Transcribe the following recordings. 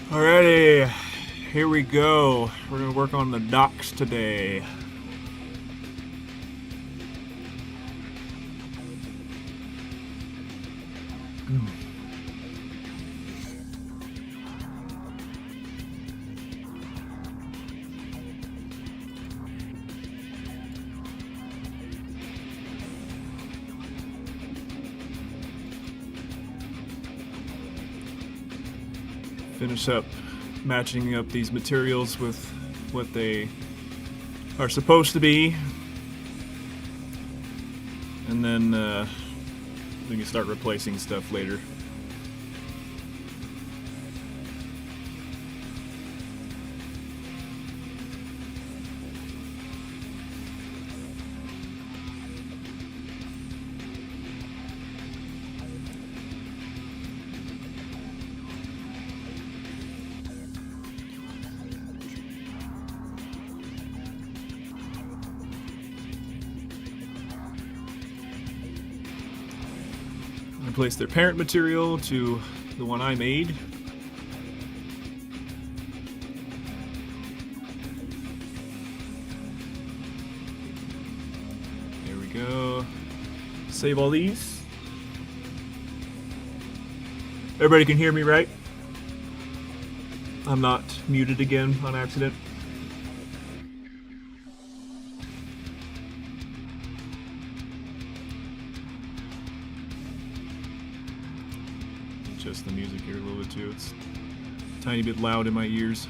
Alrighty, here we go. We're gonna work on the docks today. Finish up matching up these materials with what they are supposed to be, and then we can start replacing stuff later. Replace their parent material to the one I made. There we go. Save all these. Everybody can hear me, right? I'm not muted again on accident. Just the music here a little bit too. It's a tiny bit loud in my ears.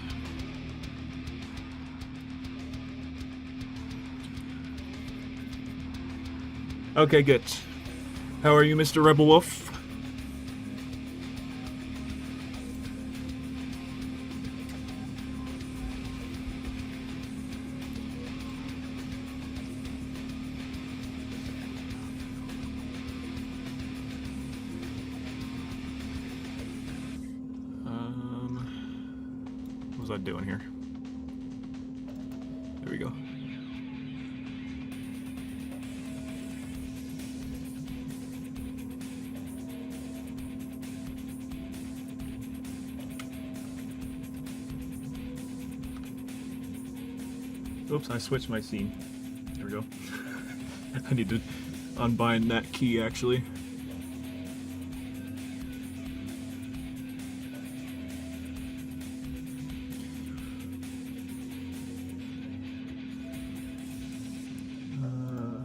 Okay, good. How are you, Mr. Rebel Wolf? What was I doing here? There we go. Oops, I switched my scene. There we go. I need to unbind that key actually.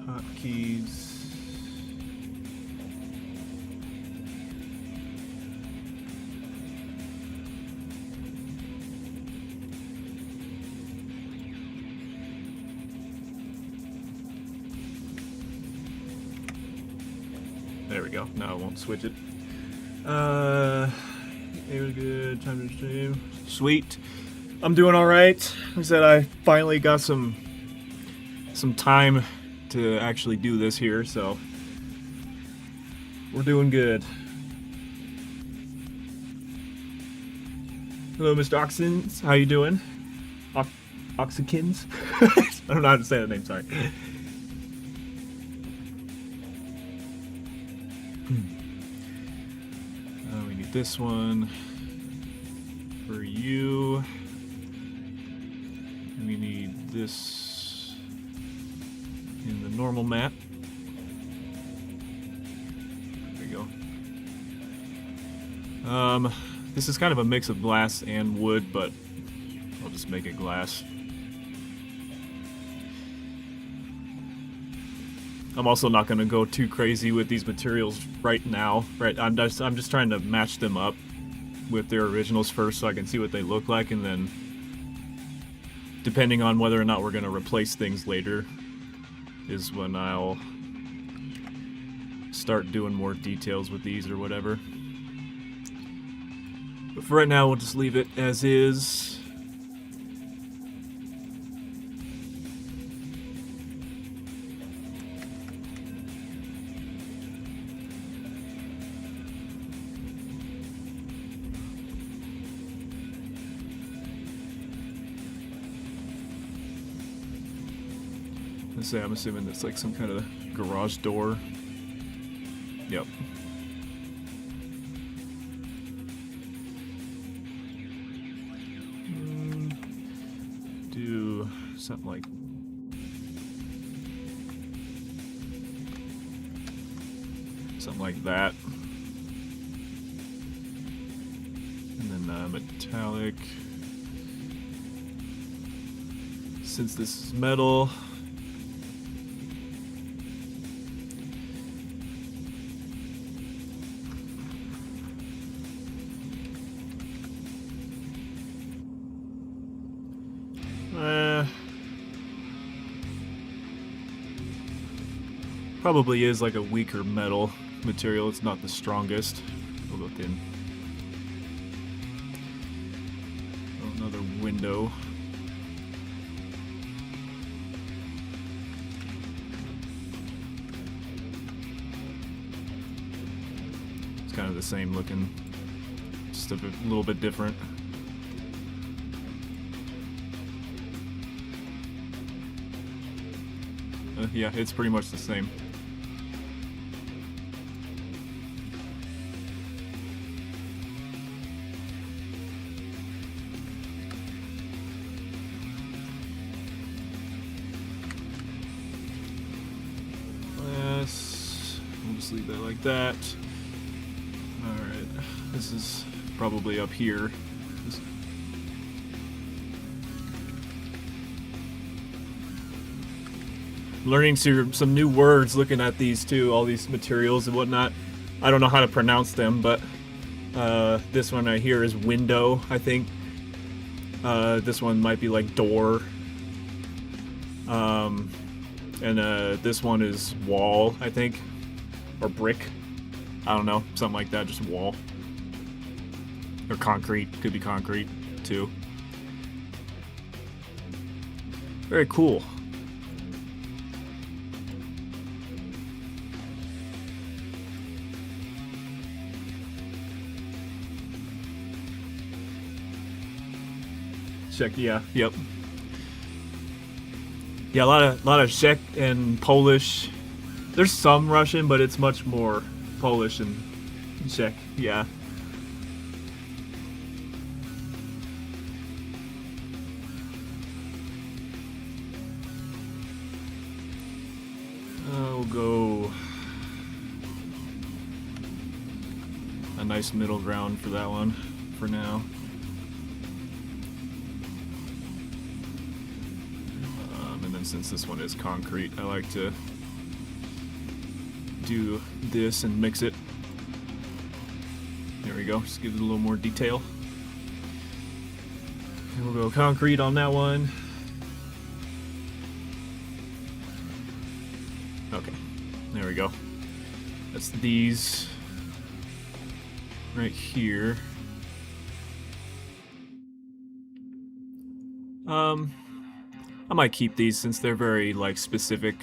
Hotkeys. There we go. Now I won't switch it. It was good. Time to stream. Sweet. I'm doing all right. Like I said, I finally got some time to actually do this here, so we're doing good. Hello, Mr. Oxens. How you doing? Oxykins? I don't know how to say that name. Sorry. We need this one for you. And we need this in the normal map. There we go. This is kind of a mix of glass and wood, but I'll just make it glass. I'm also not going to go too crazy with these materials right now. Right, I'm just trying to match them up with their originals first, so I can see what they look like, and then depending on whether or not we're going to replace things later is when I'll start doing more details with these or whatever. But for right now, we'll just leave it as is. say, I'm assuming that's like some kind of garage door. Yep. Do something like that. And then metallic. Since this is metal, probably is like a weaker metal material. It's not the strongest. We'll go thin. Oh, another window. It's kind of the same looking, just a little bit different. Yeah, it's pretty much the same. We'll just leave that like that. Alright, this is probably up here. Learning some new words looking at these too, all these materials and whatnot. I don't know how to pronounce them, but this one right here is window, I think. This one might be like door. And this one is wall, I think. Or brick. I don't know, something like that, just wall. Or concrete, could be concrete too. Very cool. Czech, yeah, yep. Yeah, a lot of Czech and Polish. There's some Russian, but it's much more Polish and Czech, yeah. We'll go a nice middle ground for that one for now. And then since this one is concrete, I like to do this and mix it. There we go, just give it a little more detail. And we'll go concrete on that one. Okay, there we go. That's these right here. I might keep these since they're very like specific.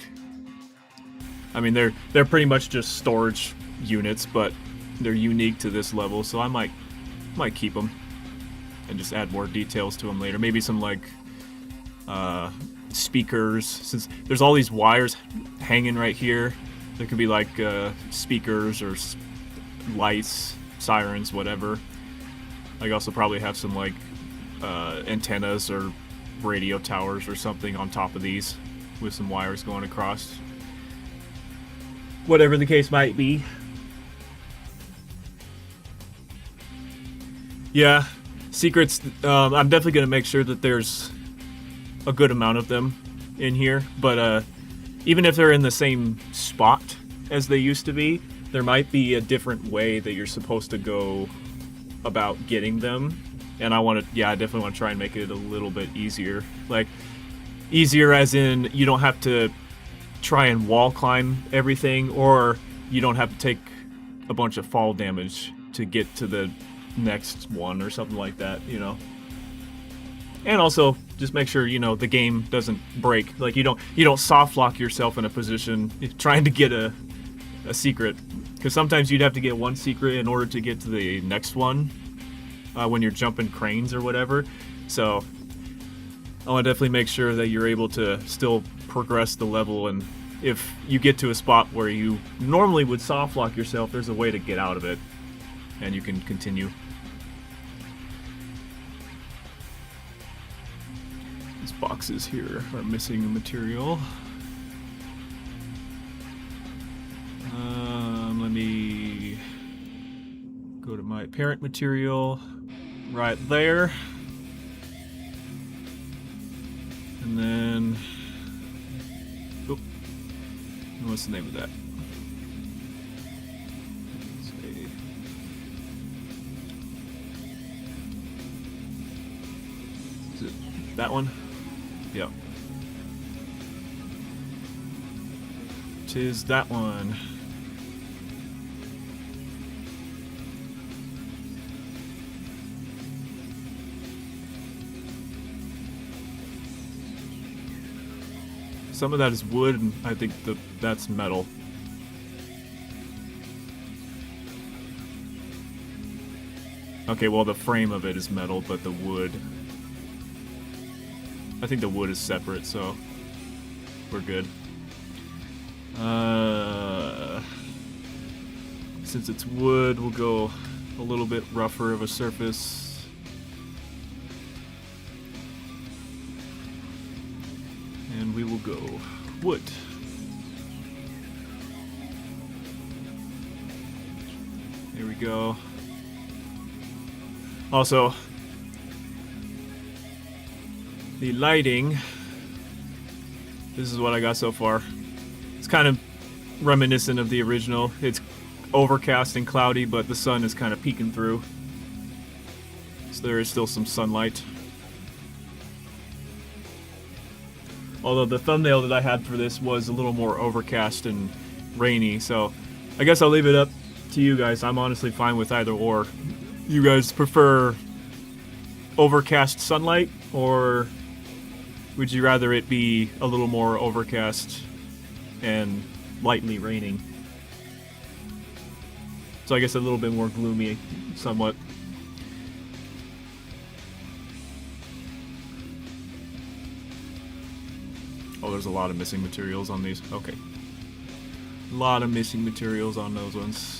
I mean, they're pretty much just storage units, but they're unique to this level, so I might keep them and just add more details to them later. Maybe some like speakers, since there's all these wires hanging right here. There could be like speakers or lights, sirens, whatever. I could also probably have some like antennas or radio towers or something on top of these with some wires going across. Whatever the case might be. Yeah, secrets, I'm definitely going to make sure that there's a good amount of them in here, but even if they're in the same spot as they used to be, there might be a different way that you're supposed to go about getting them. And I definitely want to try and make it a little bit easier. Like, easier as in you don't have to try and wall climb everything, or you don't have to take a bunch of fall damage to get to the next one or something like that, you know. And also just make sure, you know, the game doesn't break. Like, you don't soft lock yourself in a position trying to get a secret, because sometimes you'd have to get one secret in order to get to the next one when you're jumping cranes or whatever. So I want to definitely make sure that you're able to still progress the level, and if you get to a spot where you normally would soft lock yourself, there's a way to get out of it, and you can continue. These boxes here are missing material. Let me go to my parent material right there. And then, oop, what's the name of that? Is it that one? Yep. Tis that one. Some of that is wood, and I think that's metal. Okay, well the frame of it is metal, but the wood... I think the wood is separate, so we're good. Since it's wood, we'll go a little bit rougher of a surface. And we will go wood. There we go. Also, the lighting, this is what I got so far. It's kind of reminiscent of the original. It's overcast and cloudy, but the sun is kind of peeking through. So there is still some sunlight. Although the thumbnail that I had for this was a little more overcast and rainy, so I guess I'll leave it up to you guys. I'm honestly fine with either or. You guys prefer overcast sunlight, or would you rather it be a little more overcast and lightly raining? So I guess a little bit more gloomy, somewhat. Oh, there's a lot of missing materials on these. Okay. A lot of missing materials on those ones.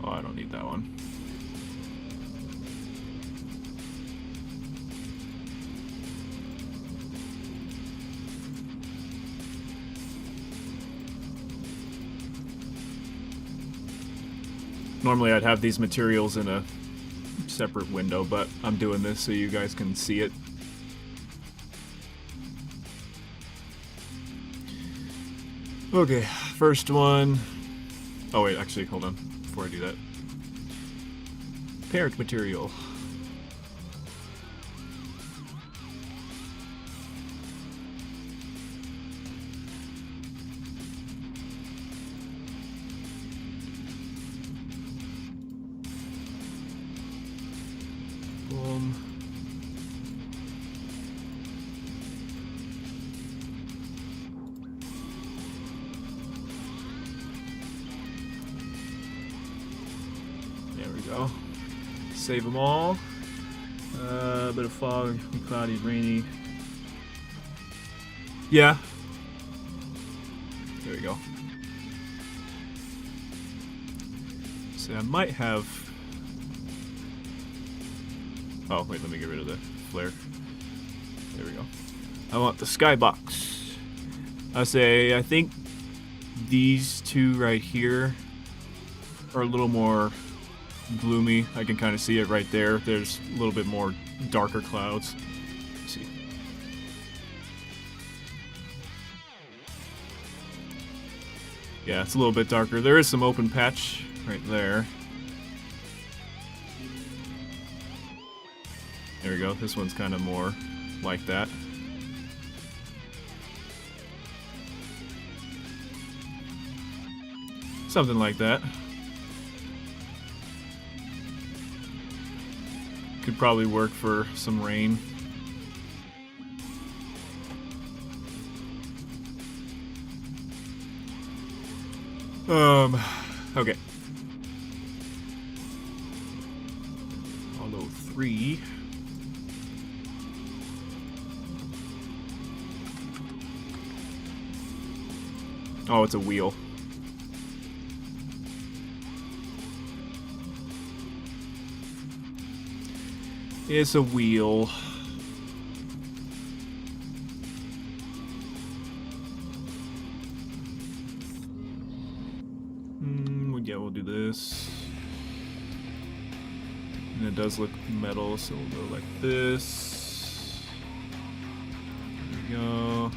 Oh, I don't need that one. Normally I'd have these materials in a separate window, but I'm doing this so you guys can see it. Okay, first one. Oh wait, actually, hold on. Before I do that. Parent material. Boom. There we go. Save them all. A bit of fog, cloudy, rainy. Yeah. There we go. So I might have... Oh, wait, let me get rid of the flare. There we go. I want the skybox. I think these two right here are a little more gloomy. I can kind of see it right there. There's a little bit more darker clouds. Let's see. Yeah, it's a little bit darker. There is some open patch right there. There we go. This one's kind of more like that. Something like that. could probably work for some rain. Okay. Although 3. Oh, it's a wheel. It's a wheel. Yeah, we'll do this. And it does look metal, so we'll go like this. There we go.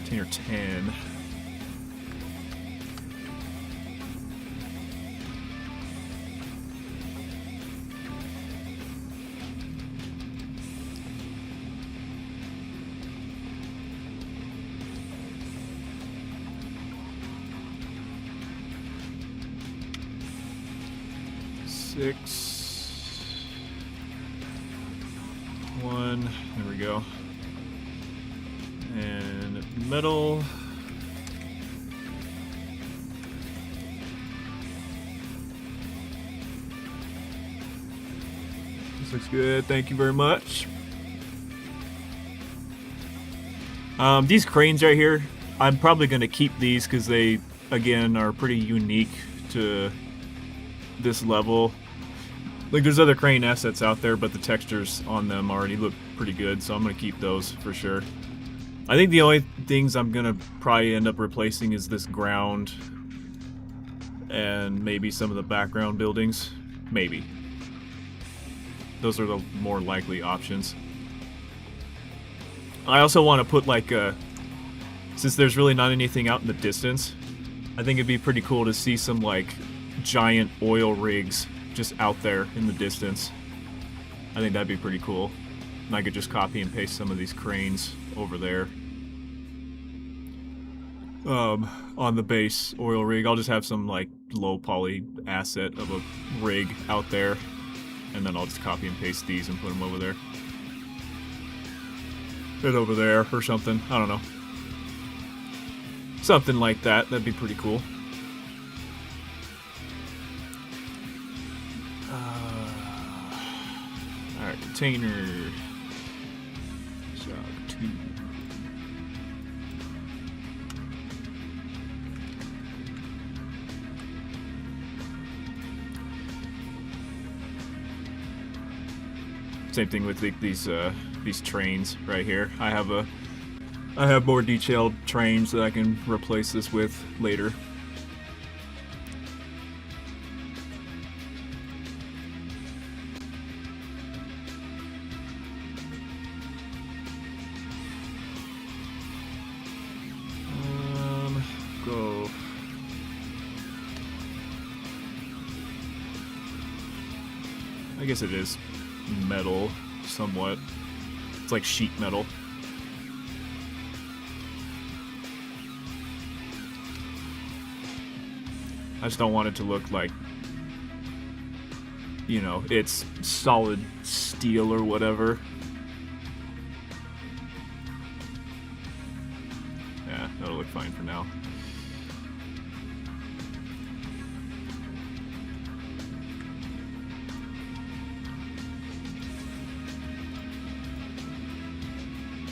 Container 10. Six. 1. There we go. And metal. This looks good. Thank you very much. These cranes right here, I'm probably going to keep these because they, again, are pretty unique to this level. Like, there's other crane assets out there, but the textures on them already look pretty good, so I'm going to keep those for sure. I think the only things I'm going to probably end up replacing is this ground and maybe some of the background buildings. Maybe. Those are the more likely options. I also want to put, like, since there's really not anything out in the distance, I think it'd be pretty cool to see some, like, giant oil rigs just out there in the distance. I think that'd be pretty cool. And I could just copy and paste some of these cranes over there. On the base oil rig, I'll just have some like low poly asset of a rig out there, and then I'll just copy and paste these and put them over there. And over there or something. I don't know. Something like that. That'd be pretty cool. Alright, container. Shock 2. Same thing with these trains right here. I have more detailed trains that I can replace this with later. Go. I guess it is metal, somewhat. It's like sheet metal. I just don't want it to look like, you know, it's solid steel or whatever. Yeah, that'll look fine for now.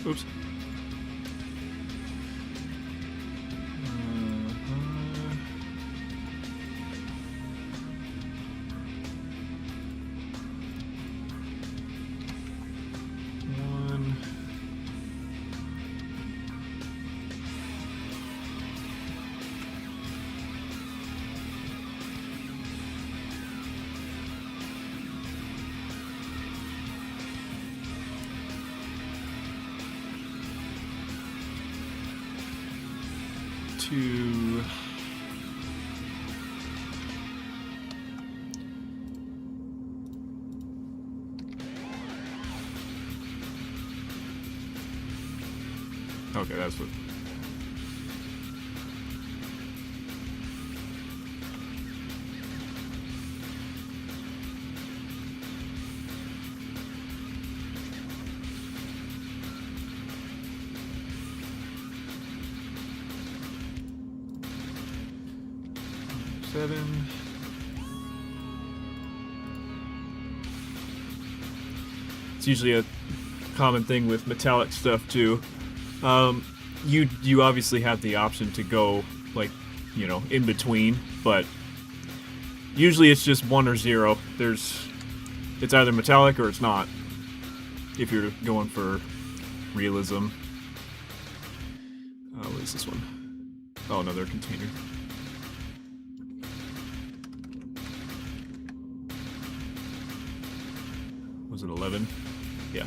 Oops. One. Two. Okay, that's what. Seven. It's usually a common thing with metallic stuff too. You obviously have the option to go like, you know, in between, but usually it's just 1 or 0. It's either metallic or it's not. If you're going for realism. What is this one? Oh, another container. Was it 11? Yeah.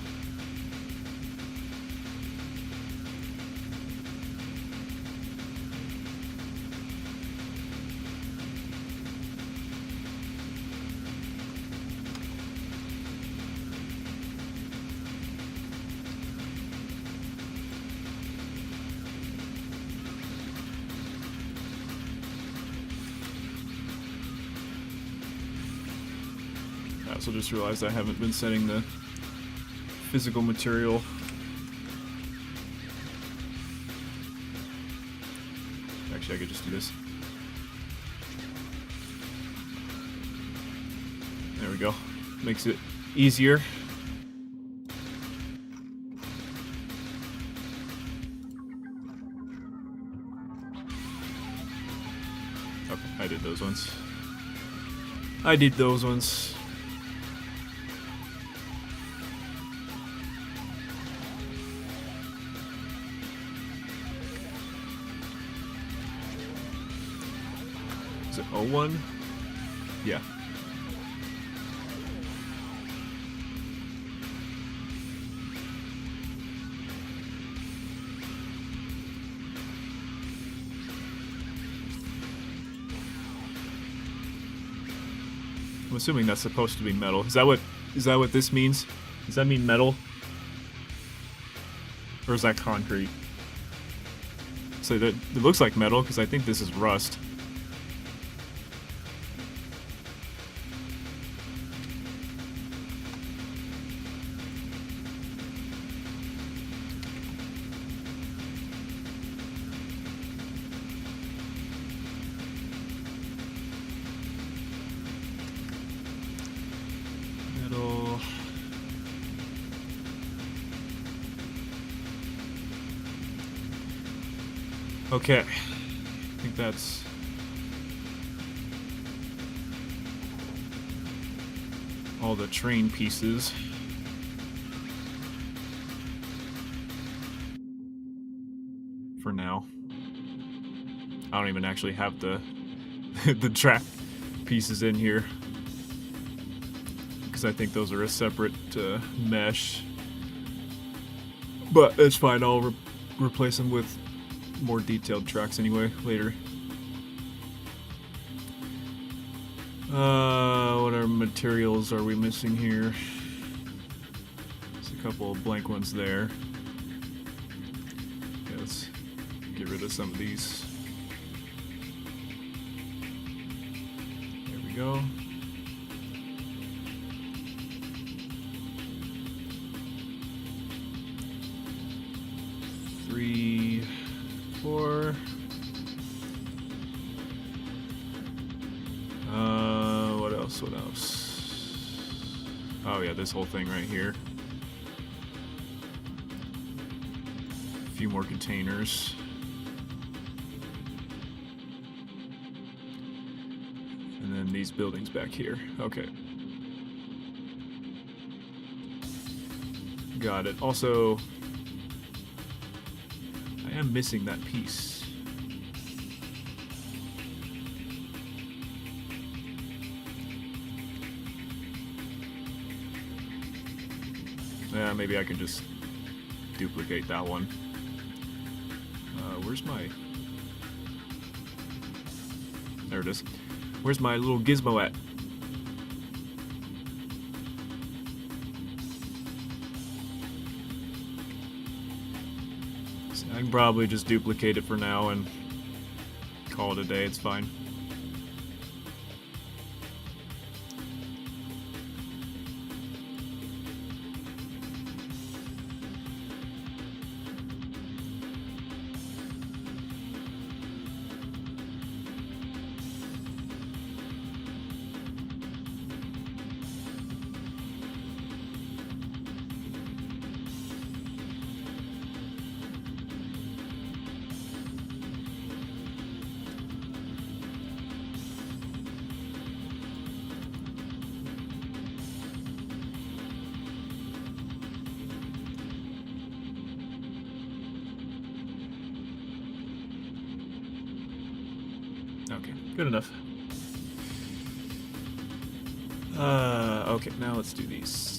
I also just realized I haven't been setting the physical material. Actually, I could just do this. There we go. Makes it easier. Okay, I did those ones. Is it 01? Yeah. I'm assuming that's supposed to be metal. Is that what this means? Does that mean metal? Or is that concrete? So that it looks like metal because I think this is rust. Metal. Okay, I think that's all the train pieces. For now. I don't even actually have the the track pieces in here because I think those are a separate mesh. But it's fine. I'll replace them with more detailed tracks anyway later. What our materials are we missing here? There's a couple of blank ones there. Okay, let's get rid of some of these. There we go. Three, 4. What else? Oh yeah, this whole thing right here. A few more containers. And then these buildings back here. Okay. Got it. Also, I am missing that piece. Yeah, maybe I can just duplicate that one. Where's my... There it is. Where's my little gizmo at? I can probably just duplicate it for now and call it a day. It's fine. Okay, good enough. Okay, now let's do these.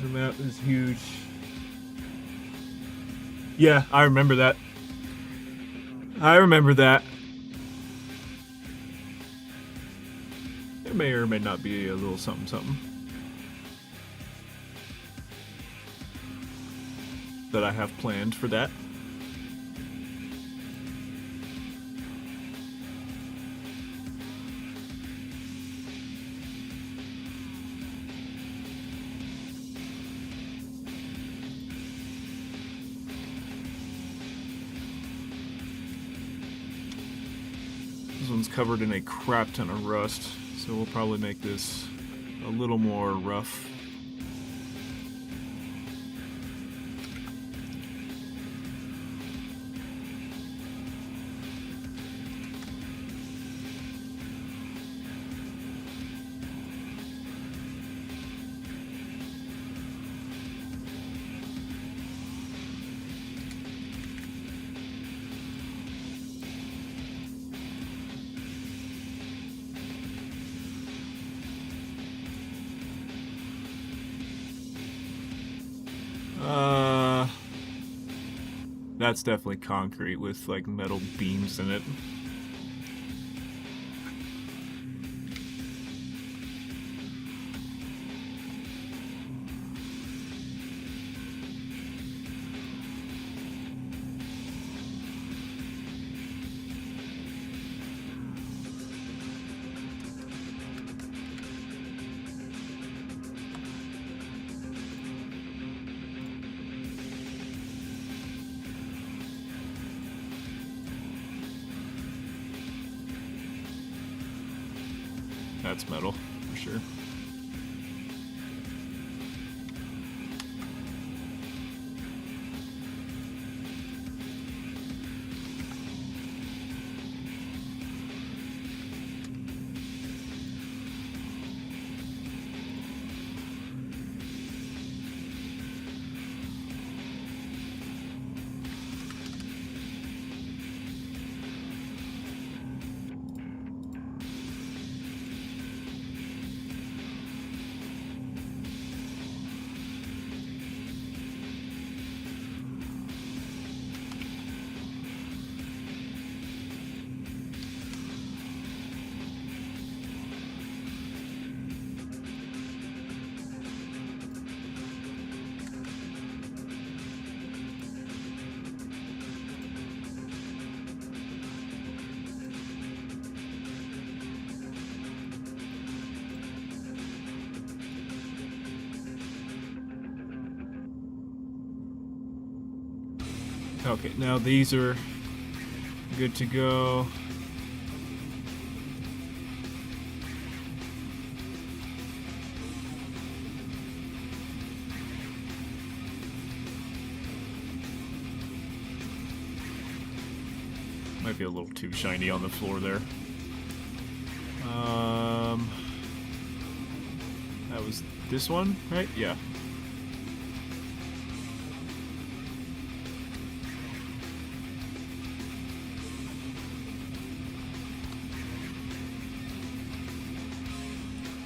The map is huge. Yeah, I remember that. I remember that. It may or may not be a little something something that I have planned for that. This one's covered in a crap ton of rust, so we'll probably make this a little more rough. That's definitely concrete with like metal beams in it. That's metal, for sure. Okay, now these are good to go. Might be a little too shiny on the floor there. That was this one, right? Yeah.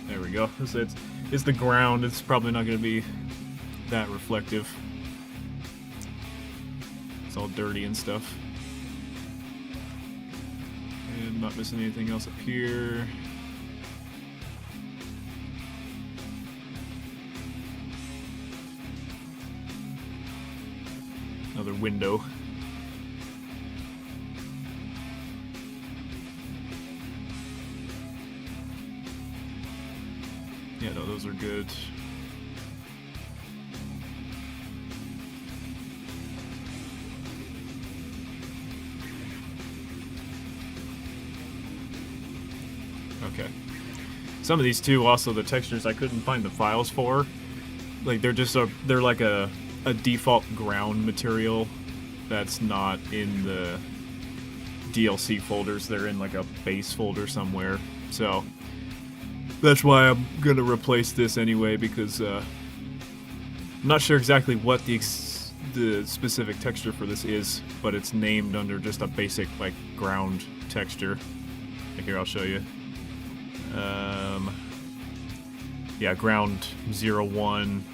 There we go. It's the ground. It's probably not going to be that reflective. It's all dirty and stuff. And I'm not missing anything else up here. Another window. Yeah, no, those are good. Okay. Some of these too, also the textures I couldn't find the files for. Like they're like a default ground material that's not in the DLC folders. They're in like a base folder somewhere. So that's why I'm gonna replace this anyway, because I'm not sure exactly what the specific texture for this is, but it's named under just a basic like ground texture. Like here, I'll show you. Yeah, ground 01.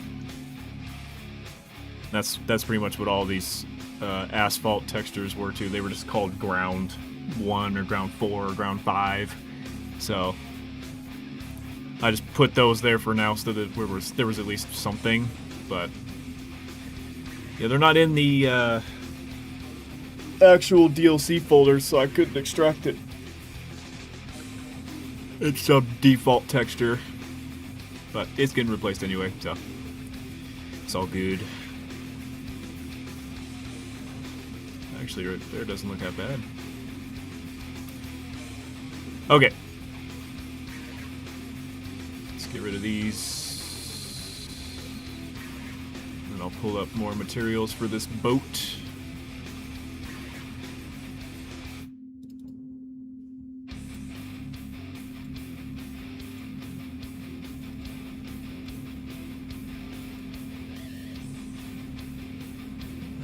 That's pretty much what all these asphalt textures were too. They were just called ground 1 or ground 4 or ground 5. So I just put those there for now so that there was at least something. But yeah, they're not in the actual DLC folders, so I couldn't extract it. It's some default texture, but it's getting replaced anyway, so it's all good. Actually, right there doesn't look that bad. Okay. Let's get rid of these. And I'll pull up more materials for this boat.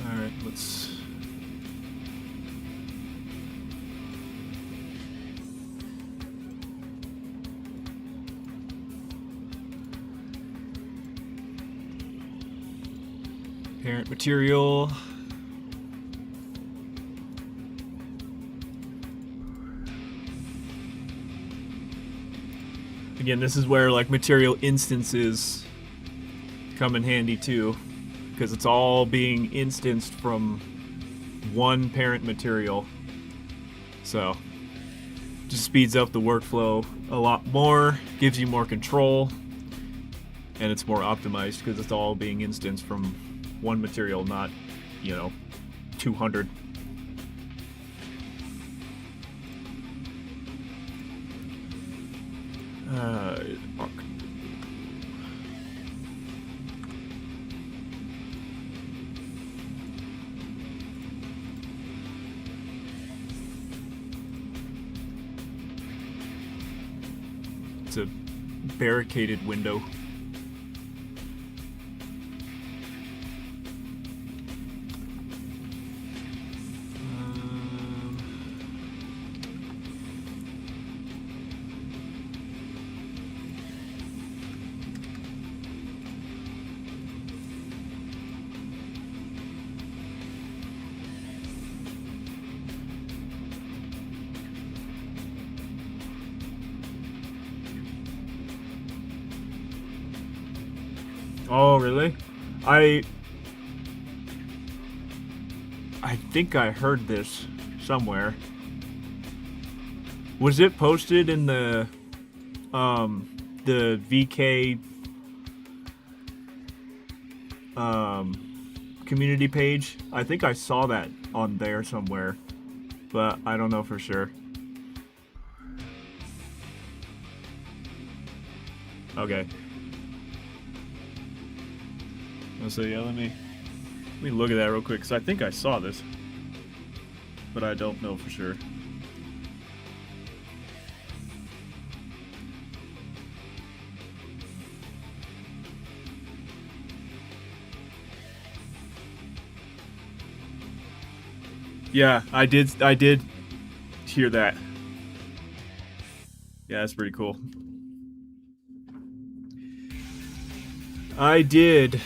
Alright, let's... Parent material. Again, this is where like material instances come in handy too, because it's all being instanced from one parent material. So just speeds up the workflow a lot more, gives you more control, and it's more optimized because it's all being instanced from one material, not, 200. It's a barricaded window. Oh, really? I think I heard this somewhere. Was it posted in the VK community page? I think I saw that on there somewhere, but I don't know for sure. Okay. So yeah, let me look at that real quick, because I think I saw this, but I don't know for sure. Yeah, I did hear that. Yeah, that's pretty cool. I did.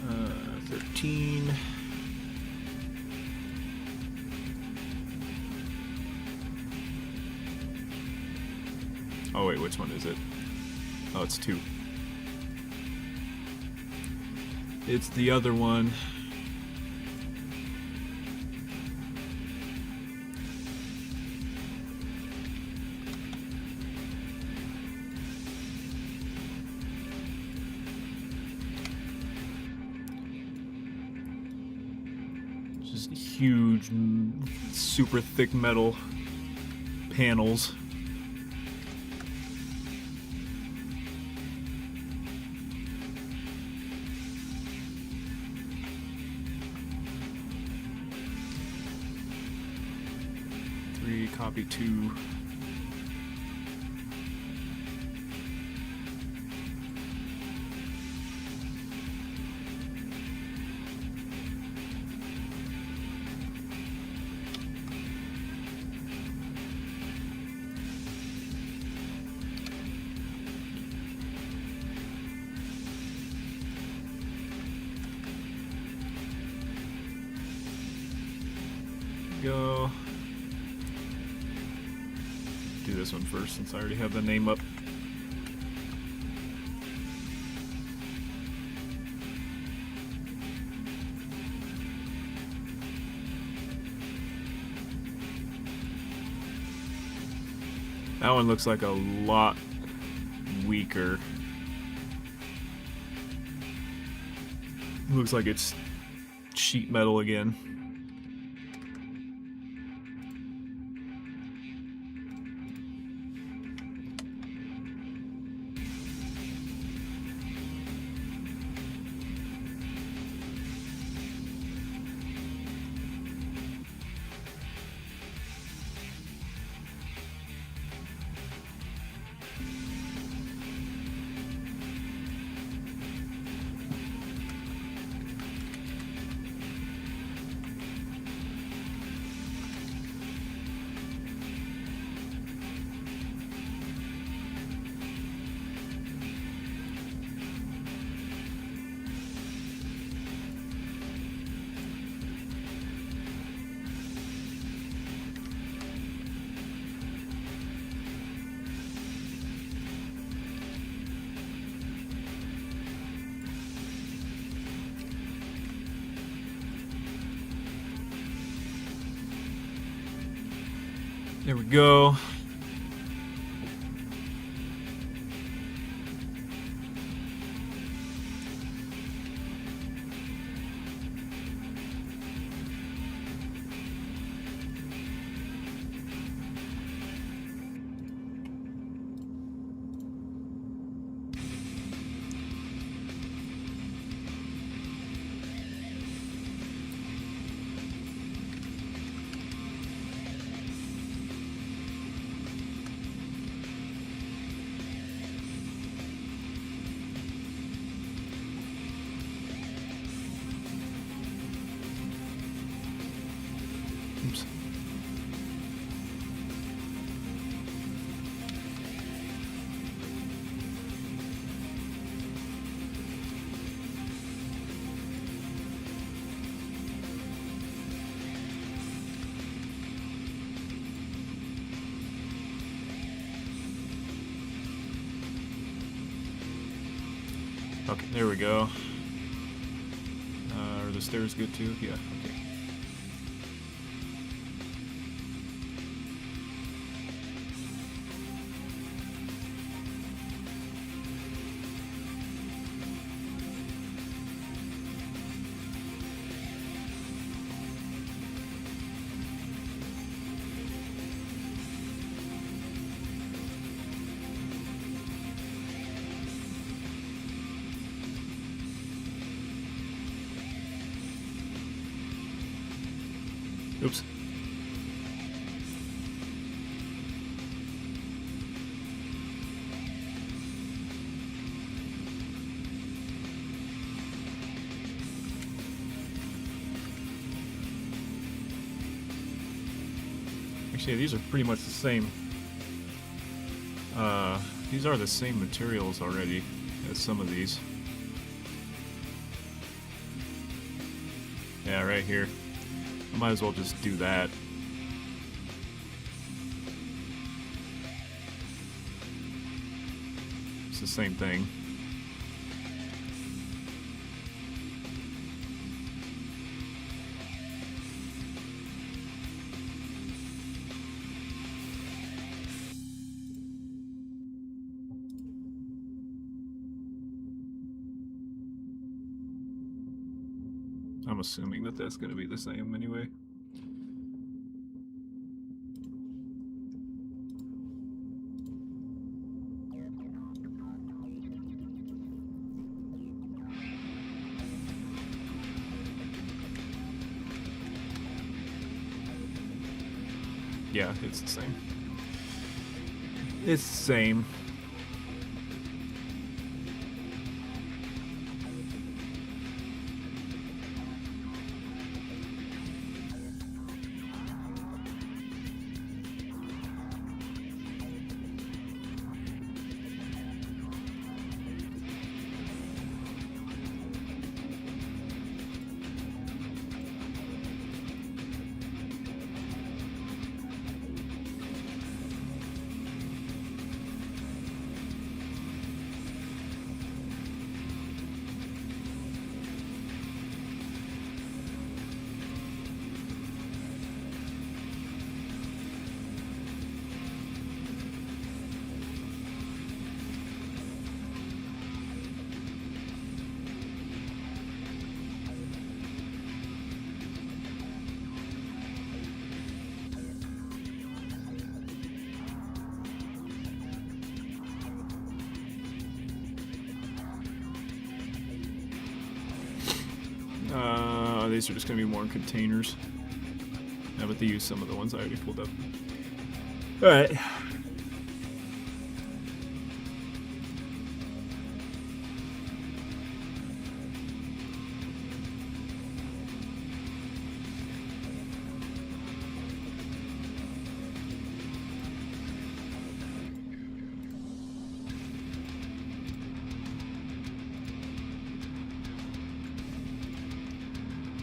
Uh, 13. Oh wait, which one is it? Oh, it's 2. It's the other one. Just huge, super thick metal panels. Copy 2. Go. Do this one first since I already have the name up. That one looks like a lot weaker. Looks like it's sheet metal again. There we go. Oops. Okay, there we go. Are the stairs good too? Yeah, okay. Oops. Actually, these are pretty much the same. These are the same materials already as some of these. Yeah, right here. I might as well just do that. It's the same thing. I'm assuming that that's going to be the same anyway. Yeah, it's the same. It's the same. These are just going to be more containers. Yeah, but they use some of the ones I already pulled up. Alright.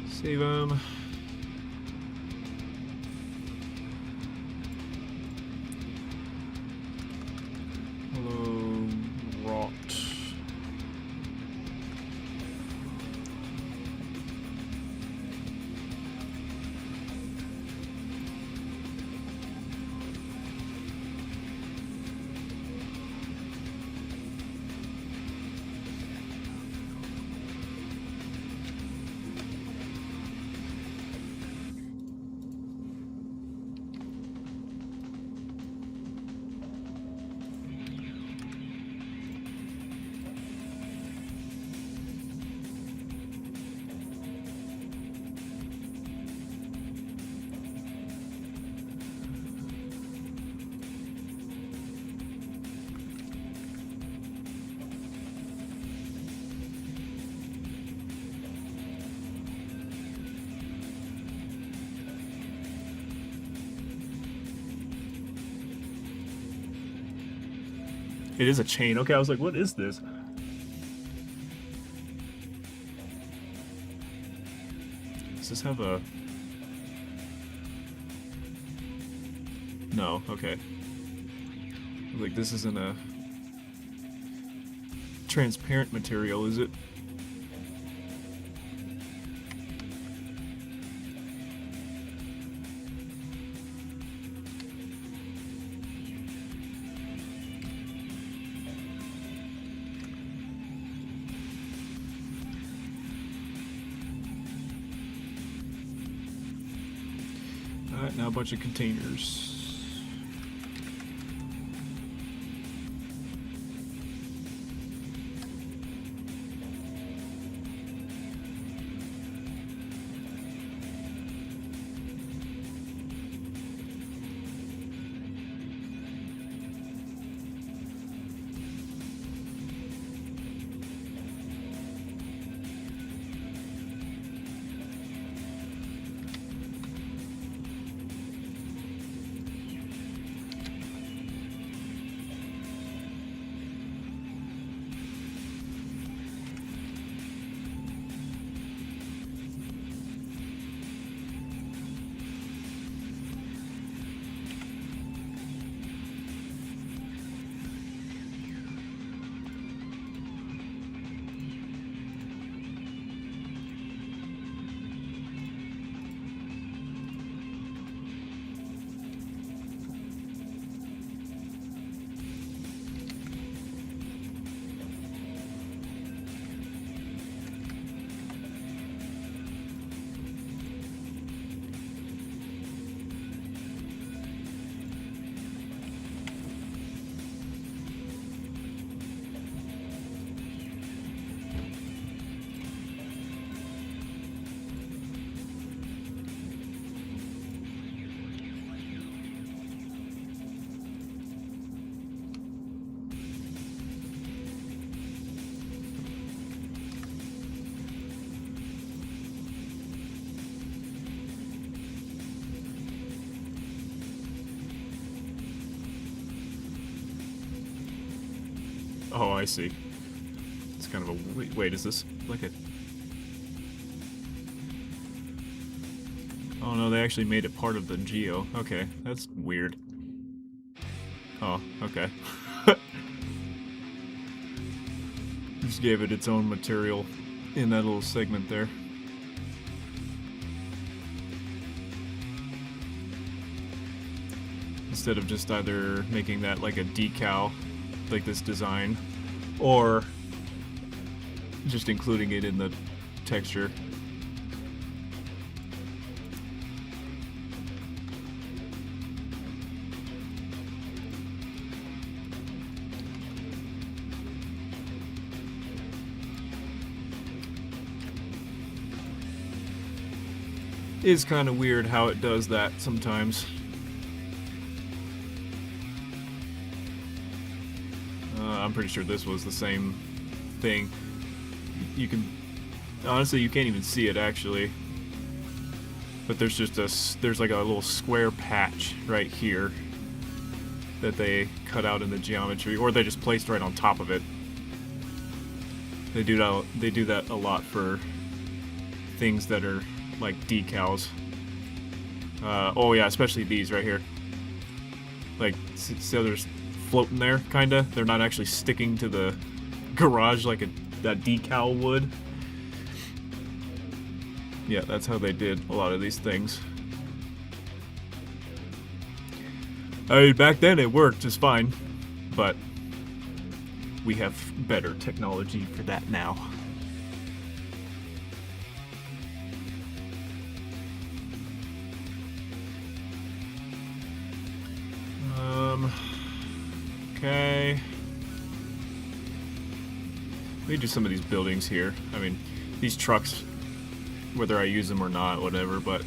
Save them. Hello, rot. It is a chain. Okay, I was like, what is this? Does this have a... No, okay. Like, this isn't a transparent material, is it? Alright, now a bunch of containers. Oh, I see. It's kind of a... Wait, is this like a... Oh no, they actually made it part of the geo. Okay, that's weird. Oh, okay. Just gave it its own material in that little segment there. Instead of just either making that like a decal, like this design, or just including it in the texture. Is kind of weird how it does that sometimes. I'm pretty sure this was the same thing. You can... Honestly, you can't even see it, actually. But there's just there's like a little square patch right here that they cut out in the geometry, or they just placed right on top of it. They do that a lot for things that are like decals. Oh yeah, especially these right here. Like, so there's floating there, kinda. They're not actually sticking to the garage like that decal would. Yeah, that's how they did a lot of these things. I mean, back then it worked just fine, but we have better technology for that now. Okay. Let me do some of these buildings here. I mean, these trucks, whether I use them or not, whatever, but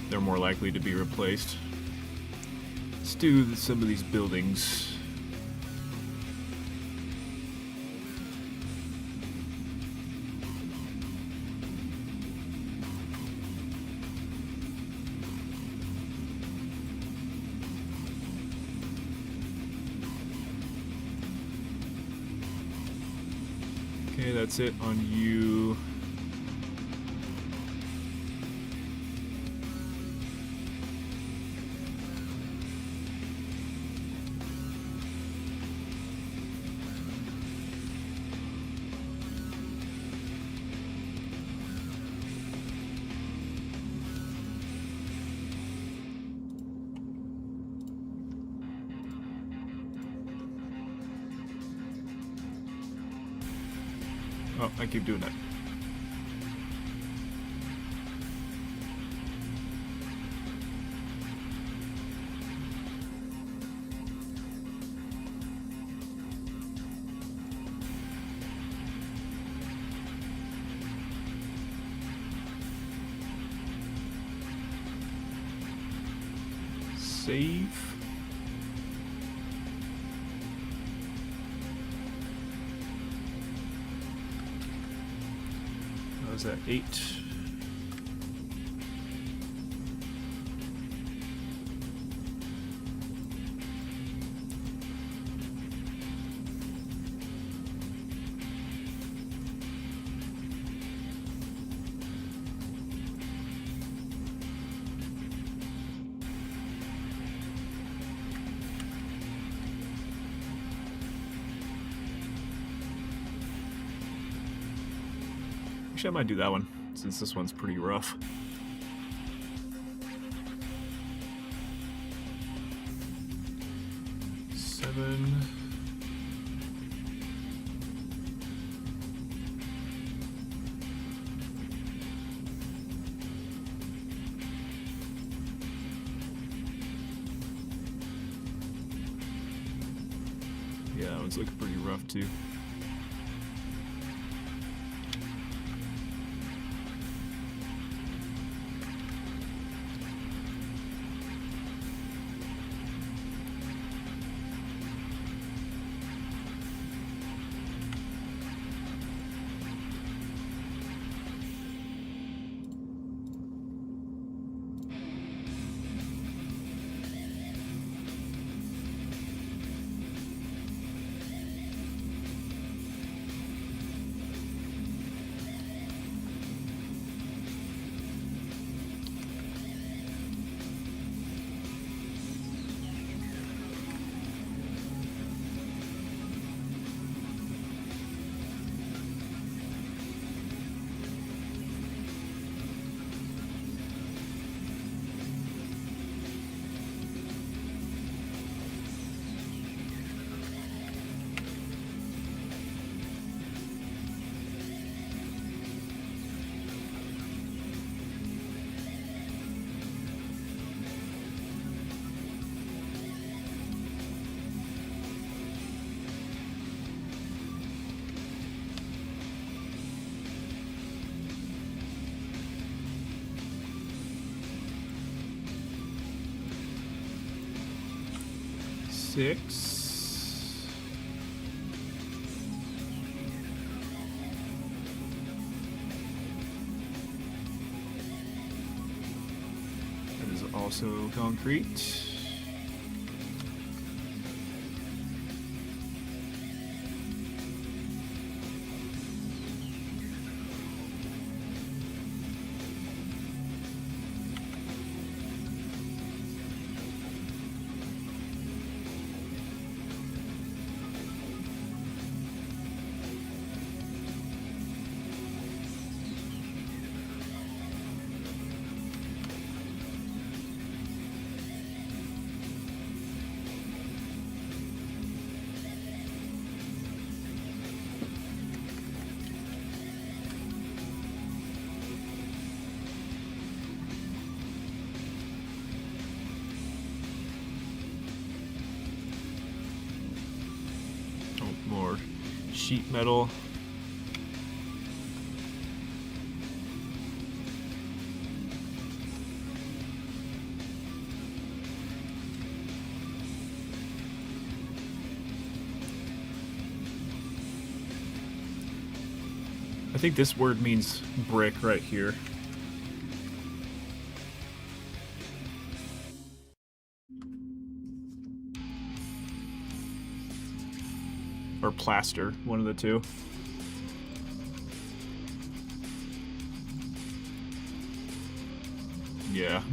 they're more likely to be replaced. Let's do some of these buildings. Okay, that's it on you. Oh, I keep doing that. Save. Was that 8? Actually, I might do that one, since this one's pretty rough. Seven. Yeah, that one's looking pretty rough too. 6. That is also concrete. More sheet metal. I think this word means brick right here. Or plaster, one of the two. Yeah.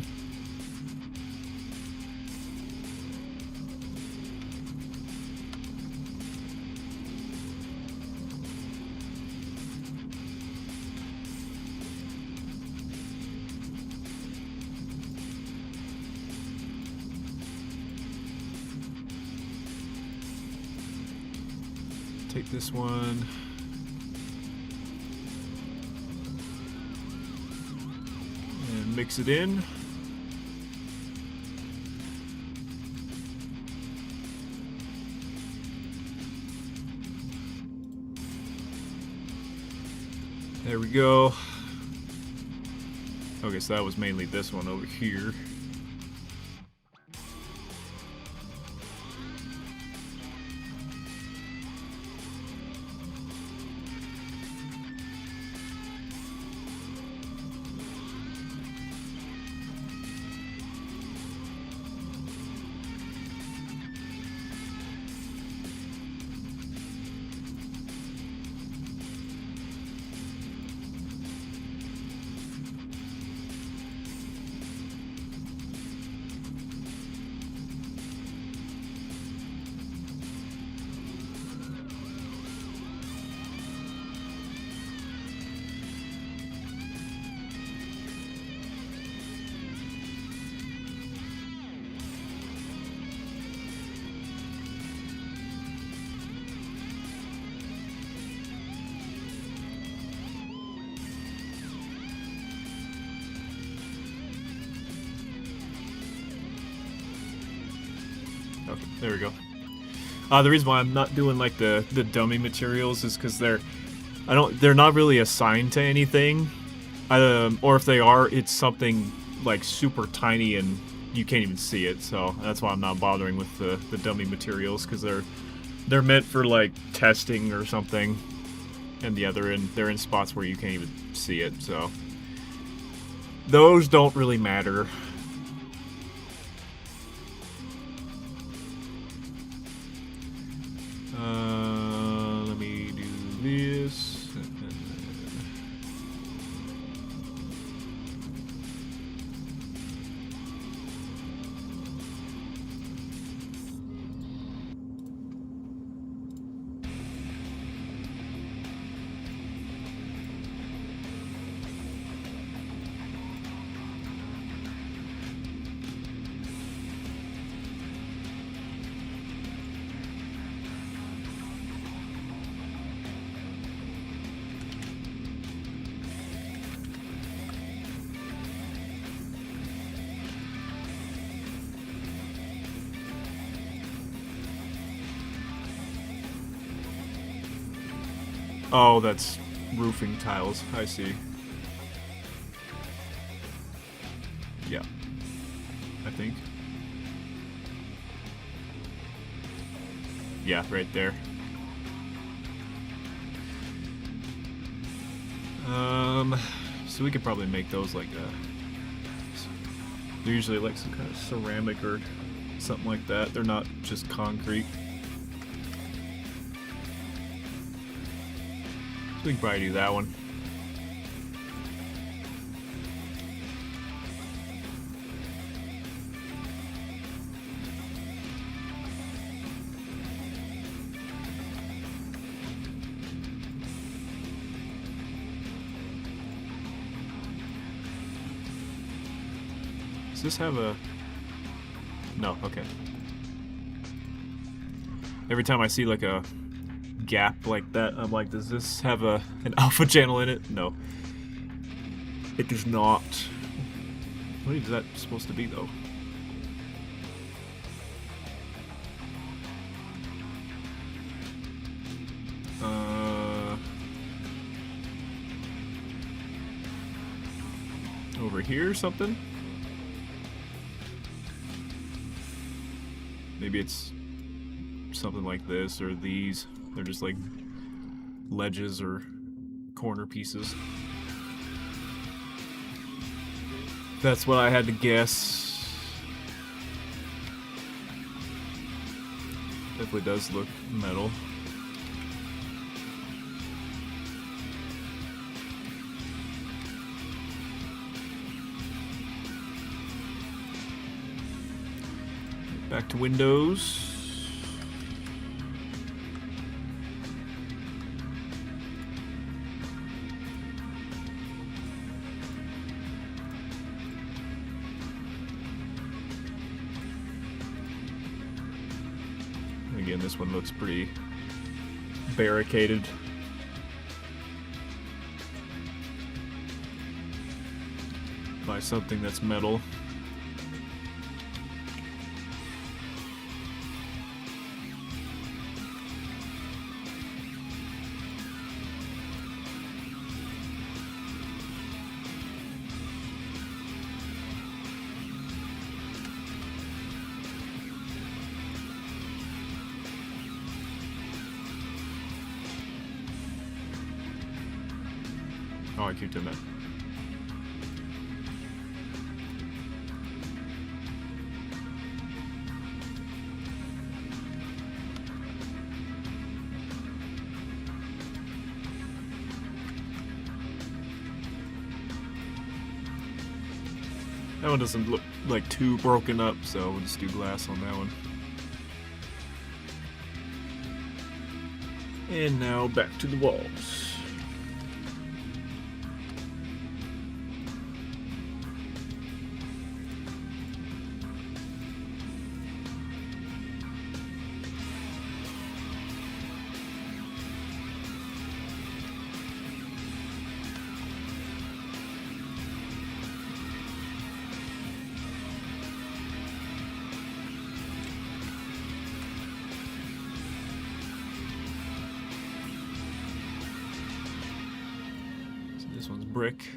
Take this one. And mix it in. There we go. Okay, so that was mainly this one over here. Okay, there we go. The reason why I'm not doing like the dummy materials is because they're not really assigned to anything, or if they are, it's something like super tiny and you can't even see it. So that's why I'm not bothering with the dummy materials, because they're meant for like testing or something, and they're in spots where you can't even see it. So those don't really matter. Let me do this. Oh, that's roofing tiles. I see. Yeah. I think. Yeah, right there. So we could probably make those like they're usually like some kind of ceramic or something like that. They're not just concrete. So we can probably do that one. Does this have a... No, okay. Every time I see like a gap like that, I'm like, does this have an alpha channel in it? No. It does not. What is that supposed to be though? Over here or something? Maybe it's something like this or these. They're just like ledges or corner pieces. That's what I had to guess. Definitely does look metal. Back to Windows. Again, this one looks pretty barricaded. By something that's metal. Oh, I keep doing that. That one doesn't look like too broken up, so we'll just do glass on that one. And now back to the walls. This one's brick.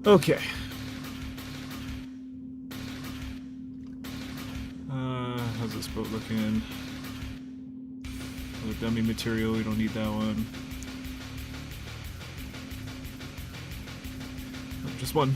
Okay. How's this boat looking? Another dummy material, we don't need that one. Oh, just one.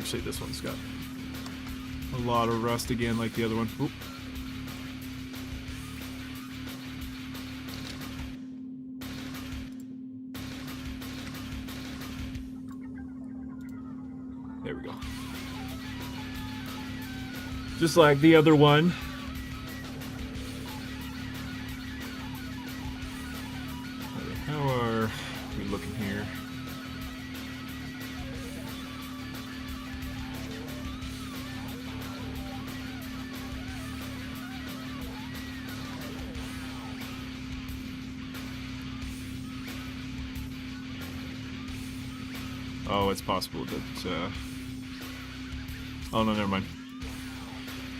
Actually, this one's got a lot of rust again, like the other one. Oop. There we go. Just like the other one. Okay, how are we looking here? Oh, it's possible that, oh no, never mind.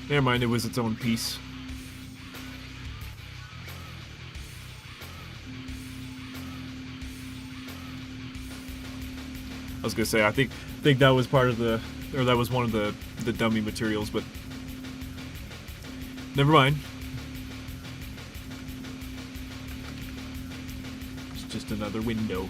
Never mind, it was its own piece. I was gonna say, I think that was part of the, or that was one of the dummy materials, but never mind. It's just another window.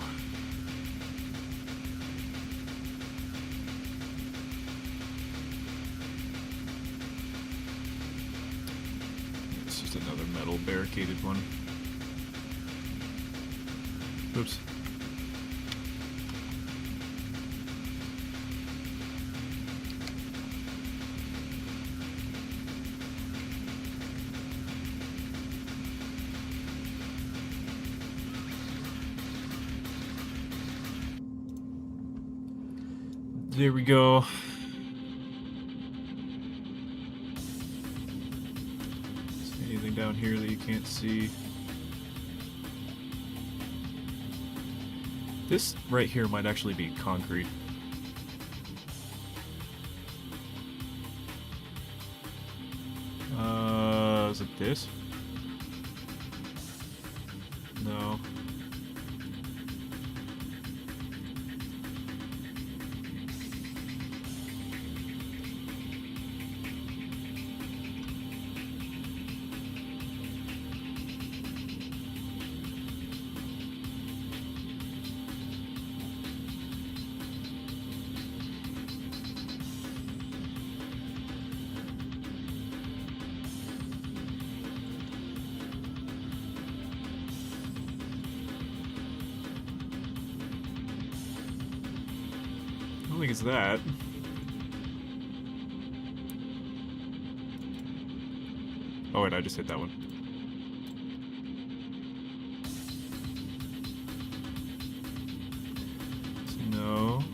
Another metal barricaded one. Oops. There we go. Anything down here that you can't see? This right here might actually be concrete. Is it this? No. I don't think it's that. Oh wait, I just hit that one. So, no.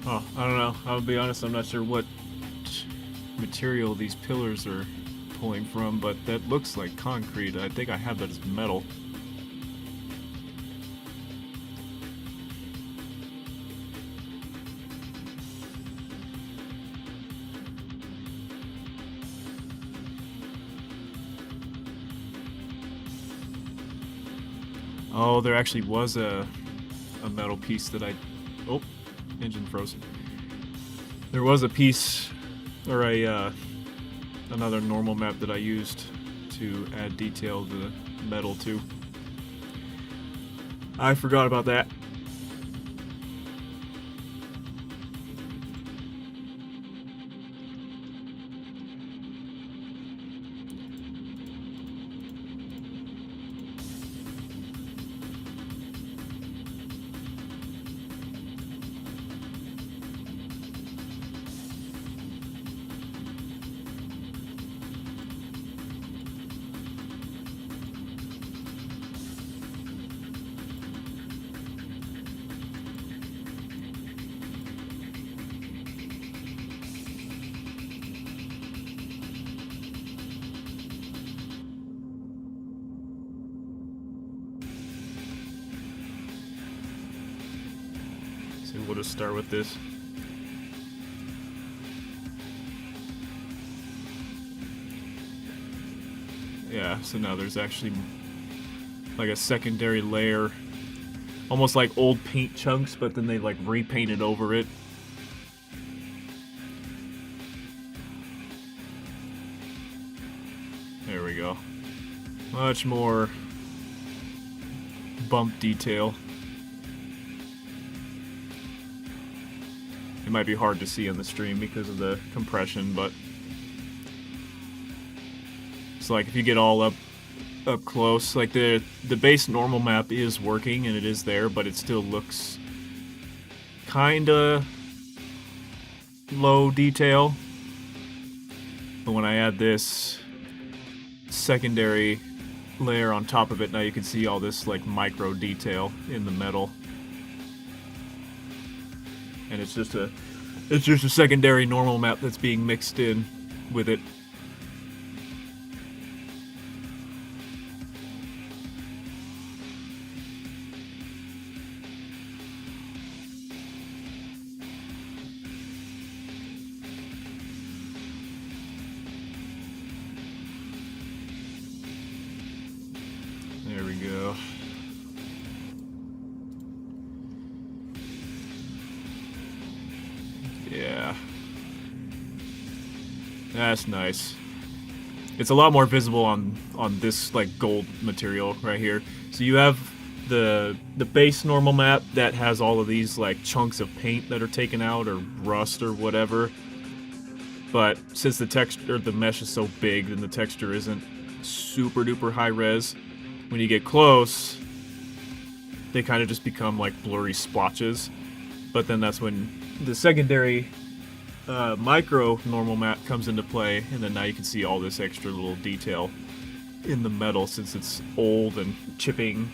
Oh, I don't know. I'll be honest, I'm not sure what material these pillars are pulling from, but that looks like concrete. I think I have that as metal. Oh, there actually was a metal piece that I... Oh, engine frozen. There was a piece, or a another normal map that I used to add detail to the metal too. I forgot about that. So we'll just start with this. Yeah, so now there's actually like a secondary layer, almost like old paint chunks, but then they like repainted over it. There we go. Much more bump detail. It might be hard to see on the stream because of the compression, but it's like if you get all up close, like the base normal map is working and it is there, but it still looks kinda low detail. But when I add this secondary layer on top of it, now you can see all this like micro detail in the metal. And it's just a secondary normal map that's being mixed in with it. There we go. Yeah. That's nice. It's a lot more visible on this like gold material right here. So you have the base normal map that has all of these like chunks of paint that are taken out or rust or whatever. But since the texture, the mesh is so big, then the texture isn't super duper high res. When you get close, they kind of just become like blurry splotches. But then that's when the secondary micro normal map comes into play, and then now you can see all this extra little detail in the metal since it's old and chipping.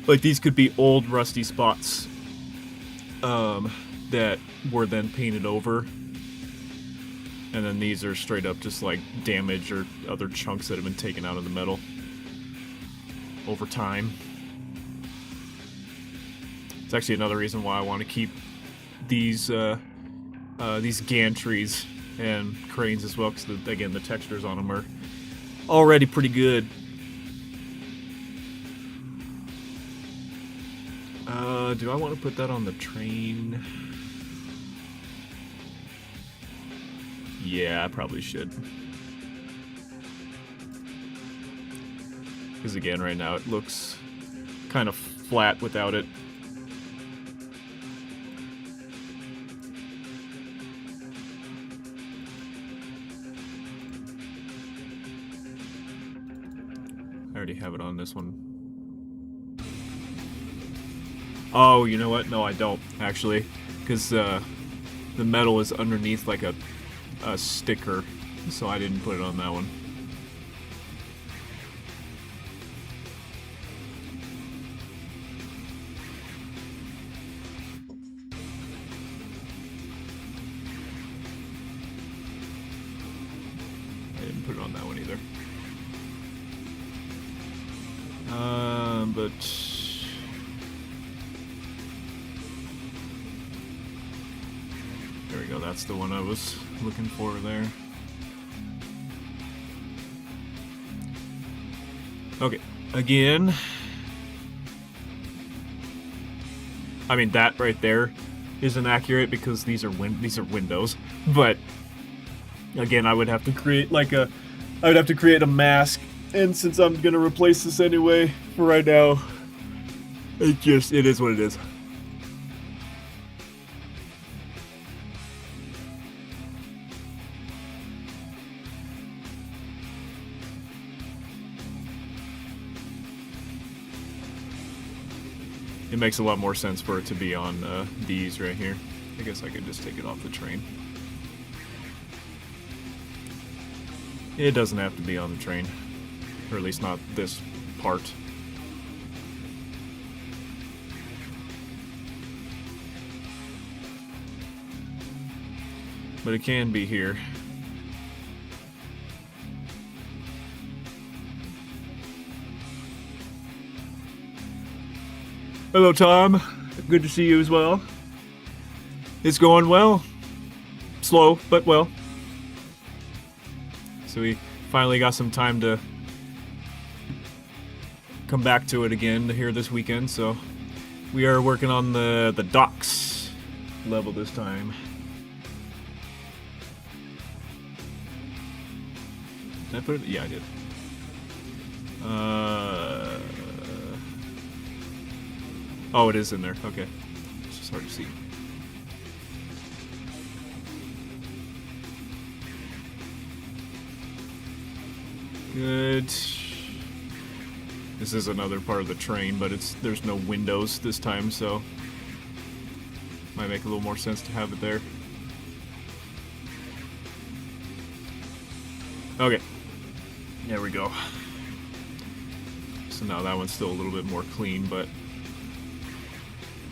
Like these could be old rusty spots that were then painted over. And then these are straight up just like damage or other chunks that have been taken out of the metal over time. It's actually another reason why I want to keep these gantries and cranes as well, because again the textures on them are already pretty good. Do I want to put that on the train? Yeah, I probably should. Because again, right now it looks kind of flat without it. I already have it on this one. Oh, you know what? No, I don't, actually. Because the metal is underneath like a sticker, so I didn't put it on that one. I didn't put it on that one either. But there we go, that's the one I was looking for there. Okay, again, I mean that right there isn't accurate because these are windows, but again I would have to create like I would have to create a mask, and since I'm gonna replace this anyway for right now, it is what it is. It makes a lot more sense for it to be on these right here. I guess I could just take it off the train. It doesn't have to be on the train. Or at least not this part. But it can be here. Hello, Tom. Good to see you as well. It's going well. Slow, but well. So we finally got some time to come back to it again here this weekend, so we are working on the docks level this time. Did I put it? Yeah, I did. Oh, it is in there. Okay. It's just hard to see. Good. This is another part of the train, but there's no windows this time, so might make a little more sense to have it there. Okay. There we go. So now that one's still a little bit more clean, but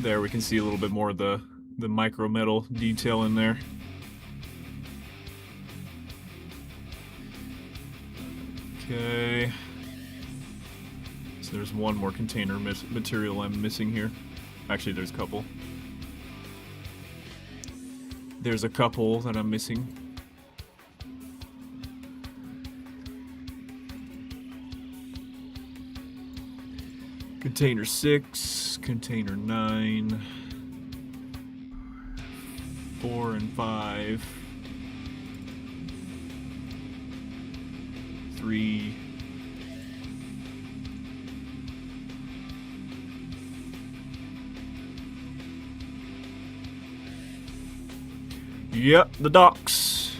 there we can see a little bit more of the micro metal detail in there. Okay. So there's one more container material I'm missing here. Actually, there's a couple. There's a couple that I'm missing. Container 6, container 9, 4 and 5, 3, yep, the docks.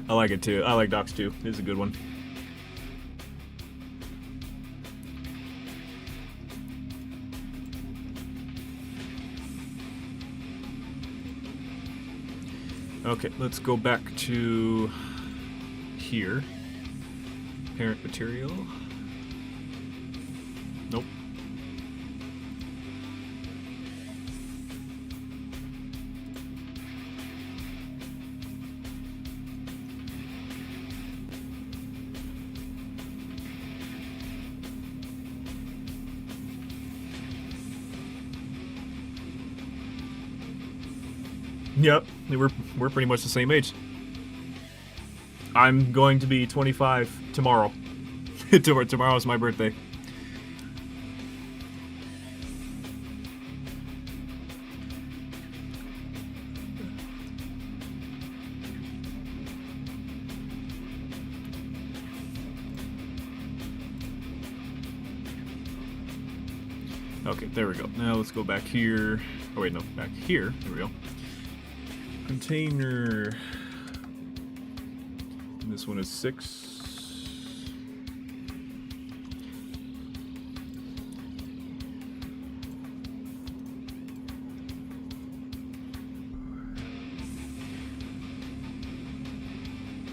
I like it too. I like docks too. It's a good one. Okay, let's go back to here. Parent material. Nope. Yep, we're pretty much the same age. I'm going to be 25 tomorrow. Tomorrow's my birthday. Okay, there we go. Now let's go back here. Oh wait, no, back here. There we go. Container. And this one is 6.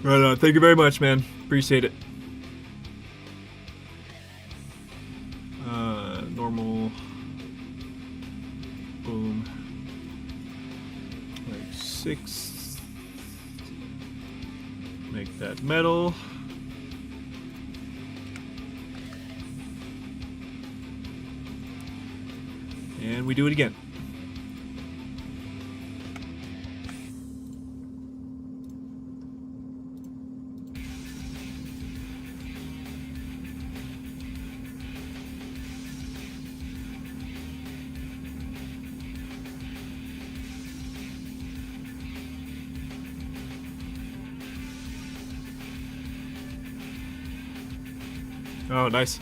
Right on. Thank you very much, man. Appreciate it. Normal. Boom. Like 6. Make that metal. And we do it again. Oh, nice.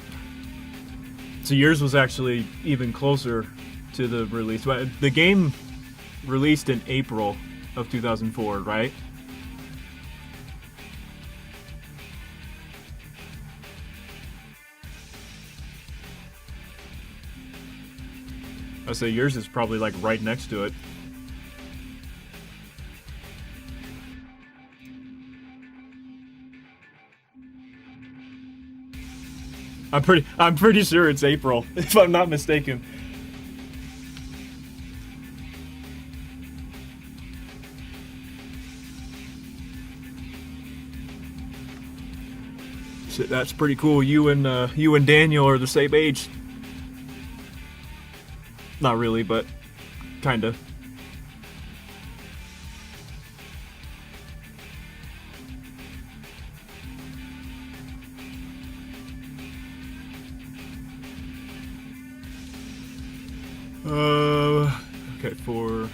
So yours was actually even closer to the release. The game released in April of 2004, right? I'd say yours is probably like right next to it. I'm pretty sure it's April, if I'm not mistaken. So that's pretty cool. You and Daniel are the same age. Not really, but kinda. Okay, for...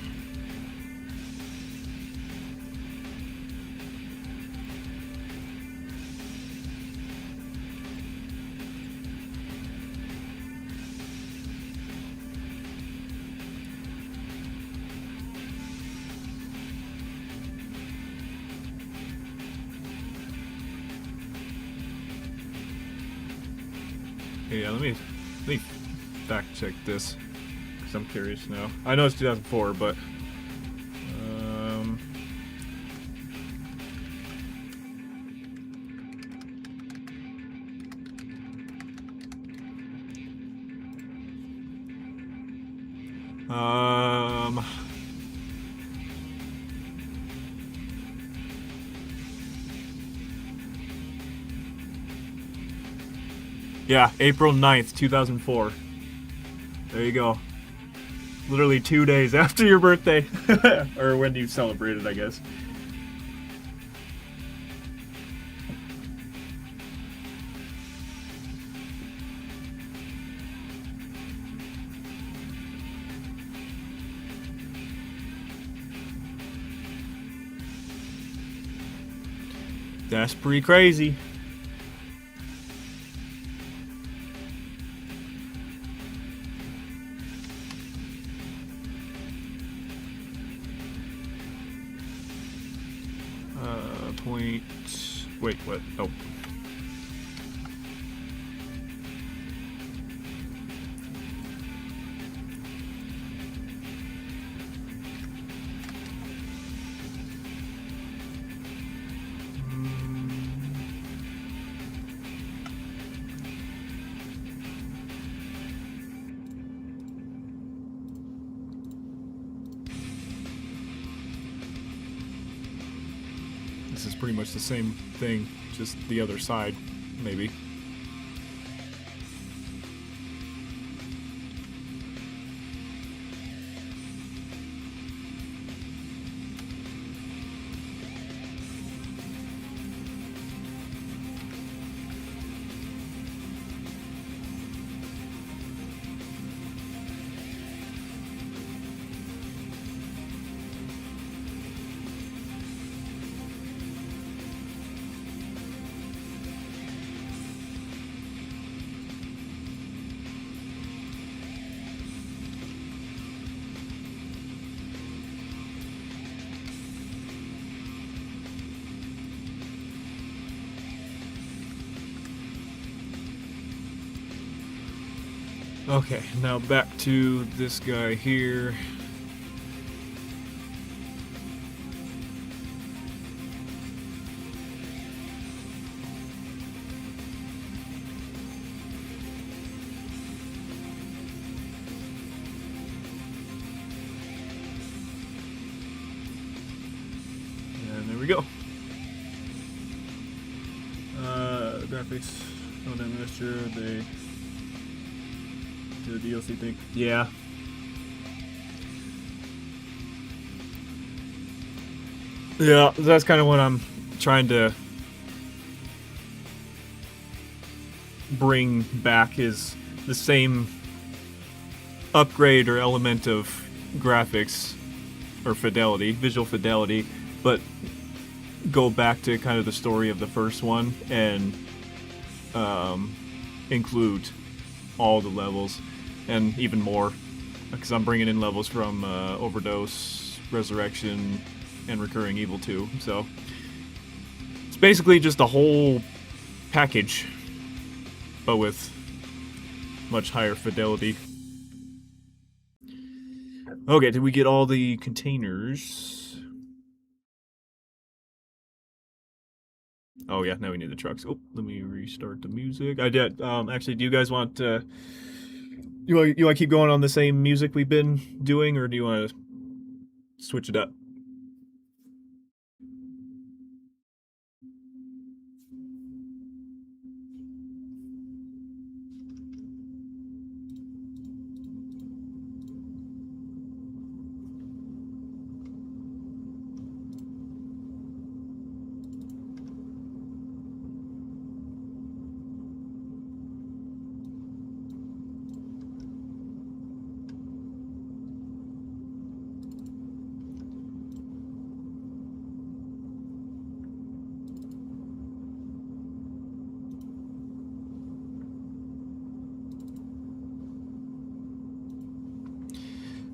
Yeah, let me fact check this, because I'm curious now. I know it's 2004, but... Yeah, April 9th, 2004. There you go. Literally 2 days after your birthday. Or when you celebrated, I guess. That's pretty crazy. Point... Wait, what? Oh. This is pretty much the same thing, just the other side, maybe. Okay, now back to this guy here. And there we go. Graphics on that mixture, they the DLC thing. Yeah. Yeah, that's kind of what I'm trying to bring back, is the same upgrade or element of graphics or fidelity, visual fidelity, but go back to kind of the story of the first one and include all the levels. And even more, because I'm bringing in levels from Overdose, Resurrection, and Recurring Evil 2. So it's basically just a whole package, but with much higher fidelity. Okay, did we get all the containers? Oh yeah, now we need the trucks. Oh, let me restart the music. I did. Actually, do you guys want to... You want to keep going on the same music we've been doing, or do you want to switch it up?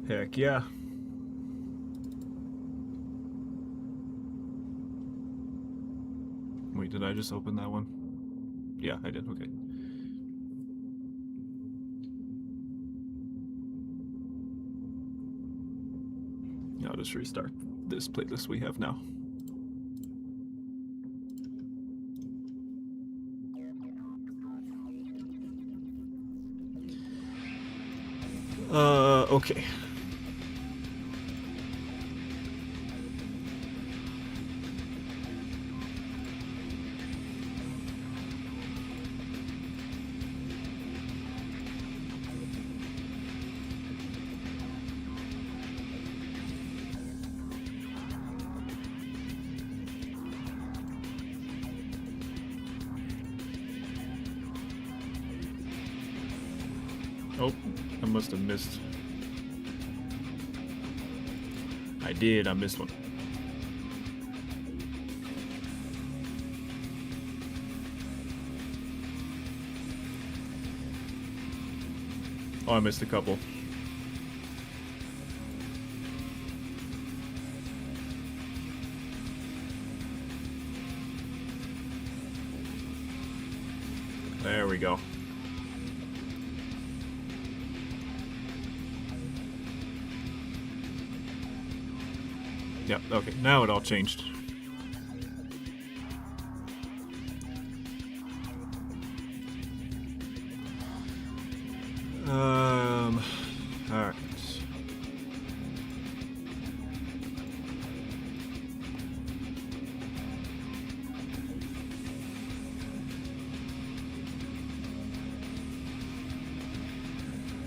Heck yeah. Wait, did I just open that one? Yeah, I did. Okay. I'll just restart this playlist we have now. Okay. Oh, I must have missed. I did, I missed one. Oh, I missed a couple. There we go. Yep, okay, now it all changed. Alright.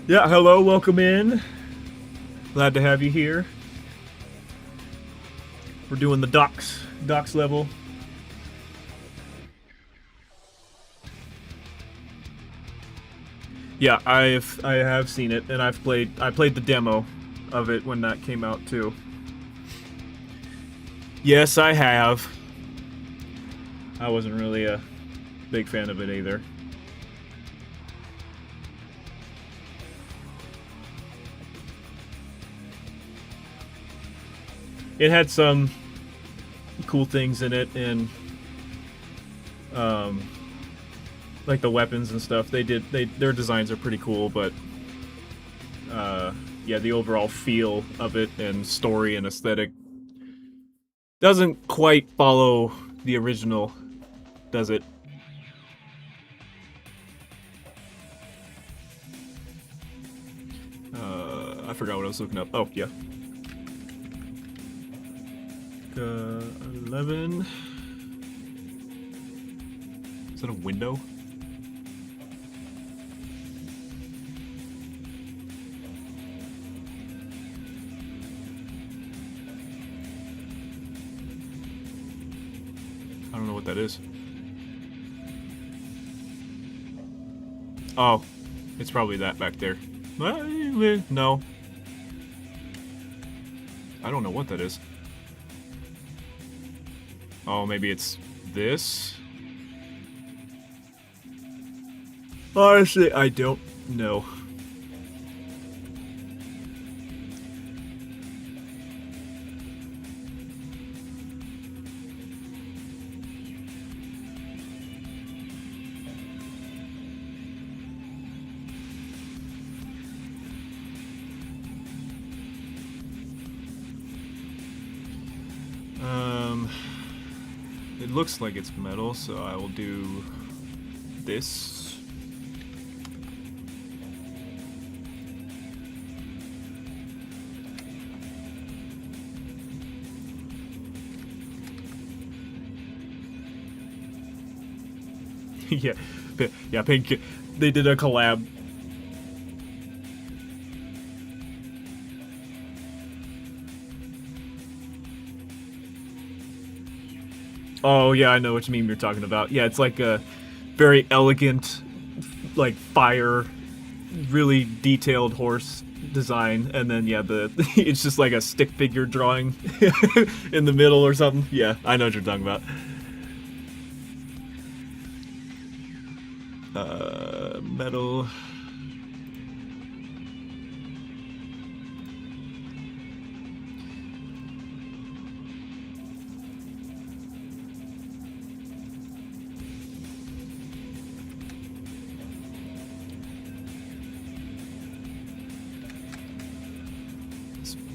Yeah, hello, welcome in. Glad to have you here. We're doing the docks level. Yeah, I have seen it, and I played the demo of it when that came out too. Yes, I have. I wasn't really a big fan of it either. It had some cool things in it, and like the weapons and stuff. Their designs are pretty cool, but yeah, the overall feel of it and story and aesthetic doesn't quite follow the original, does it? I forgot what I was looking up. Oh, yeah. 11. Is that a window? I don't know what that is. Oh, it's probably that back there. No. I don't know what that is. Oh, maybe it's this? Honestly, I don't know. It looks like it's metal, so I will do this. Yeah, Painkiller. They did a collab. Oh yeah, I know which meme you're talking about. Yeah, it's like a very elegant, like fire, really detailed horse design, and then yeah, it's just like a stick figure drawing in the middle or something. Yeah, I know what you're talking about. Metal.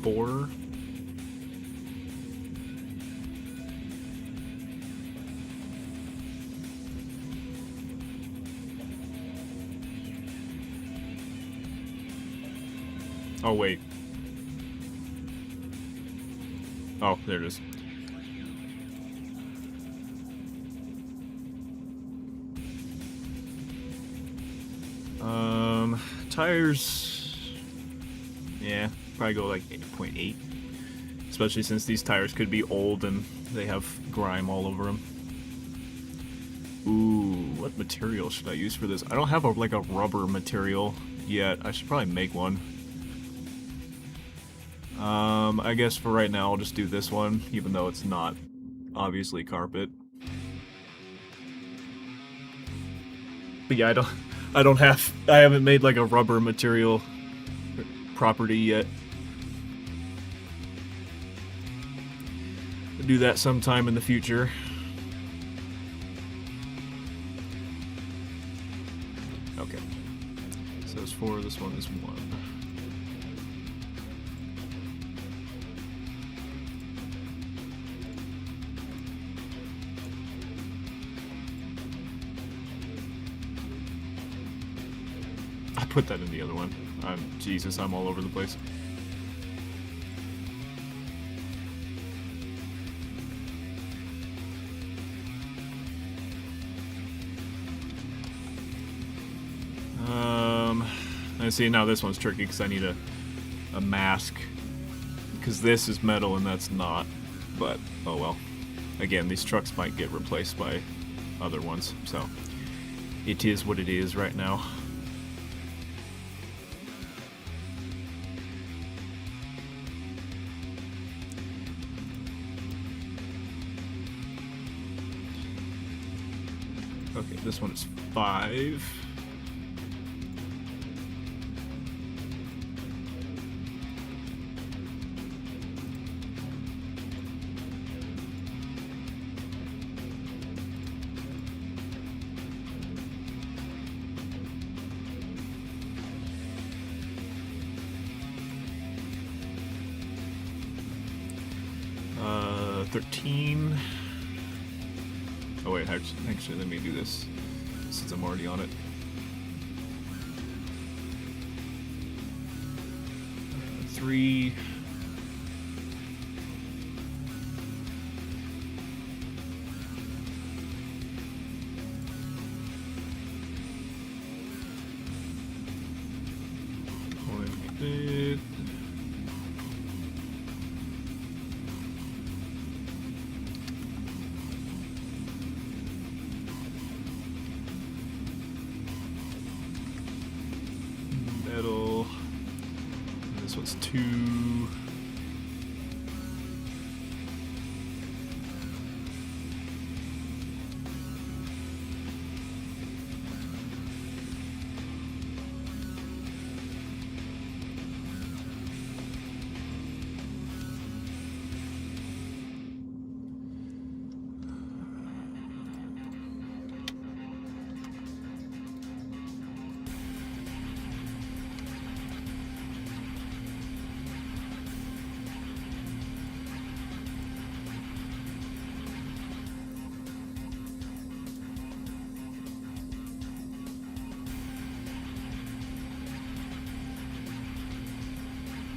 4. Oh, wait. Oh, there it is. Tires... Yeah, probably go like 8.8. Especially since these tires could be old and they have grime all over them. Ooh, what material should I use for this? I don't have like a rubber material yet. I should probably make one. I guess for right now I'll just do this one, even though it's not obviously carpet. But yeah, I haven't made like a rubber material property yet. I'll do that sometime in the future. Okay. So it's 4, this one is 1. I put that in the other one. Jesus, I'm all over the place. I see now this one's tricky because I need a mask. Because this is metal and that's not. But, oh well. Again, these trucks might get replaced by other ones, so it is what it is right now. Okay, this one is 5. Uh, 13. Oh wait, actually, let me do this since I'm already on it. Three. Metal. This one's 2.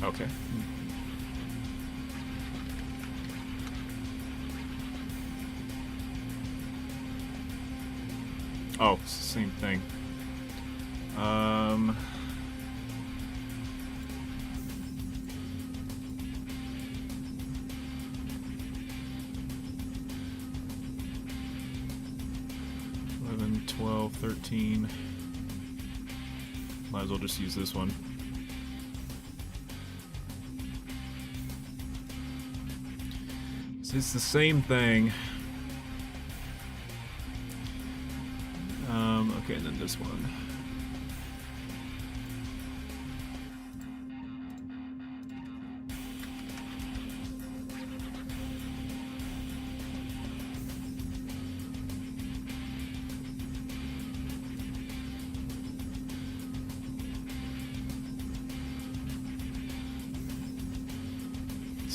Okay. Oh, it's the same thing. $11, $12, $13. Might as well just use this one. It's the same thing. Okay, and then this one.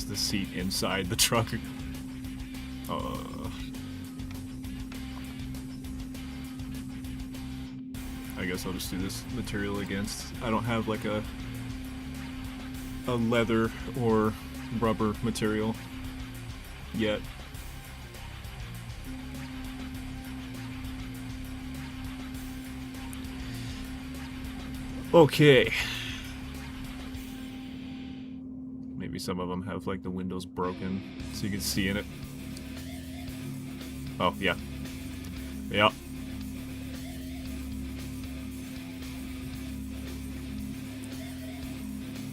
place the seat inside the truck. I guess I'll just do this material against. I don't have like a leather or rubber material yet. Okay. Maybe some of them have like the windows broken so you can see in it. Oh, yeah. Yeah.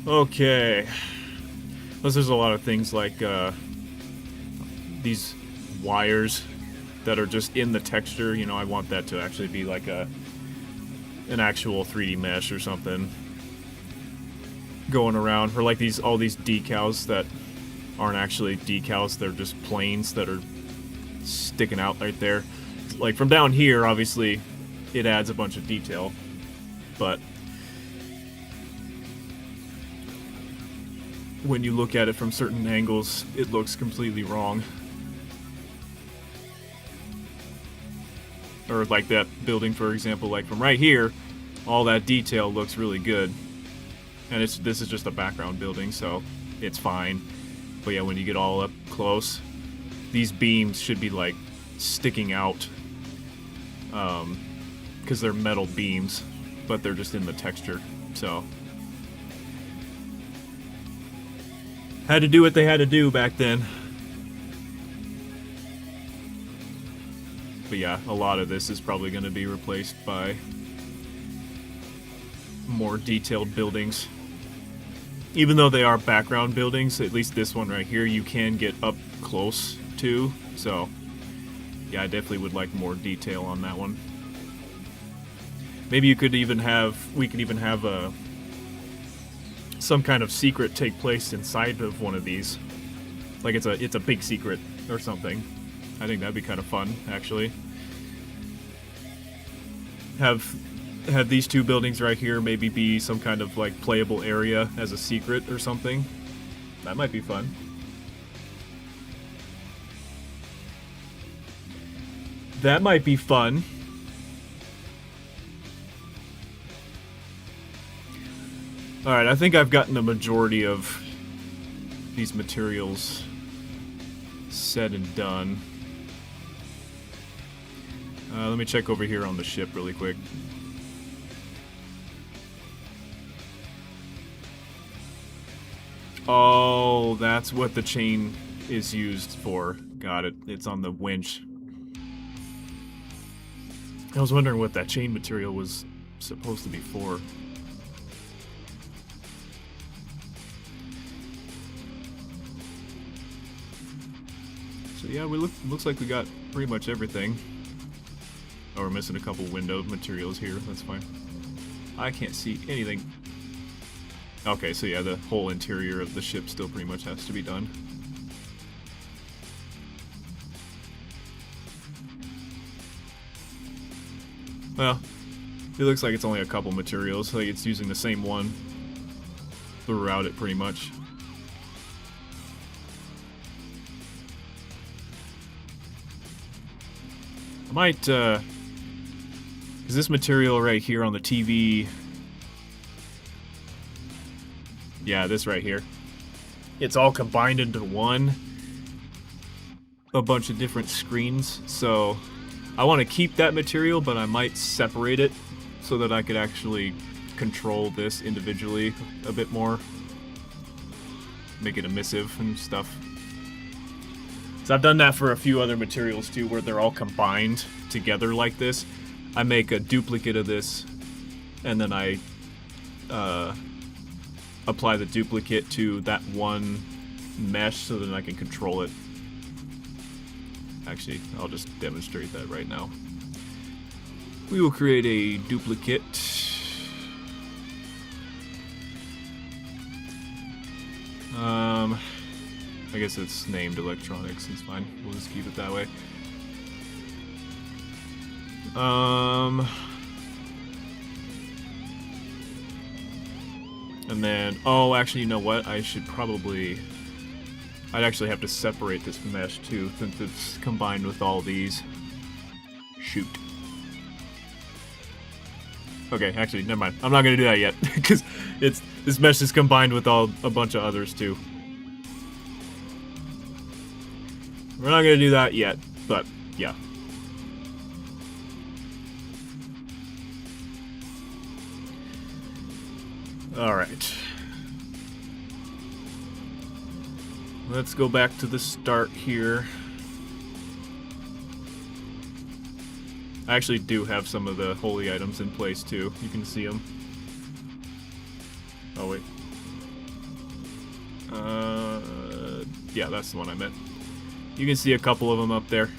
Okay. Plus there's a lot of things like these wires that are just in the texture. You know, I want that to actually be like an actual 3D mesh or something going around, or like all these decals that aren't actually decals, they're just planes that are sticking out right there. Like from down here, obviously it adds a bunch of detail, but when you look at it from certain angles, it looks completely wrong. Or like that building, for example, like from right here, all that detail looks really good. And this is just a background building, so it's fine. But yeah, when you get all up close, these beams should be like sticking out. Because they're metal beams, but they're just in the texture, so. Had to do what they had to do back then. But yeah, a lot of this is probably going to be replaced by more detailed buildings. Even though they are background buildings, at least this one right here, you can get up close to. So, yeah, I definitely would like more detail on that one. Maybe we could even have some kind of secret take place inside of one of these. Like it's a big secret or something. I think that'd be kind of fun, actually. Have these two buildings right here maybe be some kind of like playable area as a secret or something. That might be fun. That might be fun. Alright, I think I've gotten the majority of these materials said and done. Let me check over here on the ship really quick. Oh, that's what the chain is used for. Got it. It's on the winch. I was wondering what that chain material was supposed to be for. So yeah, looks like we got pretty much everything. Oh, we're missing a couple window materials here. That's fine. I can't see anything. Okay, so yeah, the whole interior of the ship still pretty much has to be done. Well, it looks like it's only a couple materials. Like it's using the same one throughout it pretty much. I might, is this material right here on the TV? Yeah, this right here. It's all combined into one. A bunch of different screens. So I want to keep that material, but I might separate it so that I could actually control this individually a bit more. Make it emissive and stuff. So I've done that for a few other materials too, where they're all combined together like this. I make a duplicate of this, and then I apply the duplicate to that one mesh so that I can control it. Actually, I'll just demonstrate that right now. We will create a duplicate. I guess it's named electronics, it's fine. We'll just keep it that way. And then, oh, actually, you know what? I should probably I'd actually have to separate this mesh too, since it's combined with all these. Shoot. Okay, actually, never mind. I'm not gonna do that yet, because this mesh is combined with a bunch of others too. We're not gonna do that yet, but yeah. Alright. Let's go back to the start here. I actually do have some of the holy items in place too. You can see them. Oh wait. Yeah, that's the one I meant. You can see a couple of them up there.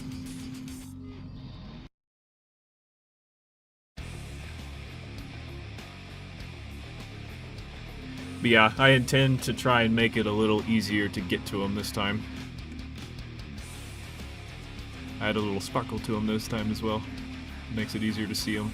But yeah, I intend to try and make it a little easier to get to them this time. I had a little sparkle to them this time as well. Makes it easier to see them.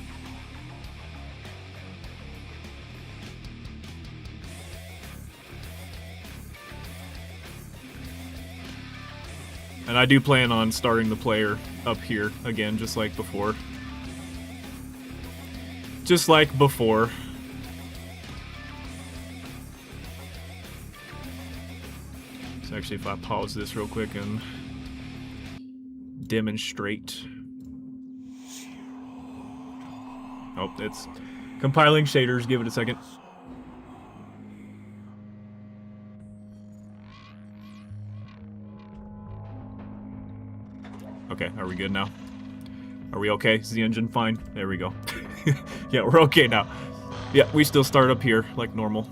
And I do plan on starting the player up here again, just like before. Just like before. So actually, if I pause this real quick and demonstrate. Oh, it's compiling shaders. Give it a second. Okay, are we good now? Are we okay? Is the engine fine? There we go. Yeah, we're okay now. Yeah, we still start up here like normal.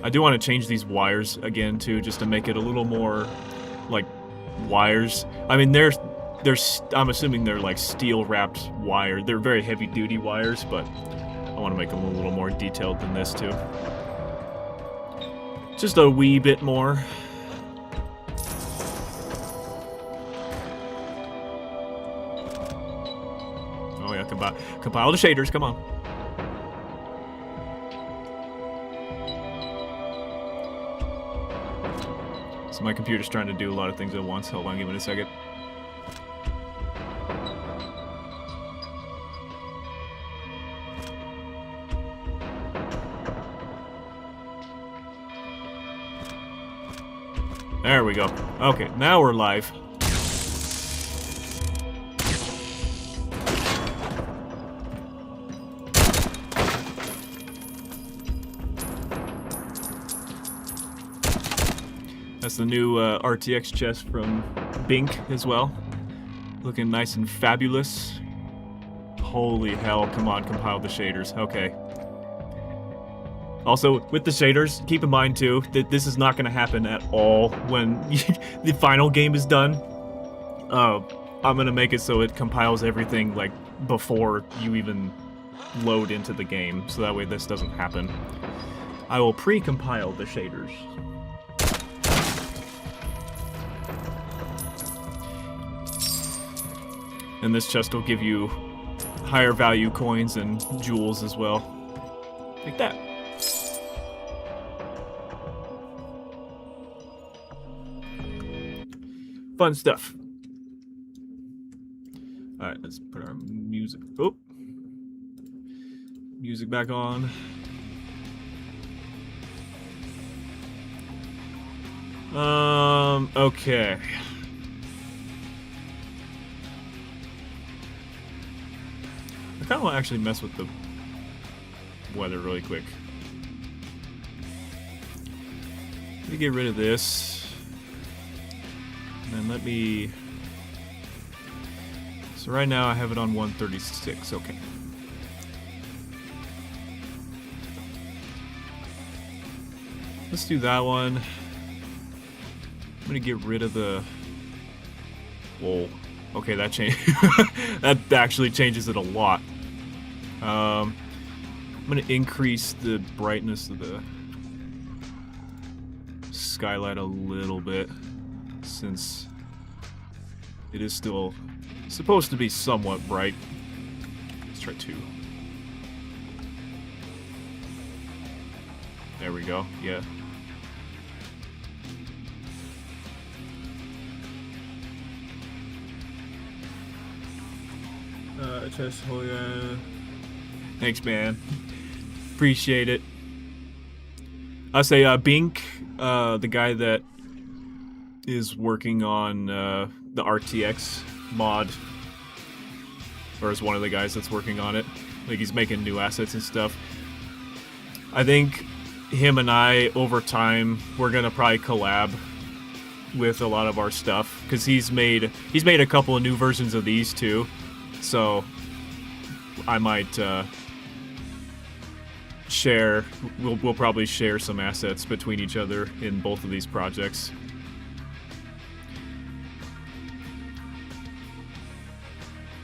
I do want to change these wires again too, just to make it a little more like wires. I mean, I'm assuming they're like steel wrapped wire. They're very heavy duty wires, but I want to make them a little more detailed than this too. Just a wee bit more. Oh yeah, compile the shaders, come on. So my computer's trying to do a lot of things at once. Hold on, give it a second. There we go. Okay, now we're live. That's the new RTX chest from Bink as well. Looking nice and fabulous. Holy hell, come on, compile the shaders. Okay. Also, with the shaders, keep in mind too, that this is not going to happen at all when the final game is done. I'm going to make it so it compiles everything like before you even load into the game, so that way this doesn't happen. I will pre-compile the shaders. And this chest will give you higher value coins and jewels as well. Like that. Fun stuff. Alright, let's put our music. Oh! Music back on. Okay. I kind of want to actually mess with the weather really quick. Let me get rid of this. And then let me... So right now I have it on 136, okay. Let's do that one. I'm gonna get rid of the... Whoa. Okay, that changed. That actually changes it a lot. I'm gonna increase the brightness of the skylight a little bit, since it is still supposed to be somewhat bright. try 2. There we go. Yeah. Test. Oh yeah. Thanks, man. Appreciate it. I say Bink, the guy that is working on the RTX mod, or is one of the guys that's working on it. Like, he's making new assets and stuff. I think him and I, over time, we're gonna probably collab with a lot of our stuff, because he's made a couple of new versions of these too. So I might share. We'll probably share some assets between each other in both of these projects.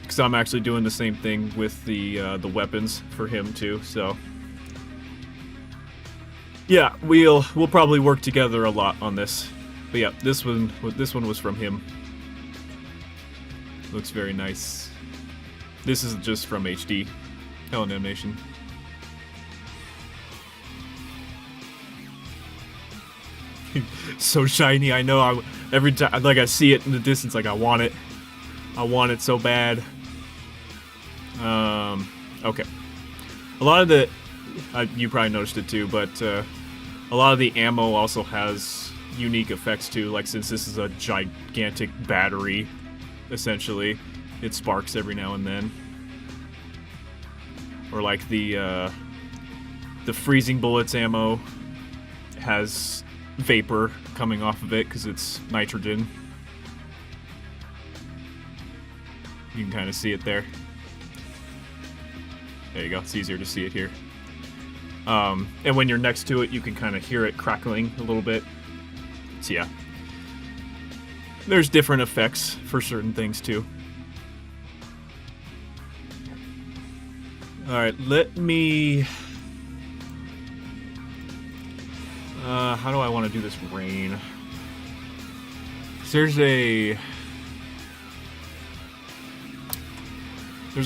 Because I'm actually doing the same thing with the weapons for him too. So yeah, we'll probably work together a lot on this. But yeah, this one was from him. Looks very nice. This is just from HD. Hell, animation. So shiny, I know. Every time, like, I see it in the distance, like, I want it. I want it so bad. Okay. A lot of the, you probably noticed it too, but a lot of the ammo also has unique effects too. Like, since this is a gigantic battery, essentially, it sparks every now and then. Or like the freezing bullets ammo has vapor coming off of it because it's nitrogen. You can kind of see it there. There you go. It's easier to see it here. And when you're next to it, you can kind of hear it crackling a little bit. So yeah. There's different effects for certain things too. Alright, let me... how do I want to do this rain? There's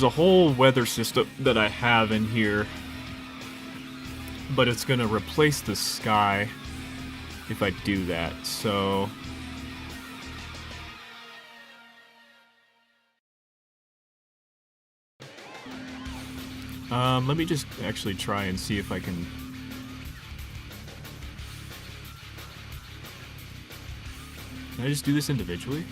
a whole weather system that I have in here, but it's going to replace the sky if I do that, so... let me just actually try and see if I can... Can I just do this individually?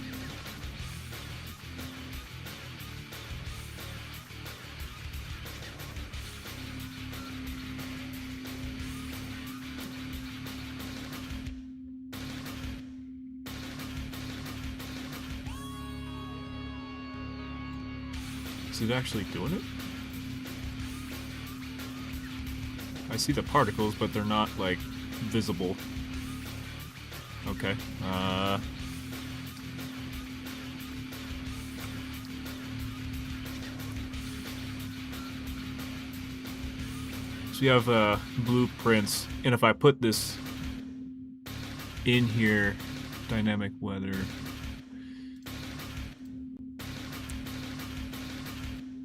Is it actually doing it? I see the particles, but they're not, like, visible. Okay. So you have blueprints, and if I put this in here, dynamic weather.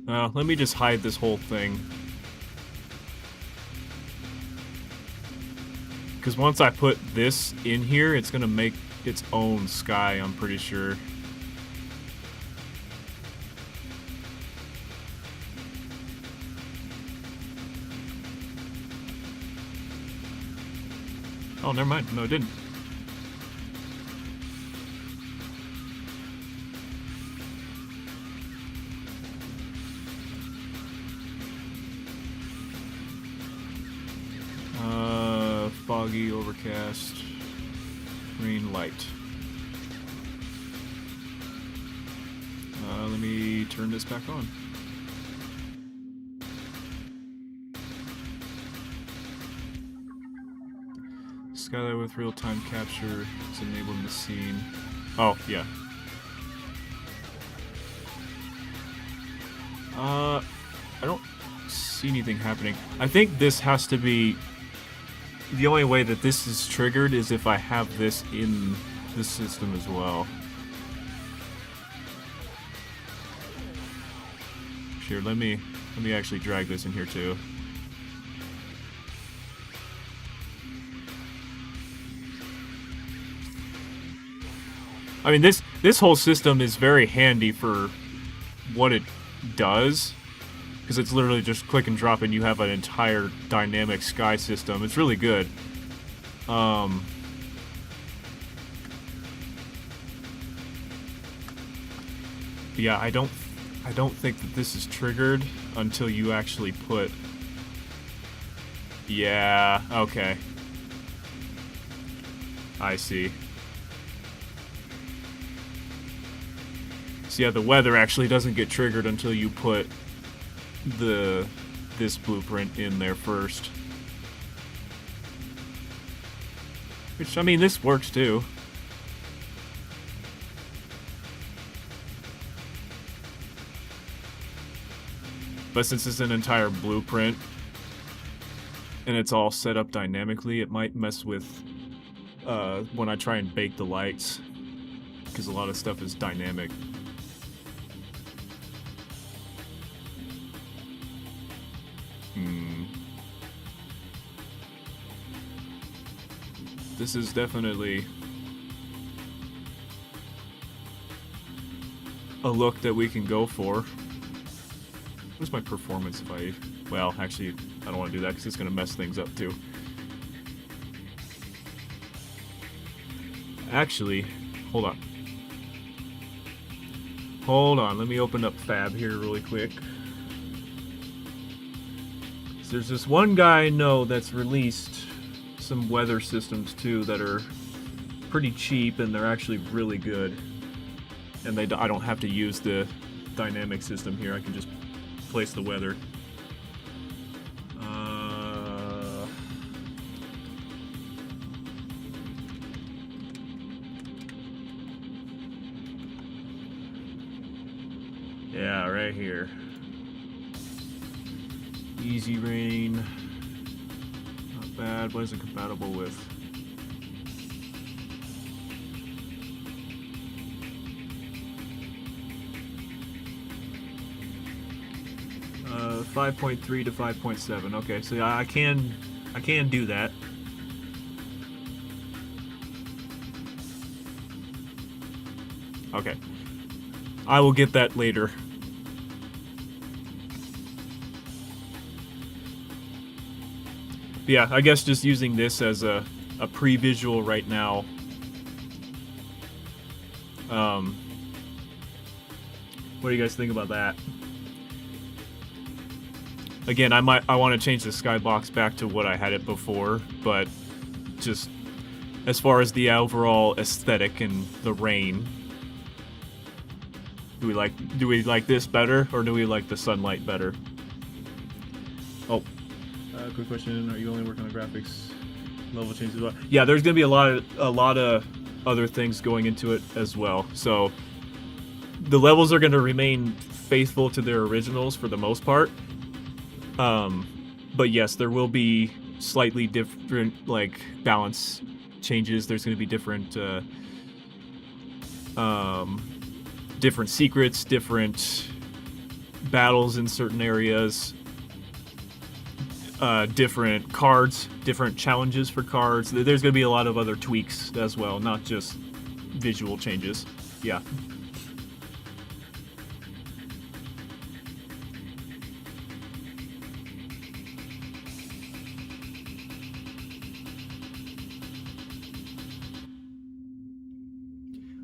Let me just hide this whole thing. Because once I put this in here, it's going to make its own sky, I'm pretty sure. Oh, never mind. No, it didn't. Foggy, overcast, rain, light. Let me turn this back on. Skylight with real-time capture is enabled in the scene. Oh, yeah. I don't see anything happening. I think this has to be... The only way that this is triggered is if I have this in the system as well. Sure, let me Let me actually drag this in here too. I mean, this whole system is very handy for what it does, because it's literally just click and drop and you have an entire dynamic sky system. It's really good. Yeah, I don't think that this is triggered until you actually put... Yeah, okay. I see. So yeah, the weather actually doesn't get triggered until you put this blueprint in there first. Which, I mean, this works too. But since it's an entire blueprint and it's all set up dynamically, it might mess with when I try and bake the lights, because a lot of stuff is dynamic. This is definitely a look that we can go for. What's my performance if I... Well, actually, I don't want to do that because it's going to mess things up too. Actually, hold on. Hold on, let me open up Fab here really quick. So there's this one guy I know that's released some weather systems too that are pretty cheap, and they're actually really good. And I don't have to use the dynamic system here, I can just place the weather. Yeah, right here. Easy rain. Not bad. What is it compatible with? 5.3 to 5.7. Okay, so I can do that. Okay. I will get that later. But yeah, I guess just using this as a pre-visual right now. What do you guys think about that? Again, I want to change the skybox back to what I had it before, but just as far as the overall aesthetic and the rain, do we like this better, or do we like the sunlight better? Oh, quick question: are you only working on graphics level changes? Well, yeah, there's gonna be a lot of other things going into it as well. So the levels are gonna remain faithful to their originals for the most part. But yes, there will be slightly different, like, balance changes. There's going to be different, different secrets, different battles in certain areas, different cards, different challenges for cards. There's going to be a lot of other tweaks as well, not just visual changes. Yeah.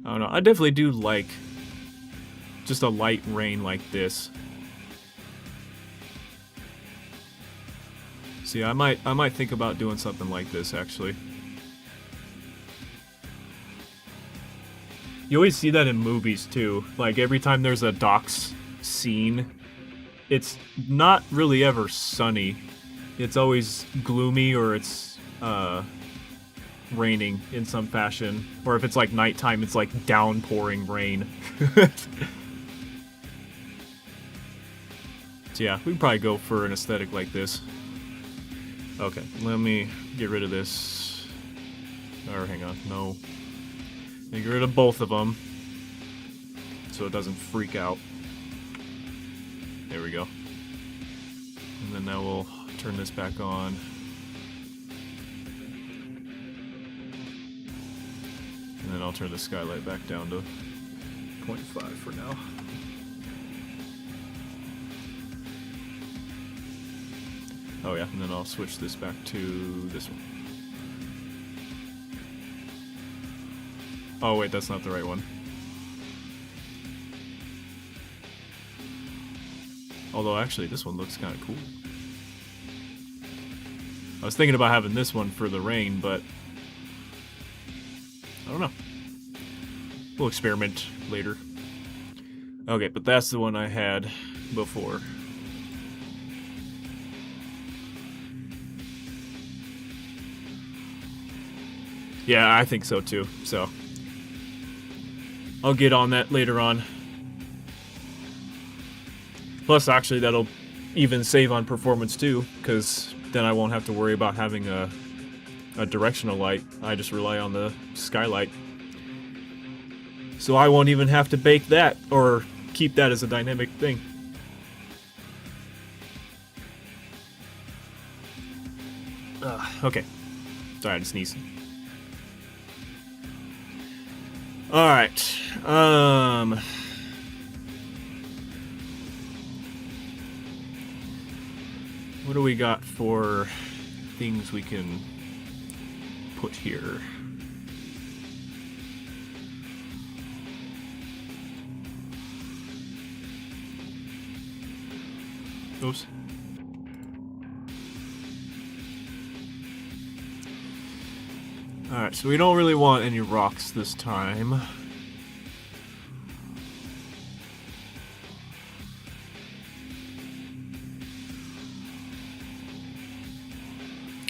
I don't know. I definitely do like just a light rain like this. See, I might think about doing something like this actually. You always see that in movies too. Like every time there's a docks scene, it's not really ever sunny. It's always gloomy, or it's raining in some fashion, or if it's like nighttime, it's like downpouring rain. So yeah, we can probably go for an aesthetic like this. Okay, let me get rid of this. Or hang on, no. Let me get rid of both of them so it doesn't freak out. There we go. And then now we'll turn this back on. And then I'll turn the skylight back down to 0.5 for now. Oh yeah, and then I'll switch this back to this one. Oh wait, that's not the right one. Although actually this one looks kind of cool. I was thinking about having this one for the rain, but I don't know. We'll experiment later. Okay, but that's the one I had before. Yeah, I think so too, so I'll get on that later on. Plus, actually, that'll even save on performance too, because then I won't have to worry about having a directional light. I just rely on the skylight. So I won't even have to bake that, or keep that as a dynamic thing. Okay. Sorry, I just sneezed. Alright. What do we got for things we can put here? Oops. Alright, so we don't really want any rocks this time.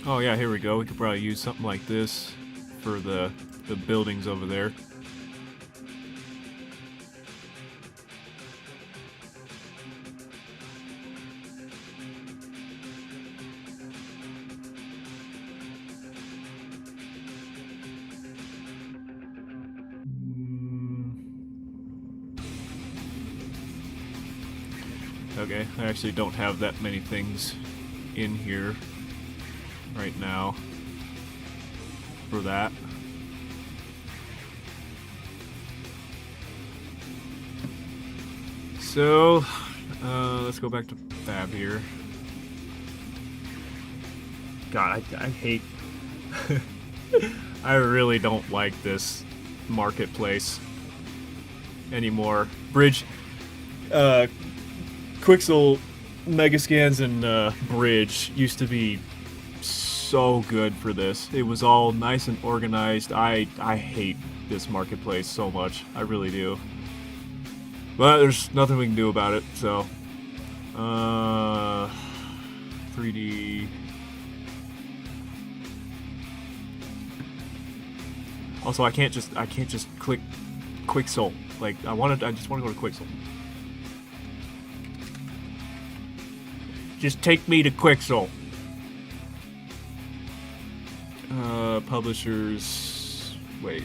Oh yeah, here we go. We could probably use something like this for the buildings over there. Okay, I actually don't have that many things in here right now for that. So, let's go back to Fab here. God, I hate... I really don't like this marketplace anymore. Bridge, Quixel, Megascans, and Bridge used to be so good for this. It was all nice and organized. I hate this marketplace so much. I really do. But there's nothing we can do about it, so 3D. Also, I can't just click Quixel. Like I just want to go to Quixel. Just take me to Quixel. Publishers. Wait.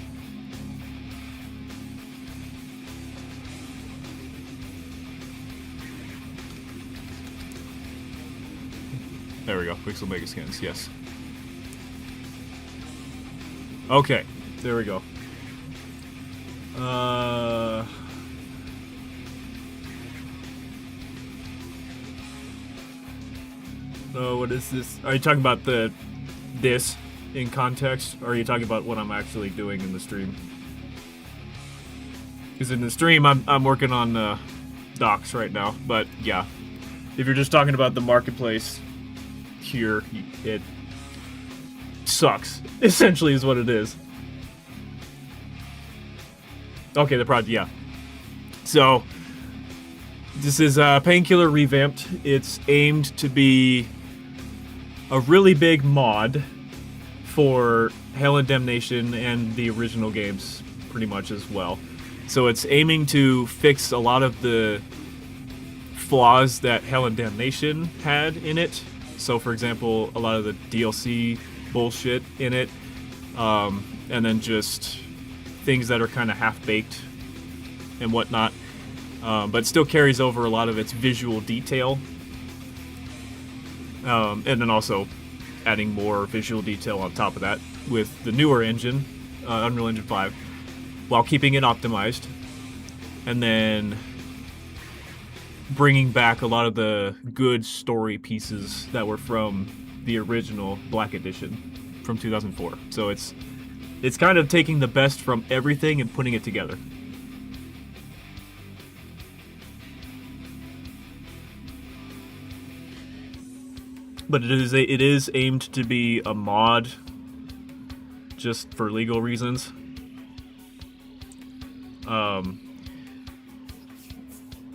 There we go. Quixel Megascans. Yes. Okay. There we go. Oh, what is this? Are you talking about this in context, or are you talking about what I'm actually doing in the stream? Because in the stream, I'm working on docs right now. But yeah, if you're just talking about the marketplace here, it sucks. Essentially, is what it is. Okay, the project, yeah. So this is Painkiller Revamped. It's aimed to be a really big mod for Hell and Damnation and the original games pretty much as well. So it's aiming to fix a lot of the flaws that Hell and Damnation had in it. So for example, a lot of the DLC bullshit in it, and then just things that are kind of half-baked and whatnot, but still carries over a lot of its visual detail. And then also adding more visual detail on top of that with the newer engine, Unreal Engine 5, while keeping it optimized. And then bringing back a lot of the good story pieces that were from the original Black Edition from 2004. So it's kind of taking the best from everything and putting it together. But it is aimed to be a mod, just for legal reasons.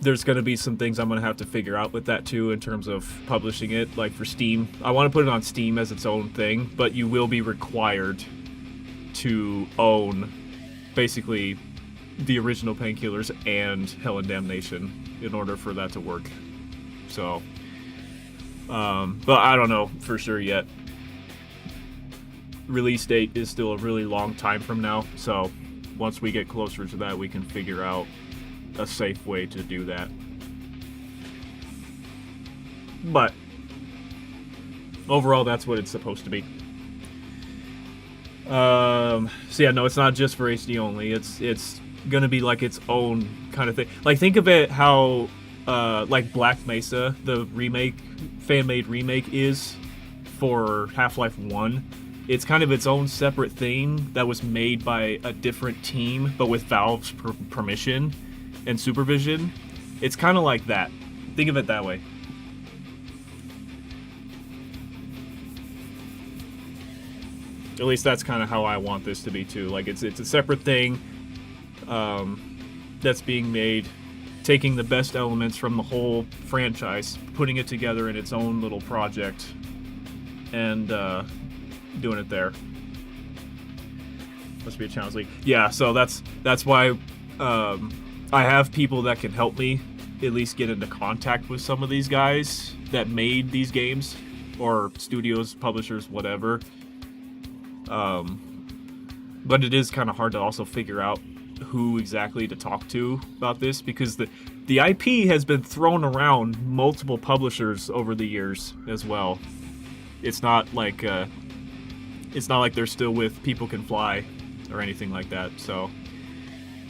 There's going to be some things I'm going to have to figure out with that too in terms of publishing it, like for Steam. I want to put it on Steam as its own thing, but you will be required to own basically the original Painkillers and Hell and Damnation in order for that to work. So, but I don't know for sure yet. Release date is still a really long time from now, so once we get closer to that, we can figure out a safe way to do that. But overall, that's what it's supposed to be. So yeah, no, it's not just for HD only. It's gonna be like its own kind of thing. Like, think of it how like Black Mesa, the remake, fan-made remake, is for Half-Life 1. It's kind of its own separate thing that was made by a different team, but with Valve's permission and supervision. It's kind of like that. Think of it that way. At least that's kind of how I want this to be too. Like, it's a separate thing that's being made, taking the best elements from the whole franchise, putting it together in its own little project, and doing it there. Must be a challenge league. Yeah, so that's why I have people that can help me at least get into contact with some of these guys that made these games, or studios, publishers, whatever. But it is kind of hard to also figure out who exactly to talk to about this, because the IP has been thrown around multiple publishers over the years as well. It's not like they're still with People Can Fly or anything like that. So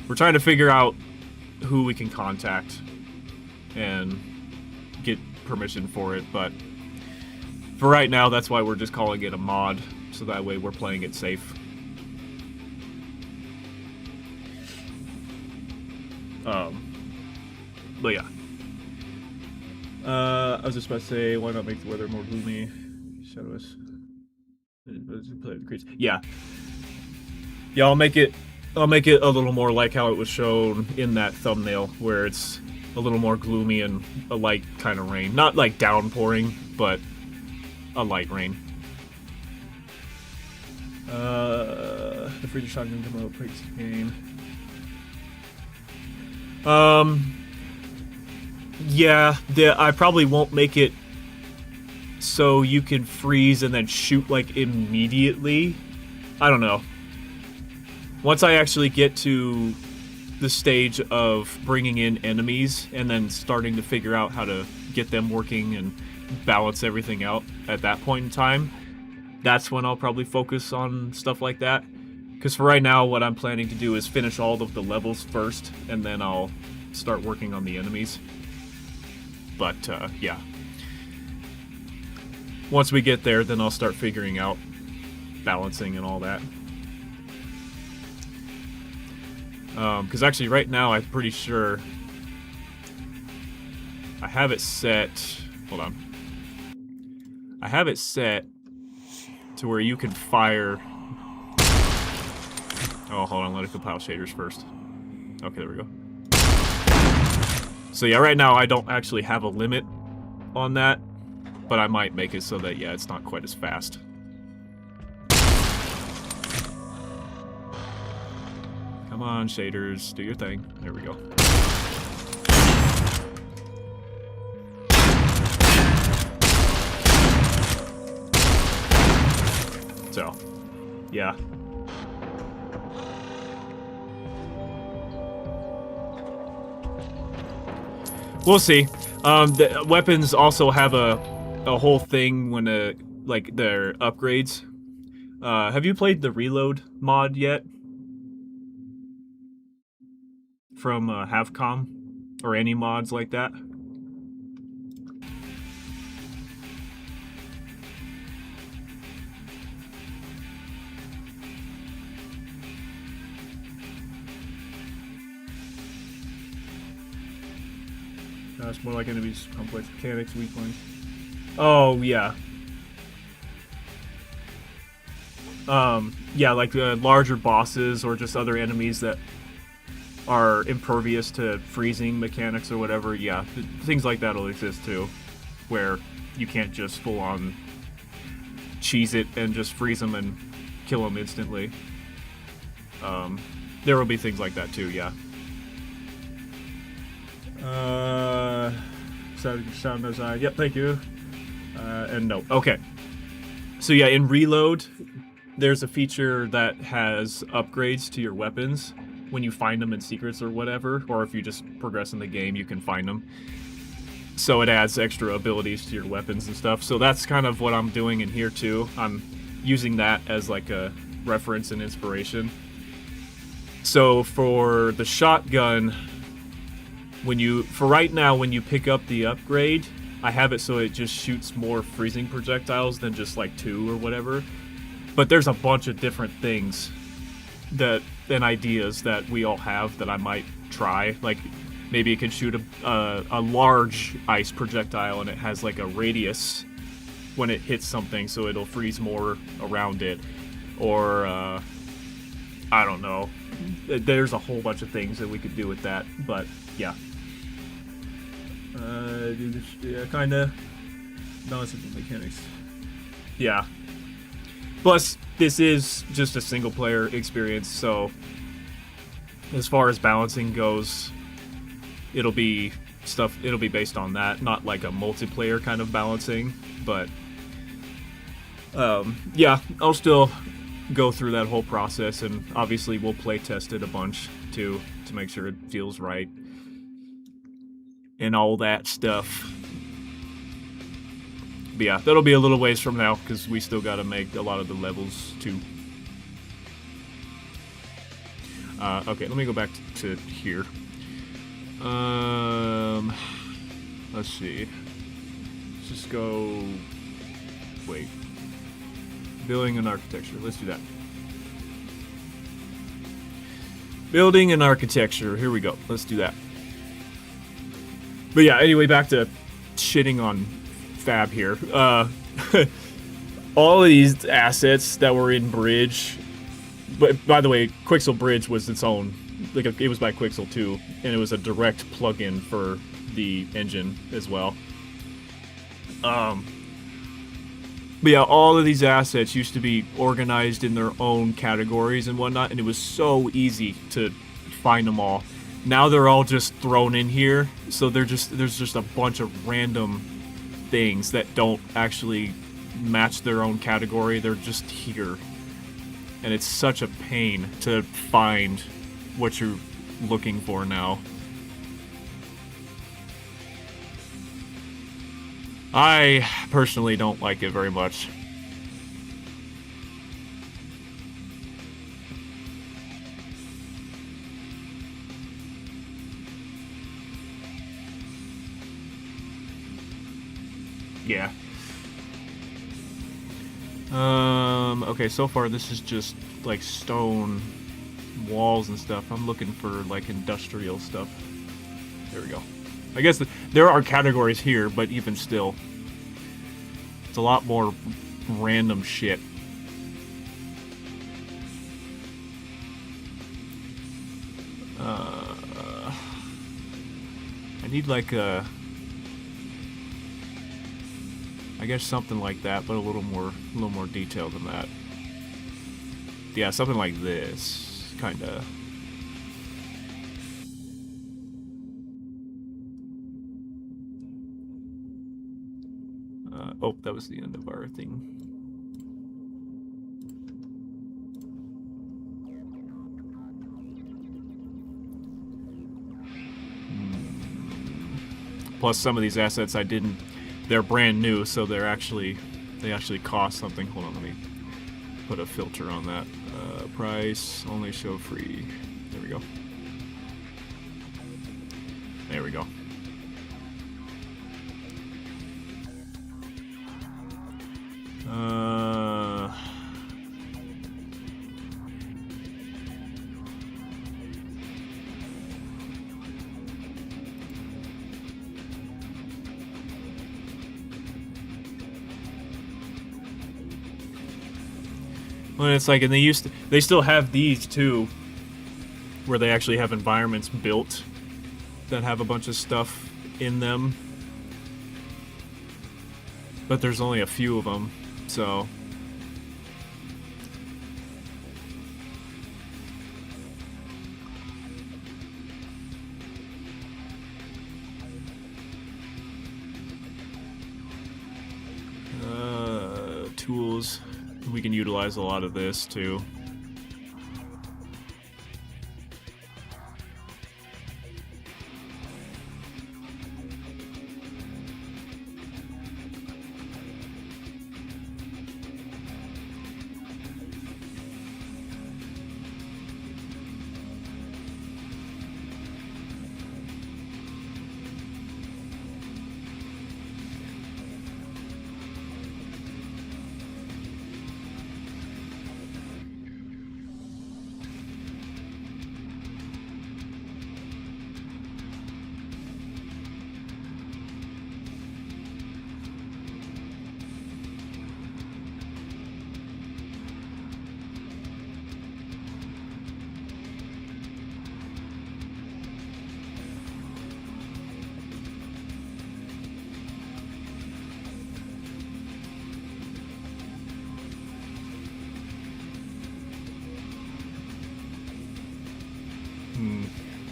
we're trying to figure out who we can contact and get permission for it. But for right now, that's why we're just calling it a mod, so that way we're playing it safe. But yeah. I was just about to say, why not make the weather more gloomy? Shadowless. Yeah. Yeah, I'll make it a little more like how it was shown in that thumbnail, where it's a little more gloomy and a light kind of rain. Not like downpouring, but a light rain. The freezer shotgun come out breaks the game. Yeah, I probably won't make it so you can freeze and then shoot like immediately. I don't know. Once I actually get to the stage of bringing in enemies and then starting to figure out how to get them working and balance everything out at that point in time, that's when I'll probably focus on stuff like that. Because for right now, what I'm planning to do is finish all of the levels first, and then I'll start working on the enemies. But, yeah. Once we get there, then I'll start figuring out balancing and all that. Because actually, right now, I'm pretty sure I have it set... Hold on. I have it set to where you can fire... Oh, hold on, let it compile shaders first. Okay, there we go. So yeah, right now I don't actually have a limit on that, but I might make it so that, yeah, it's not quite as fast. Come on, shaders, do your thing. There we go. So, yeah. We'll see. The weapons also have a a whole thing when like their upgrades. Have you played the Reload mod yet? From Havcom? Or any mods like that? It's more like enemies, complex mechanics, weak points. Oh, yeah. Yeah, like larger bosses or just other enemies that are impervious to freezing mechanics or whatever. Yeah, things like that will exist too, where you can't just full on cheese it and just freeze them and kill them instantly. There will be things like that too, yeah. Sound design. Yep, thank you. And no. Okay. So yeah, in Reload, there's a feature that has upgrades to your weapons when you find them in secrets or whatever, or if you just progress in the game, you can find them. So it adds extra abilities to your weapons and stuff. So that's kind of what I'm doing in here too. I'm using that as like a reference and inspiration. So for the shotgun, for right now, when you pick up the upgrade, I have it so it just shoots more freezing projectiles than just like 2 or whatever. But there's a bunch of different things and ideas that we all have that I might try. Like maybe it can shoot a large ice projectile and it has like a radius when it hits something, so it'll freeze more around it. Or I don't know. There's a whole bunch of things that we could do with that, but yeah. Kinda non-simple mechanics. Yeah. Plus, this is just a single-player experience, so as far as balancing goes, it'll be based on that, not like a multiplayer kind of balancing, but yeah, I'll still go through that whole process, and obviously we'll play test it a bunch too to make sure it feels right and all that stuff. But yeah, that'll be a little ways from now because we still gotta make a lot of the levels too. Okay, let me go back to here. Let's see. Let's just go. Wait. Building and architecture. Let's do that. Building and architecture. Here we go. Let's do that. But yeah, anyway, back to shitting on Fab here. All of these assets that were in Bridge, but by the way, Quixel Bridge was its own, like it was by Quixel too, and it was a direct plug-in for the engine as well. But yeah, all of these assets used to be organized in their own categories and whatnot, and it was so easy to find them all. Now they're all just thrown in here, so there's just a bunch of random things that don't actually match their own category. They're just here, and it's such a pain to find what you're looking for now. I personally don't like it very much. Yeah. Okay, so far this is just like stone walls and stuff. I'm looking for like industrial stuff. There we go. I guess there are categories here, but even still, it's a lot more random shit. I need like a, I guess something like that, but a little more detailed than that. Yeah, something like this, kinda. Oh, that was the end of our thing. Plus, some of these assets I didn't they're brand new, so they actually cost something. Hold on, let me put a filter on that. Price, only show free. There we go. There we go. Well, it's like, and they still have these too, where they actually have environments built that have a bunch of stuff in them, but there's only a few of them, so. Tools. We can utilize a lot of this too.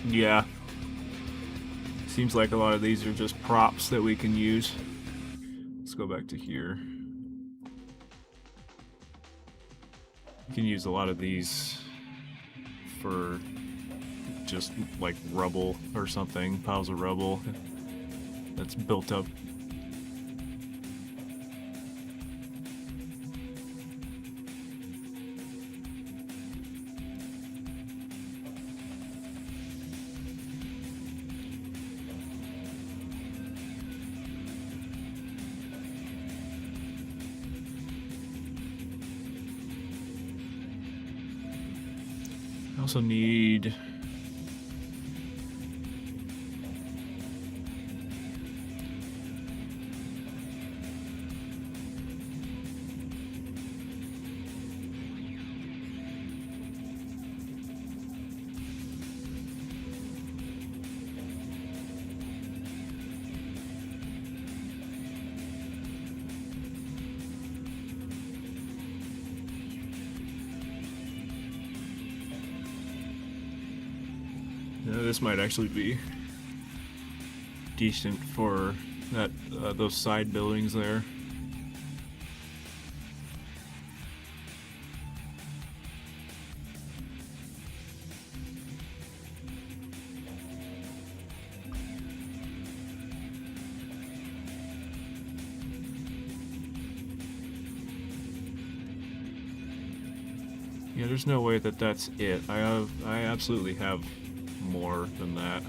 Yeah. Seems like a lot of these are just props that we can use. Let's go back to here. You can use a lot of these for just like rubble or something, piles of rubble that's built up. I also need this might actually be decent for that those side buildings there. Yeah, there's no way that that's it. I absolutely have more than that.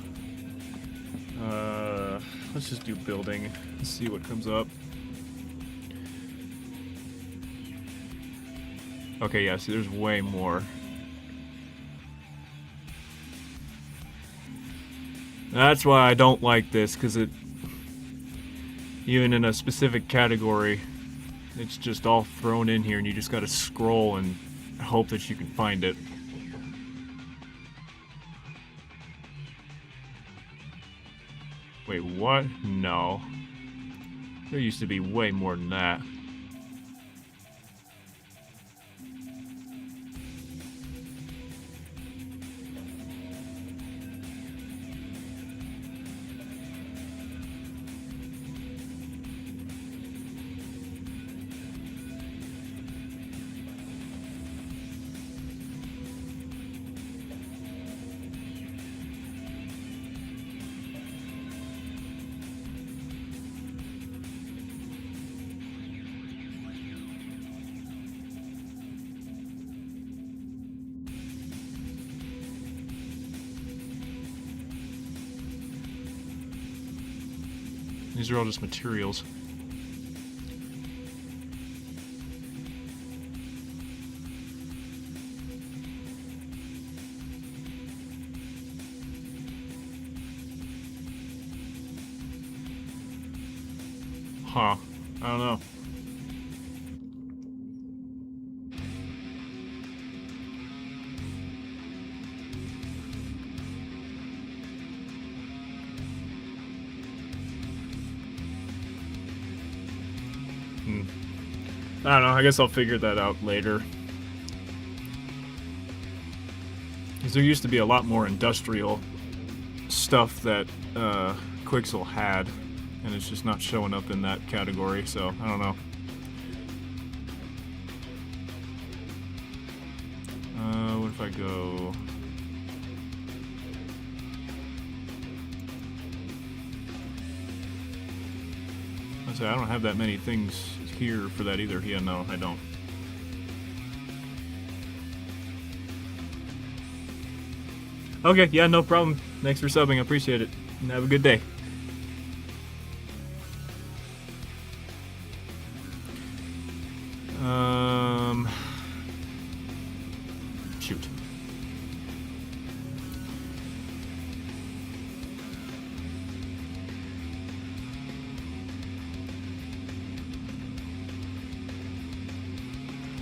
Let's just do building. Let's see what comes up. Okay, yeah, see, there's way more. That's why I don't like this, because it, even in a specific category, it's just all thrown in here and you just gotta scroll and hope that you can find it. Wait, what? No. There used to be way more than that. These are all just materials. Huh. I don't know. I don't know, I guess I'll figure that out later. Because there used to be a lot more industrial stuff that Quixel had, and it's just not showing up in that category, so I don't know. What if I go... I don't have that many things here for that either. Yeah, no, I don't. Okay, yeah, no problem. Thanks for subbing. I appreciate it. And have a good day. Shoot.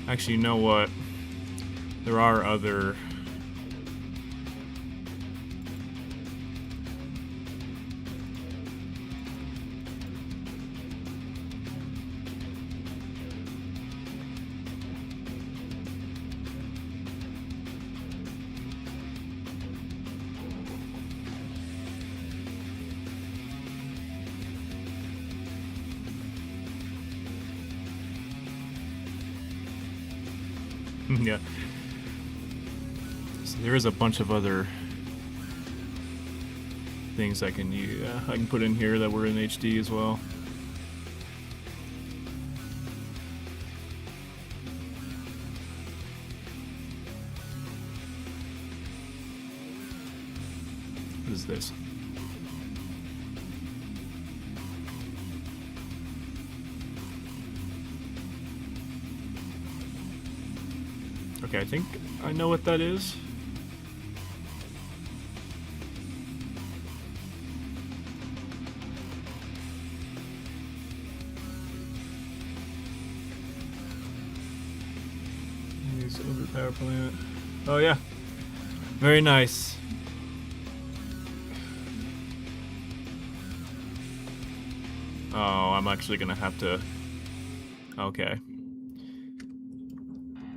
Actually, you know what? There are other... Yeah. So there is a bunch of other things I can put in here that were in HD as well. What is this? Okay, I think I know what that is. Use over power plant. Oh yeah, very nice. Oh, I'm actually gonna have to. Okay.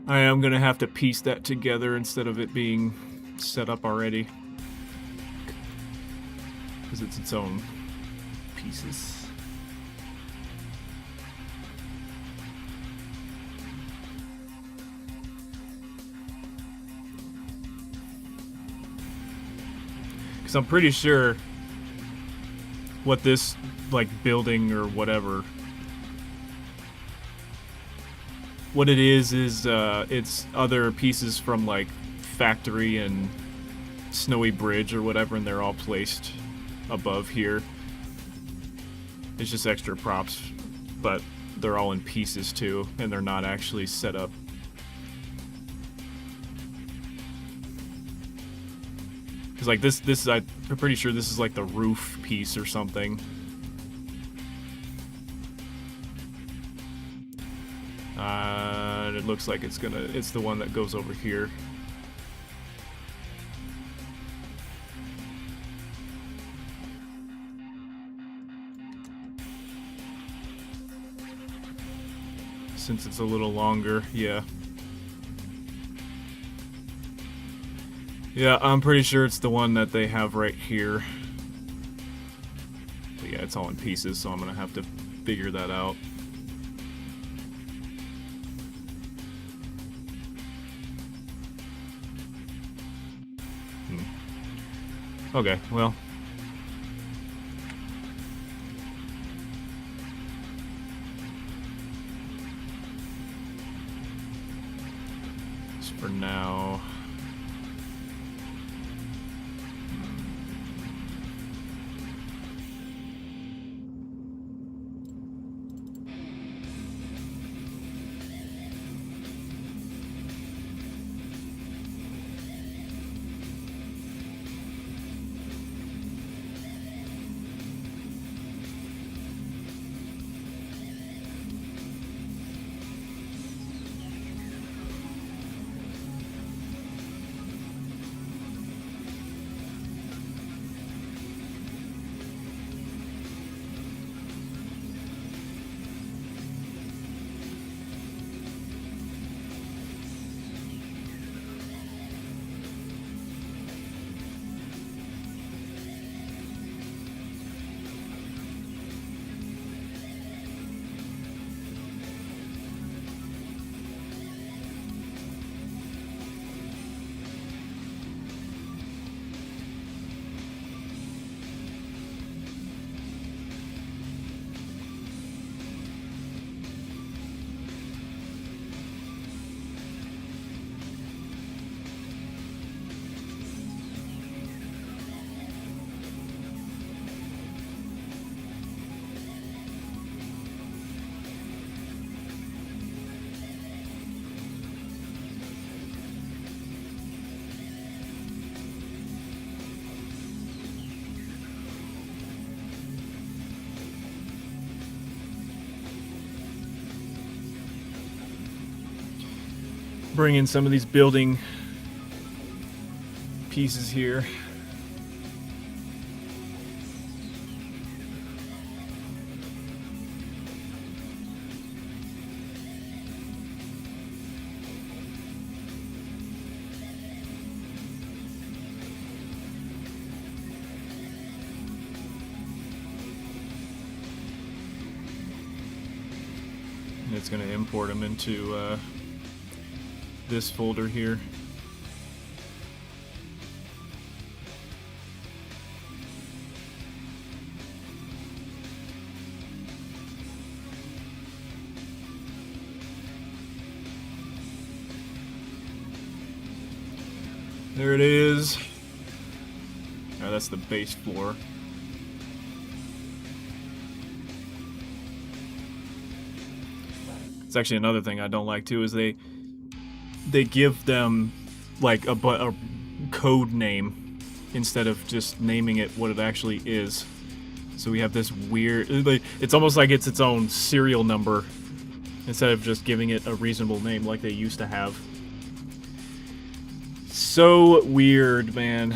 I am gonna have to piece that together instead of it being set up already. Because it's its own pieces. Because I'm pretty sure what this, like, building or whatever, what it is it's other pieces from, like, Factory and Snowy Bridge or whatever, and they're all placed above here. It's just extra props, but they're all in pieces too, and they're not actually set up. Because, like, this I'm pretty sure this is, like, the roof piece or something. And it looks like it's the one that goes over here. Since it's a little longer, yeah. Yeah, I'm pretty sure it's the one that they have right here. But yeah, it's all in pieces, so I'm gonna have to figure that out. Okay, well. Just for now. bring in some of these building pieces here. And it's going to import them into this folder here. There it is. Oh, that's the base floor. It's actually another thing I don't like too, is they give them like a code name instead of just naming it what it actually is. So we have this weird, it's almost like it's its own serial number instead of just giving it a reasonable name like they used to have. So weird, man.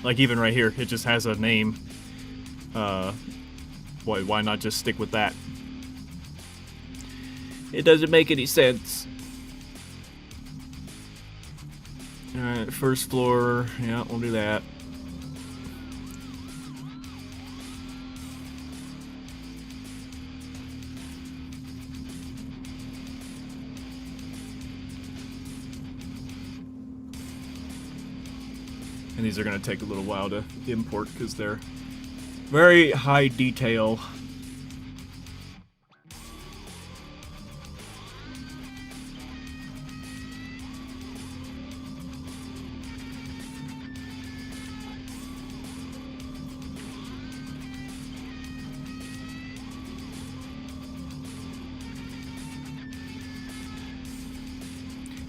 Like even right here, it just has a name. Why not just stick with that? It doesn't make any sense. Alright, first floor. Yeah, we'll do that. And these are going to take a little while to import because they're very high detail.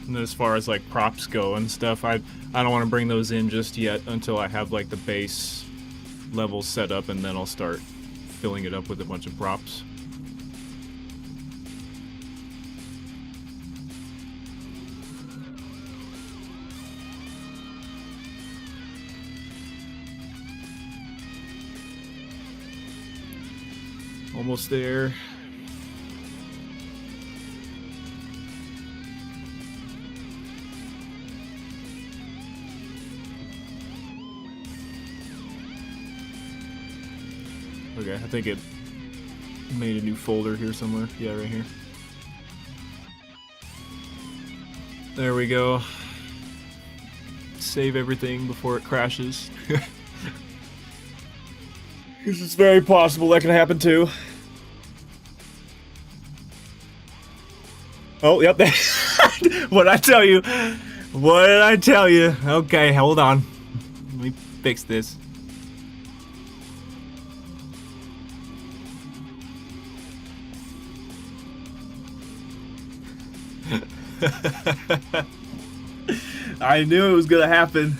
And then as far as like props go and stuff, I don't want to bring those in just yet until I have like the base levels set up, and then I'll start filling it up with a bunch of props. Almost there. Okay, I think it made a new folder here somewhere. Yeah, right here. There we go. Save everything before it crashes. This is very possible that can happen too. Oh, yep. What did I tell you? What did I tell you? Okay, hold on. Let me fix this. I knew it was gonna happen.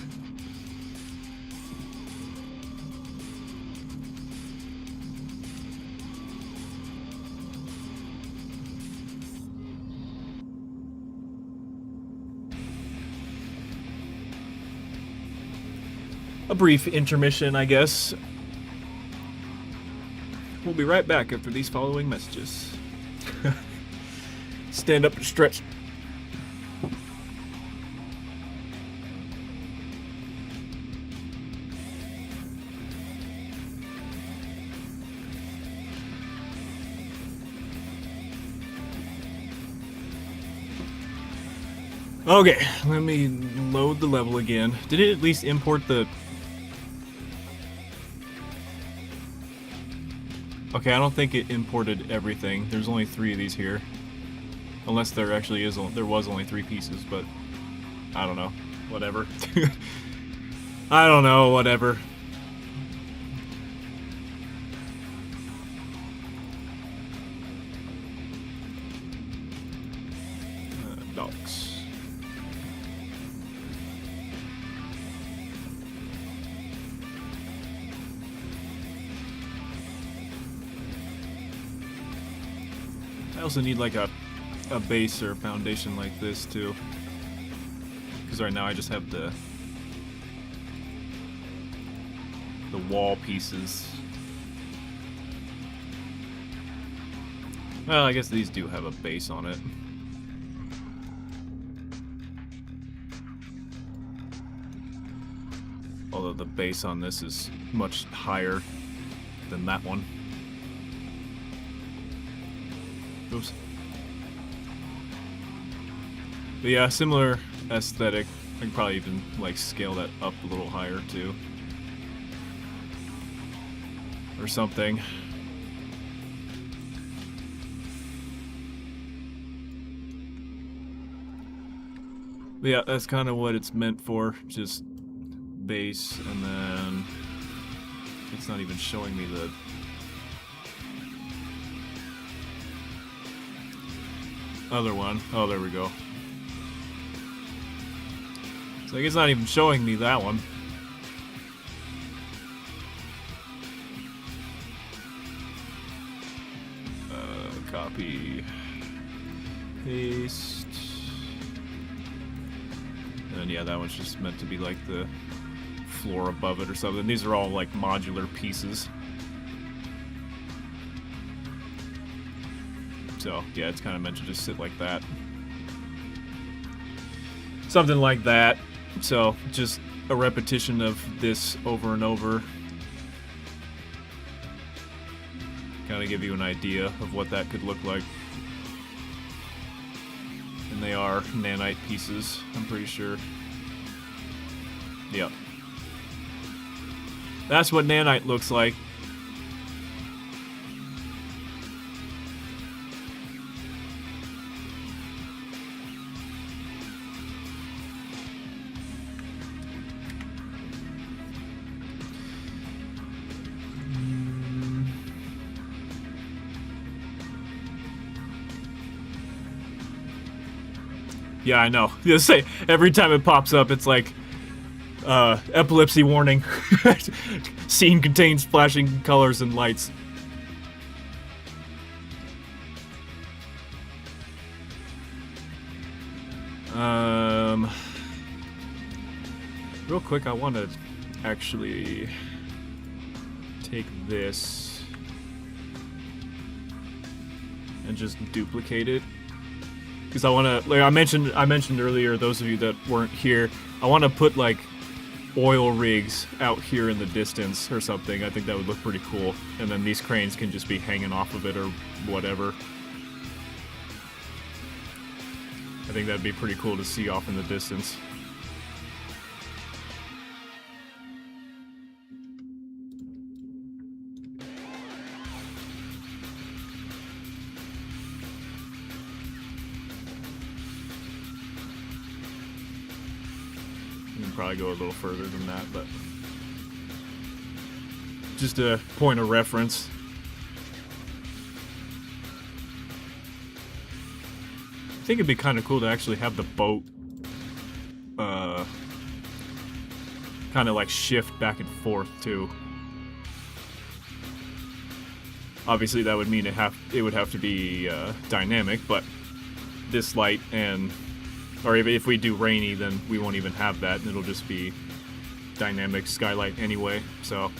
A brief intermission, I guess. We'll be right back after these following messages. Stand up and stretch. Okay, let me load the level again. Did it at least import the... Okay, I don't think it imported everything. There's only 3 of these here. Unless there actually is, there was only 3 pieces, but I don't know. Whatever. I don't know, whatever. Docs. I also need like a a base or a foundation like this too. Because right now I just have the wall pieces. Well, I guess these do have a base on it. Although the base on this is much higher than that one. Oops. But yeah, similar aesthetic. I can probably even like scale that up a little higher too. Or something. But yeah, that's kind of what it's meant for. Just base, and then it's not even showing me the other one. Oh, there we go. It's like it's not even showing me that one. Copy, paste, and yeah, that one's just meant to be like the floor above it or something. These are all like modular pieces. So yeah, it's kind of meant to just sit like that. Something like that. So just a repetition of this over and over. Kind of give you an idea of what that could look like. And they are nanite pieces, I'm pretty sure. Yep. That's what nanite looks like. Yeah, I know. Just say every time it pops up, it's like epilepsy warning. Scene contains flashing colors and lights. Real quick, I want to actually take this and just duplicate it. Because I want to, like I mentioned earlier, those of you that weren't here, I want to put like oil rigs out here in the distance or something. I think that would look pretty cool. And then these cranes can just be hanging off of it or whatever. I think that'd be pretty cool to see off in the distance. Probably go a little further than that, but just a point of reference. I think it'd be kind of cool to actually have the boat kind of like shift back and forth too. Obviously that would mean it would have to be dynamic, but this light and or if we do rainy, then we won't even have that, and it'll just be dynamic skylight anyway, so.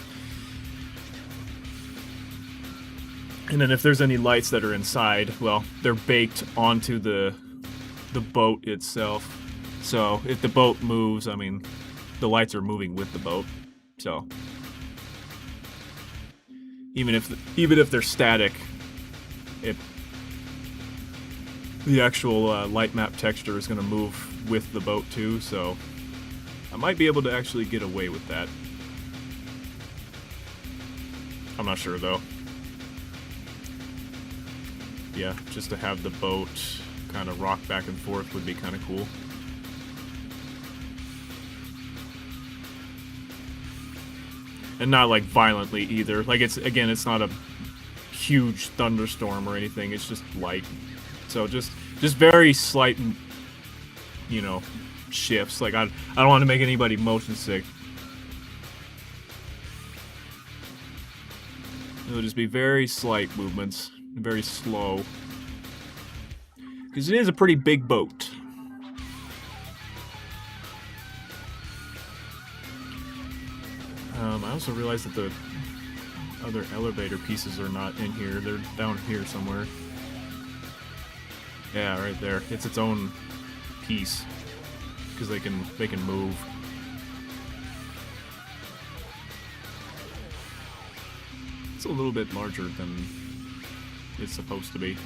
And then if there's any lights that are inside, well, they're baked onto the boat itself. So if the boat moves, I mean, the lights are moving with the boat, so. Even if they're static, the actual light map texture is going to move with the boat too, so I might be able to actually get away with that. I'm not sure though. Yeah, just to have the boat kind of rock back and forth would be kind of cool. And not like violently either. Like it's not a huge thunderstorm or anything, it's just light. So just very slight, you know, shifts. Like I don't want to make anybody motion sick. It'll just be very slight movements, very slow. Because it is a pretty big boat. I also realized that the other elevator pieces are not in here. They're down here somewhere. Yeah, right there. It's its own piece. Because they can move. It's a little bit larger than it's supposed to be.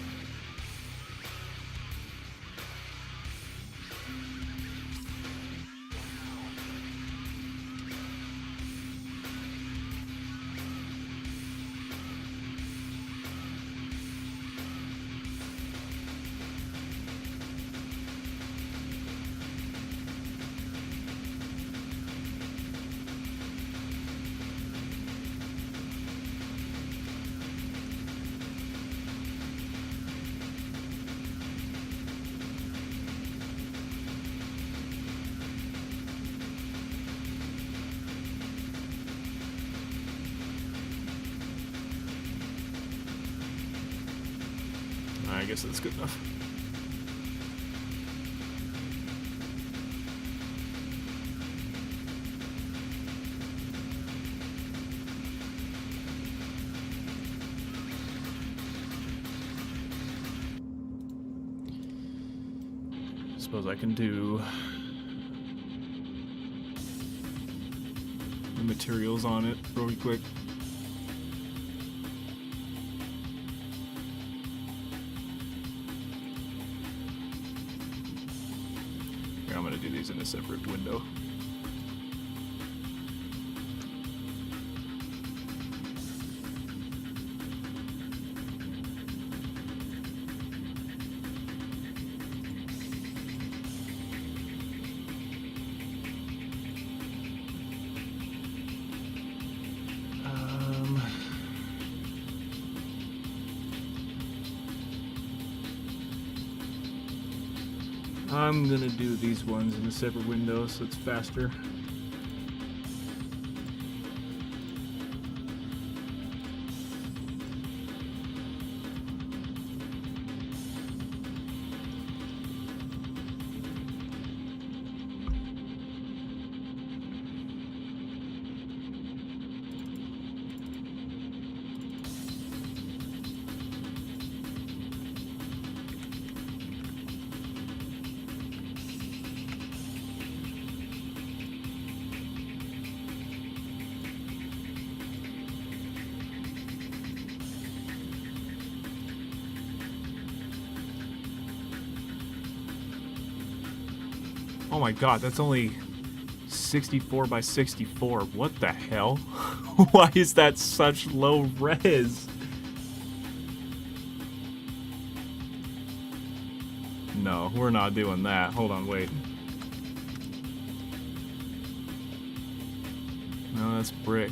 I guess that's good enough. Suppose I can do the materials on it really quick. I'm going to do these in a separate window. I'm gonna do these ones in a separate window so it's faster. Oh my god, that's only 64 by 64. What the hell? Why is that such low res? No, we're not doing that. Hold on, wait. No, that's brick.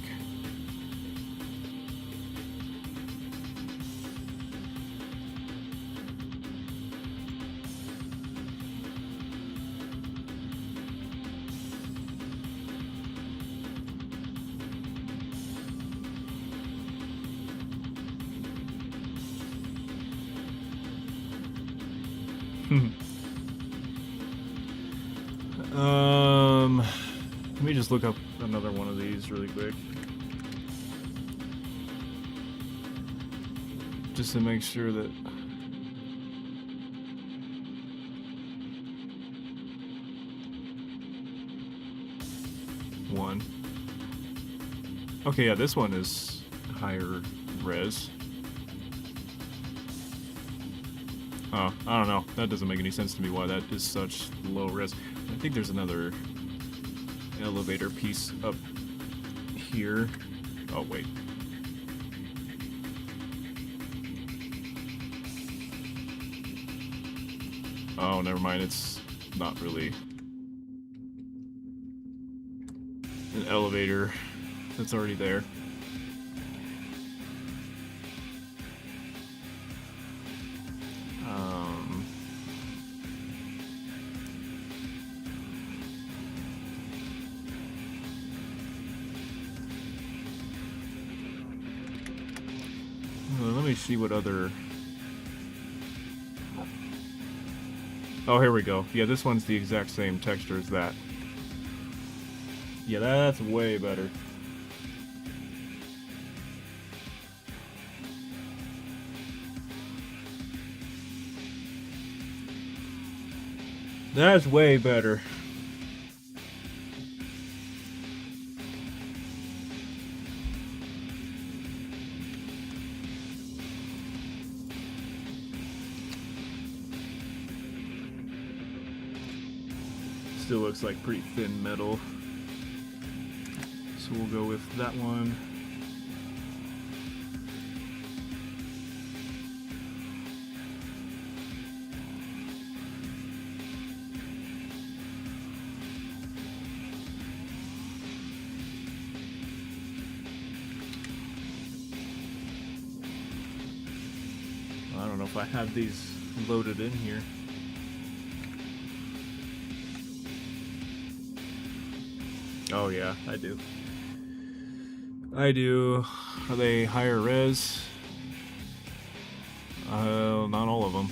Let me just look up another one of these really quick. Just to make sure that... One. Okay, yeah, this one is higher res. Oh, I don't know. That doesn't make any sense to me why that is such low res. I think there's another elevator piece up here. Oh, wait. Oh, never mind. It's not really an elevator that's already there. Let me see what other... Oh, here we go. Yeah, this one's the exact same texture as that. Yeah, that's way better. That's way better. Still looks like pretty thin metal. So we'll go with that one. I don't know if I have these loaded in here. Oh yeah, I do. I do. Are they higher res? Not all of them.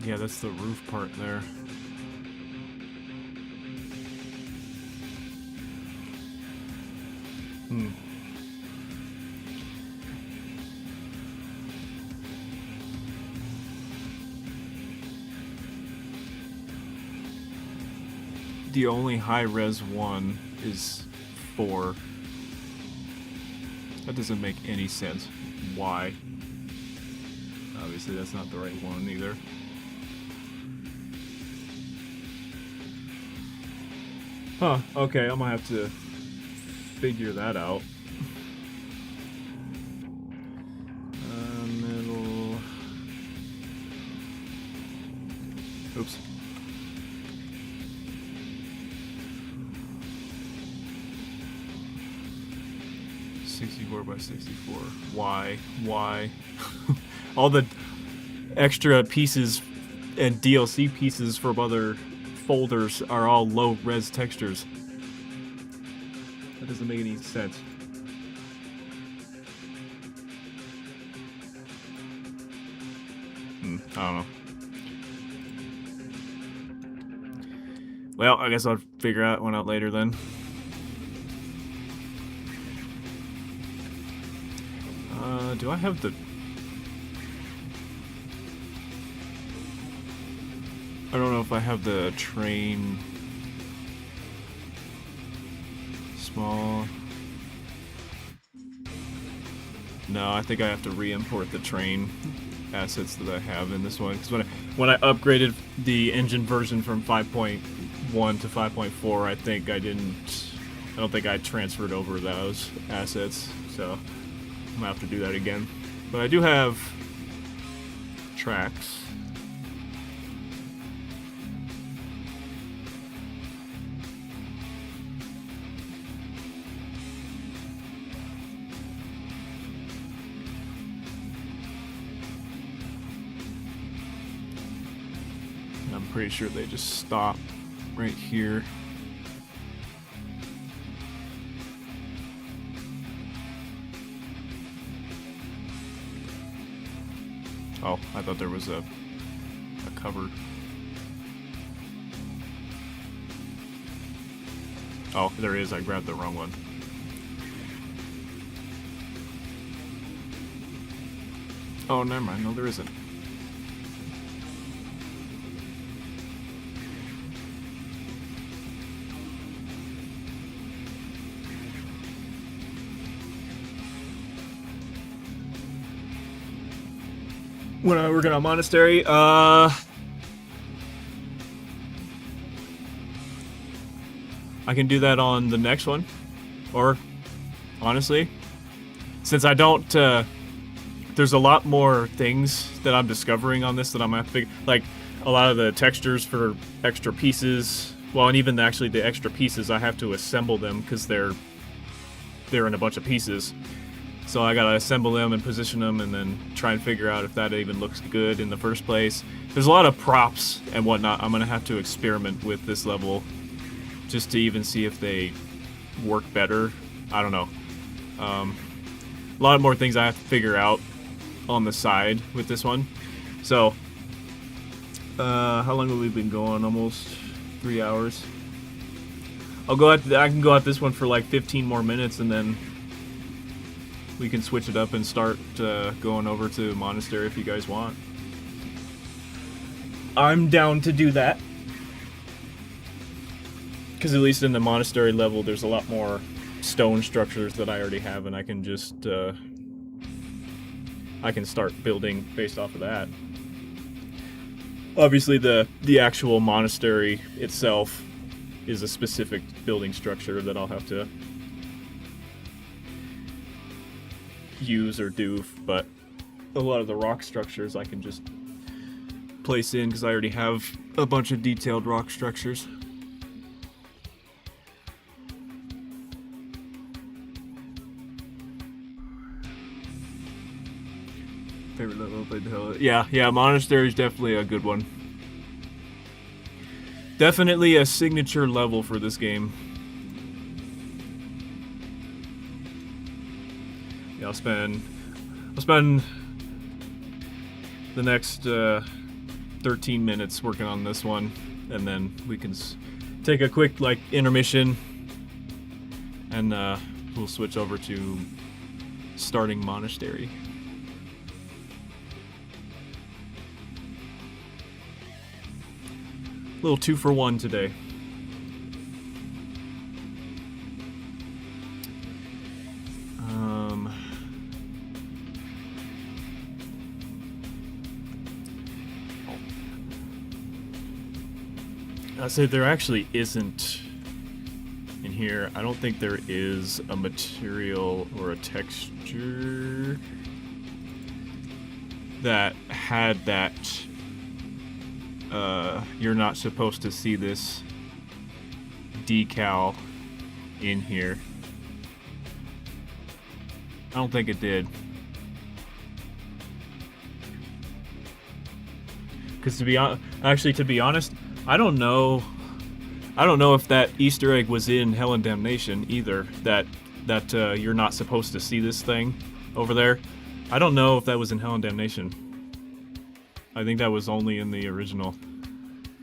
Yeah, that's the roof part there. The only high-res one is 4. That doesn't make any sense. Why? Obviously that's not the right one either. Huh, okay, I'm gonna have to figure that out. Metal... Oops. .64 by 64. Why? All the extra pieces and DLC pieces from other folders are all low res textures. That doesn't make any sense. I don't know. Well, I guess I'll figure that one out later then. Do I have the... I don't know if I have the train... Small... No, I think I have to re-import the train assets that I have in this one. Because when I upgraded the engine version from 5.1 to 5.4, I don't think I transferred over those assets, so I'm gonna have to do that again. But I do have tracks. I'm pretty sure they just stop right here. Oh, I thought there was a cover. Oh, there is. I grabbed the wrong one. Oh, never mind. No, there isn't. When I work on Monastery, I can do that on the next one. Or, honestly, since I don't, there's a lot more things that I'm discovering on this that I'm gonna have to figure, like, a lot of the textures for extra pieces, well, and even actually the extra pieces, I have to assemble them because they're in a bunch of pieces. So I gotta assemble them and position them and then try and figure out if that even looks good in the first place. There's a lot of props and whatnot I'm gonna have to experiment with this level just to even see if they work better. I don't know. A lot more things I have to figure out on the side with this one. So, how long have we been going? Almost 3 hours. I can go at this one for like 15 more minutes and then we can switch it up and start going over to Monastery if you guys want. I'm down to do that. Because at least in the Monastery level, there's a lot more stone structures that I already have, and I can just I can start building based off of that. Obviously, the actual monastery itself is a specific building structure that I'll have to use or do, but a lot of the rock structures I can just place in because I already have a bunch of detailed rock structures. Favorite level I played the hell. Yeah, Monastery is definitely a good one. Definitely a signature level for this game. Yeah, I'll spend the next 13 minutes working on this one, and then we can take a quick intermission, and we'll switch over to starting Monastery. Little 2-for-1 today. I say there actually isn't in here. I don't think there is a material or a texture that had that you're not supposed to see this decal in here. I don't think it did. Because to be honest, I don't know if that Easter egg was in Hell and Damnation either. That you're not supposed to see this thing over there. I don't know if that was in Hell and Damnation. I think that was only in the original,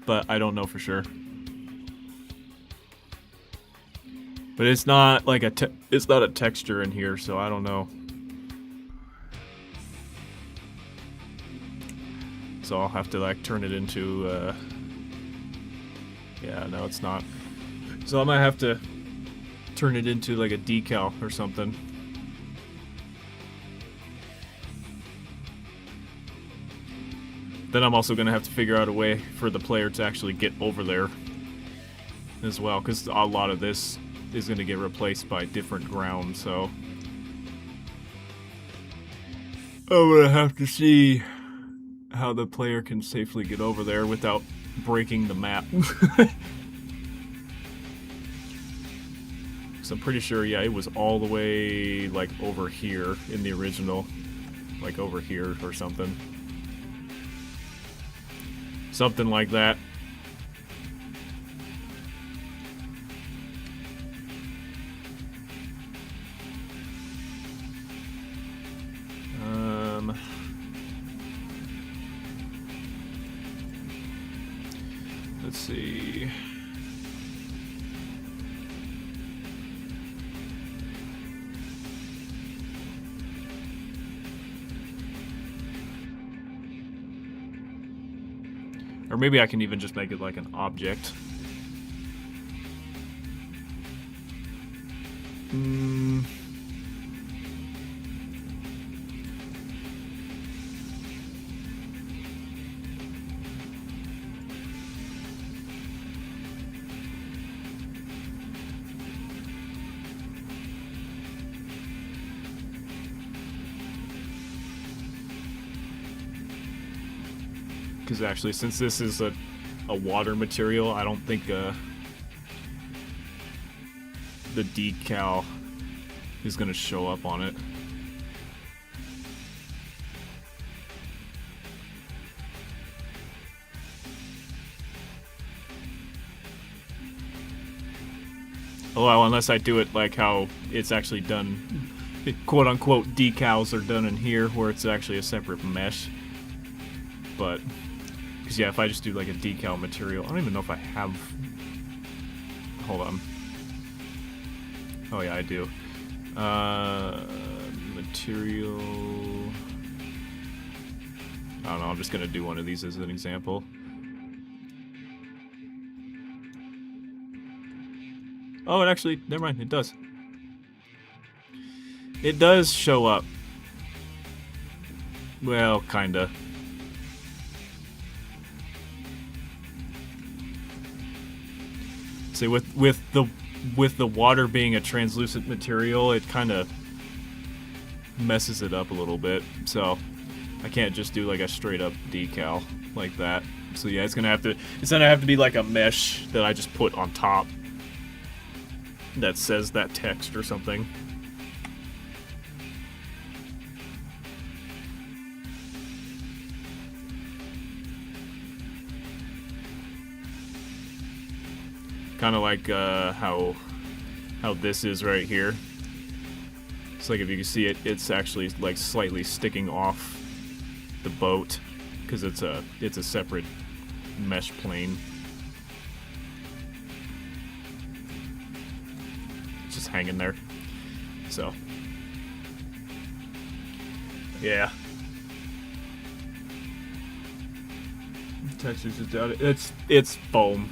but I don't know for sure. But it's not like it's not a texture in here, so I don't know. So I'll have to turn it into. Yeah, no, it's not. So I might have to turn it into a decal or something. Then I'm also going to have to figure out a way for the player to actually get over there as well, because a lot of this is going to get replaced by different ground, so I'm going to have to see how the player can safely get over there without breaking the map. So I'm pretty sure, yeah, it was all the way over here in the original, over here or something. Something like that. Let's see. Or maybe I can even just make it like an object. Because actually, since this is a water material, I don't think the decal is going to show up on it. Well, unless I do it like how it's actually done, quote-unquote decals are done in here, where it's actually a separate mesh. But, because yeah, if I just do like a decal material, I don't even know if I have... Hold on. Oh yeah, I do. Material... I don't know, I'm just gonna do one of these as an example. Oh, it actually, never mind, it does. It does show up. Well, kinda. See, with the water being a translucent material, it kind of messes it up a little bit. So I can't just do like a straight up decal like that. So yeah, it's gonna have to be like a mesh that I just put on top that says that text or something. Kind of like how this is right here. It's like if you can see it, it's actually like slightly sticking off the boat because it's a separate mesh plane. It's just hanging there. So yeah. Texture's just out. It's foam.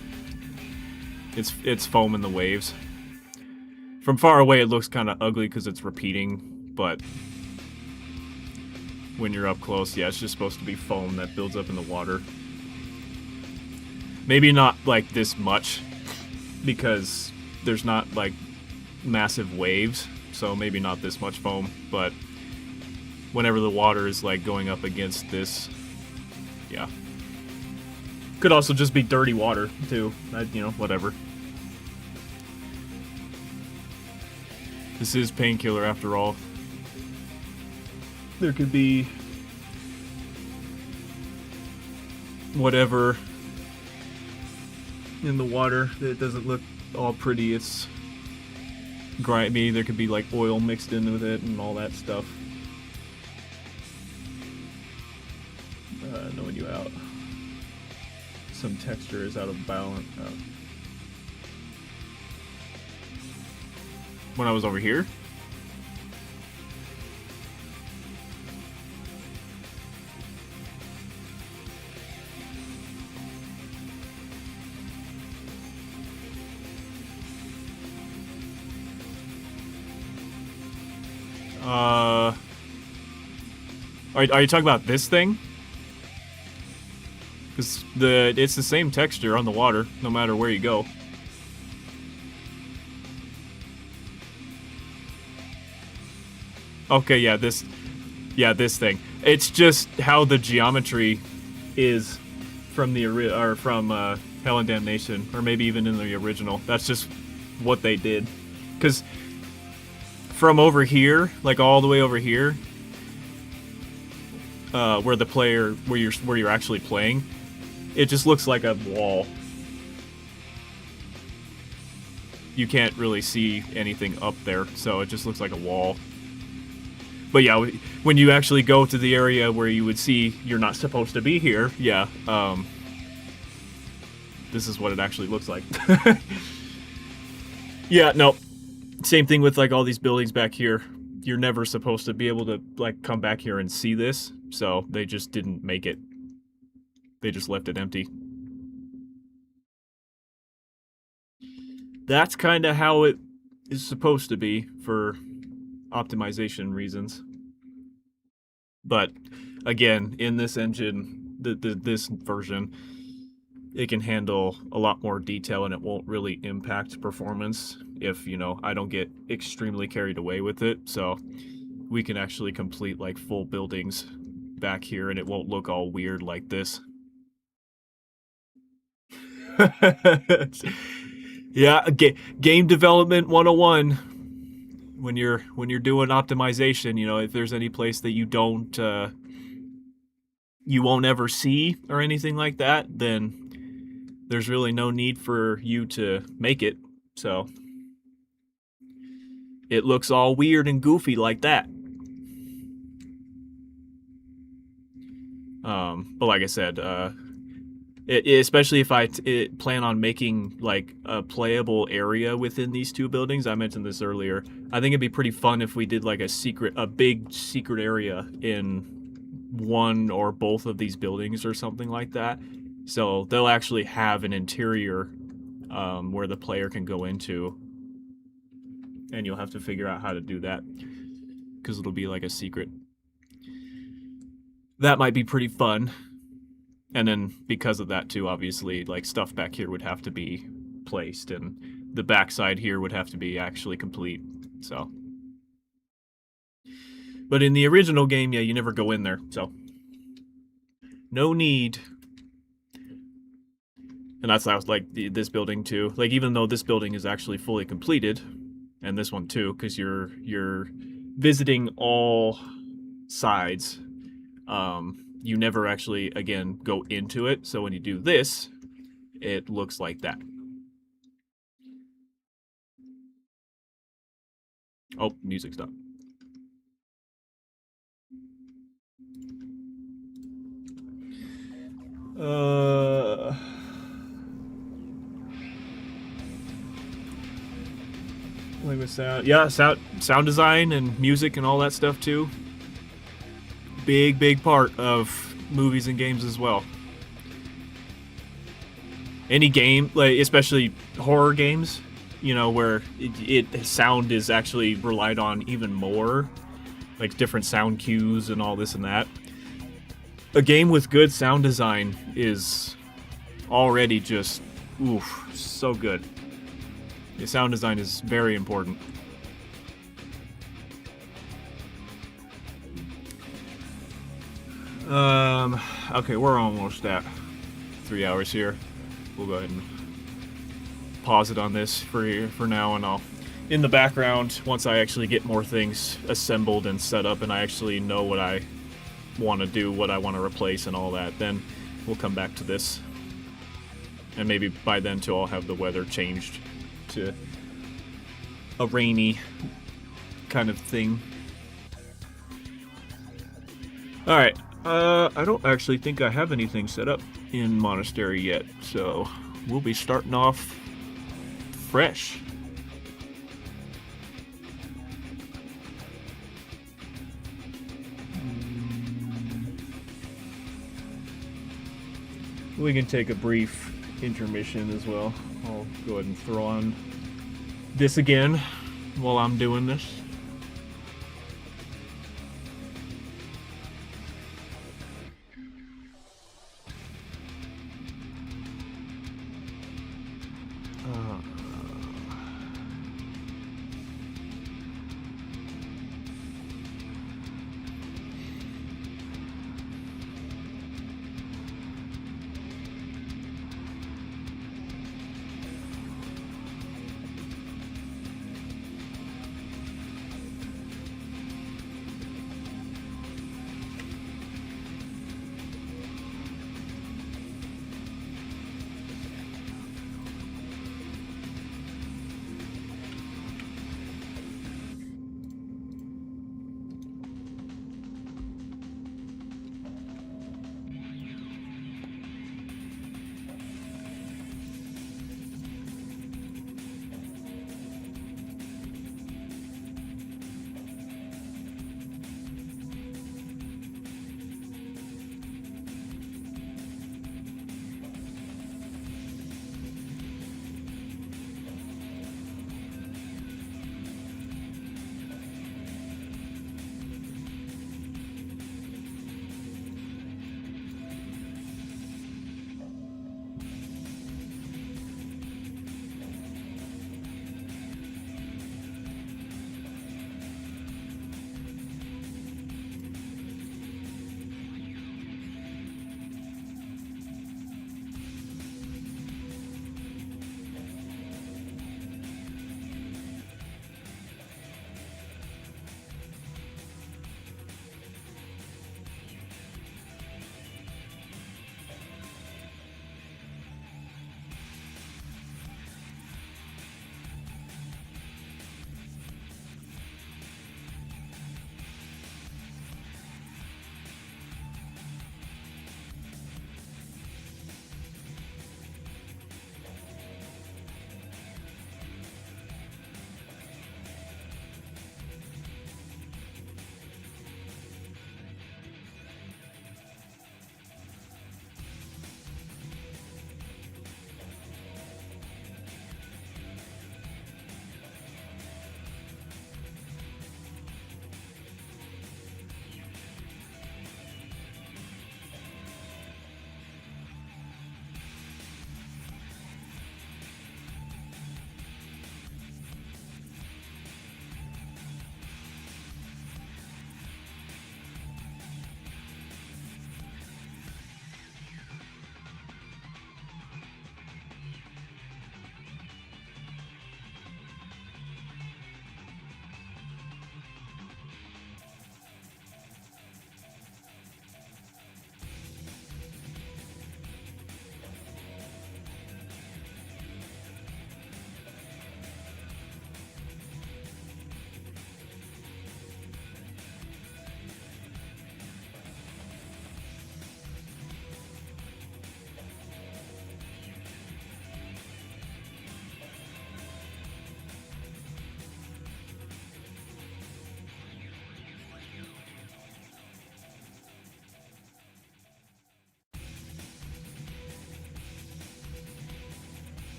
It's foam in the waves. From far away, it looks kind of ugly because it's repeating, but when you're up close, yeah, it's just supposed to be foam that builds up in the water. Maybe not like this much, because there's not like massive waves, so maybe not this much foam, but whenever the water is like going up against this, yeah. Could also just be dirty water, too. You know, whatever. This is Painkiller, after all. There could be whatever in the water that doesn't look all pretty. It's grimy. There could be like oil mixed in with it and all that stuff. Knowing you out. Some texture is out of balance. When I was over here? Are you talking about this thing? Because it's the same texture on the water, no matter where you go. Okay, yeah, this thing. It's just how the geometry is from the Hell and Damnation, or maybe even in the original. That's just what they did. Because from over here, like all the way over here, where you're actually playing, it just looks like a wall. You can't really see anything up there, so it just looks like a wall. But yeah, when you actually go to the area where you would see you're not supposed to be here, yeah, this is what it actually looks like. Yeah, no, same thing with like all these buildings back here. You're never supposed to be able to like come back here and see this, so they just didn't make it. They just left it empty. That's kind of how it is supposed to be for optimization reasons. But again, in this engine, this version, it can handle a lot more detail and it won't really impact performance if, you know, I don't get extremely carried away with it. So we can actually complete like full buildings back here and it won't look all weird like this. Yeah, game development 101. When you're doing optimization, you know, if there's any place that you won't ever see or anything like that, then there's really no need for you to make it. So it looks all weird and goofy like that. But like I said, especially if I plan on making like a playable area within these two buildings, I mentioned this earlier. I think it'd be pretty fun if we did like a big secret area in one or both of these buildings or something like that. So they'll actually have an interior where the player can go into, and you'll have to figure out how to do that because it'll be like a secret. That might be pretty fun. And then because of that too, obviously, like stuff back here would have to be placed, and the backside here would have to be actually complete. So, but in the original game, yeah, you never go in there, so no need. And that's like this building too. Like even though this building is actually fully completed, and this one too, because you're visiting all sides. You never actually, again, go into it. So when you do this, it looks like that. Oh, music stopped. Like with sound, yeah, sound design and music and all that stuff too. Big part of movies and games as well. Any game, like especially horror games, you know, where sound is actually relied on even more, like different sound cues and all this and that. A game with good sound design is already just, oof, so good. The sound design is very important. Okay, we're almost at 3 hours here. We'll go ahead and pause it on this for now, and I'll, in the background, once I actually get more things assembled and set up and I actually know what I want to do, what I want to replace and all that, then we'll come back to this. And maybe by then too I'll have the weather changed to a rainy kind of thing. Alright. I don't actually think I have anything set up in Monastery yet, so we'll be starting off fresh. We can take a brief intermission as well. I'll go ahead and throw on this again while I'm doing this.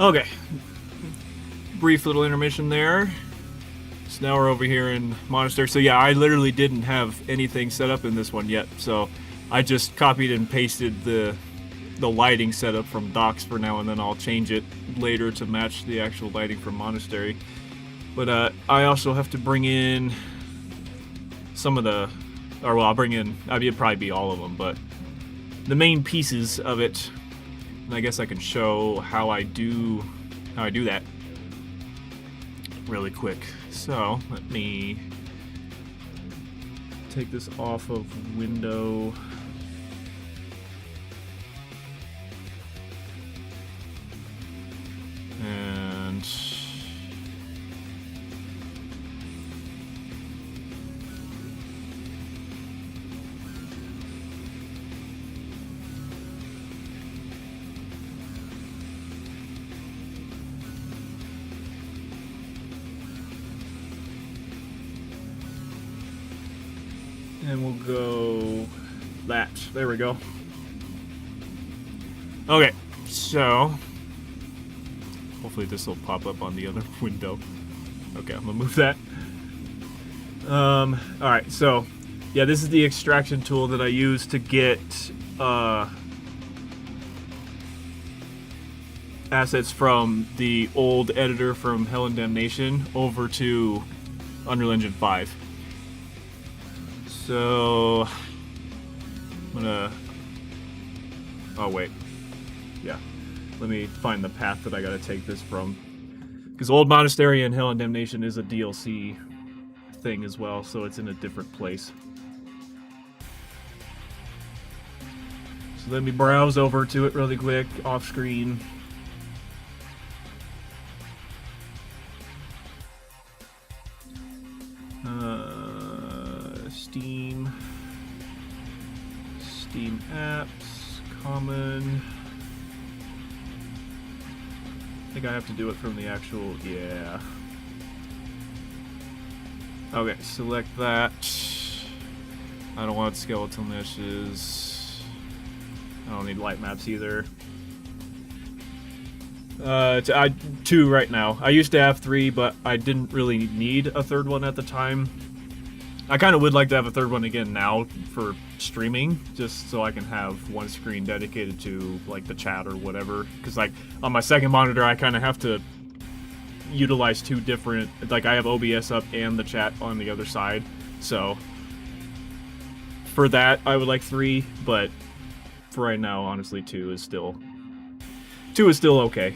Okay. Brief little intermission there. So now we're over here in Monastery. So yeah, I literally didn't have anything set up in this one yet. So I just copied and pasted the lighting setup from Docs for now, and then I'll change it later to match the actual lighting from Monastery. But I also have to bring in some of the, or well, I'll bring in, I mean, it'd probably be all of them, but the main pieces of it. And I guess I can show how I do that really quick. So let me take this off of window. And we'll go that. There we go. Okay, so hopefully this will pop up on the other window. Okay, I'm gonna move that. Alright, so yeah, this is the extraction tool that I use to get assets from the old editor from Hell and Damnation over to Unreal Engine 5. So I'm gonna, oh wait, yeah, let me find the path that I gotta take this from, because Old Monastery and Hell and Damnation is a DLC thing as well, so it's in a different place. So let me browse over to it really quick off screen. Steam apps, common. I think I have to do it from the actual, yeah. Okay, select that. I don't want skeletal meshes. I don't need light maps either. 2 right now. I used to have 3, but I didn't really need a third one at the time. I kind of would like to have a third one again now for streaming, just so I can have one screen dedicated to like the chat or whatever. Because like on my second monitor, I kind of have to utilize 2 different. Like I have OBS up and the chat on the other side. So for that, I would like 3, but for right now, honestly, 2 is still okay.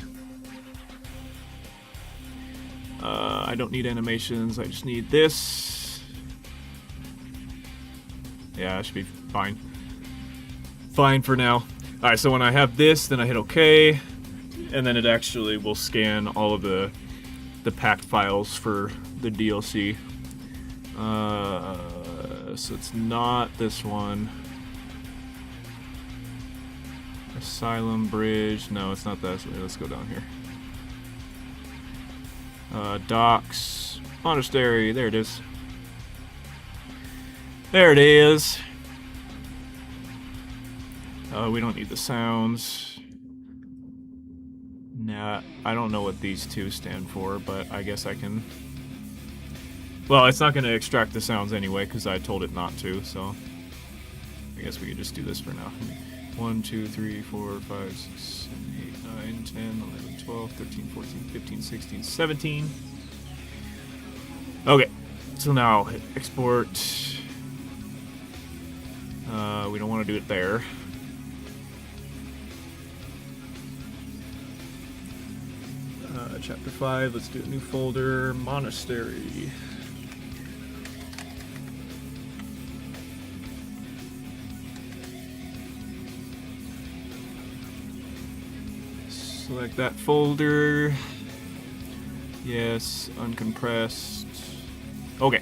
I don't need animations. I just need this. Yeah, that should be fine. Fine for now. Alright, so when I have this, then I hit OK, and then it actually will scan all of the packed files for the DLC. So it's not this one. Asylum Bridge. No, it's not that. Let's go down here. Docs. Monastery. There it is. There it is. We don't need the sounds. Nah, I don't know what these 2 stand for, but I guess I can... Well, it's not going to extract the sounds anyway, because I told it not to, so... I guess we could just do this for now. 1, 2, 3, 4, 5, 6, 7, 8, 9, 10, 11, 12, 13, 14, 15, 16, 17. Okay, so now hit export. We don't want to do it there. Chapter 5, let's do a new folder, Monastery. Select that folder. Yes, uncompressed. Okay.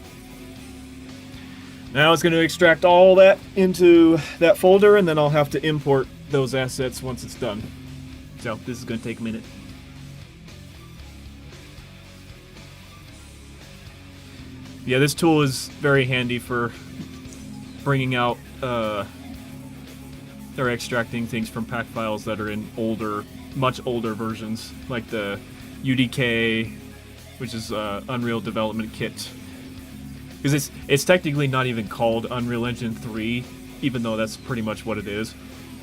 Now it's going to extract all that into that folder, and then I'll have to import those assets once it's done. So this is going to take a minute. Yeah, this tool is very handy for bringing out or extracting things from pack files that are in older much older versions, like the UDK, which is Unreal Development Kit. Because it's technically not even called Unreal Engine 3, even though that's pretty much what it is.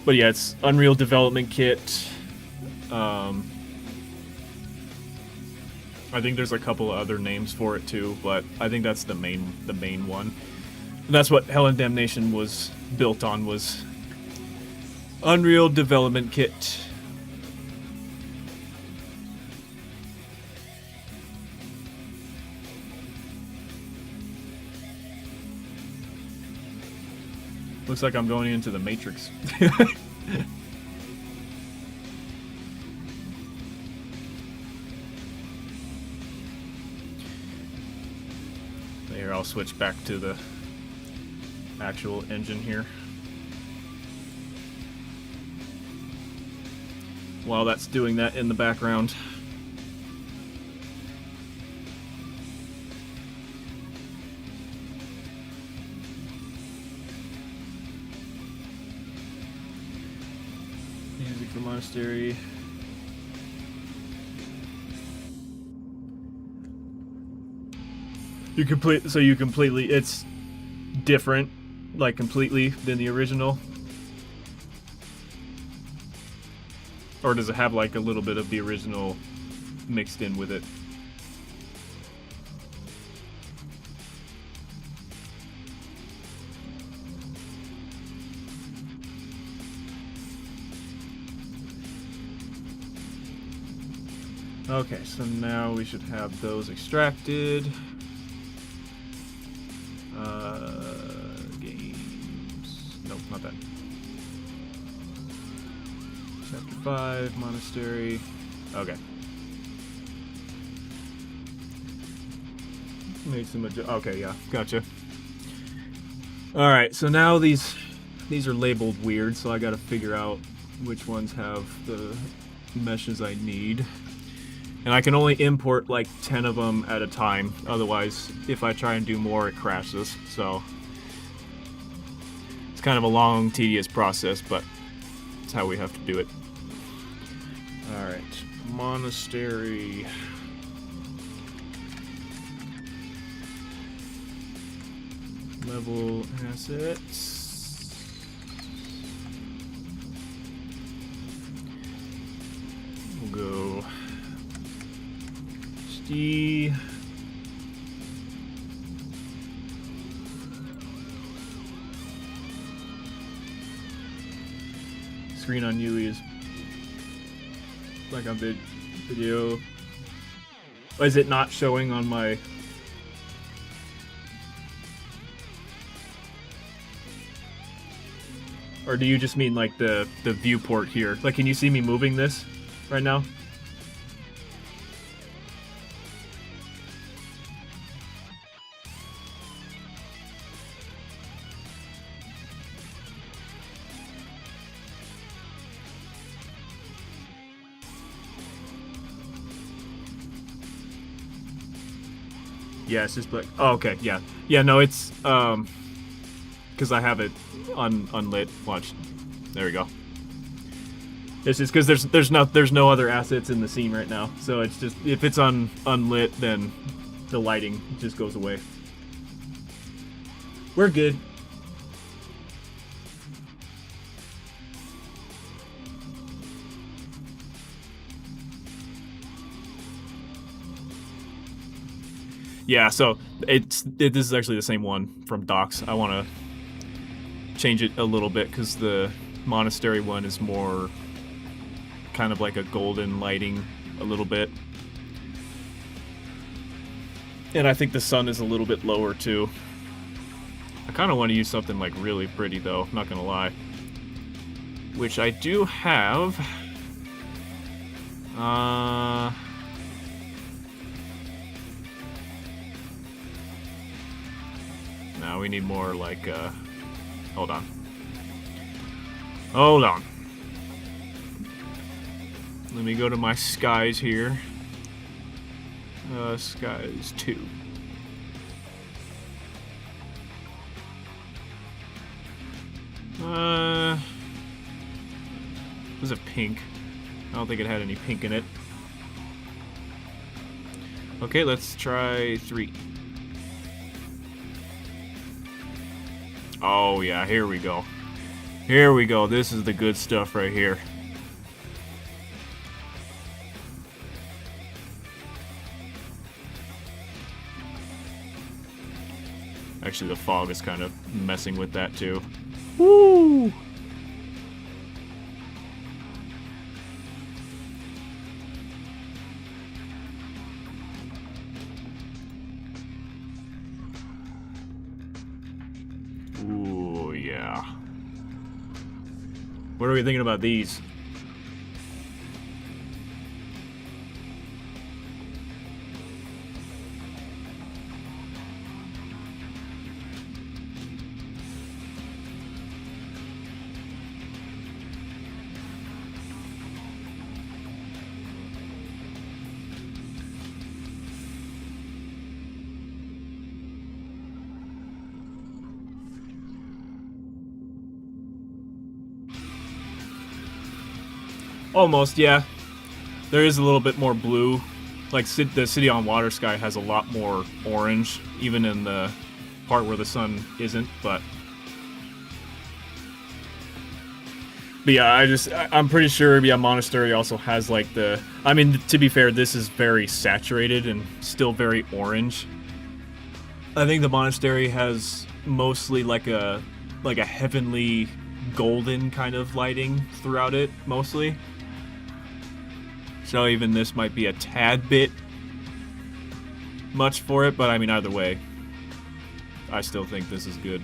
But yeah, it's Unreal Development Kit. I think there's a couple of other names for it too, but I think that's the main one. And that's what Hell and Damnation was built on, was Unreal Development Kit. Looks like I'm going into the Matrix. Here, I'll switch back to the actual engine here. While that's doing that in the background. Music for Monastery. You completely, it's different, like completely, than the original? Or does it have like a little bit of the original mixed in with it? Okay, so now we should have those extracted. Games. Nope, not that. Chapter 5, Monastery. Okay. Made some okay, yeah, gotcha. Alright, so now these are labeled weird, so I gotta figure out which ones have the meshes I need. And I can only import like 10 of them at a time, otherwise if I try and do more it crashes, so it's kind of a long, tedious process, but it's how we have to do it. Alright, Monastery. Level assets. We'll go HD. Screen on UE is like on video. Is it not showing on my? Or do you just mean like the viewport here? Like, can you see me moving this right now? Yeah, it's just like, oh, okay, yeah. Yeah, no, it's, because I have it unlit. Watch. There we go. It's just because there's no other assets in the scene right now. So it's just, if it's unlit, then the lighting just goes away. We're good. Yeah, so this is actually the same one from Docs. I want to change it a little bit because the Monastery one is more kind of like a golden lighting a little bit. And I think the sun is a little bit lower too. I kind of want to use something like really pretty though, not gonna lie. Which I do have. Now we need more like, hold on. Hold on. Let me go to my skies here. Skies 2. Was it pink? I don't think it had any pink in it. Okay, let's try 3. Oh yeah, here we go. Here we go. This is the good stuff right here. Actually, the fog is kind of messing with that too. Woo! Ooh, yeah. What are we thinking about these? Almost, yeah. There is a little bit more blue. Like, the City on Water Sky has a lot more orange, even in the part where the sun isn't, but yeah, I'm pretty sure, yeah, Monastery also has, like, I mean, to be fair, this is very saturated and still very orange. I think the Monastery has mostly, like a heavenly golden kind of lighting throughout it, mostly. So even this might be a tad bit much for it, but I mean, either way, I still think this is good.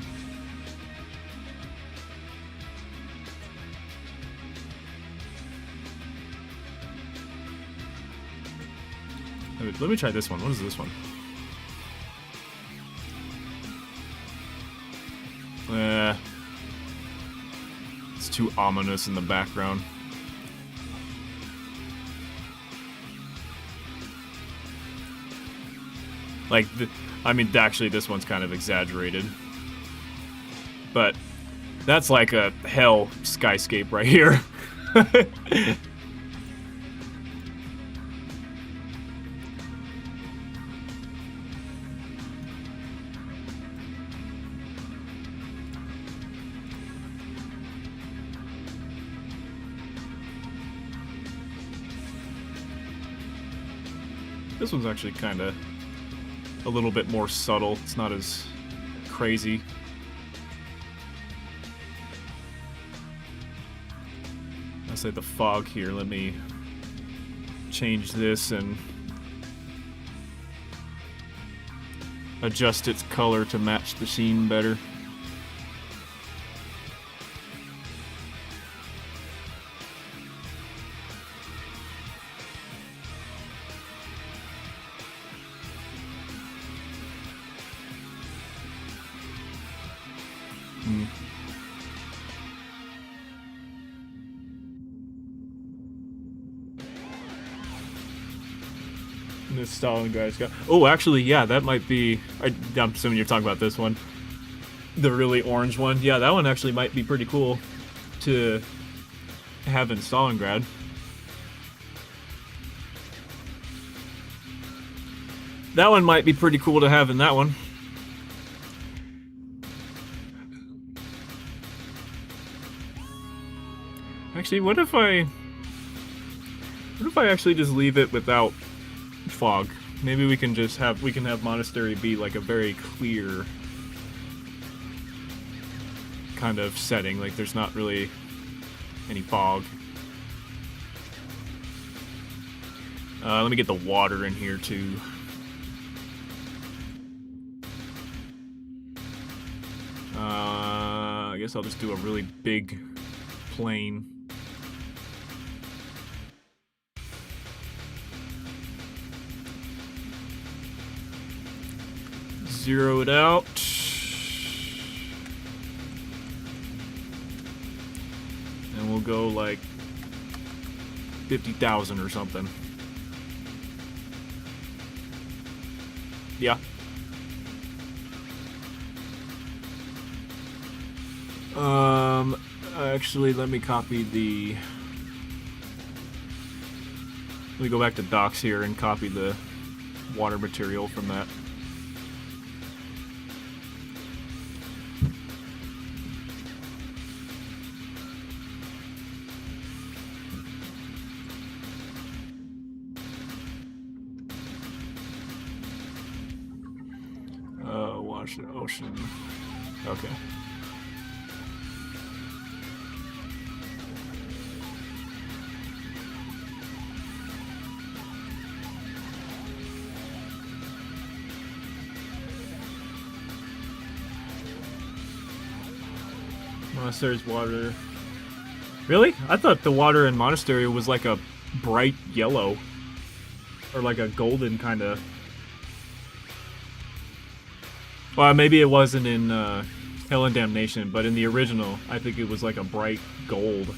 Let me try this one. What is this one? It's too ominous in the background. Like, I mean, actually, this one's kind of exaggerated. But that's like a hell skyscape right here. This one's actually kind of a little bit more subtle. It's not as crazy. I say the fog here. Let me change this and adjust its color to match the scene better. This Stalingrad guy. Oh, actually, yeah, that might be. I'm assuming you're talking about this one, the really orange one. Yeah, that one actually might be pretty cool to have in Stalingrad. That one might be pretty cool to have in that one. Actually, what if I actually just leave it without fog? Maybe we can have Monastery be like a very clear kind of setting, like there's not really any fog. Let me get the water in here too. I guess I'll just do a really big plane. Zero it out. And we'll go like 50,000 or something. Yeah. Actually, let me copy the Let me go back to docs here and copy the water material from that. Washington Ocean. Okay. Monastery's water. Really? I thought the water in Monastery was like a bright yellow. Or like a golden kind of. Well, maybe it wasn't in Hell and Damnation, but in the original, I think it was like a bright gold.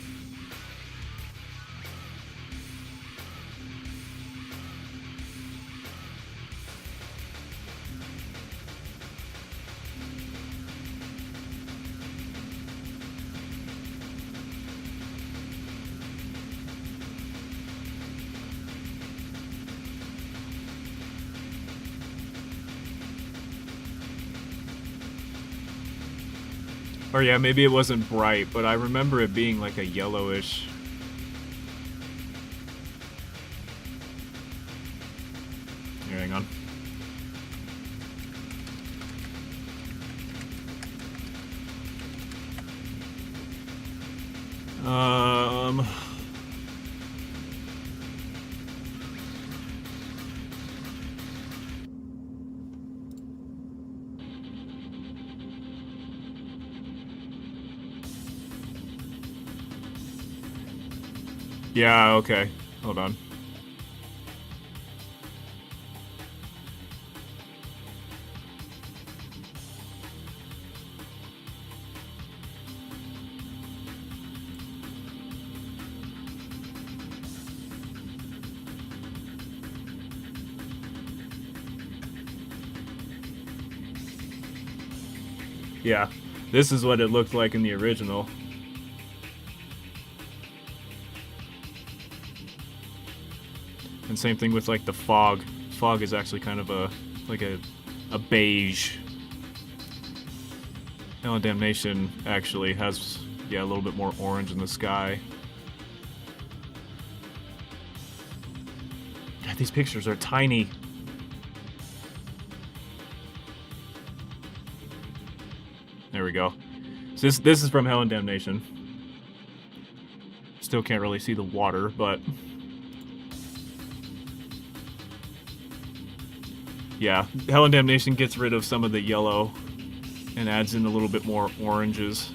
Or yeah, maybe it wasn't bright, but I remember it being like a yellowish. Here, hang on. Yeah, okay. Hold on. Yeah, this is what it looked like in the original. And same thing with like the fog. Fog is actually kind of a beige. Hell and Damnation actually has, yeah, a little bit more orange in the sky. God, these pictures are tiny. There we go. So this is from Hell and Damnation. Still can't really see the water, but yeah, Hell and Damnation gets rid of some of the yellow and adds in a little bit more oranges.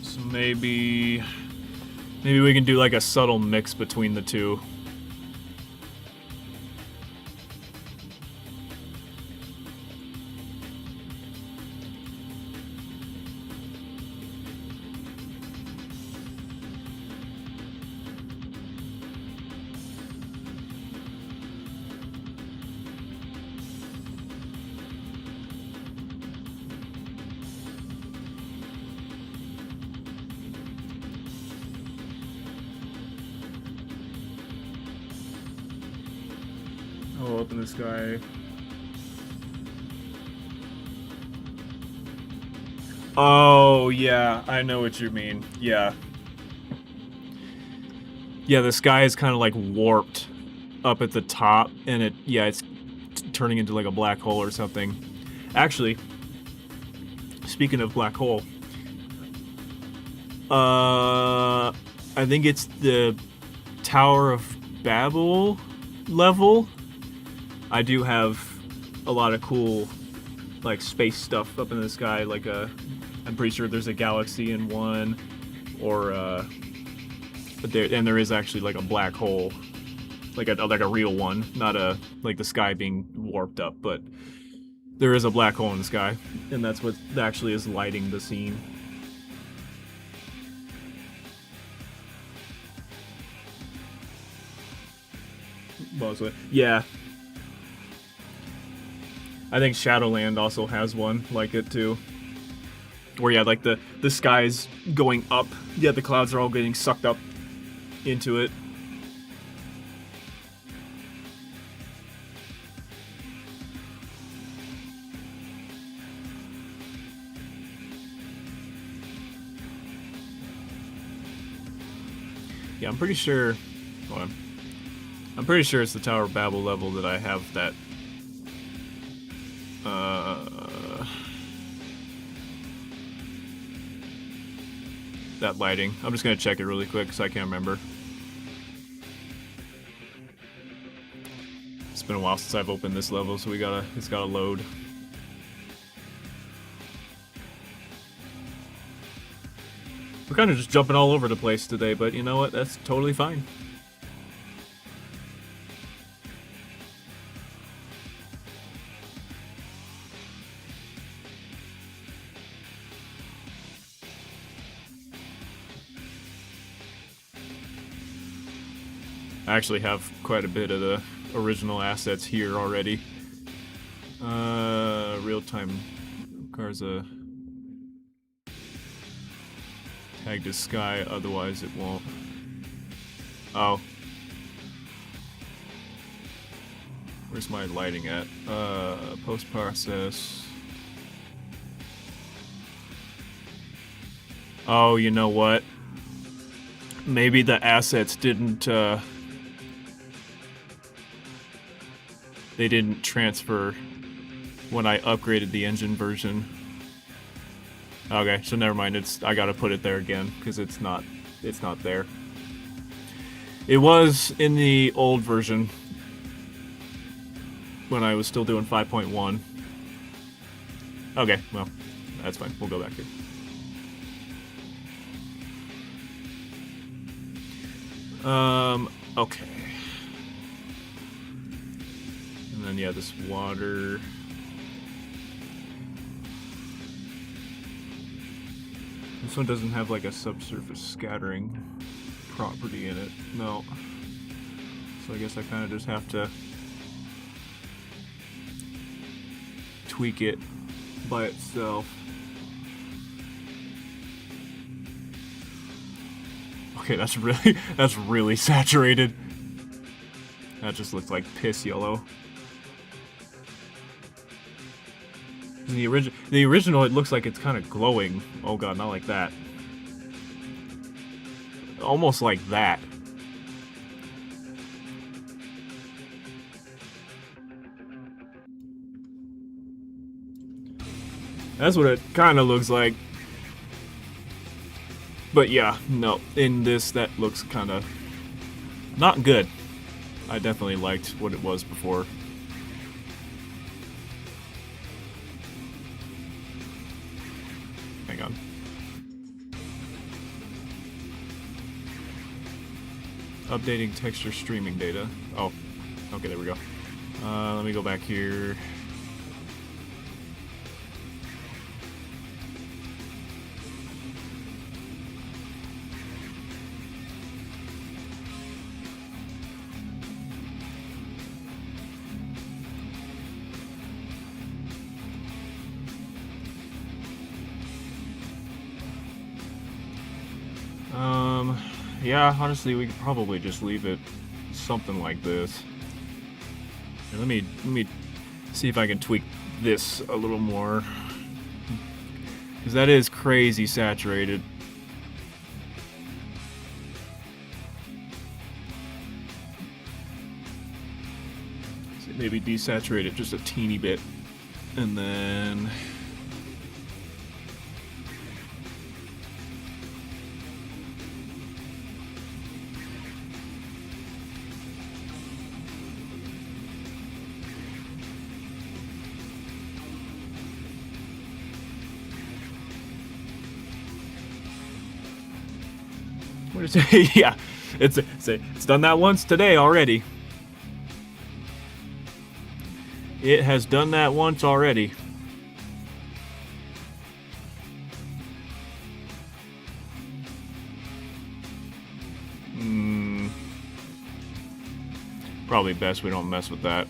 So maybe we can do like a subtle mix between the two. I'll open this guy. Oh, yeah, I know what you mean. Yeah. Yeah, the sky is kind of like warped up at the top, and it's turning into like a black hole or something. Actually, speaking of black hole, I think it's the Tower of Babel level. I do have a lot of cool, like, space stuff up in the sky. Like, I'm pretty sure there's a galaxy in one, or but there is actually like a black hole, like a real one, not like the sky being warped up, but there is a black hole in the sky, and that's what actually is lighting the scene. mostly. Yeah. I think Shadowland also has one like it too. Where yeah, like the sky's going up. Yeah, the clouds are all getting sucked up into it. Yeah, I'm pretty sure. Hold on. I'm pretty sure it's the Tower of Babel level that I have that. That lighting. I'm just gonna check it really quick because I can't remember. It's been a while since I've opened this level, so it's gotta load. We're kind of just jumping all over the place today, but you know what? That's totally fine. I actually have quite a bit of the original assets here already. Real-time Garza tagged as sky, otherwise it won't. Oh. Where's my lighting at? Post-process. Oh, you know what? Maybe the assets didn't, they didn't transfer when I upgraded the engine version. Okay, so never mind. I gotta put it there again because it's not there. It was in the old version when I was still doing 5.1. Okay, well, that's fine. We'll go back here. Okay. And then yeah, this water. This one doesn't have like a subsurface scattering property in it. No. So I guess I kind of just have to tweak it by itself. Okay, that's really saturated. That just looks like piss yellow. In the original, it looks like it's kind of glowing. Oh god, not like that. Almost like that. That's what it kind of looks like. But yeah, no, in this, that looks kind of not good. I definitely liked what it was before. Hang on. Updating texture streaming data. Oh, okay, there we go. Let me go back here. Yeah, honestly, we could probably just leave it something like this. Here, let me see if I can tweak this a little more, because that is crazy saturated. So maybe desaturate it just a teeny bit, and then. Yeah, it's done that once today already. It has done that once already. Probably best we don't mess with that.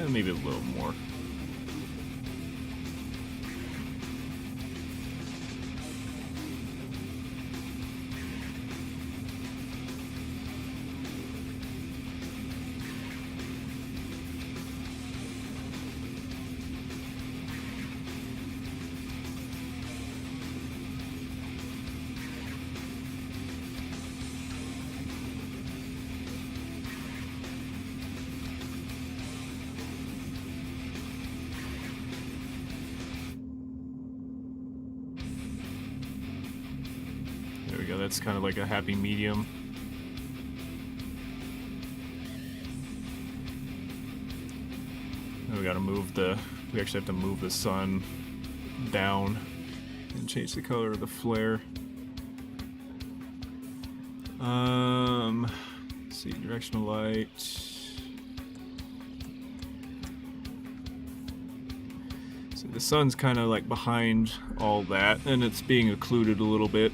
Maybe a little more. There we go, that's kind of like a happy medium. Now we gotta move we actually have to move the sun down and change the color of the flare. Let's see, directional light. So the sun's kind of like behind all that, and it's being occluded a little bit.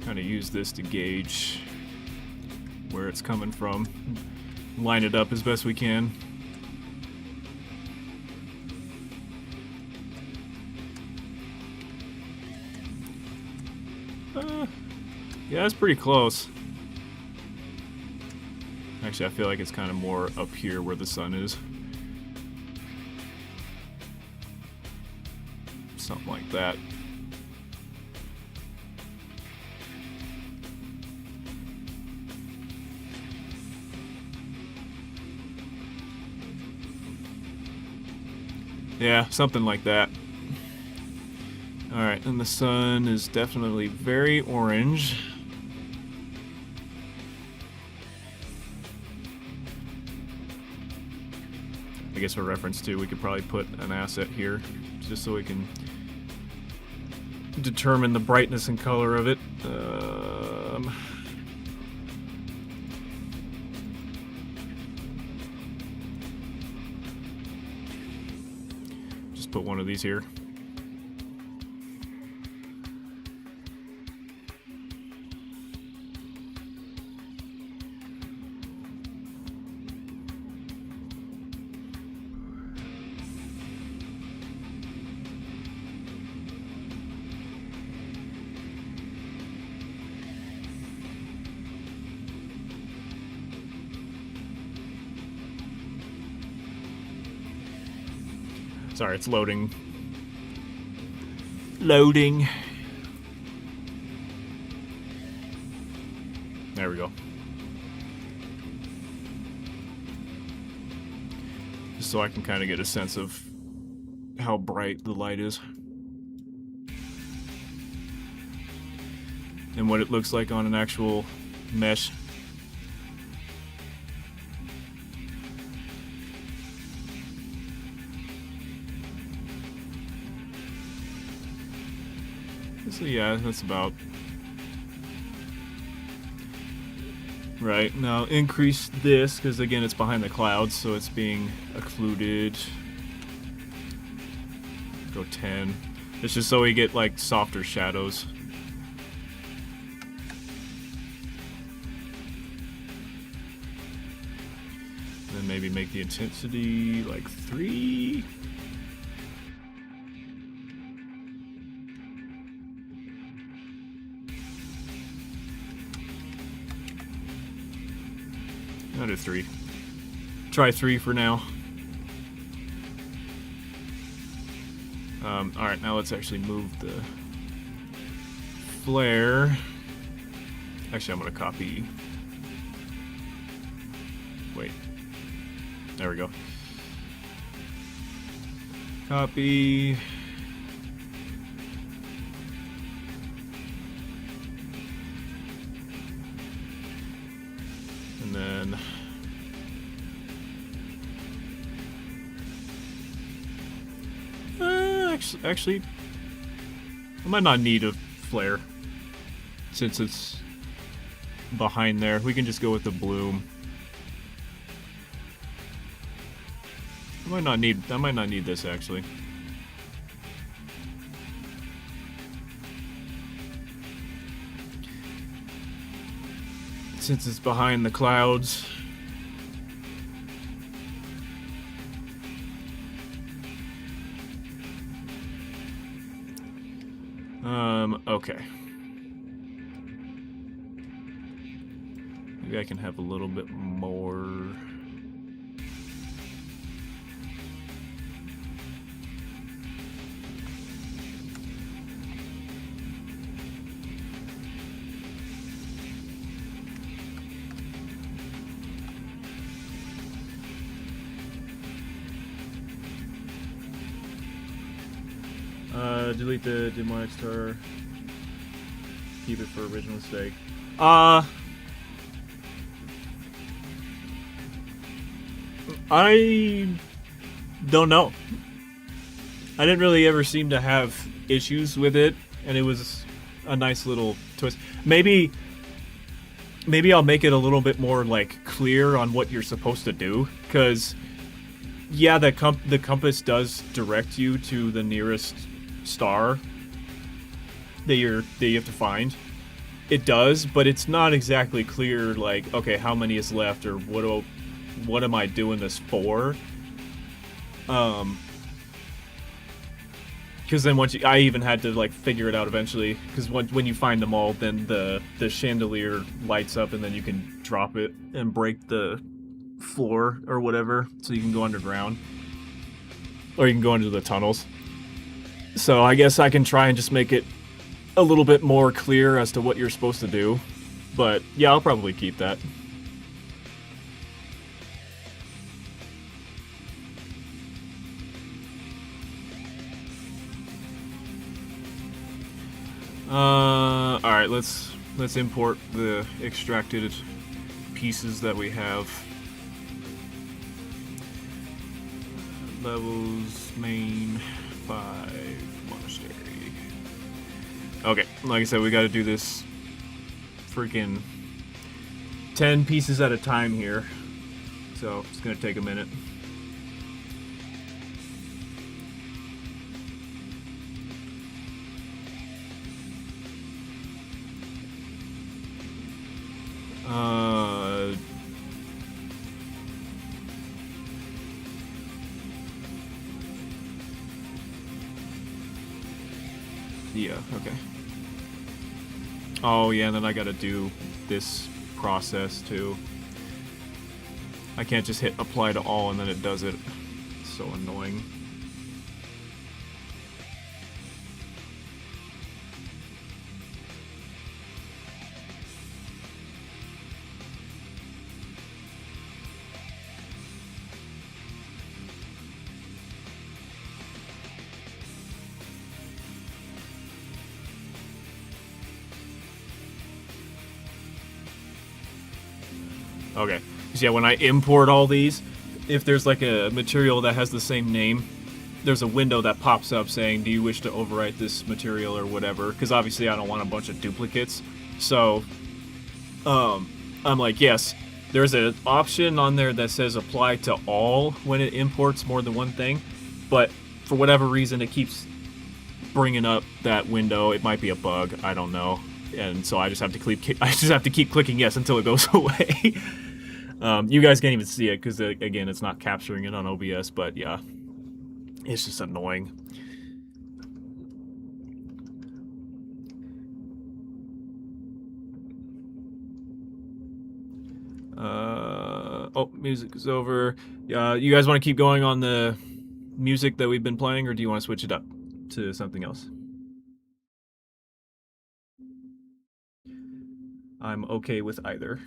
Kind of use this to gauge where it's coming from. Line it up as best we can. Yeah, that's pretty close. Actually, I feel like it's kind of more up here where the sun is. Something like that. Yeah, something like that. Alright, and the sun is definitely very orange. I guess for reference too, we could probably put an asset here, just so we can determine the brightness and color of it. Just put one of these here. Sorry, it's loading. Loading. There we go. Just so I can kind of get a sense of how bright the light is. And what it looks like on an actual mesh. So yeah, that's about right. Now increase this, because again it's behind the clouds, so it's being occluded. Go 10. It's just so we get like softer shadows. Then maybe make the intensity like 3. I'll do 3. Try 3 for now. Alright, now let's actually move the flare. Actually, I'm going to copy. Wait. There we go. Actually, I might not need a flare since it's behind there. We can just go with the bloom. I might not need this actually. Since it's behind the clouds. Okay. Maybe I can have a little bit more. Delete the demonic star. Keep it for original stake. I don't know. I didn't really ever seem to have issues with it, and it was a nice little twist. Maybe I'll make it a little bit more like clear on what you're supposed to do, because yeah, the compass does direct you to the nearest star that you have to find. It does, but it's not exactly clear. Like, okay, how many is left, or what am I doing this for? Because then I even had to like figure it out eventually. Because when you find them all, then the chandelier lights up, and then you can drop it and break the floor or whatever, so you can go underground, or you can go into the tunnels. So I guess I can try and just make it a little bit more clear as to what you're supposed to do. But yeah, I'll probably keep that. Alright, let's import the extracted pieces that we have. Levels, main, 5, Monastery. Okay, like I said, we gotta do this freaking 10 pieces at a time here. So, it's gonna take a minute. Yeah, okay. Oh, yeah, and then I gotta do this process, too. I can't just hit apply to all and then it does it. It's so annoying. Okay, so yeah, when I import all these, if there's like a material that has the same name, there's a window that pops up saying, do you wish to overwrite this material or whatever? Because obviously I don't want a bunch of duplicates. So, I'm like, yes, there's an option on there that says apply to all when it imports more than one thing, but for whatever reason it keeps bringing up that window. It might be a bug, I don't know. And so I just have to keep clicking yes until it goes away. You guys can't even see it because, again, it's not capturing it on OBS, but yeah, it's just annoying. Oh, music is over. You guys want to keep going on the music that we've been playing, or do you want to switch it up to something else? I'm okay with either.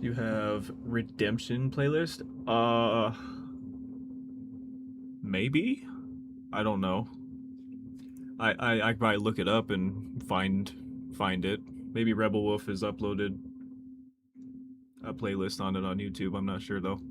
You have Redemption playlist? Maybe? I don't know. I could probably look it up and find it. Maybe Rebel Wolf has uploaded a playlist on it on YouTube. I'm not sure though.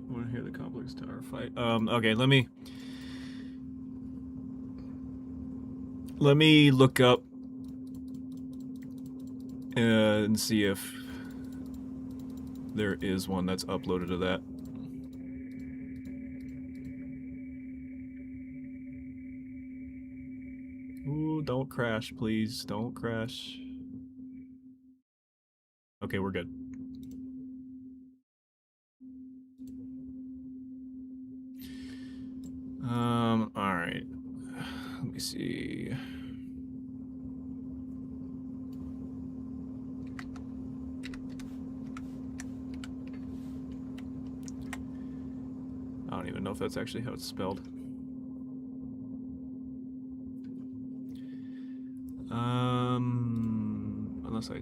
Want to hear the complex tower fight? Okay, let me look up and see if there is one that's uploaded to that. Ooh, don't crash, please. Don't crash. Okay, we're good. Alright. Let me see. I don't even know if that's actually how it's spelled. Unless I...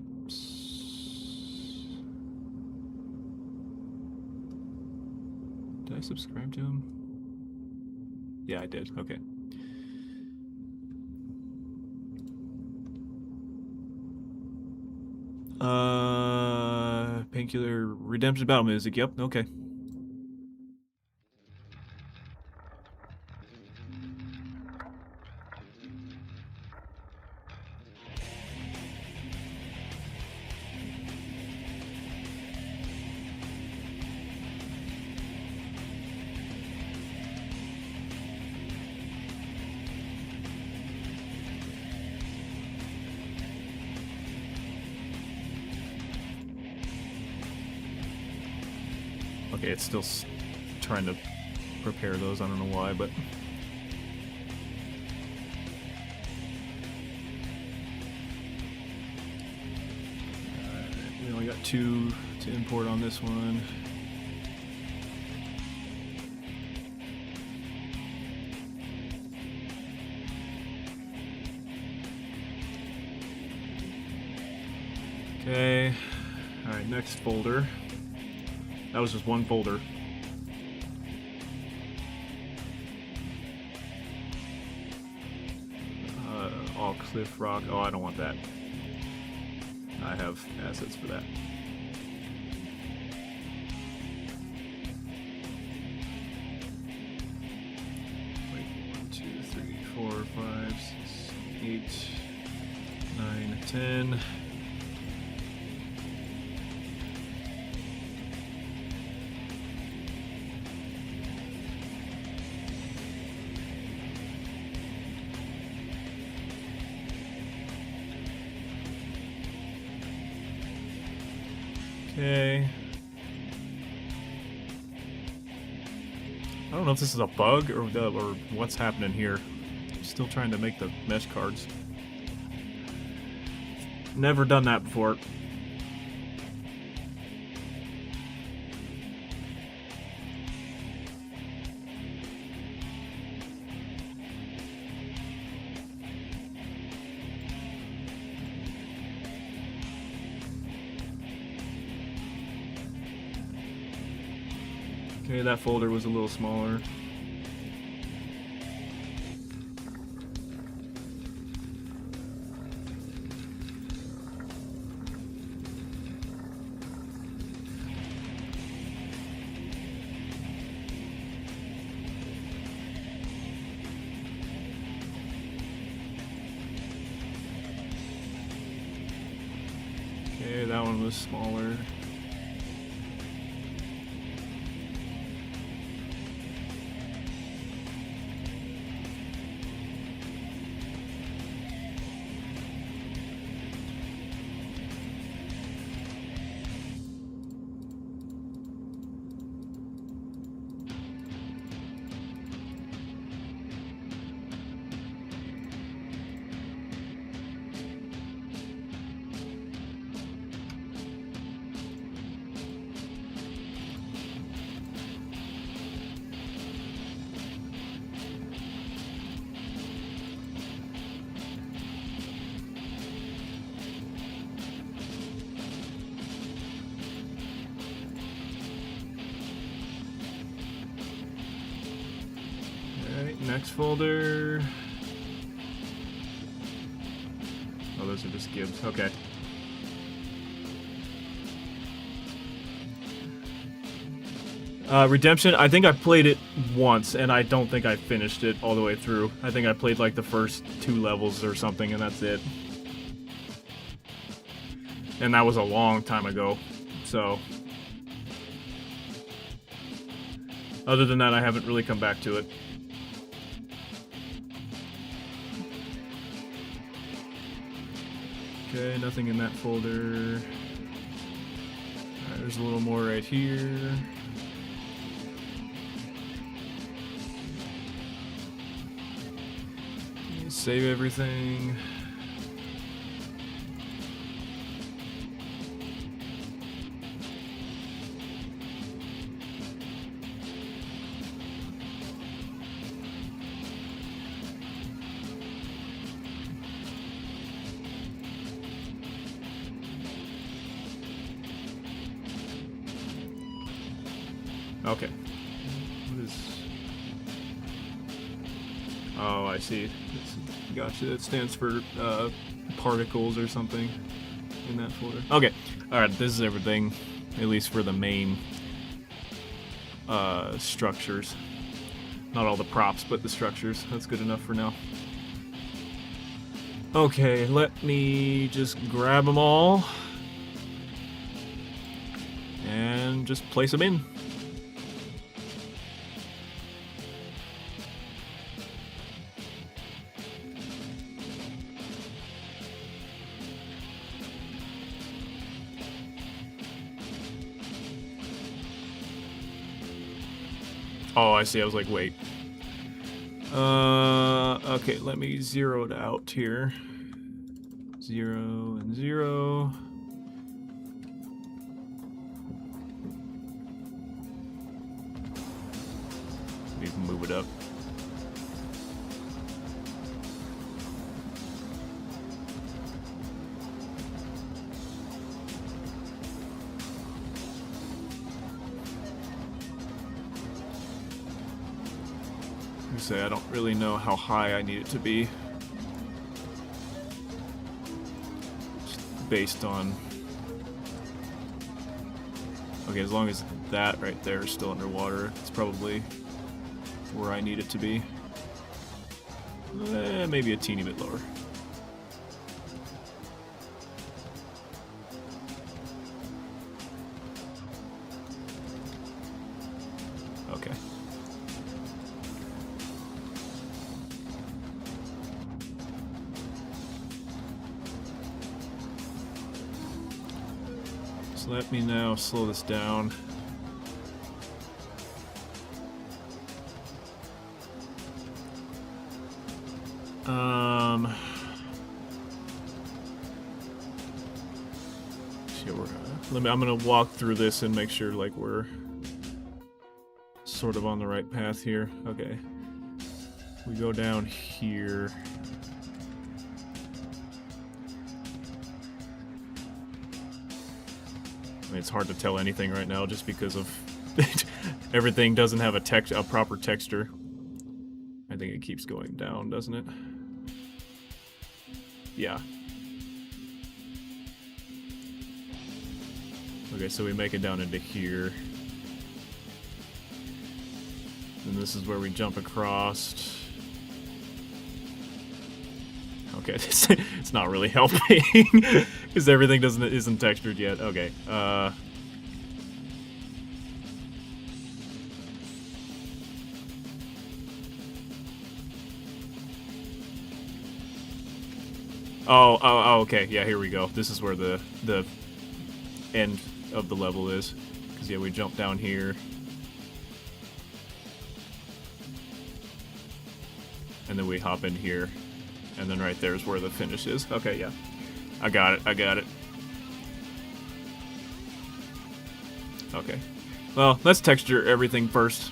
Did I subscribe to him? Yeah, I did. Okay. Painkiller Redemption Battle Music. Yep, okay. Okay, it's still trying to prepare those. I don't know why, but... we only got 2 to import on this one. Okay. Alright, next folder. That was just one folder. All Cliff Rock. Oh, I don't want that. I have assets for that. Wait, 1, 2, 3, 4, 5, 6, 8, 9, 10. Okay. I don't know if this is a bug or what's happening here. I'm still trying to make the mesh cards. Never done that before. Okay, that folder was a little smaller. Okay, that one was smaller. Next folder. Oh, those are just gibs. Okay. Redemption, I think I played it once, and I don't think I finished it all the way through. I think I played like the first 2 levels or something, and that's it. And that was a long time ago, so... Other than that, I haven't really come back to it. Okay, nothing in that folder. Alright, there's a little more right here. Save everything. Okay. What is... Oh, I see. Gotcha. It stands for particles or something in that folder. Okay. Alright, this is everything, at least for the main structures. Not all the props, but the structures. That's good enough for now. Okay, let me just grab them all and just place them in. Oh, I see. I was like, wait. Okay, let me zero it out here. 0 and 0. We can move it up. Say I don't really know how high I need it to be. Just based on... Okay, as long as that right there is still underwater, it's probably where I need it to be. Maybe a teeny bit lower. Okay. So let me now slow this down. I'm gonna walk through this and make sure like we're sort of on the right path here. Okay. We go down here. I mean, it's hard to tell anything right now just because of everything doesn't have a proper texture. I think it keeps going down, doesn't it? Yeah. Okay, so we make it down into here. And this is where we jump across. Okay, it's not really helping because everything isn't textured yet. Okay. Oh, okay. Yeah, here we go. This is where the end of the level is. Because, yeah, we jump down here. And then we hop in here. And then right there is where the finish is. Okay, yeah. I got it. Okay. Well, let's texture everything first.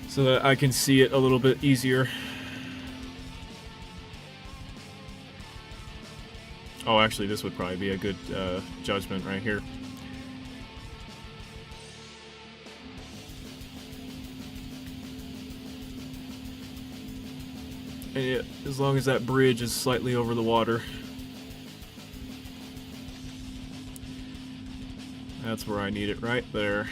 So that I can see it a little bit easier. Oh, actually, this would probably be a good judgment right here. And as long as that bridge is slightly over the water. That's where I need it, right there.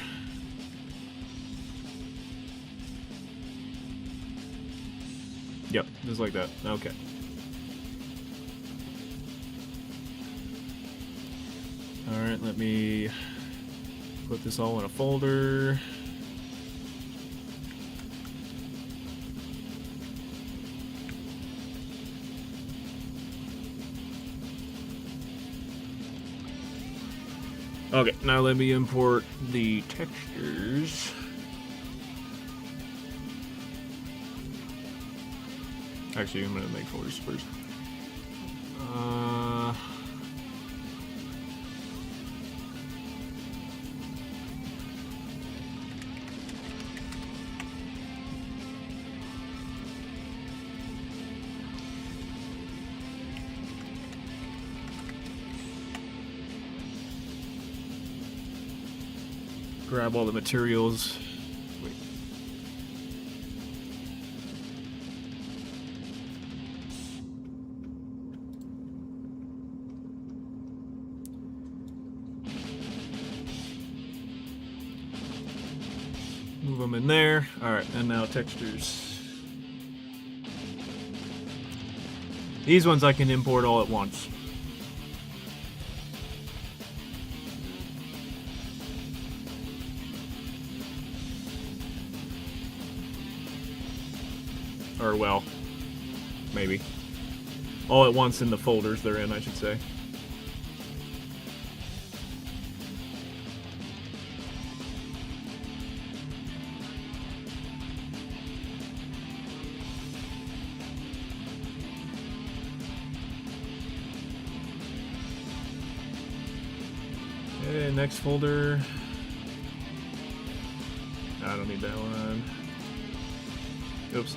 Yep, just like that. Okay. Alright, let me put this all in a folder. Okay, now let me import the textures. Actually, I'm gonna make folders first. Grab all the materials. Wait. Move them in there. Alright, and now textures. These ones I can import all at once. Or, well, maybe. All at once in the folders they're in, I should say. Okay, next folder. I don't need that one. Oops.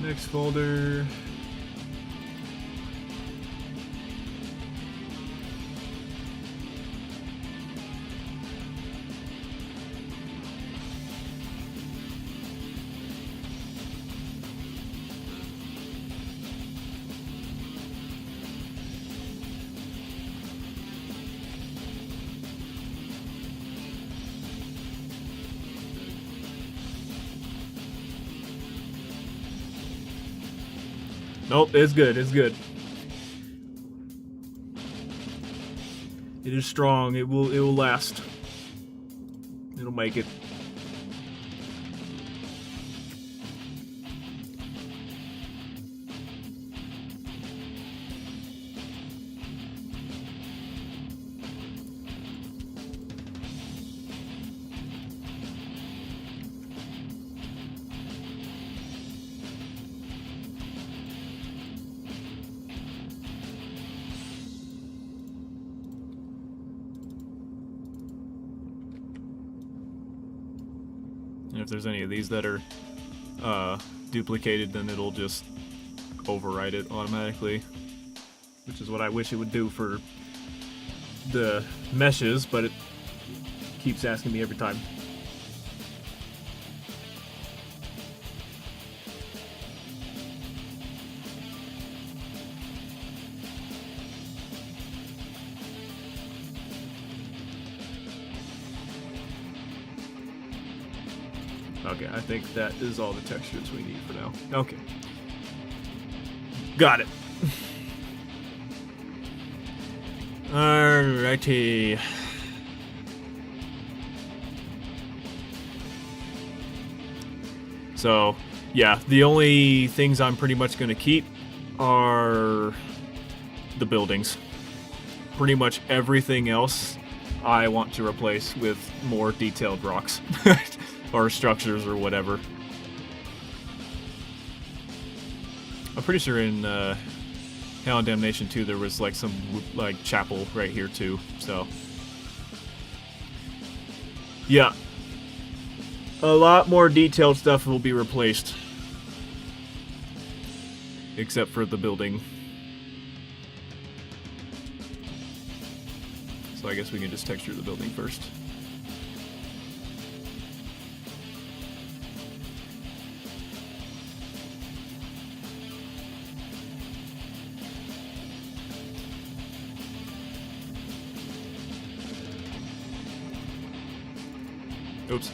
Next folder. Nope, it's good, it's good. It is strong, it will last. It'll make it. And if there's any of these that are duplicated, then it'll just overwrite it automatically, which is what I wish it would do for the meshes, but it keeps asking me every time. Okay, I think that is all the textures we need for now. Okay. Got it. Alrighty. So, yeah, the only things I'm pretty much going to keep are the buildings. Pretty much everything else I want to replace with more detailed rocks. Or structures or whatever. I'm pretty sure in Hell and Damnation 2 there was like some like chapel right here too, so yeah. A lot more detailed stuff will be replaced. Except for the building. So I guess we can just texture the building first. Oops.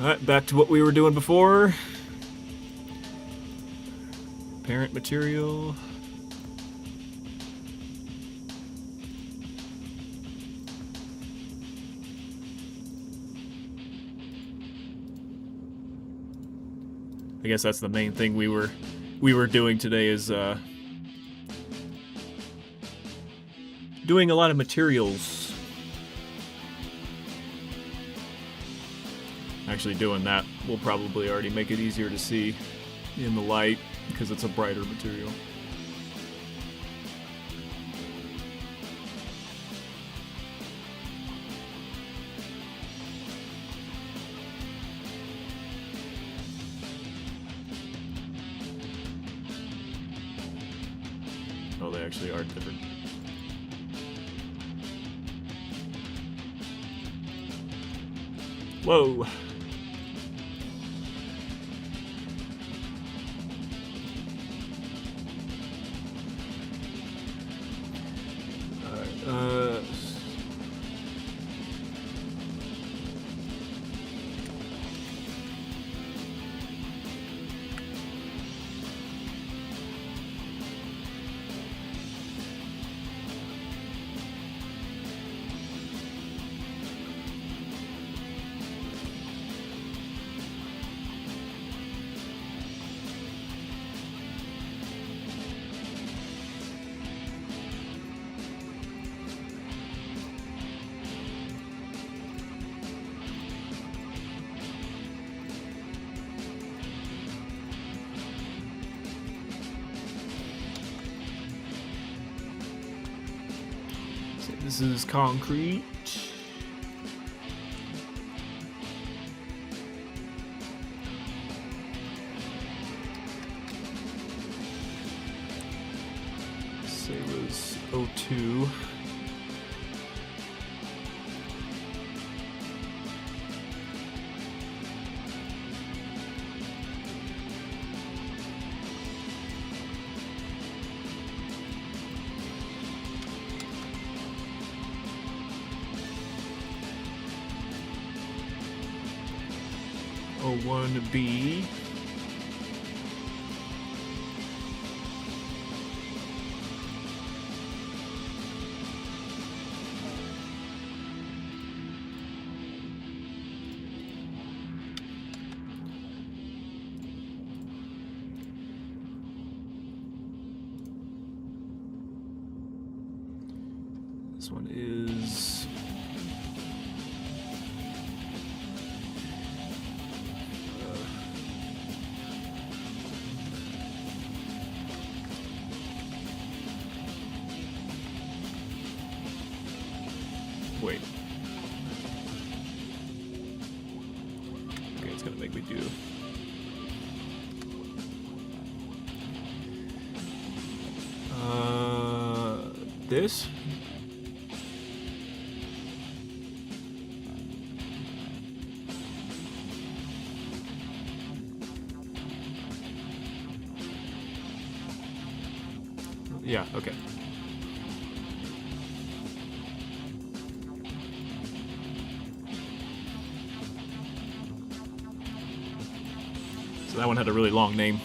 Alright, back to what we were doing before. Parent material. I guess that's the main thing we were doing today is doing a lot of materials. Actually doing that will probably already make it easier to see in the light because it's a brighter material. Oh, they actually are different. Whoa! Alright, so this is concrete. Say it was 02. Oh, 01B. This one is wait. Okay, it's gonna make me do. This? Yeah, okay. So that one had a really long name.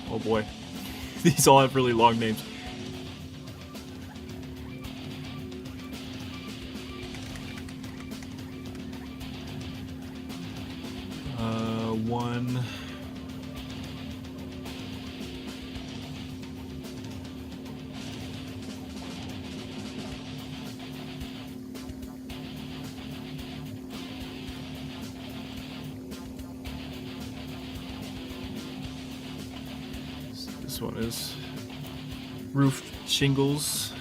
Oh boy. These all have really long names. One. This one is roof shingles.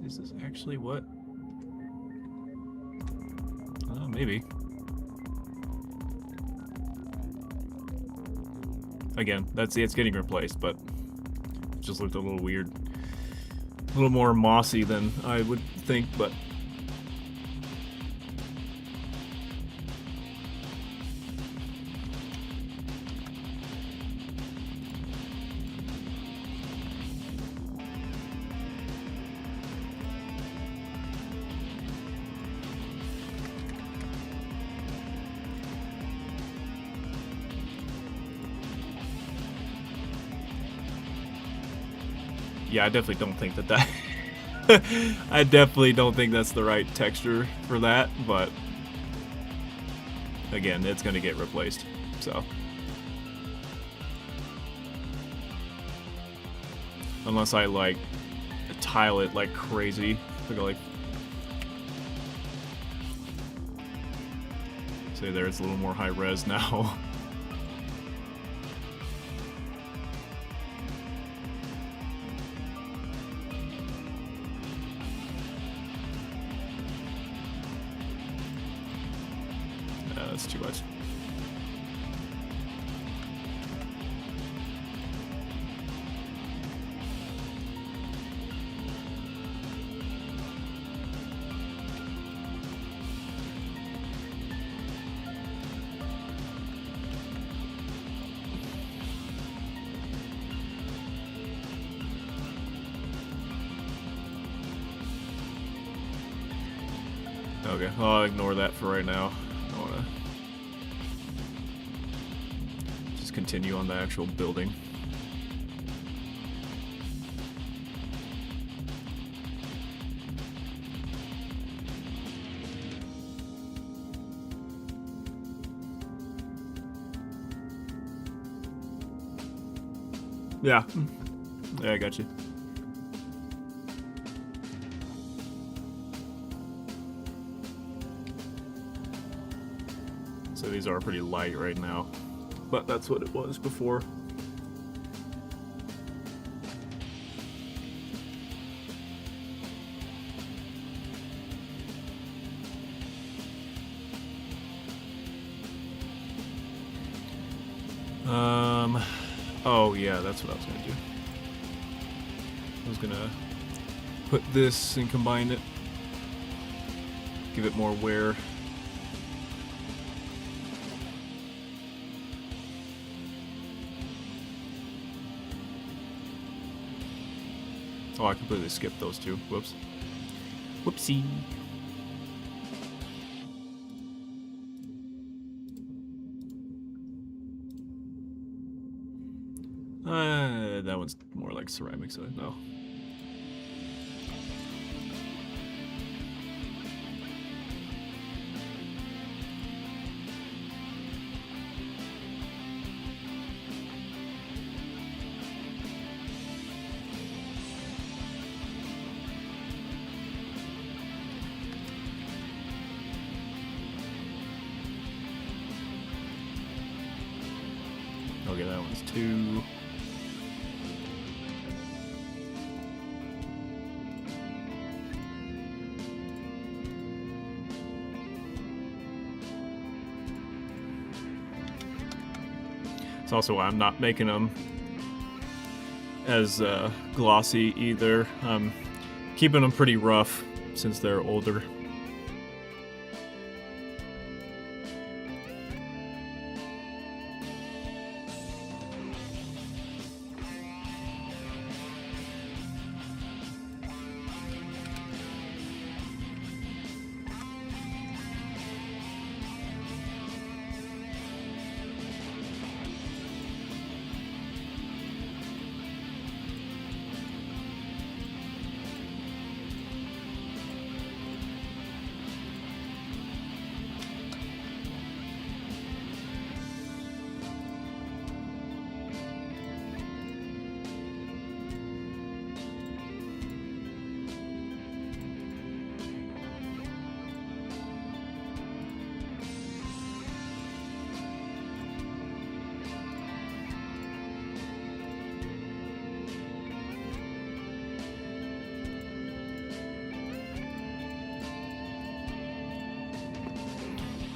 Is this actually what? Maybe. Again, it's getting replaced, but it just looked a little weird. A little more mossy than I would think, but yeah, I definitely don't think that I definitely don't think that's the right texture for that, but again, it's going to get replaced, so. Unless I, like, tile it like crazy. Like, say there, it's a little more high res now. That's too much. Okay, I'll ignore that for right now. I want to just continue on the actual building. Yeah. Yeah, I got you. So these are pretty light right now, but that's what it was before. Oh yeah, that's what I was gonna do. I was gonna put this and combine it, give it more wear. Oh, I completely skipped those two. Whoops. Whoopsie. That one's more like ceramic, so no. 2. It's also why I'm not making them as glossy either. I'm keeping them pretty rough since they're older.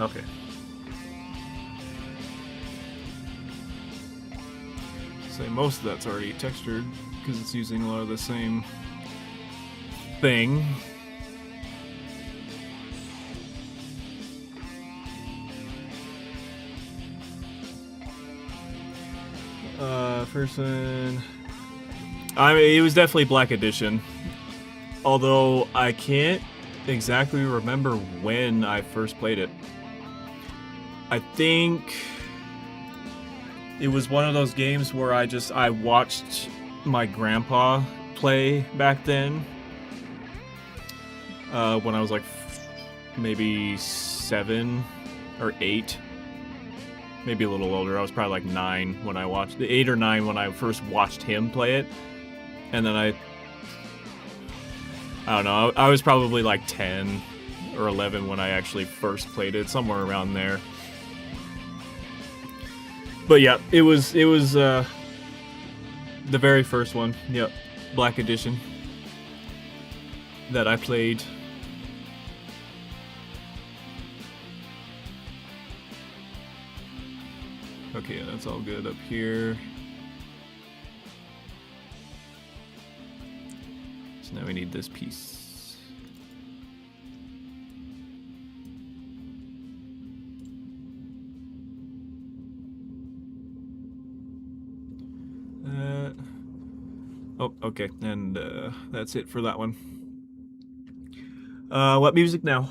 Okay. So most of that's already textured because it's using a lot of the same thing. First one. I mean, it was definitely Black Edition. Although I can't exactly remember when I first played it. I think it was one of those games where I watched my grandpa play back then. When I was like maybe 7 or 8. Maybe a little older. I was probably like 9 when I watched 8 or 9 when I first watched him play it. And then I don't know, I was probably like 10 or 11 when I actually first played it, somewhere around there. But yeah, it was the very first one, yep, Black Edition, that I played. Okay, that's all good up here. So now we need this piece. Oh, okay, and that's it for that one. What music now?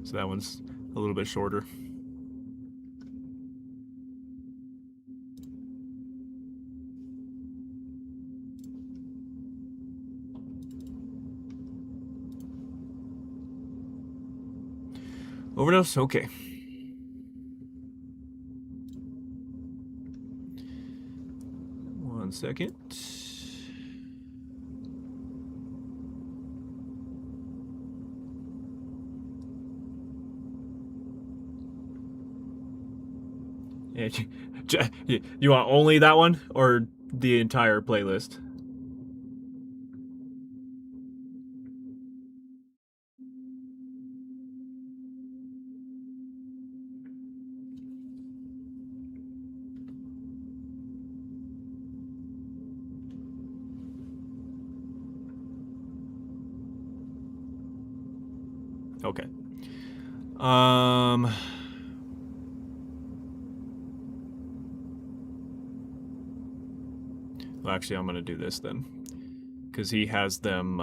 So that one's a little bit shorter. Overdose? Okay. One second. You want only that one or the entire playlist? Okay. Well, actually, I'm gonna do this then, because he has them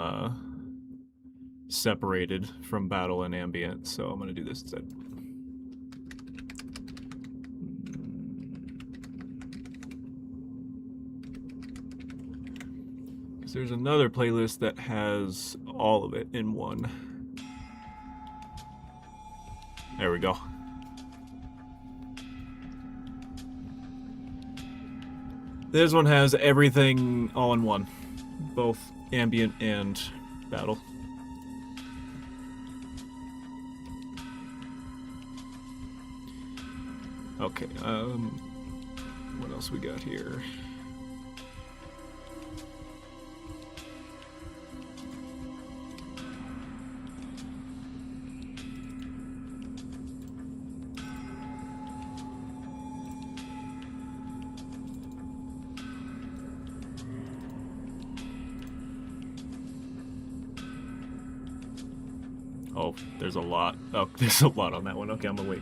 separated from battle and ambient. So I'm gonna do this instead. Because there's another playlist that has all of it in one. There we go. This one has everything all in one, both ambient and battle. Okay, what else we got here? Oh, there's a lot. Oh, there's a lot on that one. Okay, I'm gonna wait.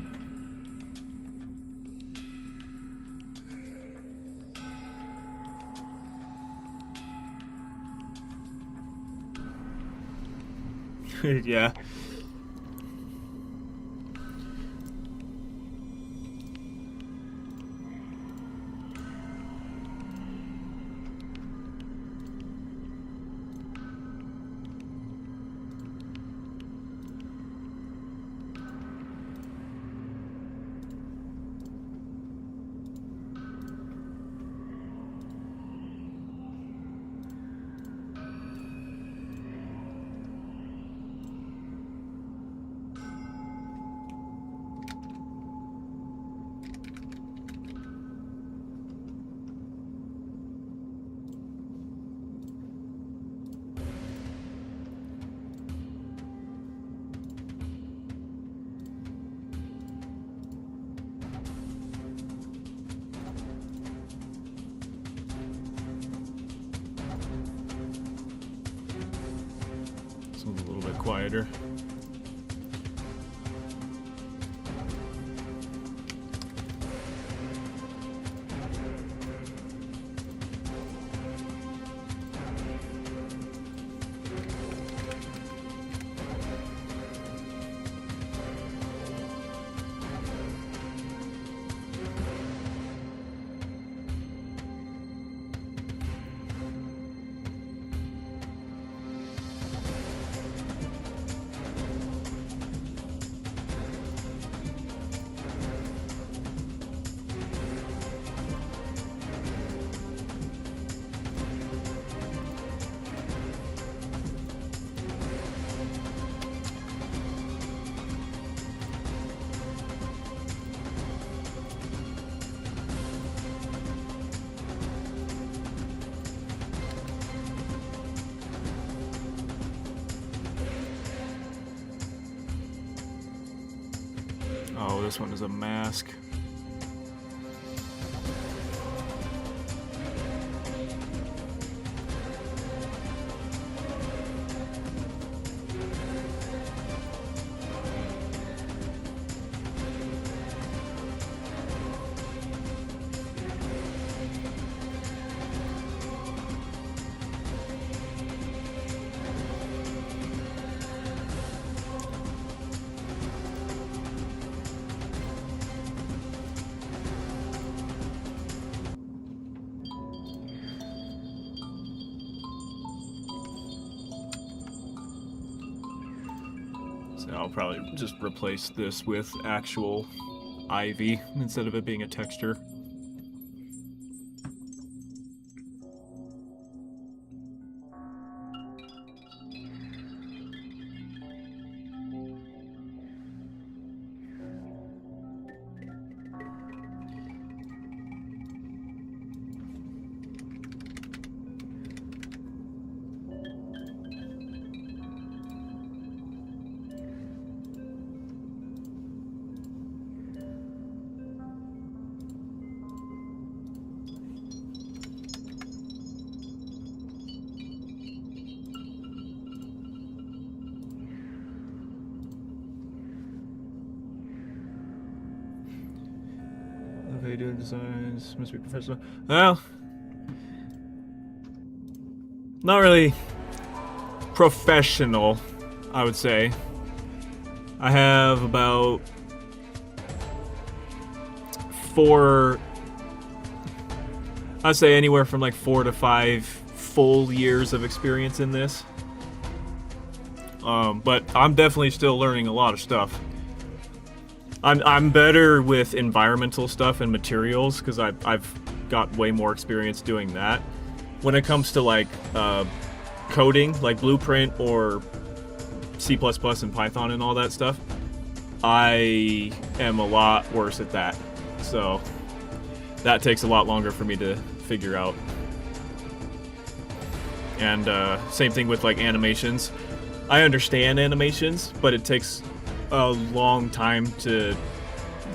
Yeah. This one's a little bit quieter. Oh, this one is a mask. So I'll probably just replace this with actual ivy instead of it being a texture. Okay, doing designs must be professional. Well, not really professional, I would say. I have about 4, I'd say anywhere from like 4 to 5 full years of experience in this. But I'm definitely still learning a lot of stuff. I'm better with environmental stuff and materials because I've got way more experience doing that. When it comes to like coding, like Blueprint or C++ and Python and all that stuff, I am a lot worse at that. so that takes a lot longer for me to figure out. And same thing with like animations. I understand animations, but it takes a long time to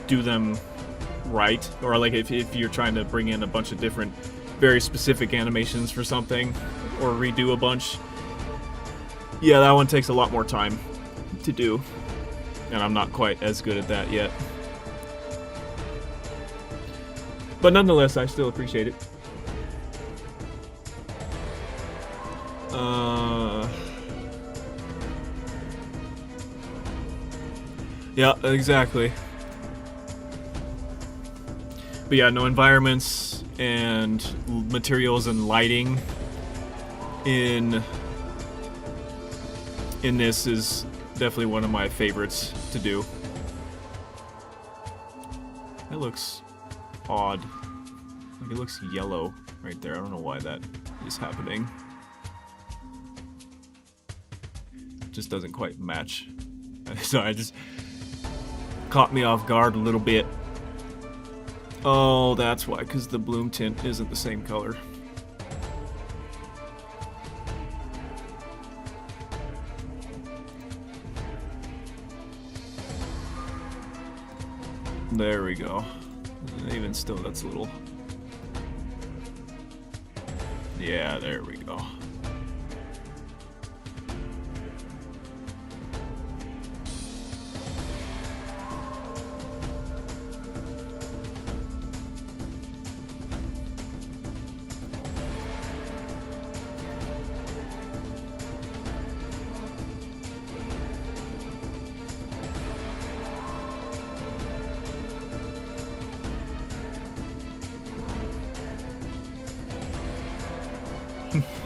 do them right. Or like if you're trying to bring in a bunch of different, very specific animations for something, or redo a bunch. Yeah, that one takes a lot more time to do. And I'm not quite as good at that yet. But nonetheless, I still appreciate it. Yeah, exactly. But yeah, no, environments and materials and lighting in this is definitely one of my favorites to do. That looks odd. Like it looks yellow right there. I don't know why that is happening. It just doesn't quite match. So I just caught me off guard a little bit. Oh, that's why, because the bloom tint isn't the same color. There we go. Even still, that's a little... Yeah, there we go.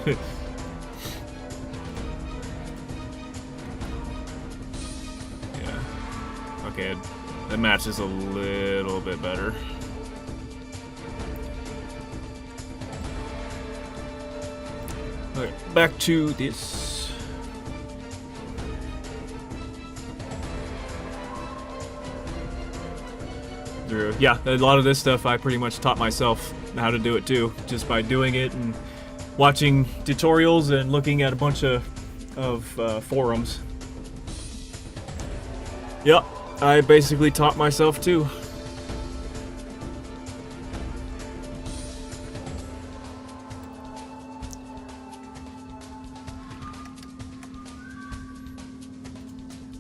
Yeah. Okay, that matches a little bit better. Okay, back to this. Yeah, a lot of this stuff I pretty much taught myself how to do it too, just by doing it and watching tutorials and looking at a bunch of forums. Yep, I basically taught myself too.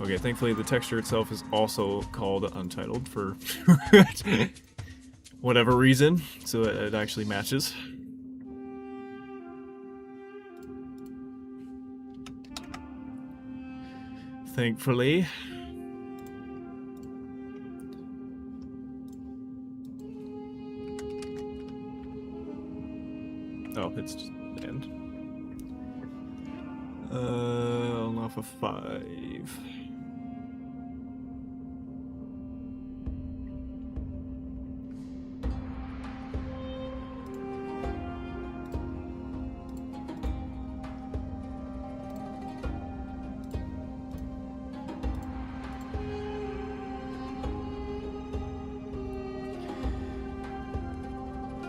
Okay, thankfully the texture itself is also called Untitled for whatever reason, so it actually matches. Thankfully. Oh, it's just the end. Off of 5.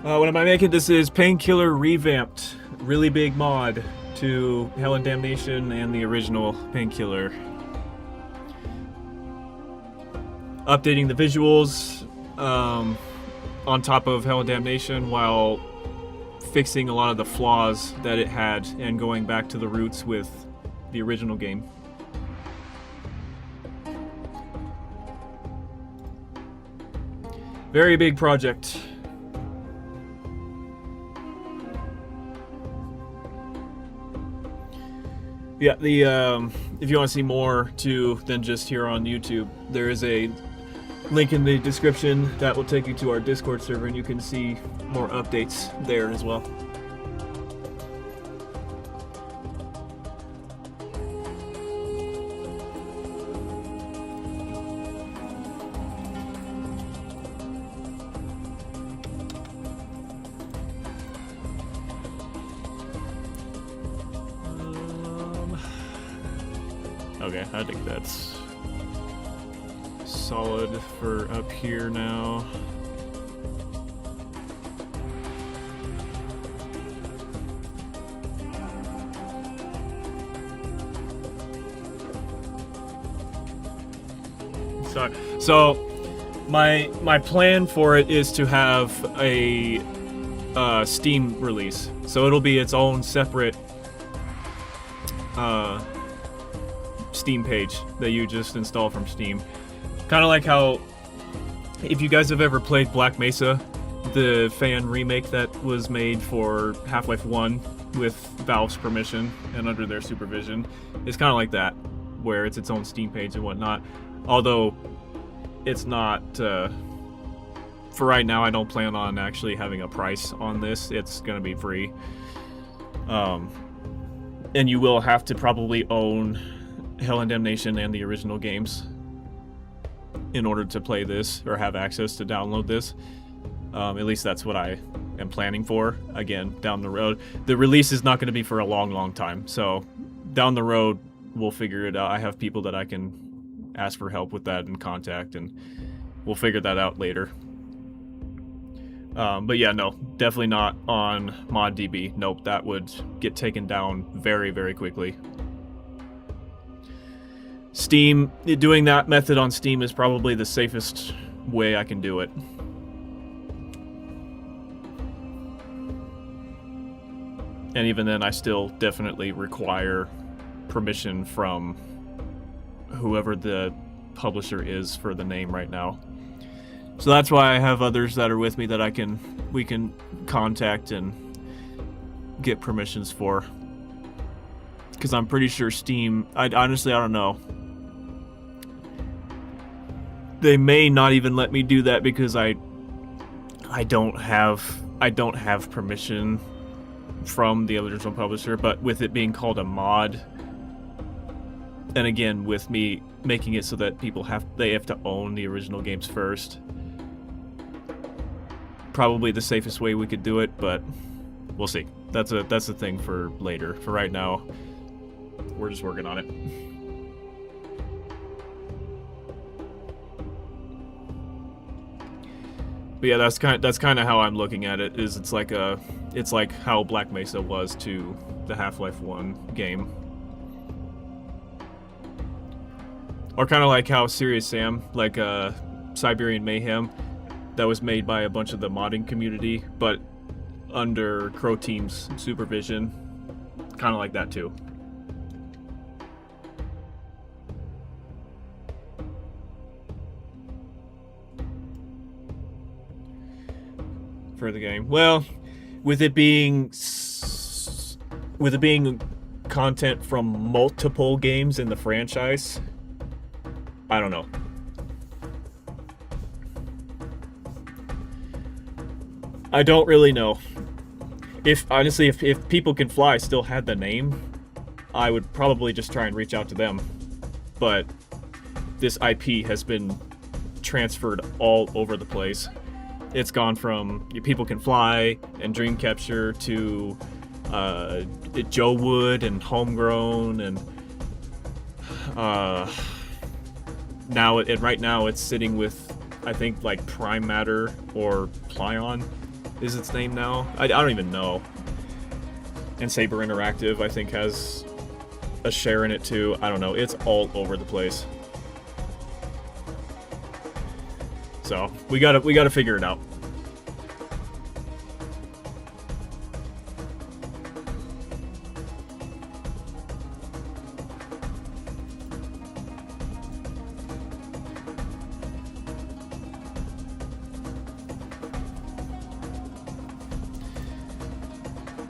What am I making? This is Painkiller Revamped. Really big mod to Hell and Damnation and the original Painkiller. Updating the visuals on top of Hell and Damnation while fixing a lot of the flaws that it had and going back to the roots with the original game. Very big project. Yeah, the if you want to see more too than just here on YouTube, there is a link in the description that will take you to our Discord server, and you can see more updates there as well. Okay, I think that's solid for up here now. Sorry. So, my plan for it is to have a Steam release. So it'll be its own separate Steam page that you just install from Steam. Kind of like how, if you guys have ever played Black Mesa, the fan remake that was made for Half-Life 1 with Valve's permission and under their supervision, it's kind of like that, where it's its own Steam page and whatnot. Although it's not, for right now, I don't plan on actually having a price on this. It's going to be free. And you will have to probably own Hell and Damnation and the original games in order to play this or have access to download this. At least that's what I am planning for. Again, down the road. The release is not going to be for a long, long time. So down the road, we'll figure it out. I have people that I can ask for help with that and contact, and we'll figure that out later. But yeah, no, definitely not on ModDB. Nope, that would get taken down very, very quickly. Steam, doing that method on Steam is probably the safest way I can do it. And even then, I still definitely require permission from whoever the publisher is for the name right now. So that's why I have others that are with me that we can contact and get permissions for. Because I'm pretty sure Steam, honestly, I don't know. They may not even let me do that because I don't have permission from the original publisher, but with it being called a mod, and again with me making it so that people have to own the original games first, probably the safest way we could do it, but we'll see. That's a thing for later. For right now, we're just working on it. But yeah, that's kind of how I'm looking at it. It's like how Black Mesa was to the Half-Life 1 game, or kind of like how Serious Sam, like Siberian Mayhem, that was made by a bunch of the modding community, but under Crow Team's supervision, kind of like that too. For the game, well, with it being content from multiple games in the franchise, I don't know. I don't really know. Honestly, if People Can Fly still had the name, I would probably just try and reach out to them. But this IP has been transferred all over the place. It's gone from People Can Fly and Dream Capture to Joe Wood and Homegrown, and right now it's sitting with, I think, like Prime Matter or Plyon is its name now. I don't even know. And Saber Interactive, I think, has a share in it too. I don't know. It's all over the place. So we gotta figure it out.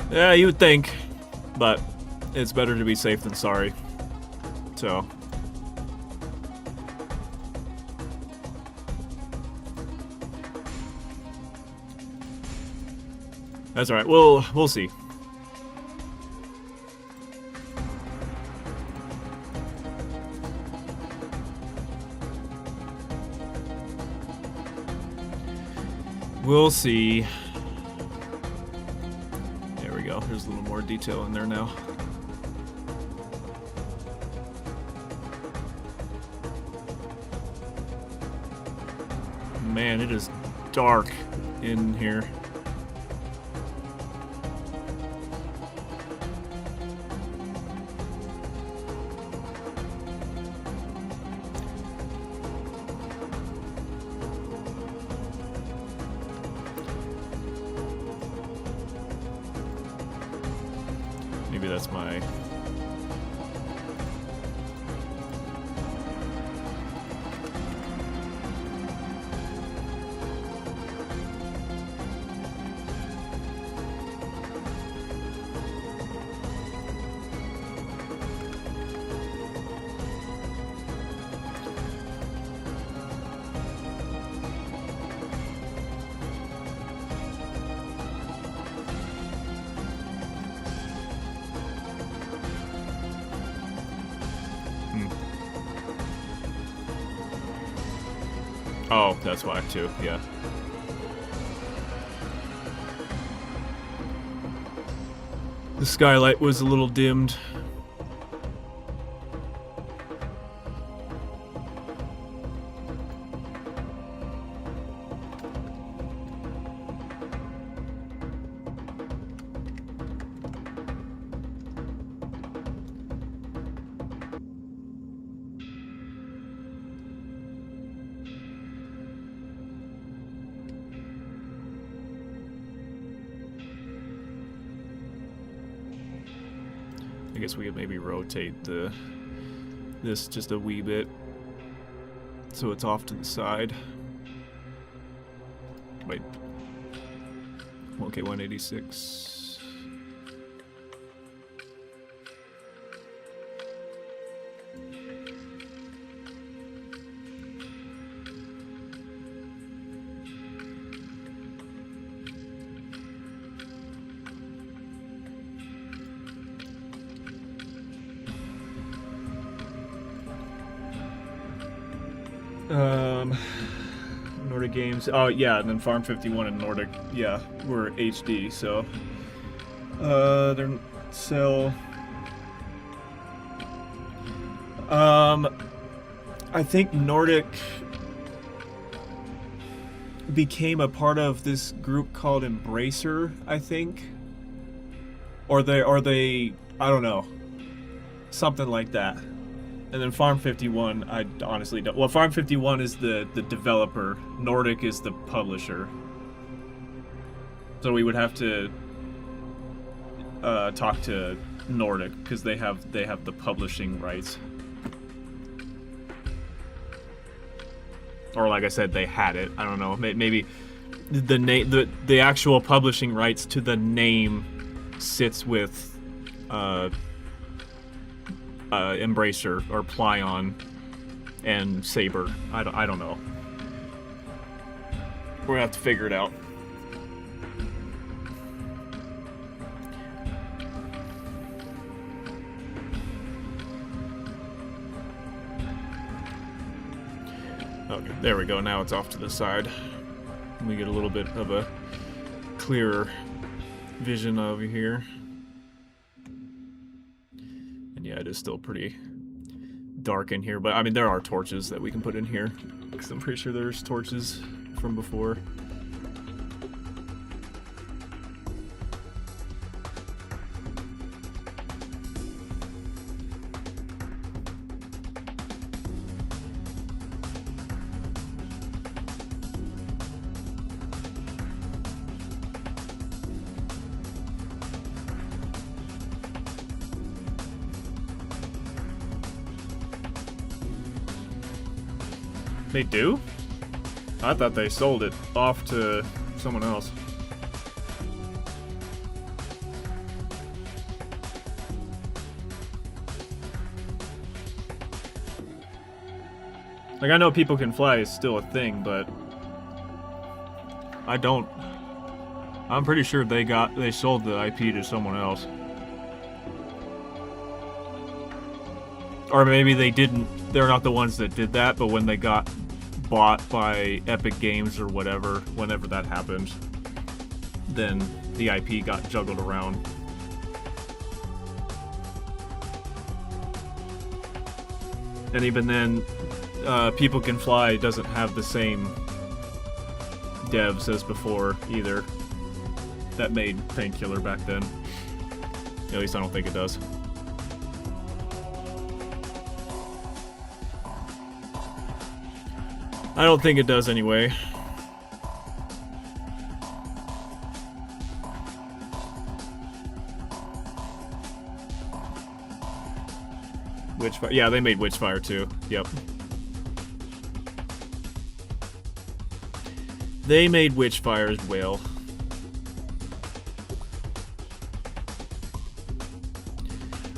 Yeah, you would think, but it's better to be safe than sorry. So. That's alright, we'll see. We'll see. There we go. There's a little more detail in there now. Man, it is dark in here. Maybe that's my... Oh, that's why too, yeah. The skylight was a little dimmed. I guess we could maybe rotate this just a wee bit so it's off to the side. Wait. Okay, 186. Nordic Games. Oh yeah, and then Farm 51 and Nordic, yeah, were HD. So they're sell. I think Nordic became a part of this group called Embracer, I think, or they I don't know, something like that. And then Farm 51, I honestly don't. Well, Farm 51 is the developer. Nordic is the publisher. So we would have to talk to Nordic because they have the publishing rights. Or like I said, they had it. I don't know. Maybe the actual publishing rights to the name sits with Embracer or Plyon and Saber. I don't know. We're gonna have to figure it out. Okay, there we go. Now it's off to the side. We get a little bit of a clearer vision over here. And yeah, it is still pretty dark in here, but I mean, there are torches that we can put in here, because I'm pretty sure there's torches from before. They do? I thought they sold it off to someone else. Like, I know People Can Fly is still a thing, but I'm pretty sure they sold the IP to someone else. Or maybe they didn't. They're not the ones that did that, but when they got bought by Epic Games or whatever, whenever that happened, then the IP got juggled around. And even then, People Can Fly doesn't have the same devs as before either that made Painkiller back then. At least I don't think it does. I don't think it does anyway. Witchfire. Yeah, they made Witchfire too. Yep. They made Witchfire as well.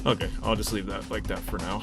Okay, I'll just leave that like that for now.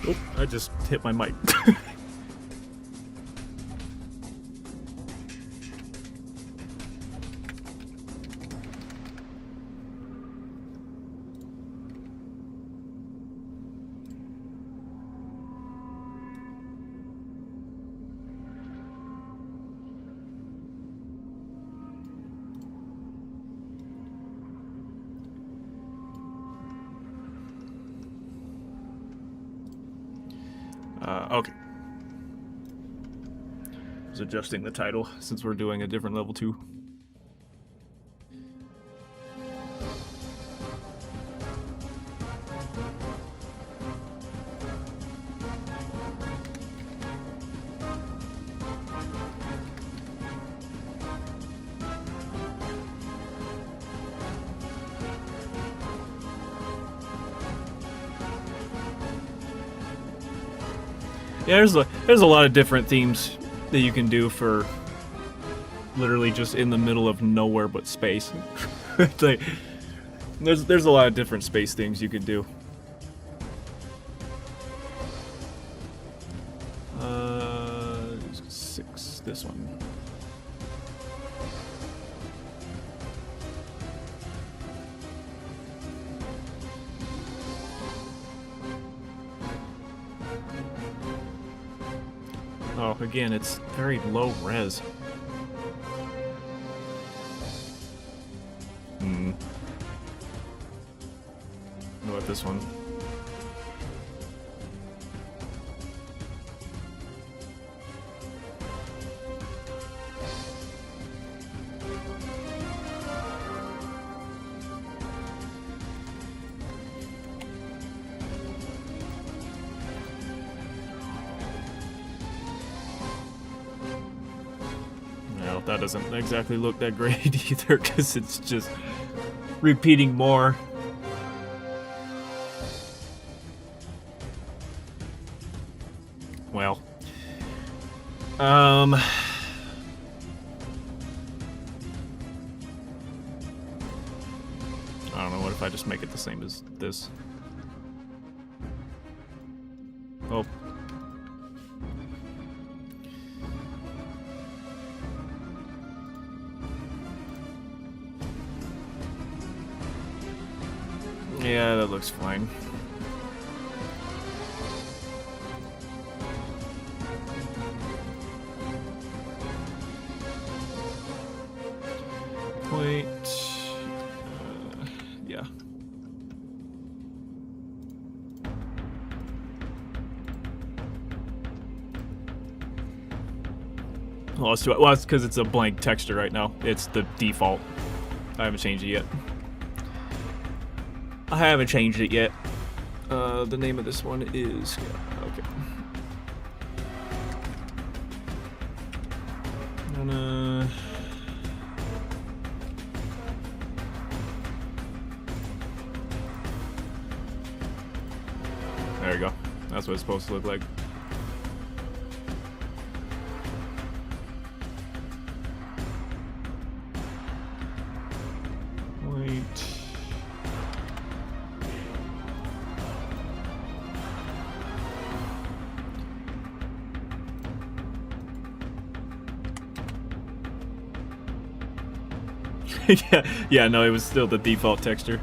Oh, I just hit my mic. Okay. I was adjusting the title since we're doing a different level 2. Yeah, there's a lot of different themes that you can do for literally just in the middle of nowhere but space. Like, there's a lot of different space themes you could do. 6, this one. Oh, again, it's very low res. What about this one? That doesn't exactly look that great either, because it's just repeating more. Well, I don't know, what if I just make it the same as this? Oh. Yeah, that looks fine. Wait. Yeah. Well, let's do it. Well, it's because it's a blank texture right now. It's the default. I haven't changed it yet. I haven't changed it yet. The name of this one is... Okay. There you go. That's what it's supposed to look like. Wait. yeah, no, it was still the default texture.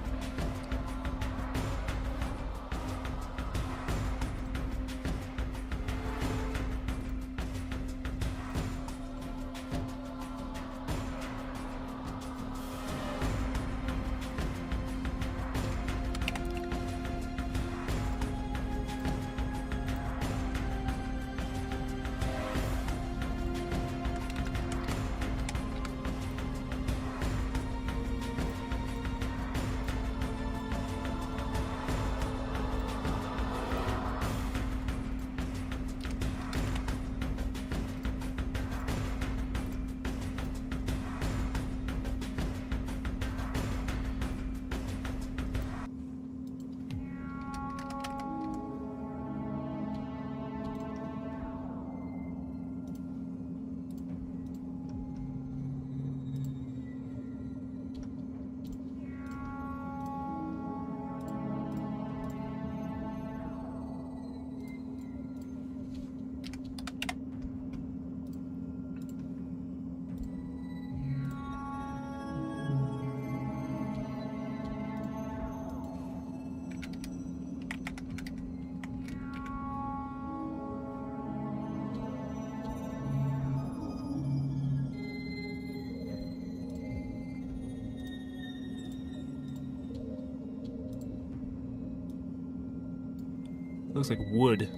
Looks like wood.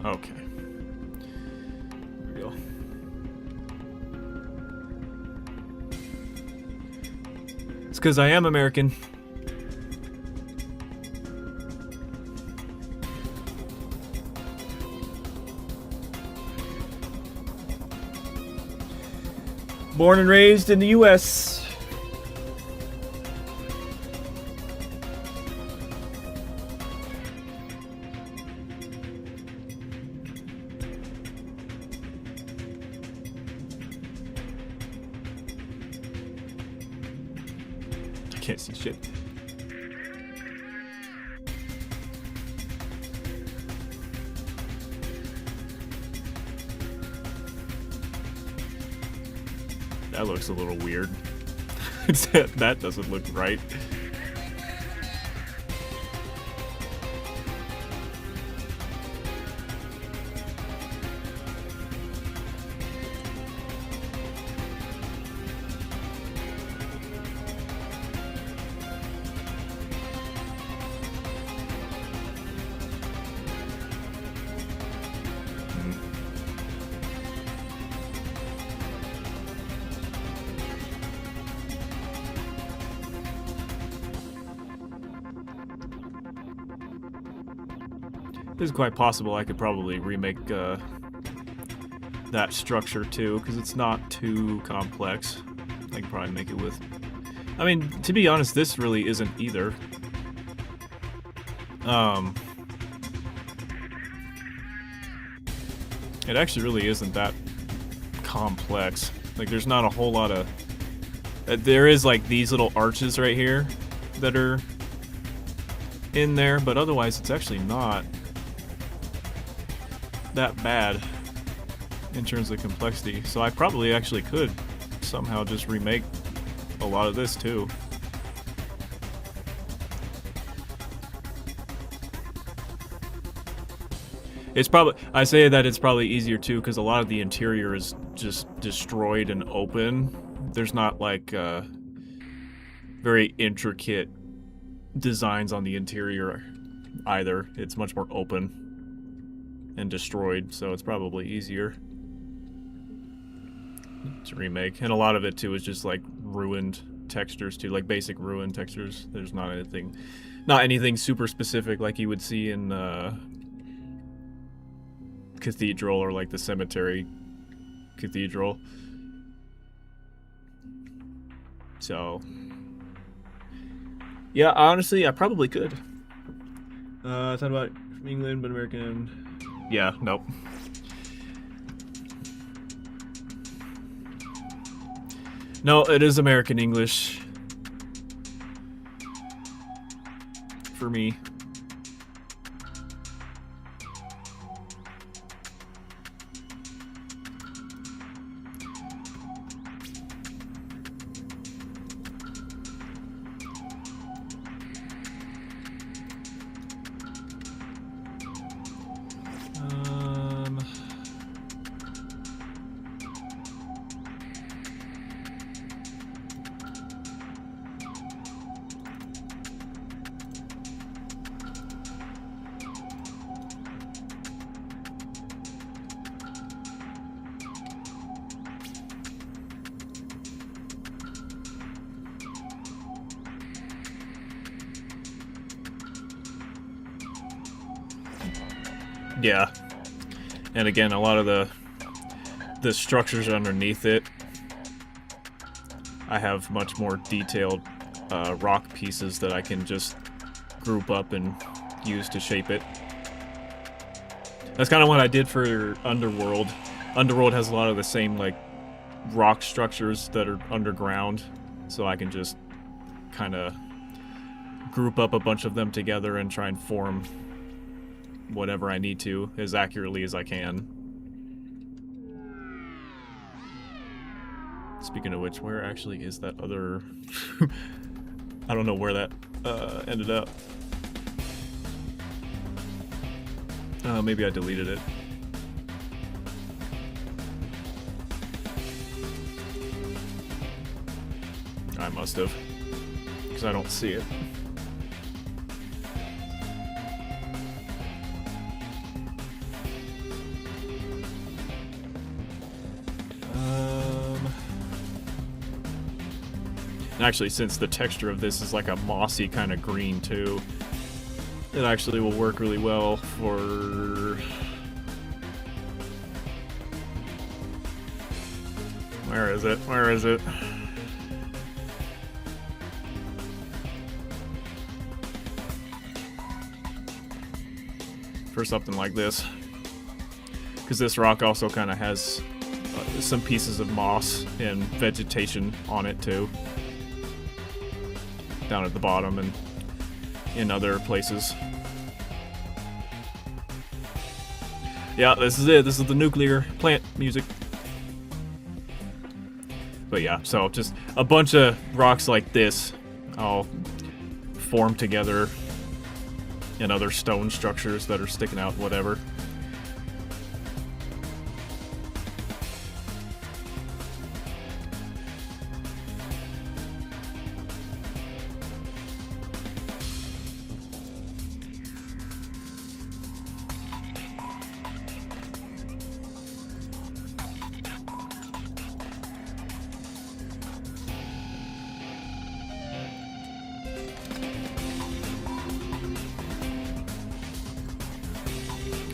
Okay. There we go. It's because I am American. Born and raised in the U.S. Can't see shit. That looks a little weird. That doesn't look right. This is quite possible. I could probably remake that structure too, because it's not too complex. I could probably make it with... I mean, to be honest, this really isn't either. It actually really isn't that complex. Like, there's not a whole lot of... there is, like, these little arches right here that are in there, but otherwise it's actually not that bad. in terms of complexity. So I probably actually could somehow just remake a lot of this too. It's probably, I say that it's probably easier too because a lot of the interior is just destroyed and open. There's not like very intricate designs on the interior either. It's much more open and destroyed, so it's probably easier to remake. And a lot of it too is just like ruined textures too, like basic ruined textures. There's not anything super specific like you would see in Cathedral or like the Cemetery Cathedral. So yeah, honestly, I probably could. Talk about from England, but American. Yeah, nope. No, it is American English for me. Yeah, and again, a lot of the structures underneath it, I have much more detailed rock pieces that I can just group up and use to shape it. That's kind of what I did for Underworld. Underworld has a lot of the same like rock structures that are underground, so I can just kind of group up a bunch of them together and try and form whatever I need to as accurately as I can. Speaking of which, where actually is that other... I don't know where that ended up. Maybe I deleted it. I must have, because I don't see it. Actually, since the texture of this is like a mossy kind of green too, it actually will work really well for... Where is it? Where is it? For something like this. Because this rock also kind of has some pieces of moss and vegetation on it too. Down at the bottom and in other places. Yeah, this is it. This is the nuclear plant music. But yeah, so just a bunch of rocks like this I'll form together and other stone structures that are sticking out, whatever.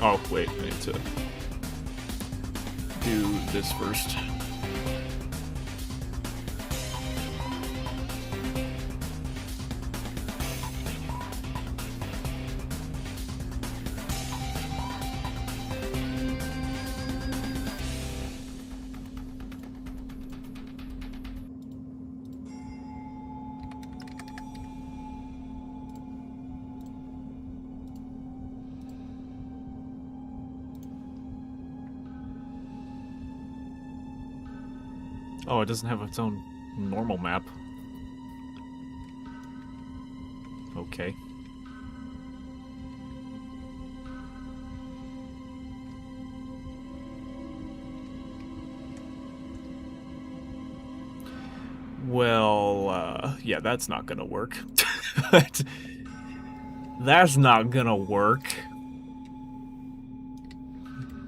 Oh, wait, I need to do this first. Oh, it doesn't have its own normal map. Okay. Well, yeah, that's not gonna work. That's not gonna work.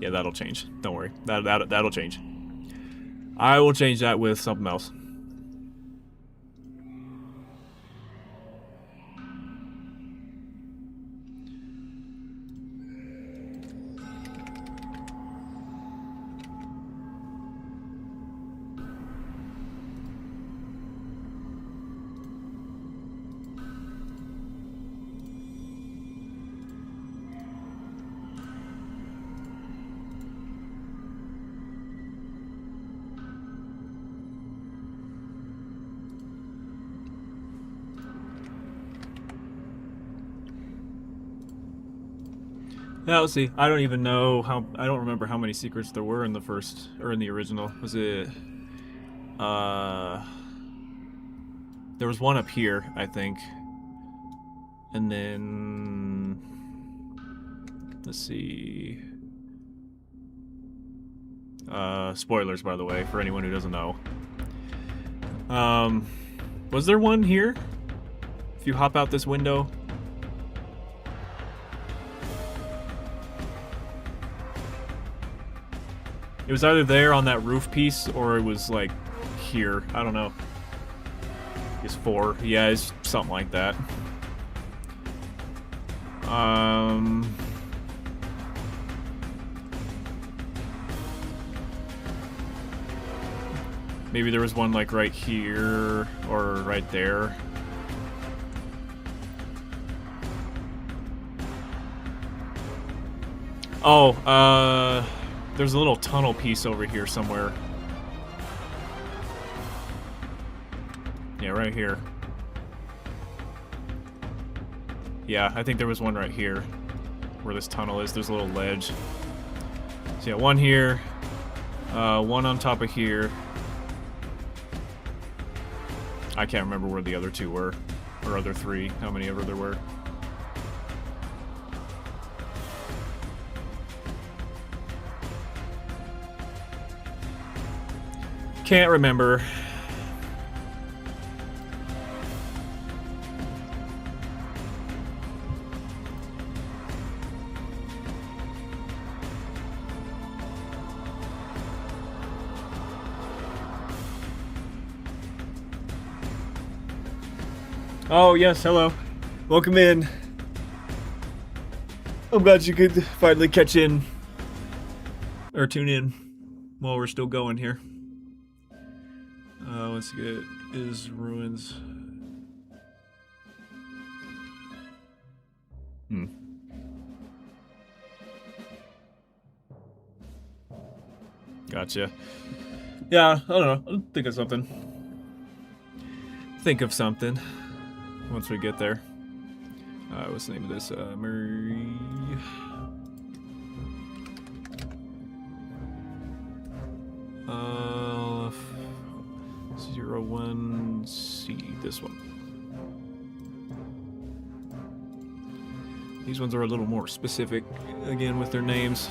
Yeah, that'll change. Don't worry. That'll change. I will change that with something else. Yeah, let's see. I don't even know how. I don't remember how many secrets there were in the first or in the original. Was it? There was one up here, I think, and then let's see. Spoilers, by the way, for anyone who doesn't know. Was there one here? If you hop out this window. It was either there on that roof piece, or it was, like, here. I don't know. It's 4. Yeah, it's something like that. Maybe there was one, like, right here, or right there. Oh, there's a little tunnel piece over here somewhere. Yeah, right here. Yeah, I think there was one right here. Where this tunnel is, there's a little ledge. So yeah, one here. One on top of here. I can't remember where the other 2 were. Or other 3, how many ever there were. Can't remember. Oh, yes, hello. Welcome in. I'm glad you could finally catch in. Or tune in while we're still going here. Let's get is ruins. Gotcha. Yeah, I don't know. I'll think of something. Think of something once we get there. What's the name of this? Murray. 01C, this one. These ones are a little more specific, again, with their names.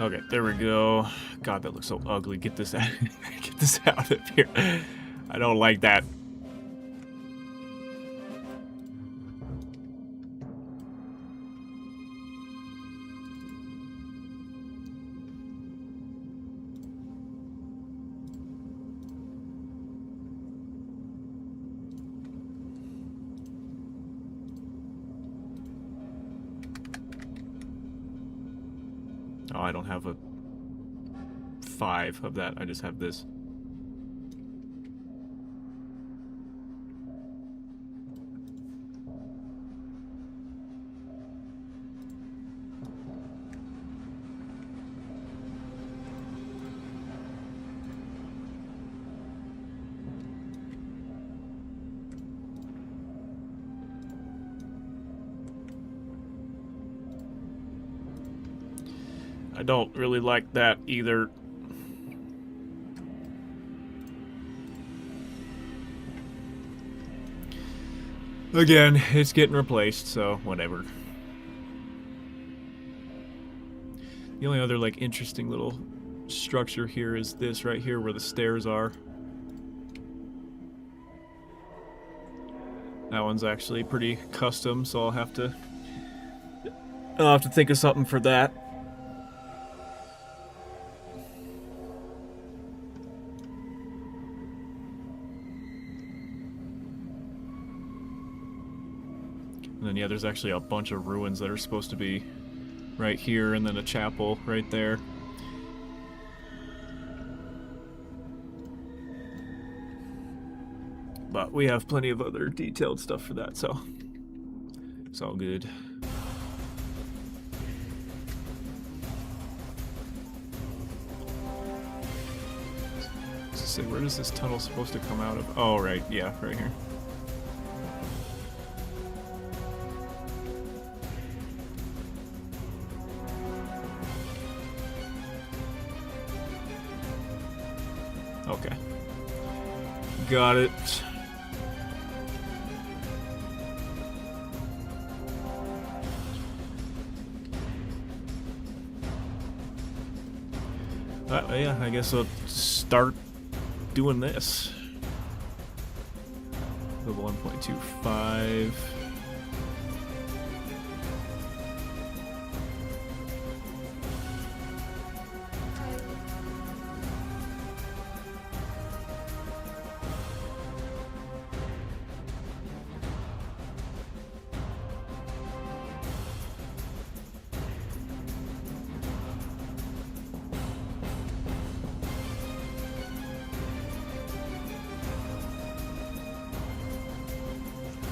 Okay, there we go. God, that looks so ugly. Get this out. Get this out of here. I don't like that. Oh, I don't have a 5 of that. I just have this. I don't really like that either. Again, it's getting replaced, so whatever. The only other, like, interesting little structure here is this right here where the stairs are. That one's actually pretty custom, so I'll have to think of something for that. And then, yeah, there's actually a bunch of ruins that are supposed to be right here, and then a chapel right there. But we have plenty of other detailed stuff for that, so it's all good. So where is this tunnel supposed to come out of? Oh, right, yeah, right here. Okay. Got it. Yeah, I guess I'll start doing this. Level 1.25.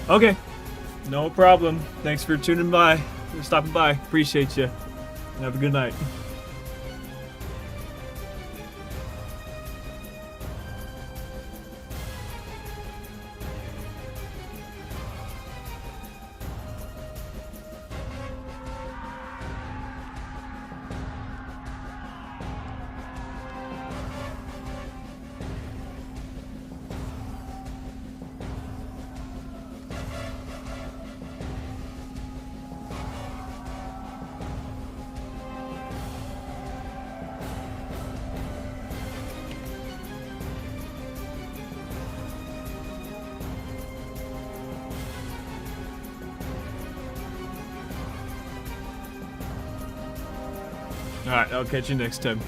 Okay, no problem. Thanks for tuning by, for stopping by. Appreciate you. Have a good night. Alright, I'll catch you next time.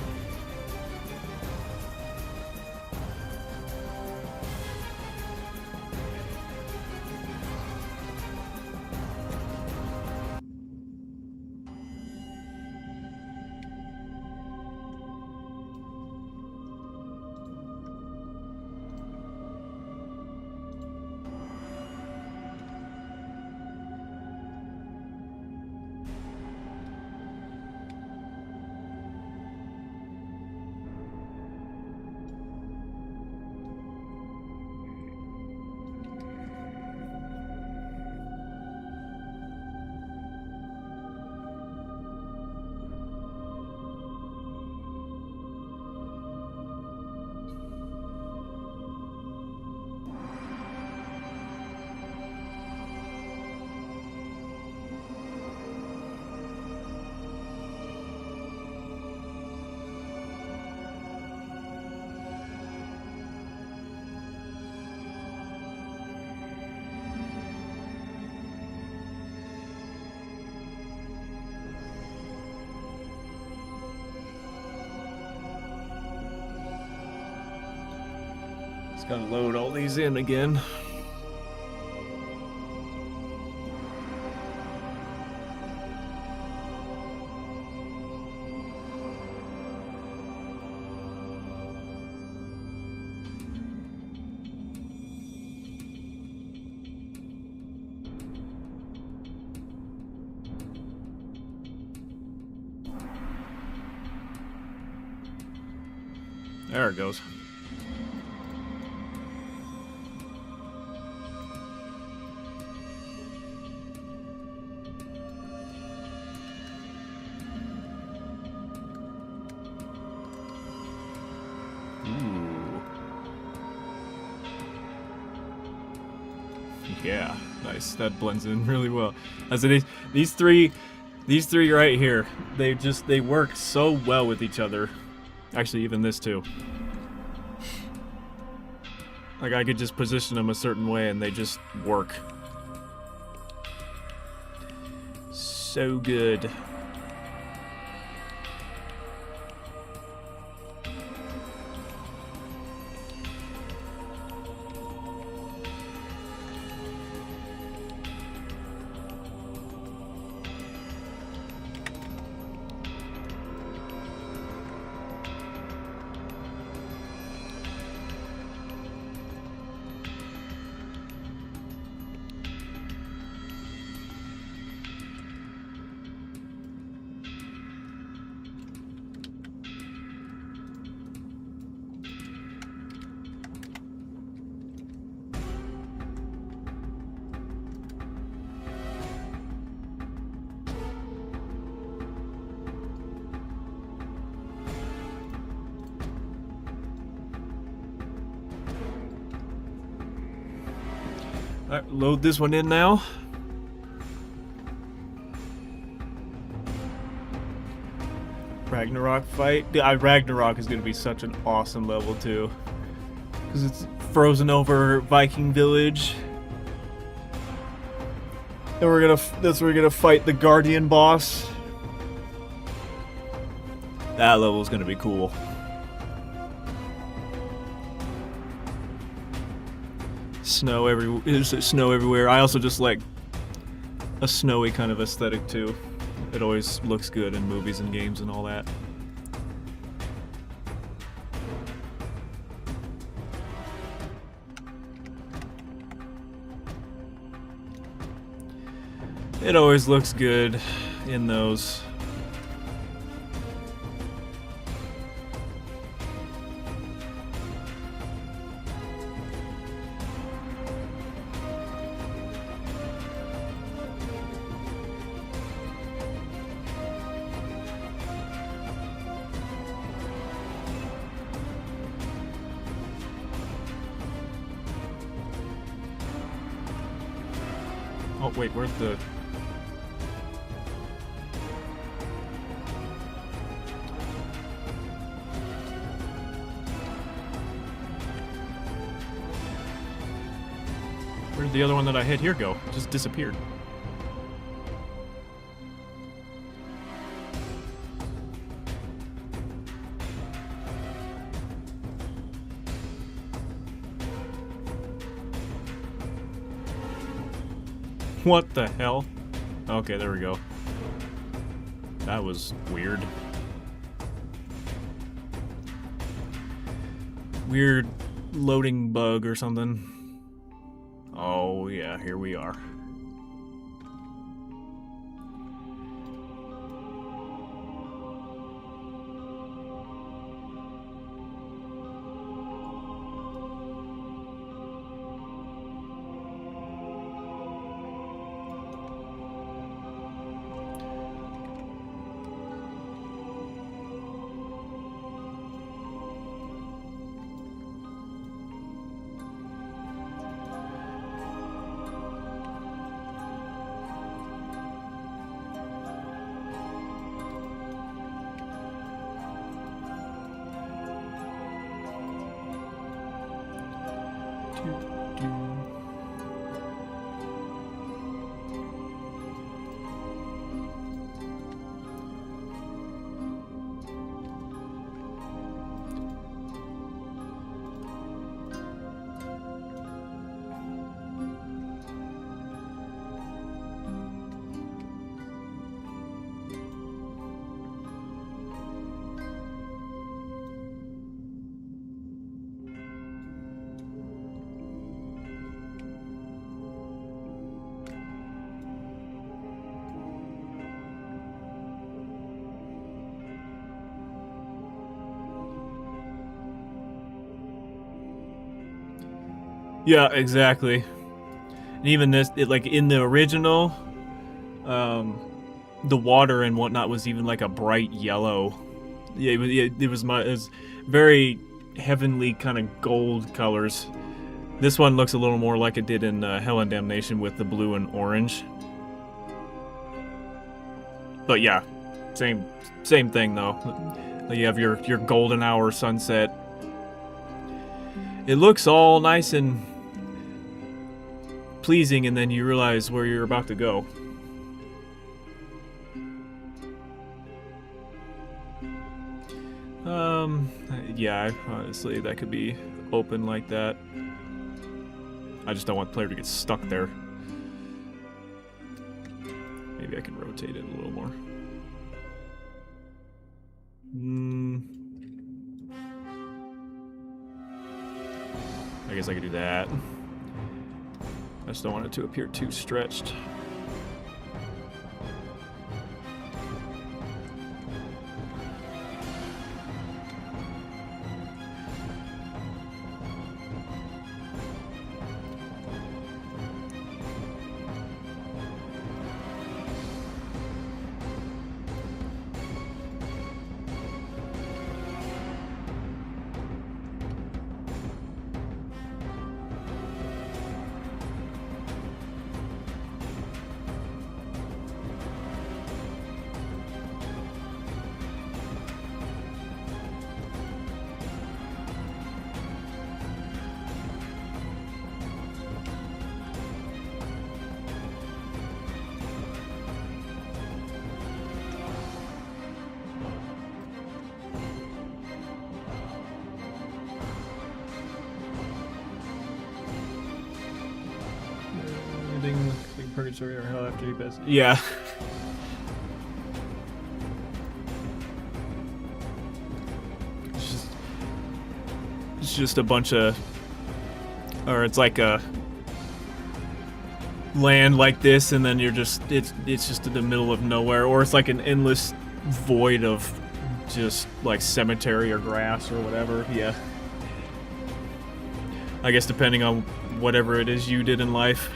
Just gotta load all these in again. There it goes. Yeah, nice. That blends in really well. As it is, these three right here, they work so well with each other. Actually, even this too. Like, I could just position them a certain way and they just work. So good. Alright, load this one in now. Ragnarok fight. Ragnarok is going to be such an awesome level too. Because it's frozen over Viking village. And that's where we're gonna fight the Guardian boss. That level is gonna be cool. Snow everywhere. I also just like a snowy kind of aesthetic too. It always looks good in movies and games and all that. It always looks good in those. Oh wait, where's the... Where'd the other one that I hit here go? It just disappeared. What the hell? Okay, there we go. That was weird. Weird loading bug or something. Oh yeah, here we are. Yeah, exactly. And even this, like in the original, the water and whatnot was even like a bright yellow. Yeah, it was very heavenly kind of gold colors. This one looks a little more like it did in Hell and Damnation with the blue and orange. But yeah, same thing though. You have your golden hour sunset. It looks all nice and pleasing, and then you realize where you're about to go. Yeah, honestly, that could be open like that. I just don't want the player to get stuck there. Maybe I can rotate it a little more. I guess I could do that. I just don't want it to appear too stretched. Purgatory or hell after you pass. Yeah. It's just a bunch of, or it's like a land like this, and then you're just it's just in the middle of nowhere, or it's like an endless void of just like cemetery or grass or whatever. Yeah. I guess depending on whatever it is you did in life.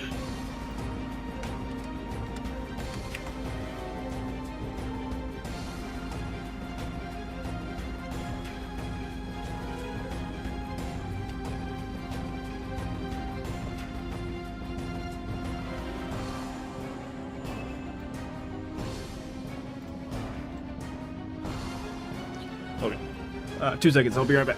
Okay. 2 seconds, I'll be right back.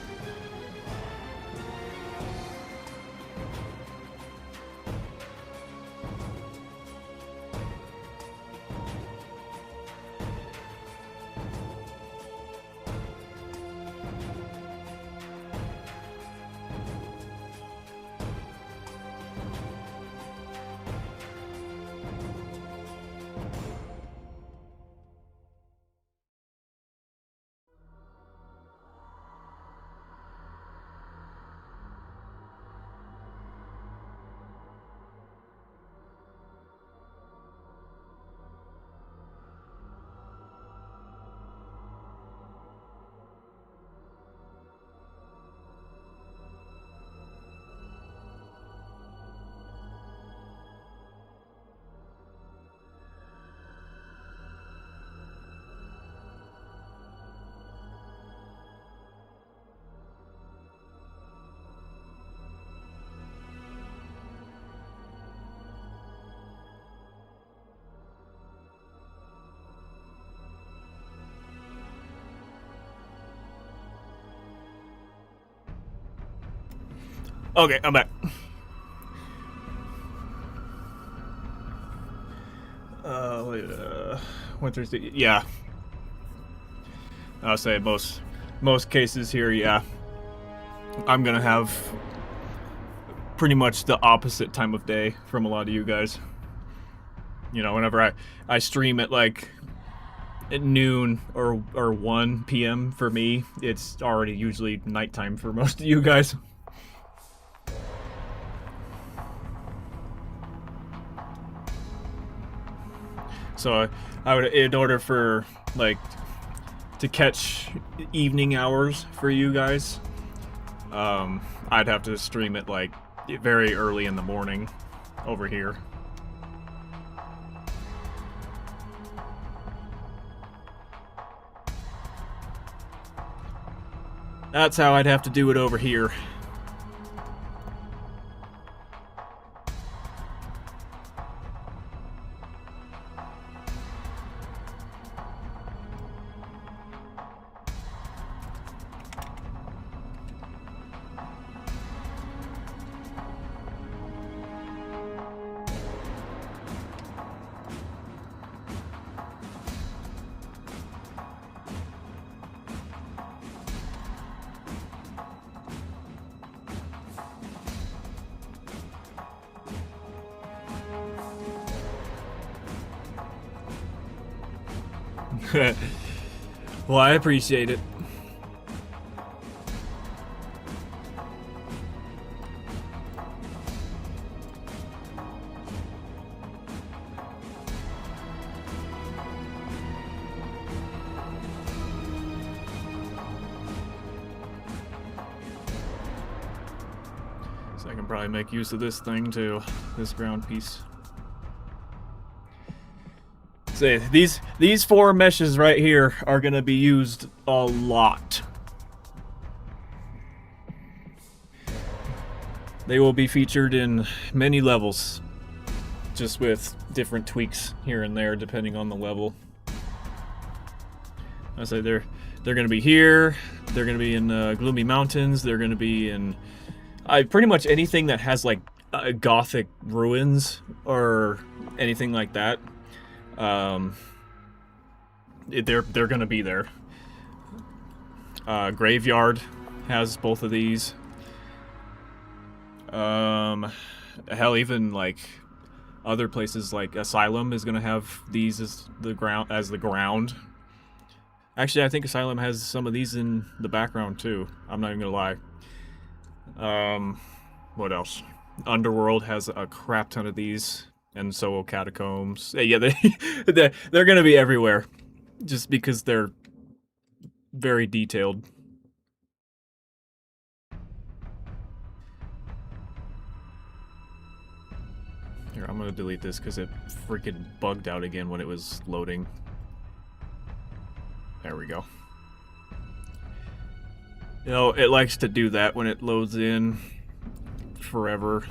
Okay, I'm back. Thursday. Yeah. I'll say most cases here, yeah. I'm gonna have pretty much the opposite time of day from a lot of you guys. You know, whenever I stream at like at noon or 1 p.m. for me, it's already usually nighttime for most of you guys. So I would, in order for like to catch evening hours for you guys, I'd have to stream it like very early in the morning over here. That's how I'd have to do it over here. Well, I appreciate it. So I can probably make use of this thing too, this ground piece. Say these 4 meshes right here are gonna be used a lot. They will be featured in many levels, just with different tweaks here and there depending on the level. I say they're gonna be here. They're gonna be in Gloomy Mountains. They're gonna be in pretty much anything that has like Gothic ruins or anything like that. They're gonna be there. Graveyard has both of these. Hell, even like other places like Asylum is gonna have these as the ground. Actually, I think Asylum has some of these in the background too. I'm not even gonna lie. What else? Underworld has a crap ton of these. And so will Catacombs. Yeah, they're gonna be everywhere, just because they're very detailed. Here, I'm gonna delete this because it freaking bugged out again when it was loading. There we go. You know, it likes to do that when it loads in forever,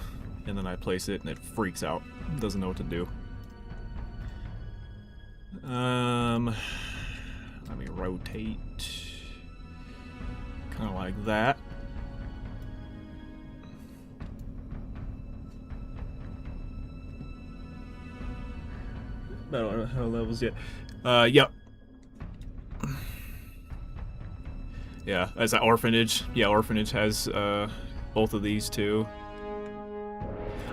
and then I place it and it freaks out. Doesn't know what to do. Let me rotate. Kind of like that. I don't know how levels yet. Yep. Yeah, as an Orphanage. Yeah, Orphanage has both of these too.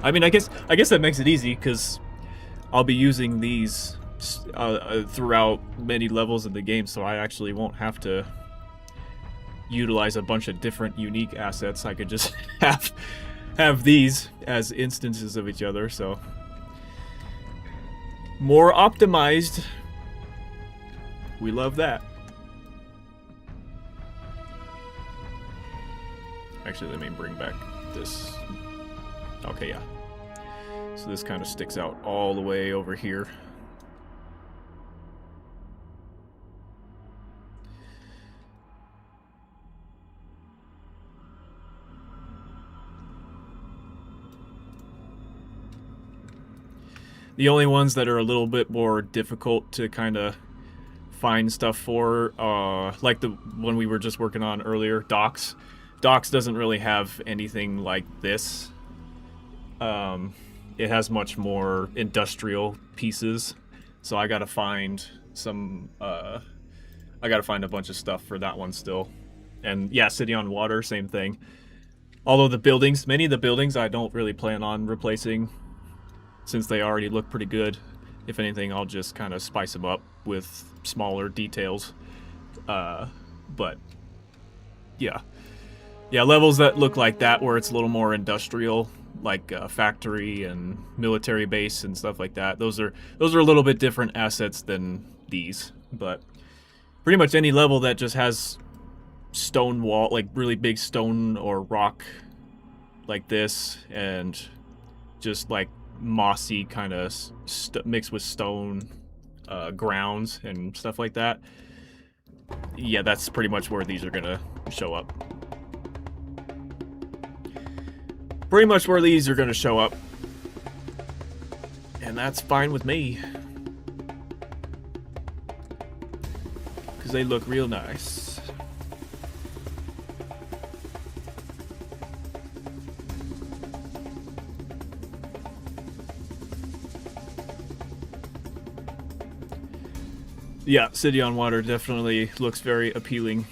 I mean, I guess that makes it easy because I'll be using these throughout many levels of the game, so I actually won't have to utilize a bunch of different unique assets. I could just have these as instances of each other. So more optimized. We love that. Actually, let me bring back this. Okay, yeah. So this kind of sticks out all the way over here. The only ones that are a little bit more difficult to kind of find stuff for, like the one we were just working on earlier, Docks. Docks doesn't really have anything like this. It has much more industrial pieces, so I gotta find some, I gotta find a bunch of stuff for that one still. And yeah, City on Water, same thing. Although the buildings, many of the buildings I don't really plan on replacing, since they already look pretty good. If anything, I'll just kind of spice them up with smaller details. But yeah. Yeah, levels that look like that, where it's a little more industrial, like factory and military base and stuff like that. Those are a little bit different assets than these. But pretty much any level that just has stone wall, like really big stone or rock like this, and just like mossy kind of mixed with stone grounds and stuff like that. Yeah, that's pretty much where these are gonna show up. Pretty much where these are gonna show up. And that's fine with me. Because they look real nice. Yeah, City on Water definitely looks very appealing.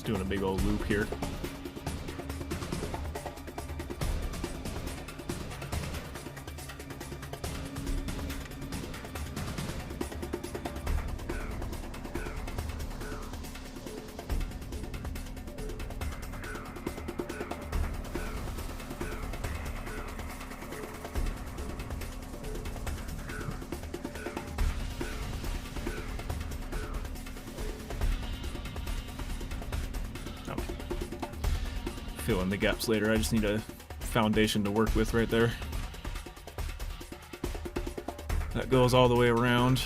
doing a big old loop here. Fill in the gaps later. I just need a foundation to work with right there. That goes all the way around.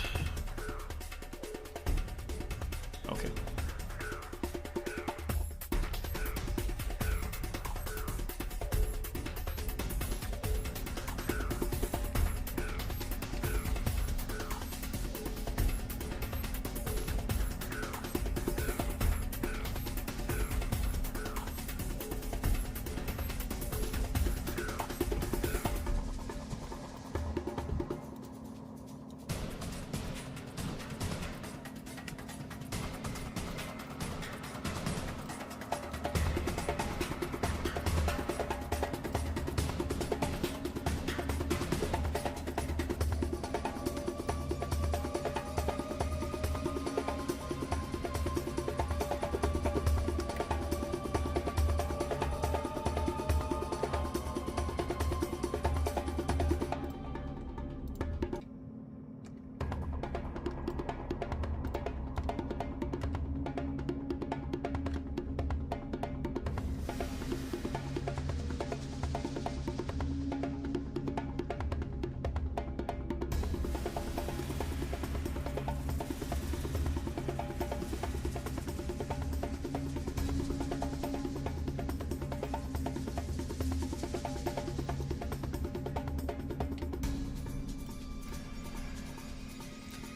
Okay.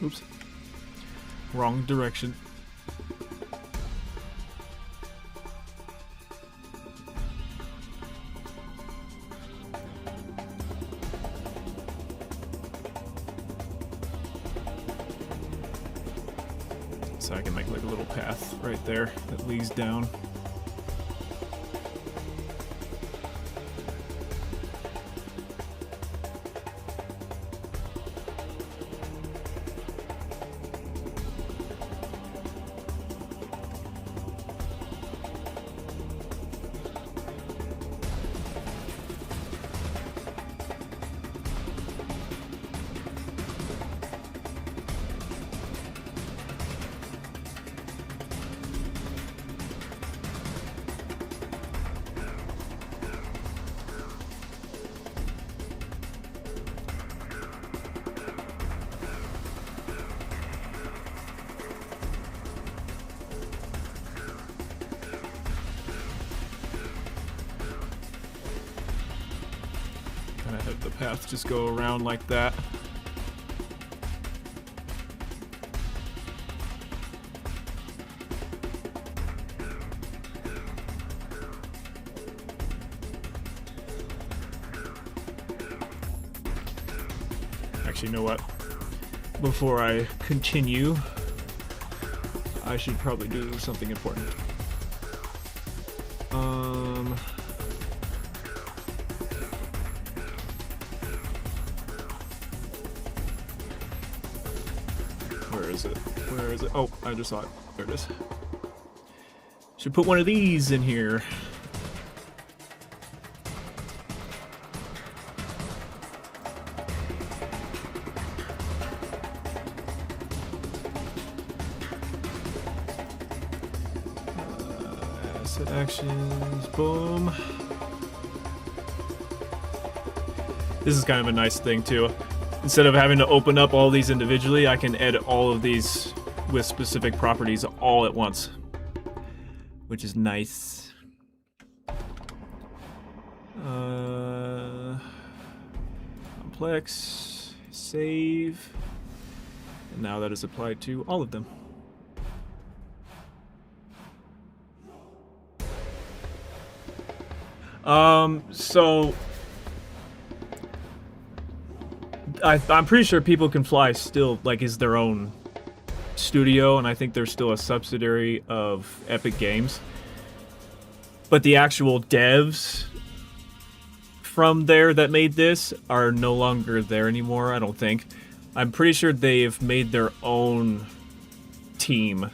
Oops. Wrong direction. So I can make like a little path right there that leads down. Kind of have the path just go around like that. Actually, you know what? Before I continue, I should probably do something important. Where is it? Where is it? Oh, I just saw it. There it is. Should put one of these in here. Asset actions, boom. This is kind of a nice thing too. Instead of having to open up all these individually, I can edit all of these with specific properties all at once, which is nice. Complex, save, and now that is applied to all of them. So I'm pretty sure people can fly still, like, is their own studio, and I think they're still a subsidiary of Epic Games. But the actual devs from there that made this are no longer there anymore, I don't think. I'm pretty sure they've made their own team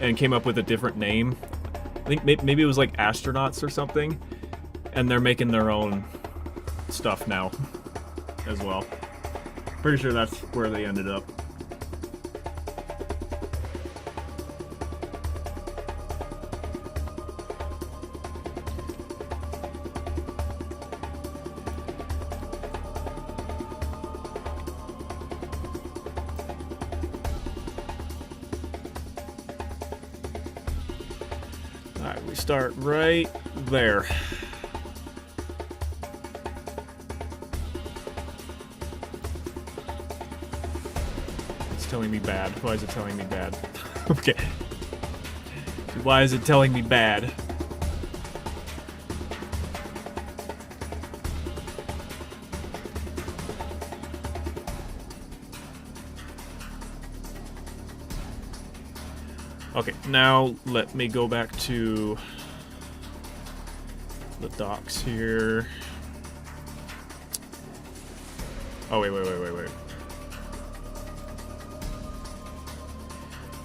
and came up with a different name. I think maybe it was like Astronauts or something, and they're making their own stuff now as well. Pretty sure that's where they ended up. Alright, we start right there. It's telling me bad. Why is it telling me bad? Okay. Why is it telling me bad? Okay, now let me go back to the docks here. Oh, wait.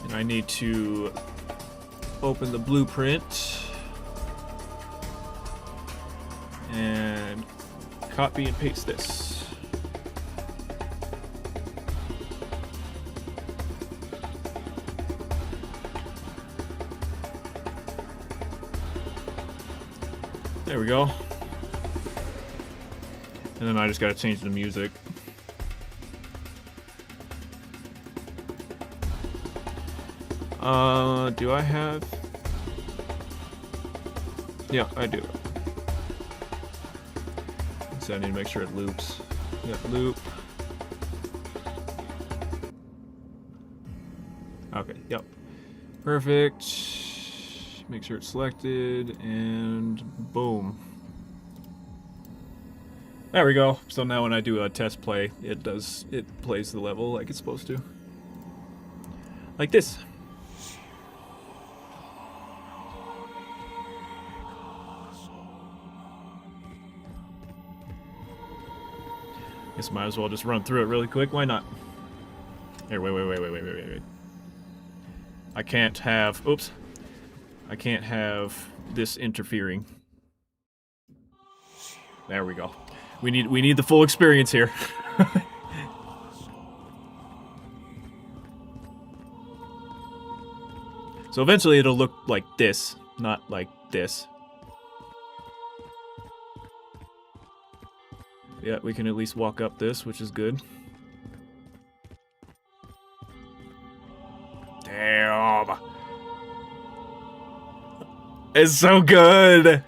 And I need to open the blueprint and copy and paste this. There we go. And then I just gotta change the music. Do I have... Yeah, I do. So I need to make sure it loops. Yeah, loop. Okay, yep. Perfect. Make sure it's selected, and boom. There we go. So now when I do a test play, it plays the level like it's supposed to. Like this. Guess might as well just run through it really quick. Why not? Here, wait. I can't have... Oops. I can't have this interfering. There we go. We need the full experience here. So eventually it'll look like this, not like this. Yeah, we can at least walk up this, which is good. Damn. It's so good.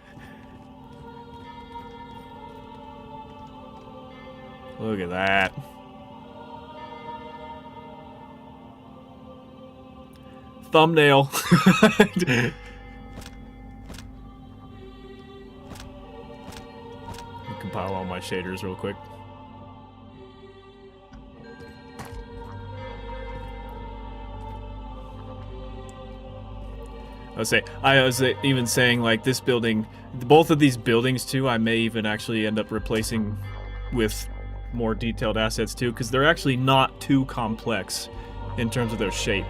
Look at that. Thumbnail. Compile all my shaders real quick. I was even saying, like, this building, both of these buildings too, I may even actually end up replacing with more detailed assets too, because they're actually not too complex in terms of their shape.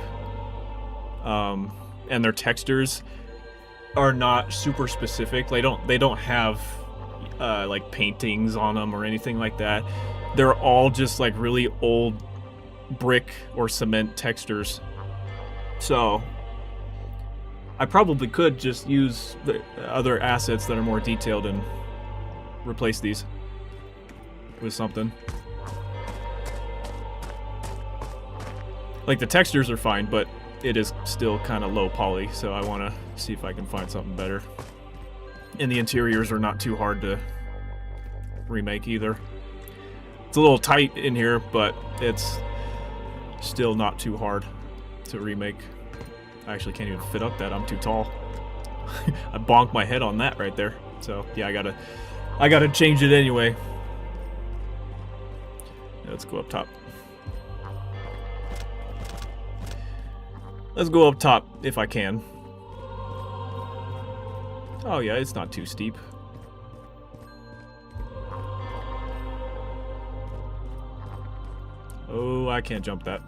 And their textures are not super specific. They don't have like paintings on them or anything like that. They're all just like really old brick or cement textures. So I probably could just use the other assets that are more detailed and replace these with something. Like, the textures are fine, but it is still kind of low poly, so I want to see if I can find something better. And the interiors are not too hard to remake either. It's a little tight in here, but it's still not too hard to remake. I actually can't even fit up that, I'm too tall. I bonked my head on that right there. So yeah, I gotta change it anyway. Let's go up top. Let's go up top if I can. Oh yeah, it's not too steep. Oh, I can't jump that.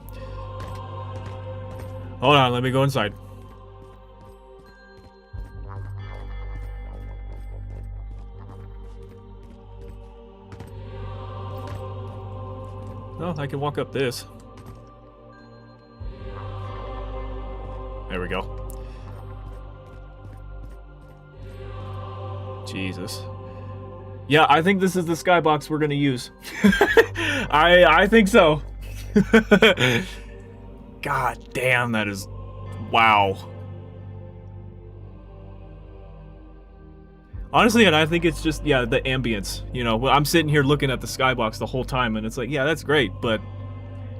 Hold on, let me go inside. Oh, I can walk up this. There we go. Jesus. Yeah, I think this is the skybox we're gonna use. I think so. God damn, that is... Wow. Honestly, and I think it's just, yeah, the ambience. You know, I'm sitting here looking at the skybox the whole time, and it's like, yeah, that's great, but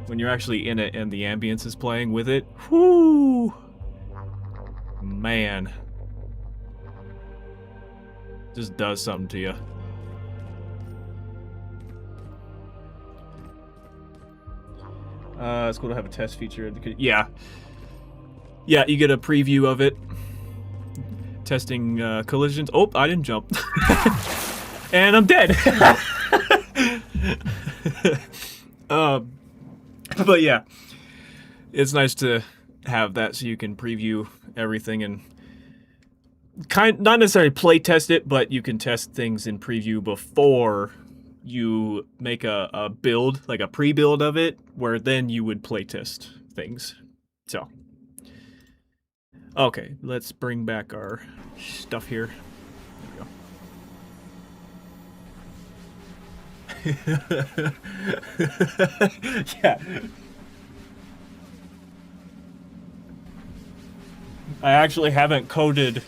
when you're actually in it and the ambience is playing with it, whoo! Man. Just does something to you. It's cool to have a test feature. Yeah. Yeah, you get a preview of it. Testing collisions. Oh, I didn't jump. And I'm dead. But yeah. It's nice to have that so you can preview everything and not necessarily play test it, but you can test things in preview before you make a build, like a pre-build of it, where then you would play test things. So, okay, let's bring back our stuff here. There we go. Yeah. I actually haven't coded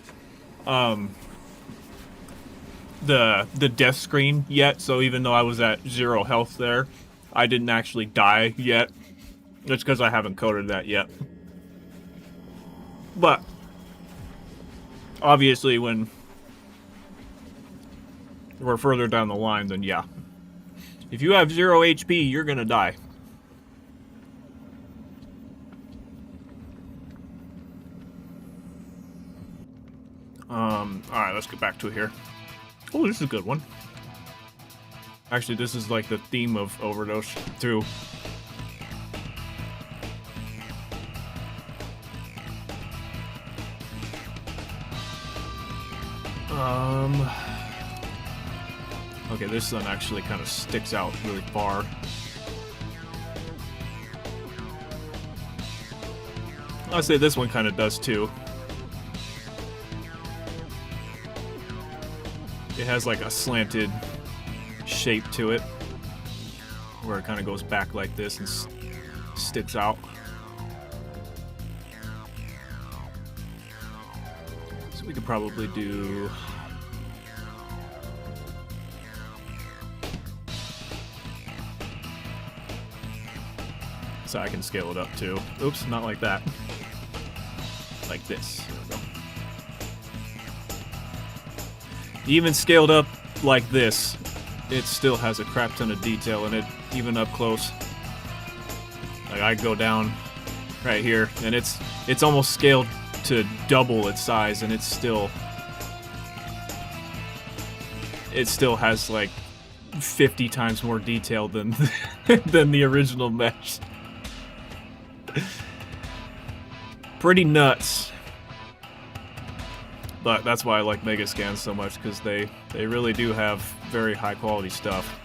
the death screen yet, so even though I was at 0 health there, I didn't actually die yet. That's because I haven't coded that yet. But obviously when we're further down the line, then yeah. If you have 0 HP, you're gonna die. Alright, let's get back to it here. Oh, this is a good one. Actually, this is like the theme of Overdose, too. Okay, this one actually kind of sticks out really far. I'd say this one kind of does, too. It has like a slanted shape to it, where it kind of goes back like this and sticks out. So we could probably do... So I can scale it up too. Oops, not like that. Like this. There we go. Even scaled up like this, it still has a crap ton of detail in it, even up close. Like I go down right here, and it's almost scaled to double its size, and it still has like 50 times more detail than than the original mesh. Pretty nuts. But that's why I like Megascans so much, because they really do have very high quality stuff.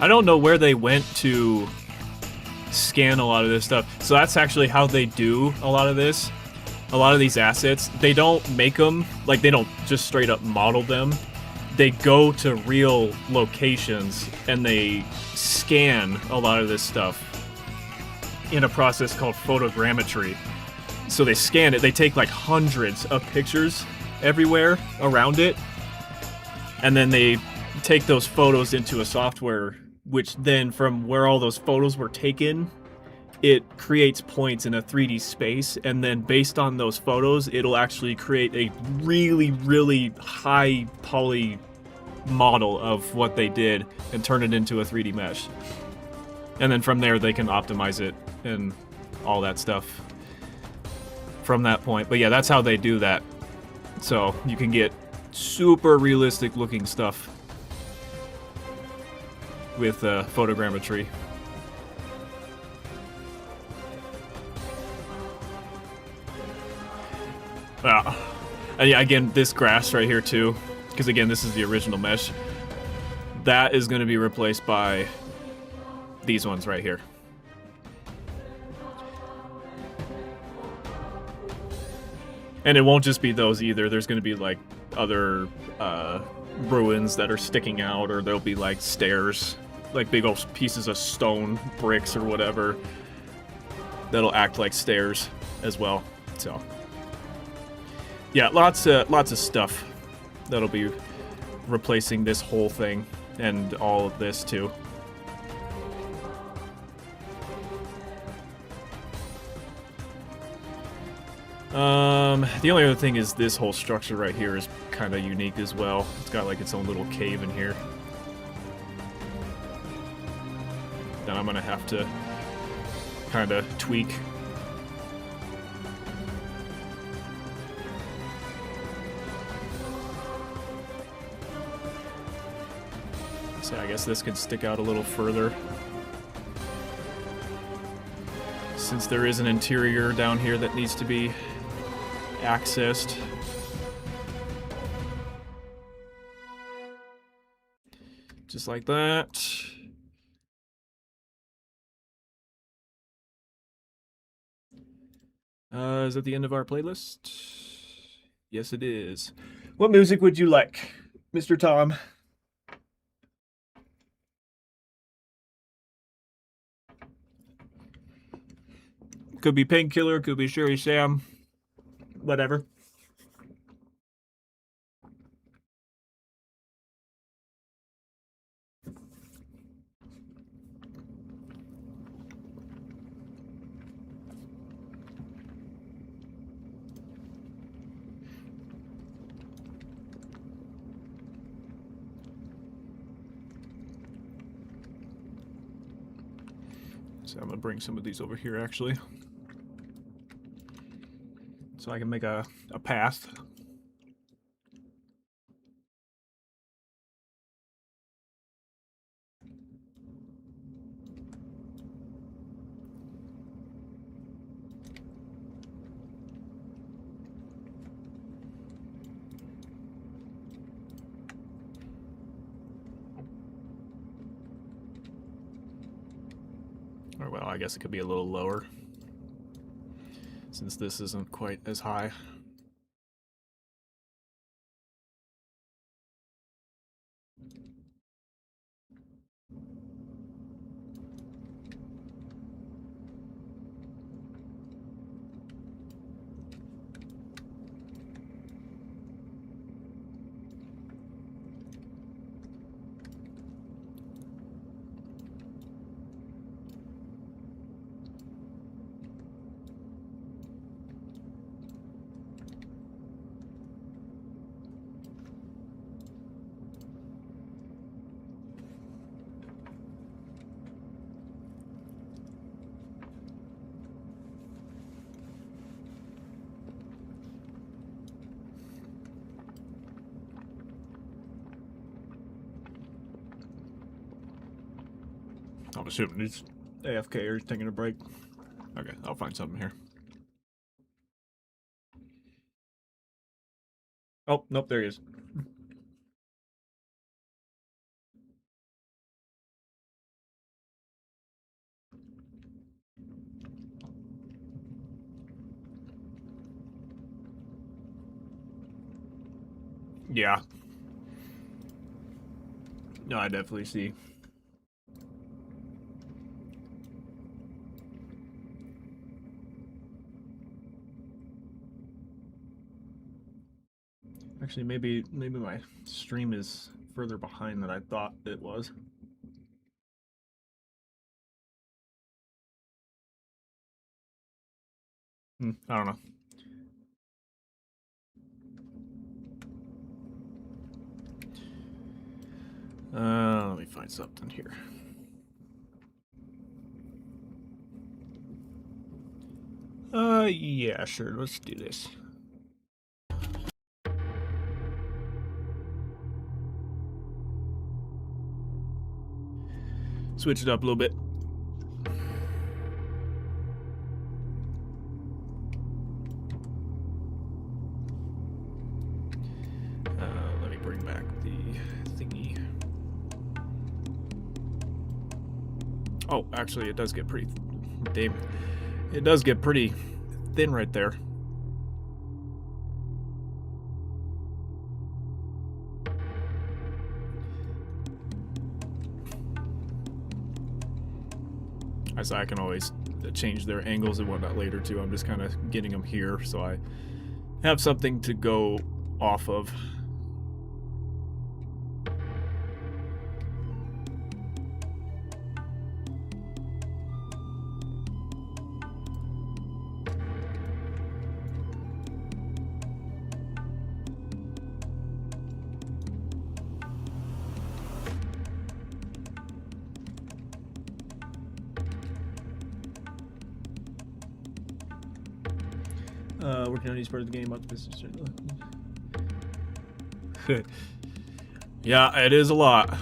I don't know where they went to scan a lot of this stuff. So that's actually how they do a lot of this. A lot of these assets, they don't make them, like they don't just straight up model them. They go to real locations and they scan a lot of this stuff in a process called photogrammetry. So they scan it, they take like hundreds of pictures everywhere around it, and then they take those photos into a software, which then from where all those photos were taken, it creates points in a 3D space, and then based on those photos, it'll actually create a really, really high poly model of what they did and turn it into a 3D mesh. And then from there, they can optimize it and all that stuff from that point. But yeah, that's how they do that. So you can get super realistic looking stuff with photogrammetry. And yeah, again, this grass right here too, because again, this is the original mesh. That is going to be replaced by these ones right here. And it won't just be those either. There's going to be like other ruins that are sticking out, or there'll be like stairs, like big old pieces of stone bricks or whatever that'll act like stairs as well. So yeah, lots of stuff that'll be replacing this whole thing and all of this too. The only other thing is this whole structure right here is kind of unique as well. It's got like its own little cave in here that I'm gonna have to kind of tweak. So I guess this could stick out a little further, since there is an interior down here that needs to be accessed. Just like that. Is that the end of our playlist? Yes, it is. What music would you like, Mr. Tom? Could be Painkiller, could be Sherry Sam, whatever. So I'm gonna bring some of these over here actually, so I can make a path. Or well, I guess it could be a little lower, since this isn't quite as high. I'm assuming he's AFK or he's taking a break. Okay, I'll find something here. Oh, nope, there he is. Yeah. No, I definitely see. Actually, maybe my stream is further behind than I thought it was. I don't know. Let me find something here. Yeah, sure. Let's do this. Switch it up a little bit. Let me bring back the thingy. Oh, actually, it does get pretty... Damn. It does get pretty thin right there. As I can always change their angles and whatnot later too. I'm just kind of getting them here so I have something to go off of. Working on each part of the game up to business. Yeah, it is a lot.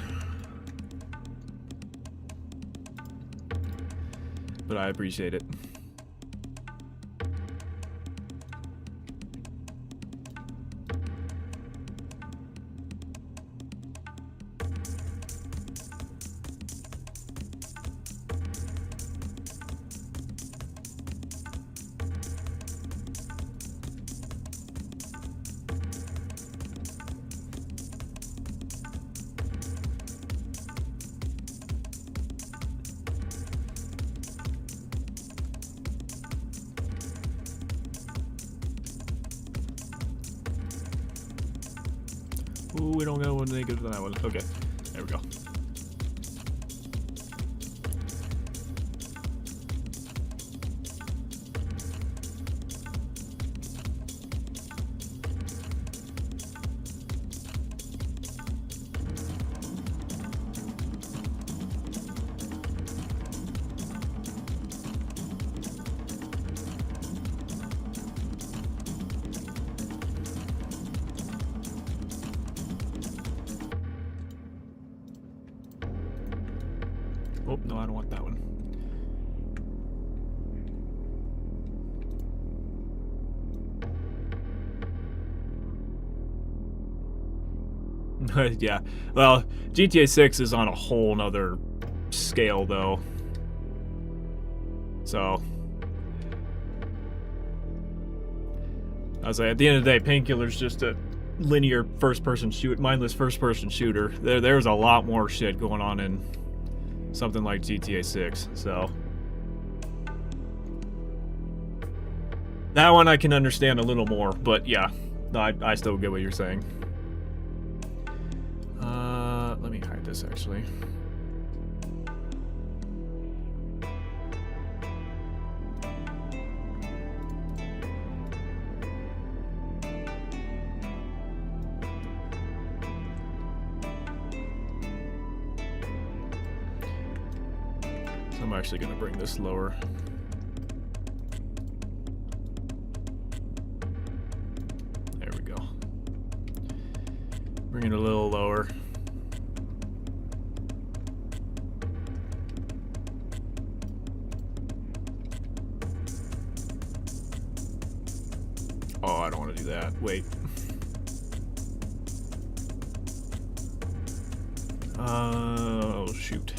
But I appreciate it. Ooh, we don't got one negative to that one. Okay, there we go. Oh, no, I don't want that one. Yeah, well, GTA 6 is on a whole nother scale, though. So, I was like, at the end of the day, Painkiller's just a linear first-person mindless first-person shooter. There's a lot more shit going on in something like GTA 6, so that one I can understand a little more, but yeah, I still get what you're saying. Let me hide this actually. I'm actually going to bring this lower. There we go. Bring it a little lower. Oh, I don't want to do that. Wait. Oh, shoot.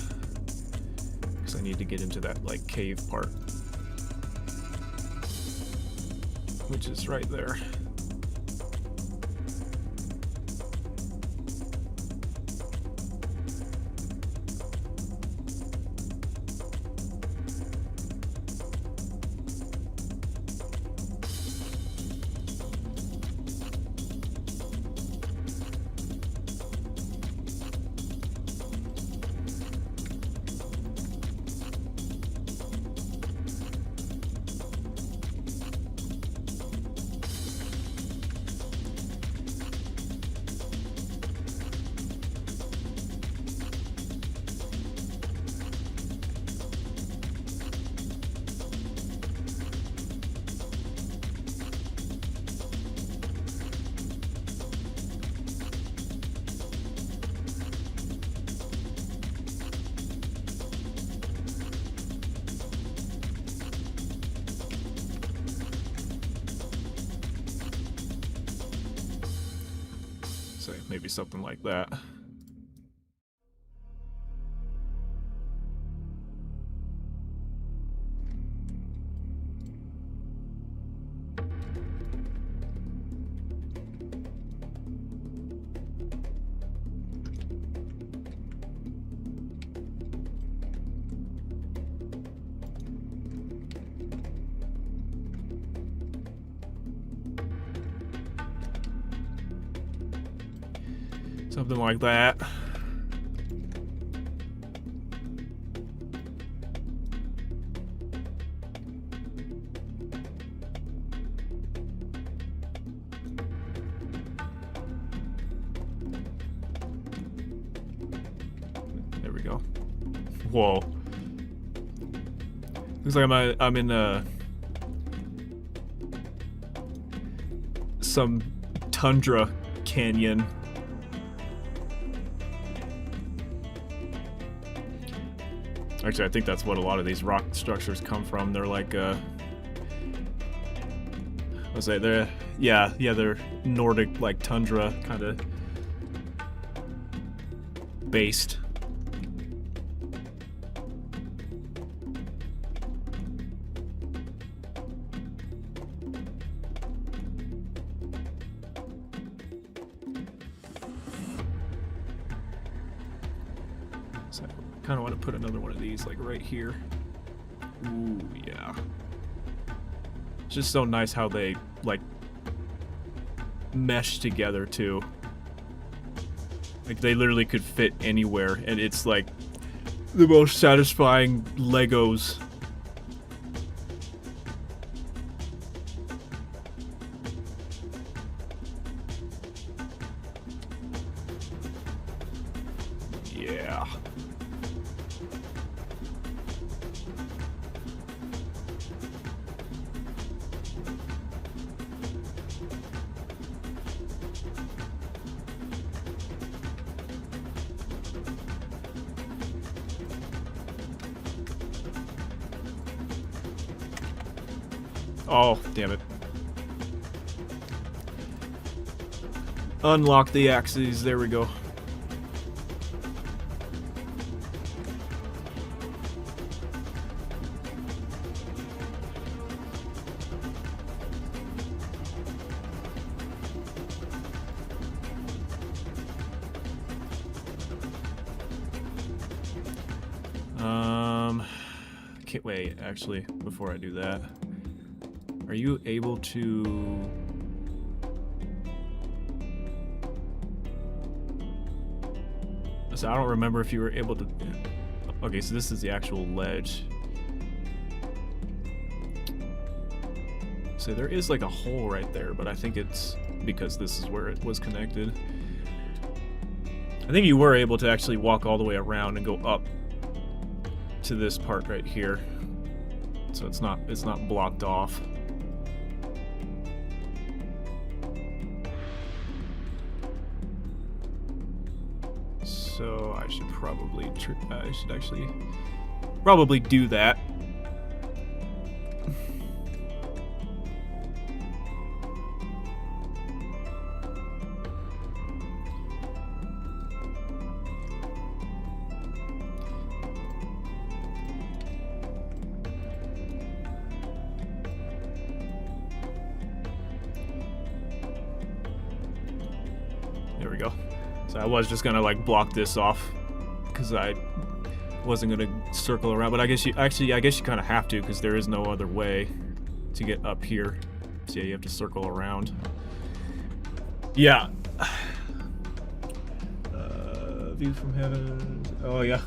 I need to get into that like cave part, which is right there. maybe something like that. Something like that. There we go. Whoa. Looks like I'm in some tundra canyon. Actually, I think that's what a lot of these rock structures come from. They're like, let's say they're Nordic, like tundra kind of based. So I kind of want to put another one of these like right here. Ooh, yeah. It's just so nice how they like mesh together too. Like they literally could fit anywhere, and it's like the most satisfying Legos. Yeah. Oh, damn it. Unlock the axes, there we go. Can't wait, actually, before I do that. Are you able to... So I don't remember if you were able to... Okay, so this is the actual ledge. So there is like a hole right there, but I think it's because this is where it was connected. I think you were able to actually walk all the way around and go up to this part right here. So it's not blocked off. So I should probably actually probably do that. There we go. So I was just gonna like block this off because I wasn't gonna circle around, but I guess you kind of have to because there is no other way to get up here. So yeah, you have to circle around. Yeah. View from heaven. Oh yeah.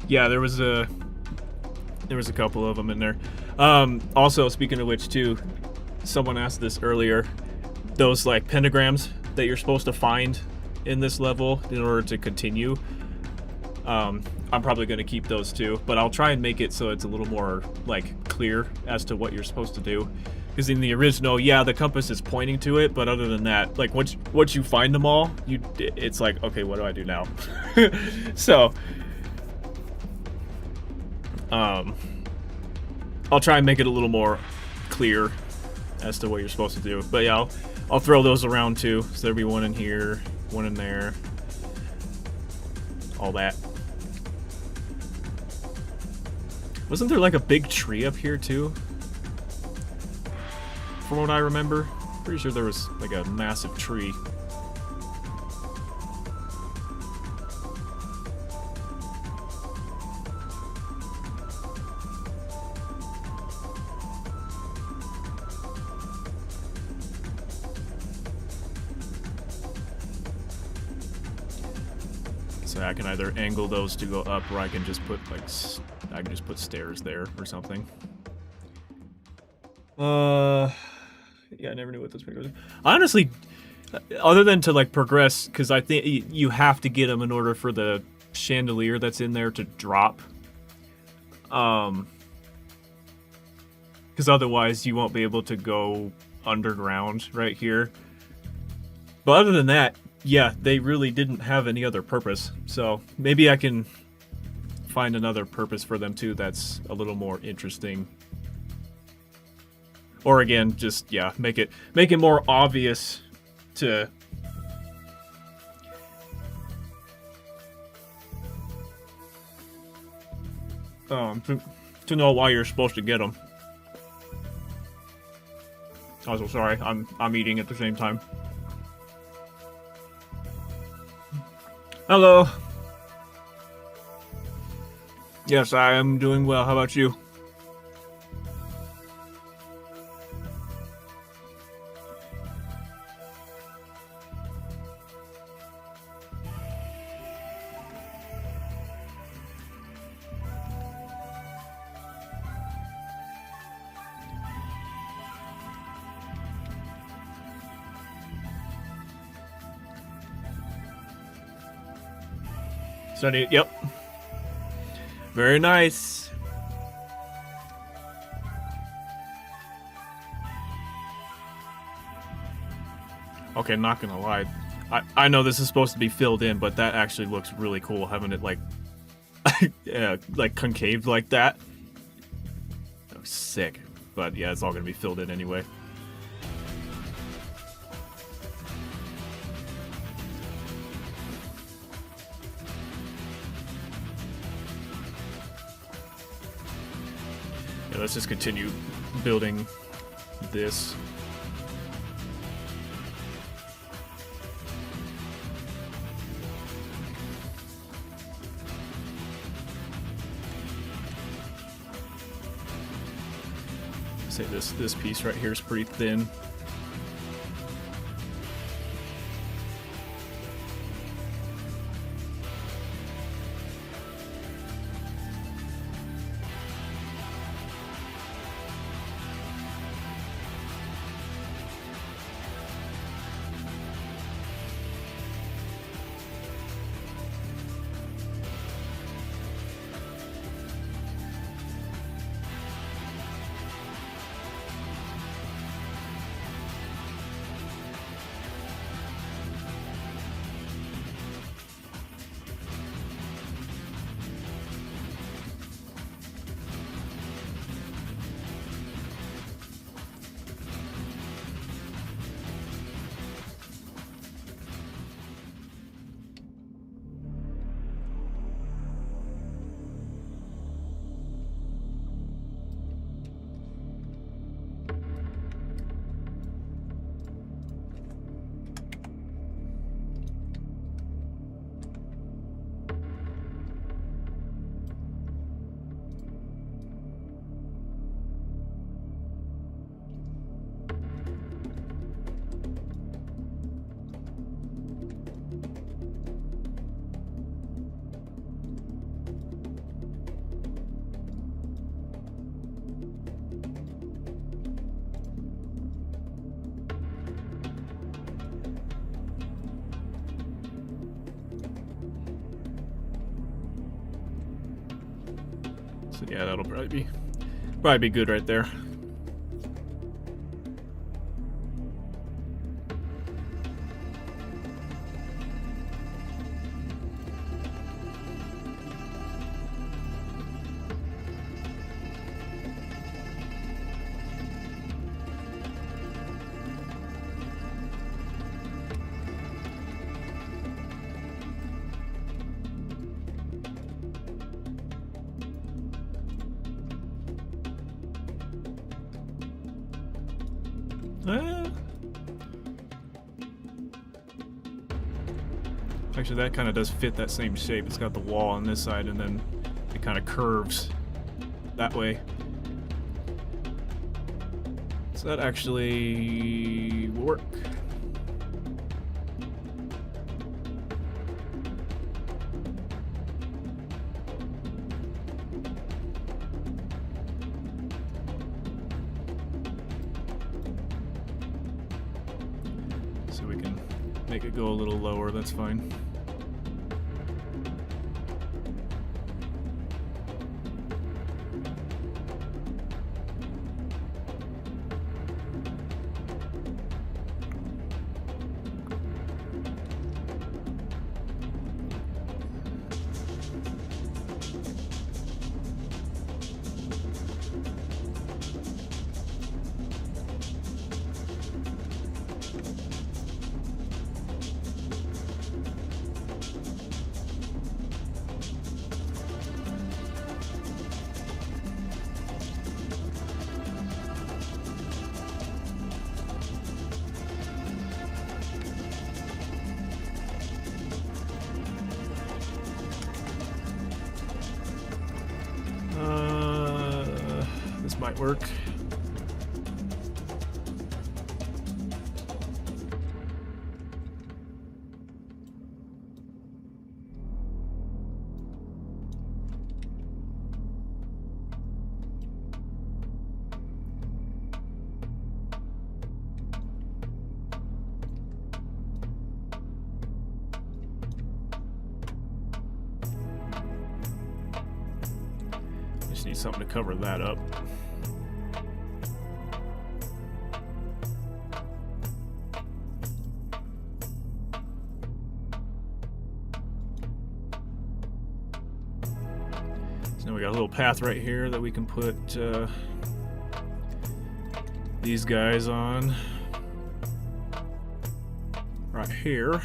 Yeah, there was a couple of them in there. Also, speaking of which, too, someone asked this earlier. Those like pentagrams that you're supposed to find in this level in order to continue. I'm probably going to keep those too, but I'll try and make it so it's a little more like clear as to what you're supposed to do. Because in the original, yeah, the compass is pointing to it, but other than that, like once you find them all, it's like, okay, what do I do now? So, I'll try and make it a little more clear as to what you're supposed to do. But yeah, I'll throw those around too. So there'll be one in here, one in there, all that. Wasn't there like a big tree up here too? From what I remember, pretty sure there was like a massive tree. So I can either angle those to go up, or I can just put like stairs there or something. Yeah, I never knew what this was. Honestly, other than to like progress, because I think you have to get them in order for the chandelier that's in there to drop. Because otherwise you won't be able to go underground right here. But other than that, yeah, they really didn't have any other purpose. So maybe I can find another purpose for them too that's a little more interesting. Or again, just yeah, make it more obvious to to know why you're supposed to get them. Also, sorry, I'm eating at the same time. Hello. Yes, I am doing well. How about you? Sunny, yep. Very nice. Okay, not gonna lie. I know this is supposed to be filled in, but that actually looks really cool, having it like like concave like that. That was sick. But yeah, it's all gonna be filled in anyway. Let's just continue building this. Say this piece right here is pretty thin. So yeah, that'll probably be good right there. Actually, that kind of does fit that same shape. It's got the wall on this side, and then it kind of curves that way. So that actually will work. So we can make it go a little lower, that's fine. This might work. Just need something to cover that up. So now we got a little path right here that we can put these guys on. Right here.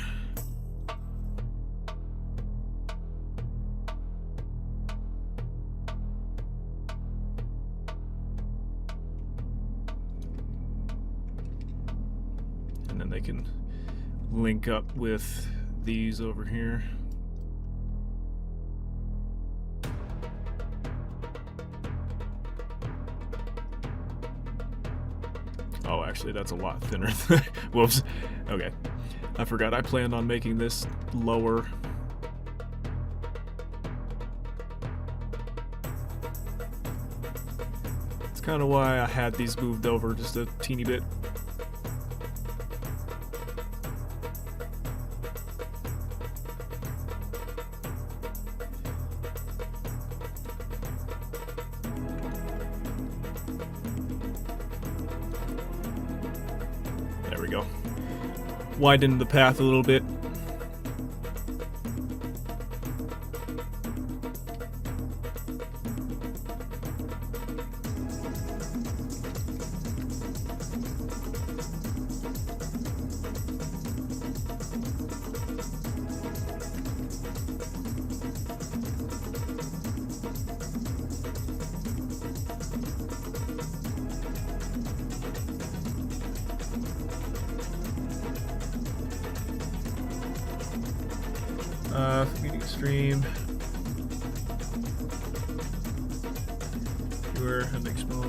And then they can link up with these over here. Oh, actually, that's a lot thinner. Whoops. Okay. I forgot I planned on making this lower. It's kind of why I had these moved over just a teeny bit. There we go. Widen the path a little bit. Meeting stream. Viewer, ending small.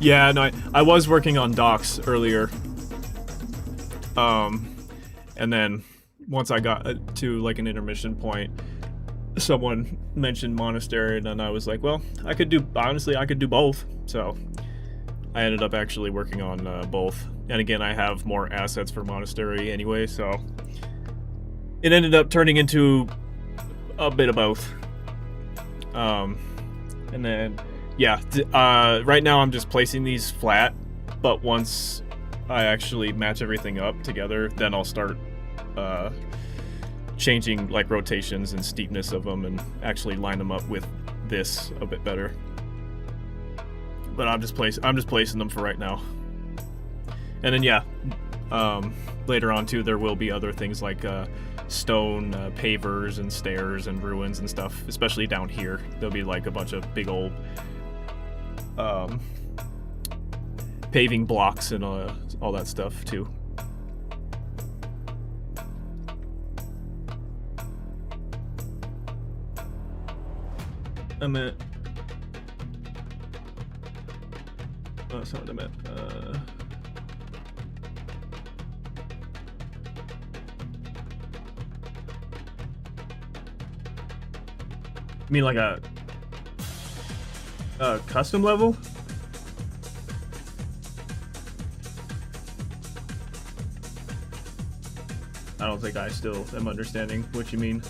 Yeah, no, I was working on docs earlier. And then once I got to like an intermission point, someone mentioned Monastery, and then I was like, well, I could do both. So I ended up actually working on both. And again, I have more assets for Monastery anyway, so it ended up turning into a bit of both. And then, yeah, right now I'm just placing these flat, but once I actually match everything up together, then I'll start changing like rotations and steepness of them and actually line them up with this a bit better. But I'm just placing them for right now. And then yeah, Later on too, there will be other things like stone pavers and stairs and ruins and stuff, especially down here. There'll be like a bunch of big old paving blocks and all that stuff too. I meant, oh, that's not what I meant. You mean like a custom level? I don't think I still am understanding what you mean.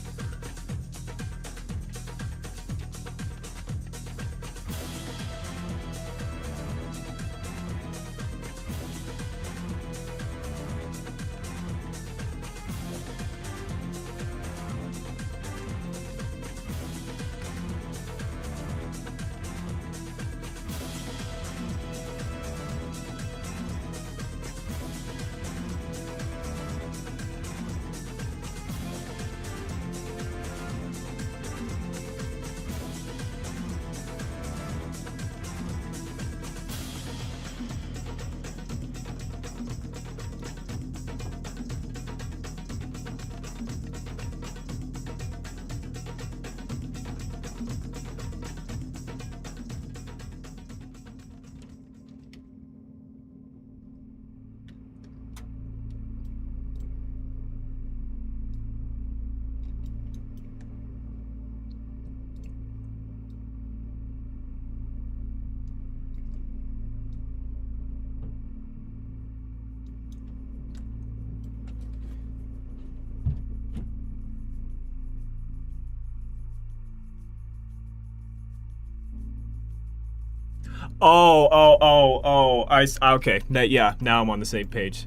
Oh, okay. Yeah, now I'm on the same page.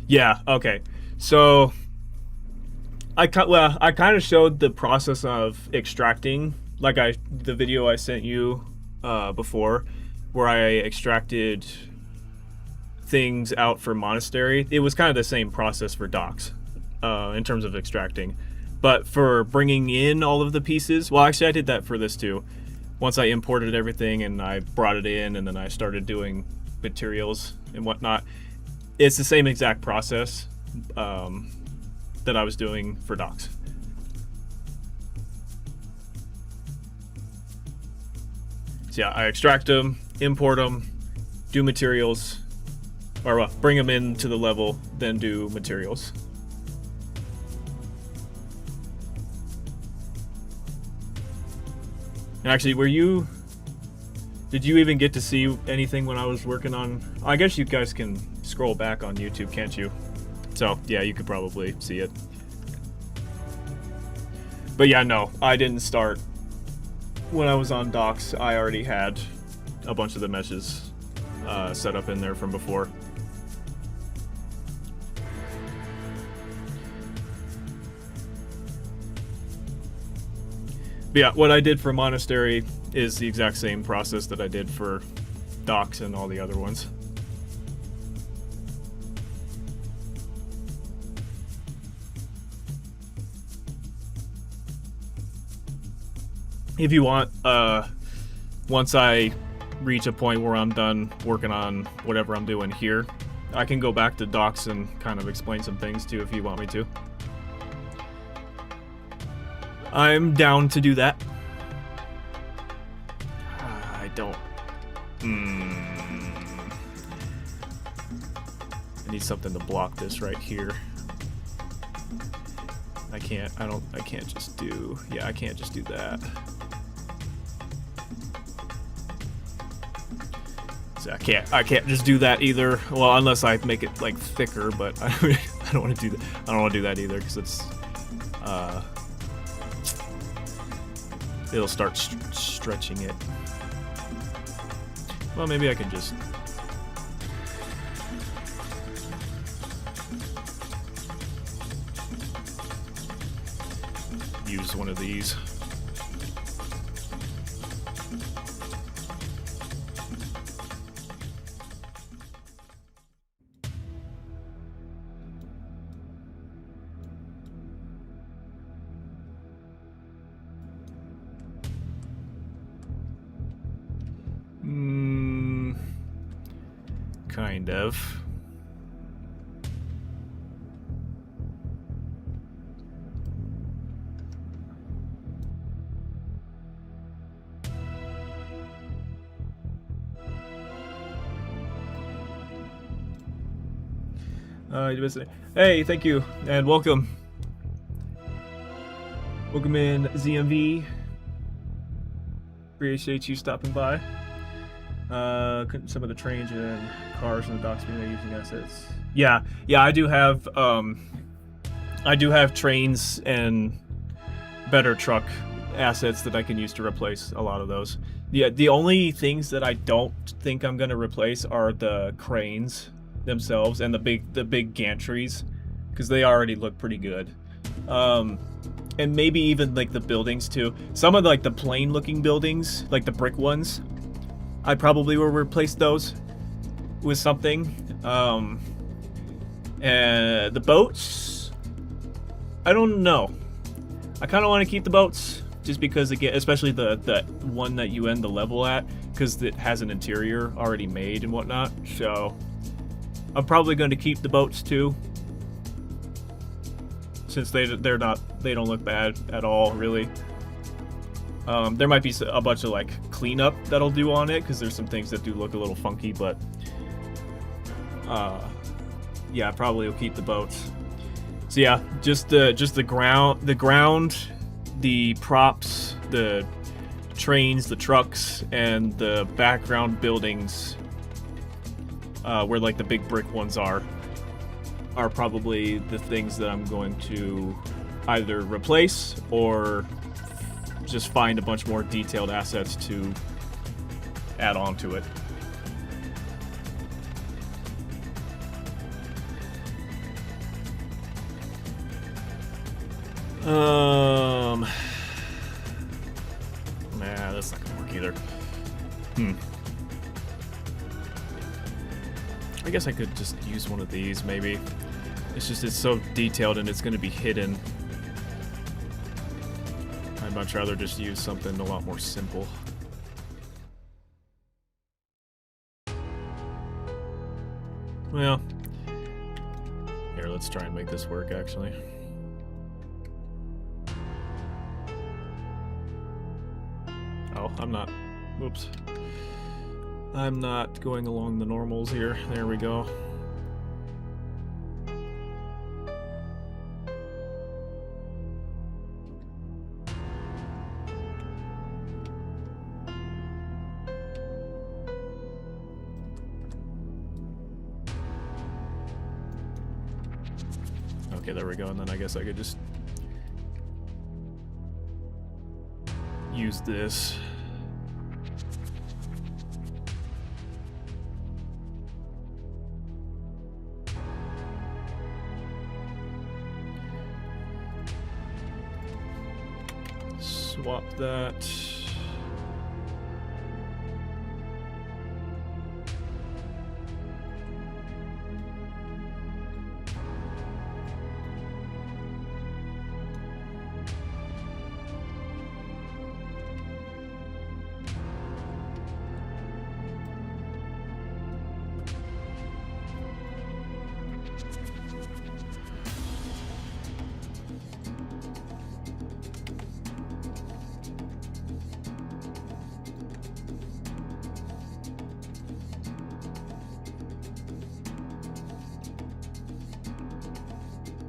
Yeah, okay. So I kind of showed the process of extracting, like the video I sent you before, where I extracted things out for Monastery. It was kind of the same process for docks in terms of extracting. But for bringing in all of the pieces, well, actually I did that for this too. Once I imported everything and I brought it in and then I started doing materials and whatnot, it's the same exact process that I was doing for docks. So yeah, I extract them, import them, do materials, or bring them into the level, then do materials. And actually, did you even get to see anything when I was working on, I guess you guys can scroll back on YouTube, can't you? So yeah, you could probably see it. But yeah, no, I didn't start. When I was on docks, I already had a bunch of the meshes set up in there from before. But yeah, what I did for Monastery is the exact same process that I did for docks and all the other ones. If you want, once I reach a point where I'm done working on whatever I'm doing here, I can go back to docks and kind of explain some things too if you want me to. I'm down to do that. I don't. I need something to block this right here. I can't just do. Yeah, I can't just do that. So I can't just do that either. Well, unless I make it like thicker, but I don't want to do that. I don't want to do that either because it's it'll start stretching it. Well, maybe I can just use one of these. Kind of. Hey, thank you, and welcome. Welcome in, ZMV. Appreciate you stopping by. Some of the trains and cars in the docks being using assets. Yeah, I do have trains and better truck assets that I can use to replace a lot of those. Yeah, the only things that I don't think I'm gonna replace are the cranes themselves and the big gantries, because they already look pretty good. And maybe even like the buildings too. Some of like the plain looking buildings, like the brick ones, I probably will replace those with something. And the boats, I don't know. I kind of want to keep the boats just because, again, especially the one that you end the level at, because it has an interior already made and whatnot. So I'm probably going to keep the boats too, since they don't look bad at all, really. There might be a bunch of like cleanup that'll do on it, because there's some things that do look a little funky, but yeah, probably will keep the boats. So yeah, just the ground, the props, the trains, the trucks, and the background buildings, where like the big brick ones are probably the things that I'm going to either replace or just find a bunch more detailed assets to add on to it. Nah, that's not gonna work either. I guess I could just use one of these, maybe. It's so detailed and it's gonna be hidden. I'd much rather just use something a lot more simple. Well, here, let's try and make this work, actually. Oh, whoops. I'm not going along the normals here. There we go. Okay, there we go, and then I guess I could just use this. Swap that.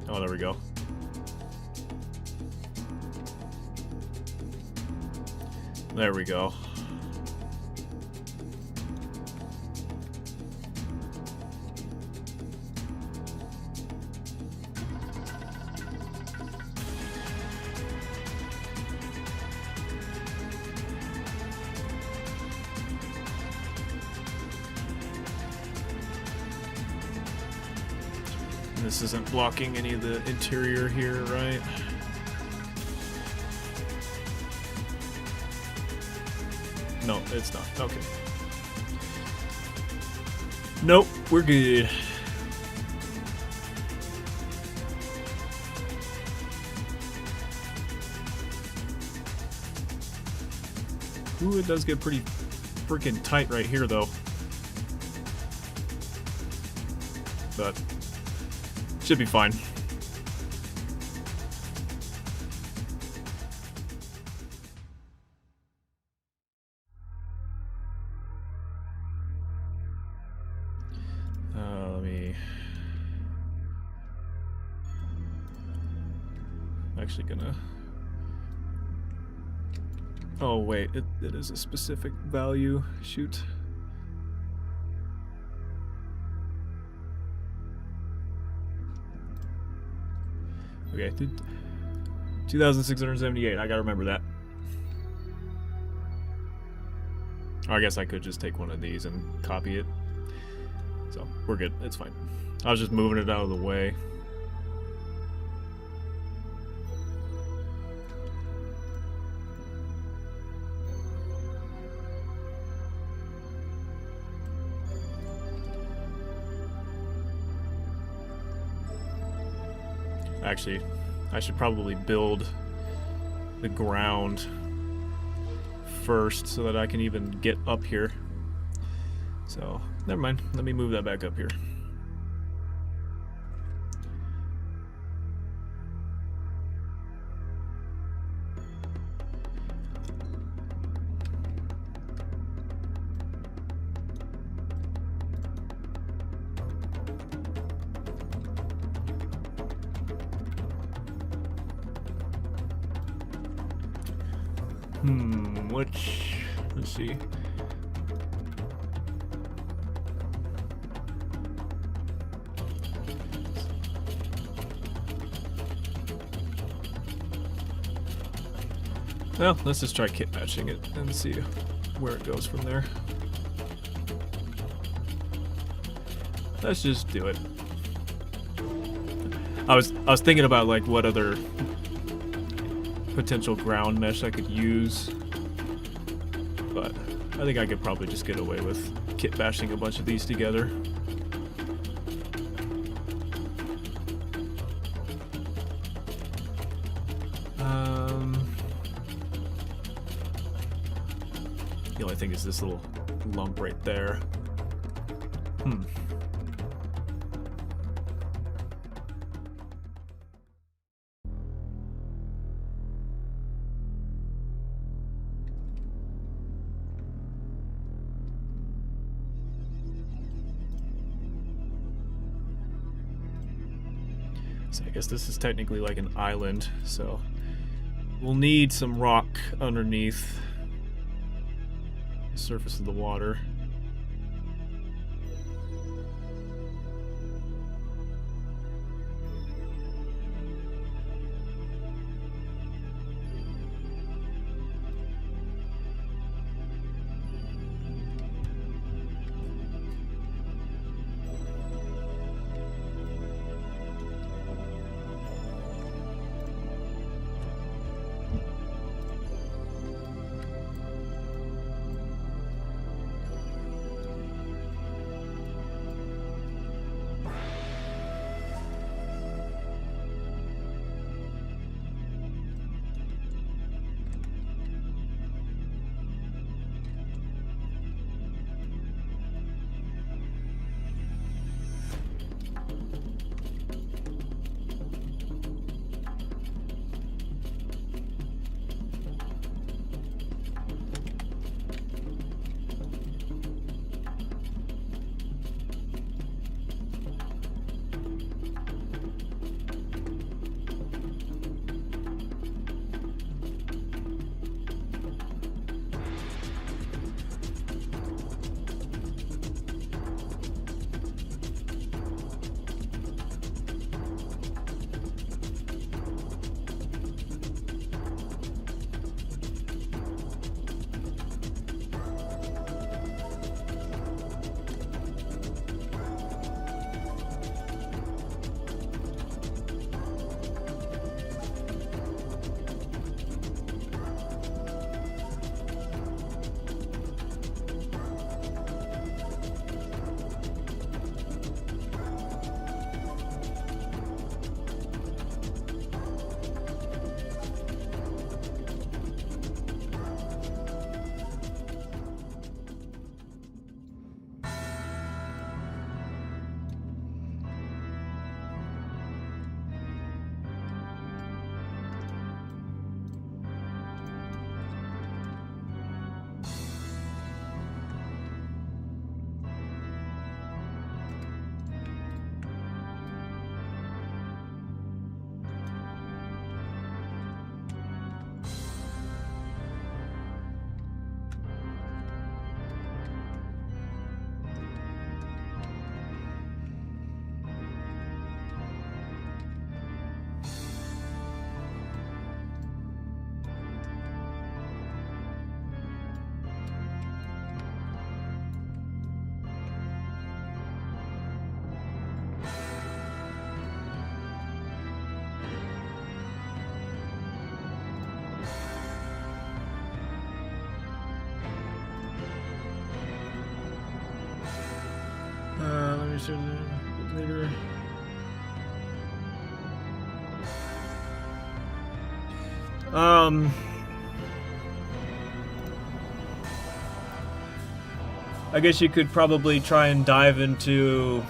Oh, there we go. There we go. This isn't blocking any of the interior here, right? No, it's not. Okay. Nope, we're good. Ooh, it does get pretty freaking tight right here, though. but should be fine. Let me... I'm actually gonna... Oh wait, it is a specific value. Shoot. Okay, 2,678. I gotta remember that. Or I guess I could just take one of these and copy it. So, we're good. It's fine. I was just moving it out of the way. Actually, I should probably build the ground first so that I can even get up here. So, never mind. Let me move that back up here. Let's see. Well, let's just try kit matching it and see where it goes from there. Let's just do it. I was thinking about like what other potential ground mesh I could use, but I think I could probably just get away with kit bashing a bunch of these together. The only thing is this little lump right there. So I guess this is technically like an island, so we'll need some rock underneath the surface of the water. later. I guess you could probably try and dive into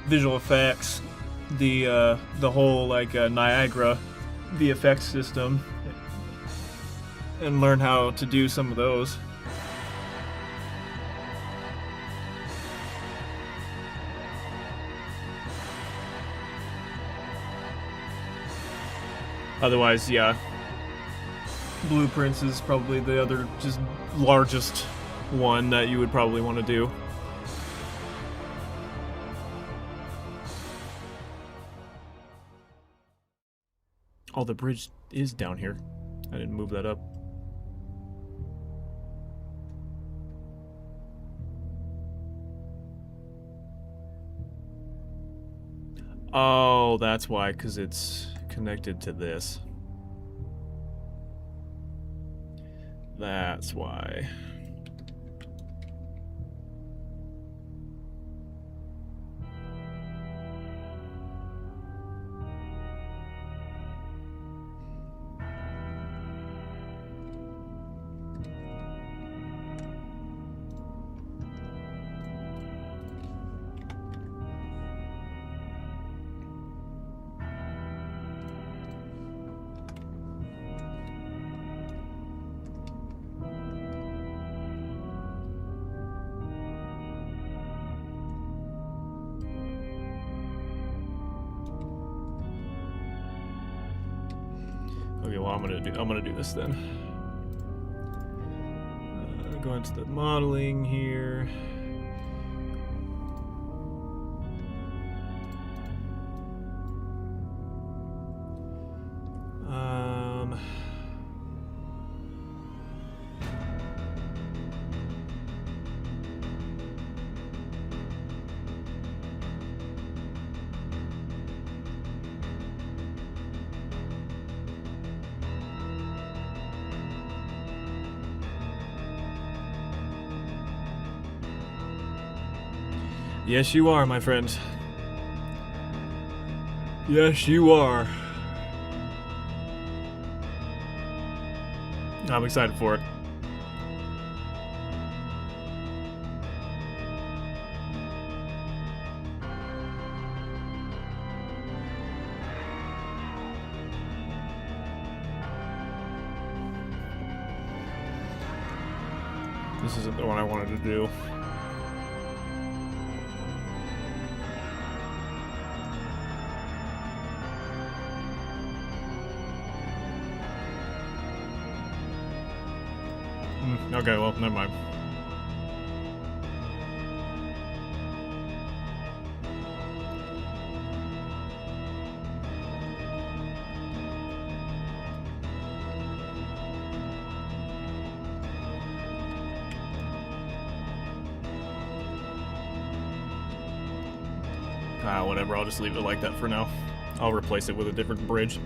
visual effects, the whole like Niagara VFX system, and learn how to do some of those. Otherwise, yeah, Blueprints is probably the other just largest one that you would probably want to do. Oh, the bridge is down here. I didn't move that up. Oh, that's why, because it's connected to this. That's why. Okay, well I'm gonna do this then. Go into the modeling here. Yes, you are, my friend. Yes, you are. I'm excited for it. This isn't the one I wanted to do. Okay, well, never mind. Whatever, I'll just leave it like that for now. I'll replace it with a different bridge.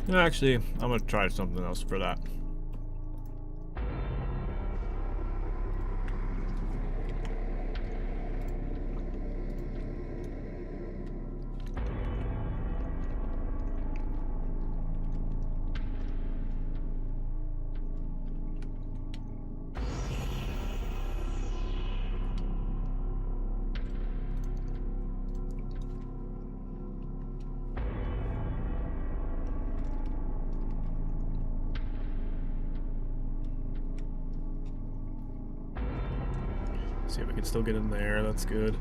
No, actually, I'm gonna try something else for that. See if we can still get in there. That's good.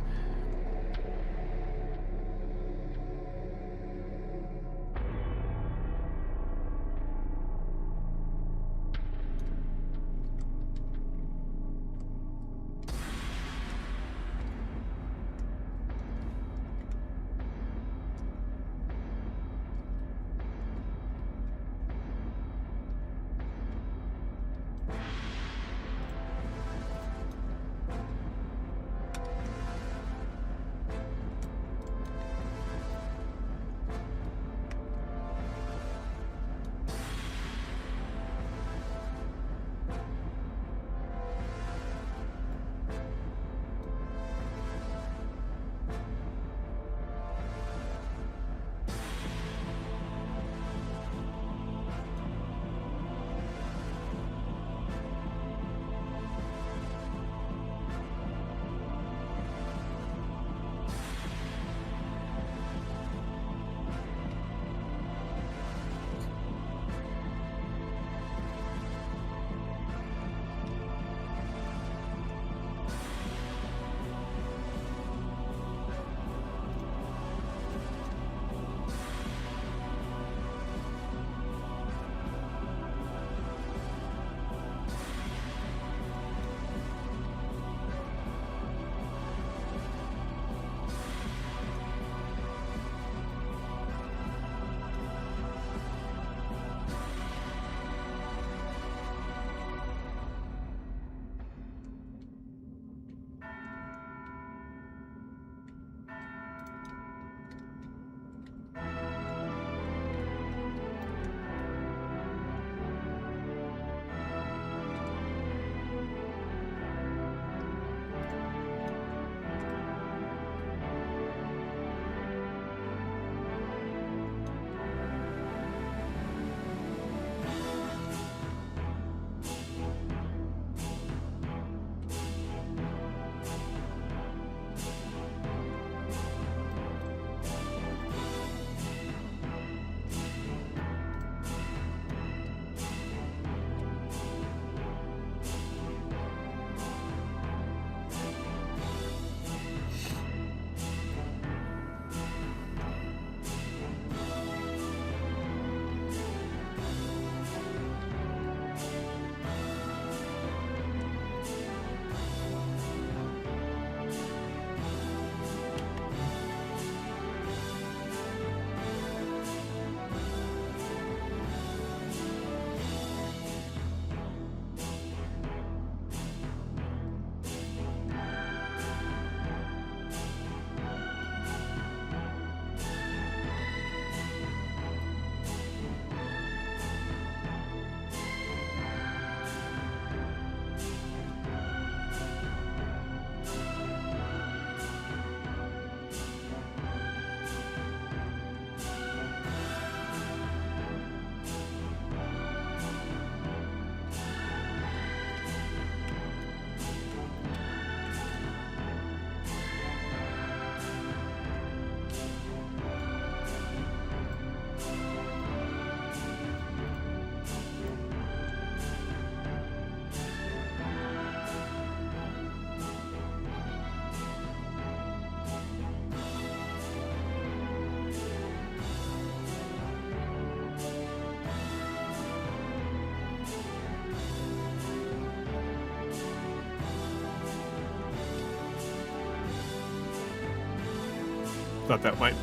Thought that might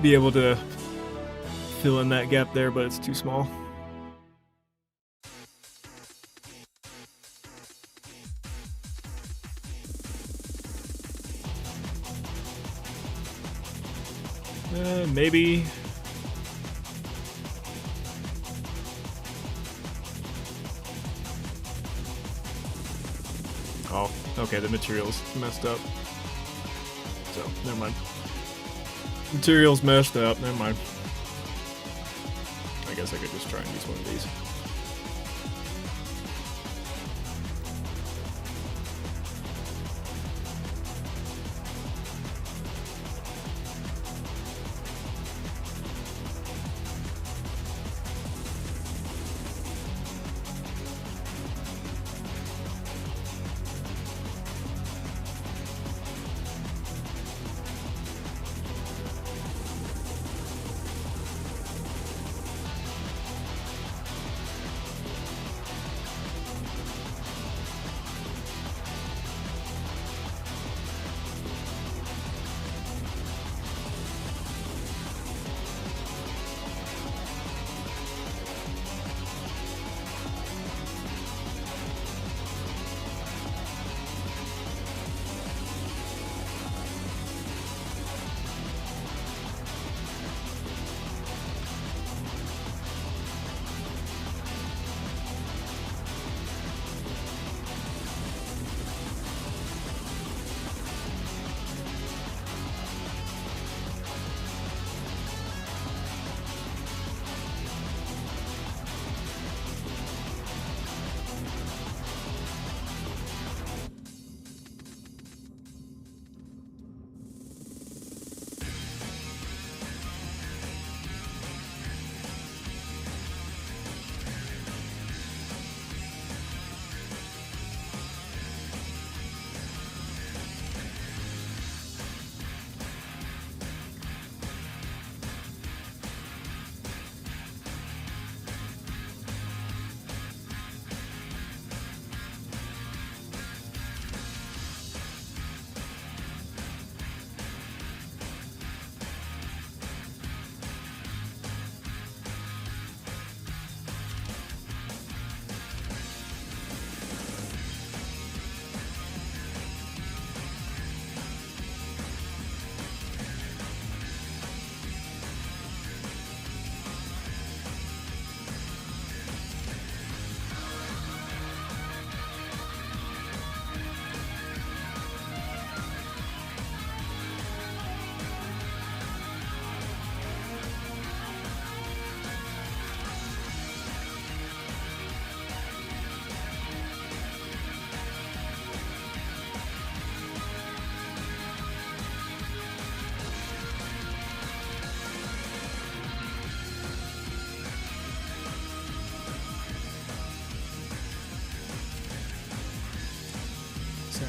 be able to fill in that gap there, but it's too small. Maybe. Oh, okay, the material's messed up. So, never mind. Material's messed up, never mind. I guess I could just try and use one of these.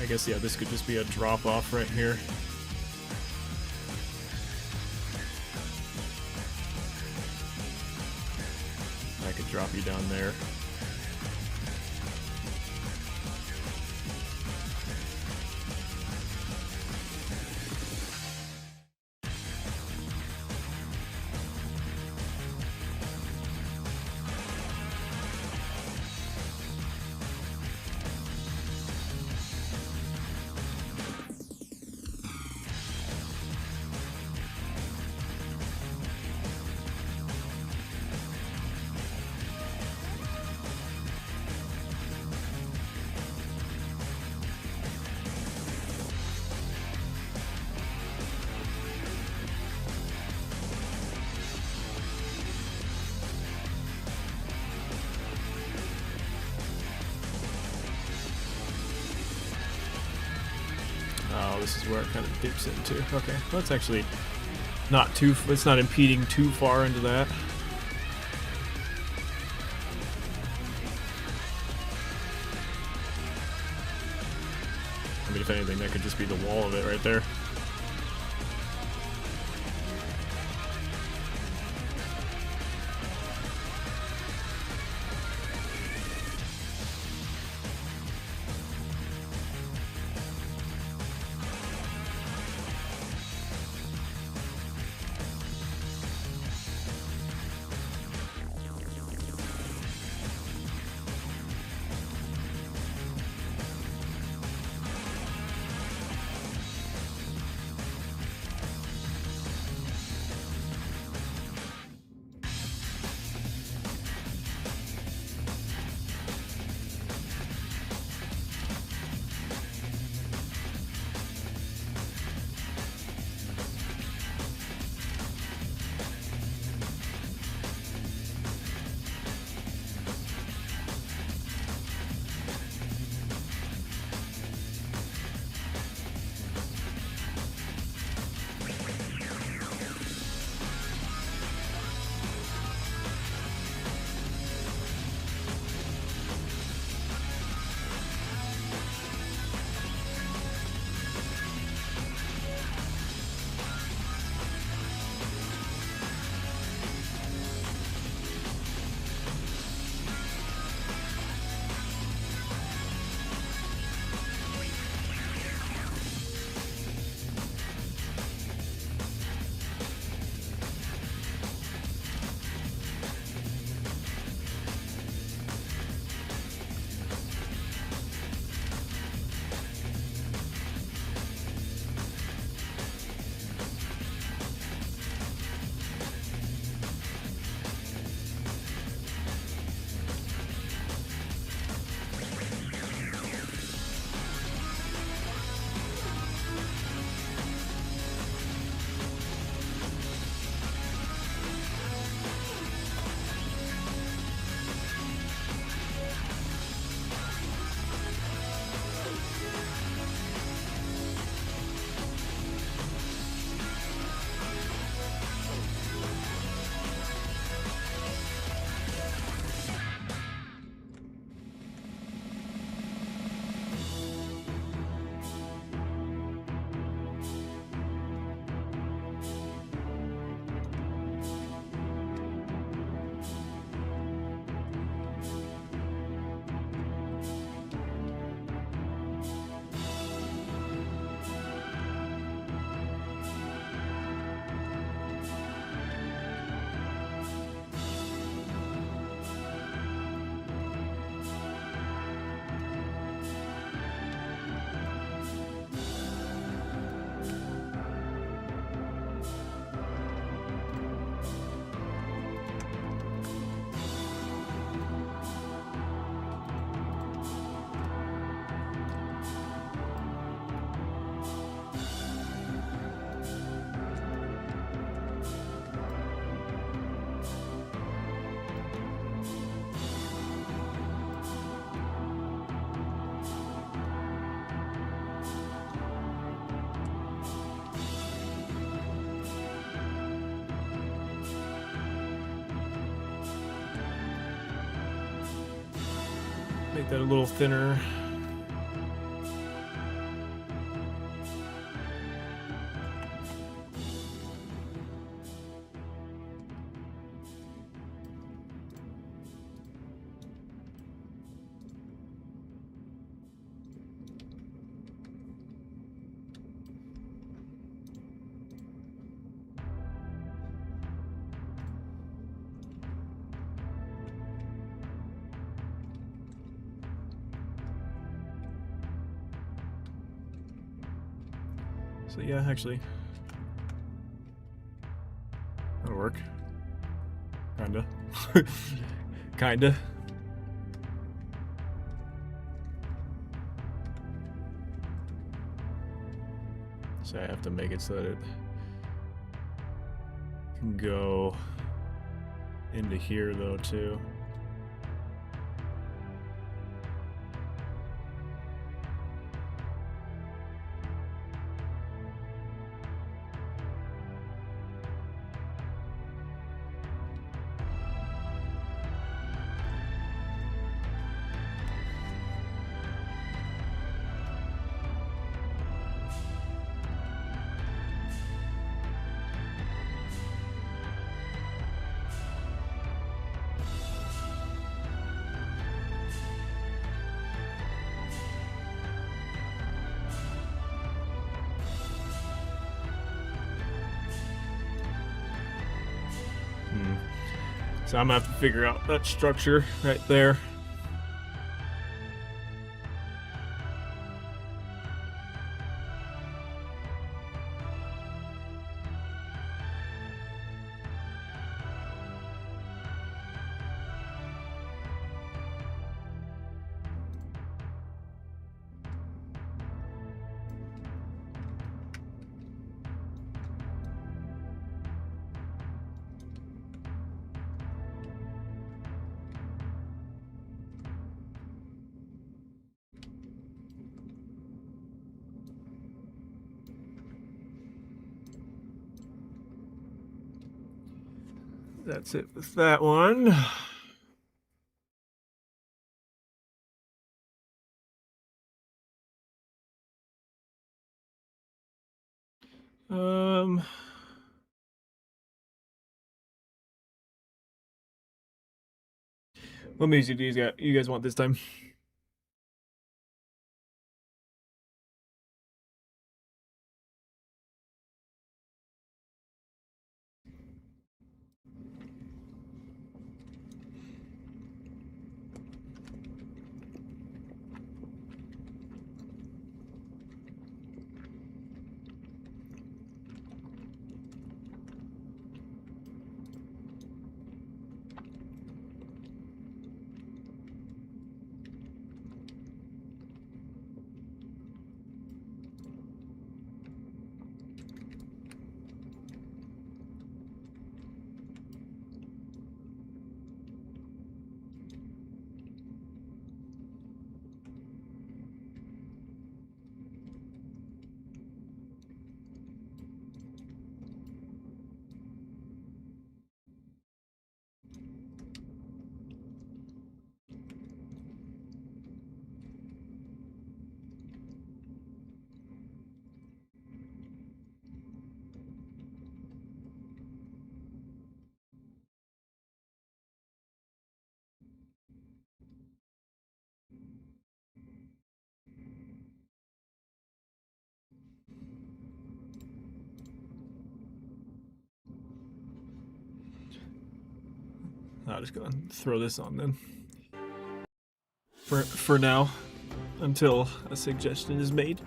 I guess, yeah, this could just be a drop-off right here. I could drop you down there. Oh, this is where it kind of dips into. Okay, well, that's actually not too, it's not impeding too far into that. I mean, if anything, that could just be the wall of it right there. Make that a little thinner. So yeah, actually, that'll work. Kinda. Kinda. So I have to make it so that it can go into here though too. So I'm gonna have to figure out that structure right there. That's it with that one. What music do you guys want this time? I'll just go and throw this on then. For now, until a suggestion is made.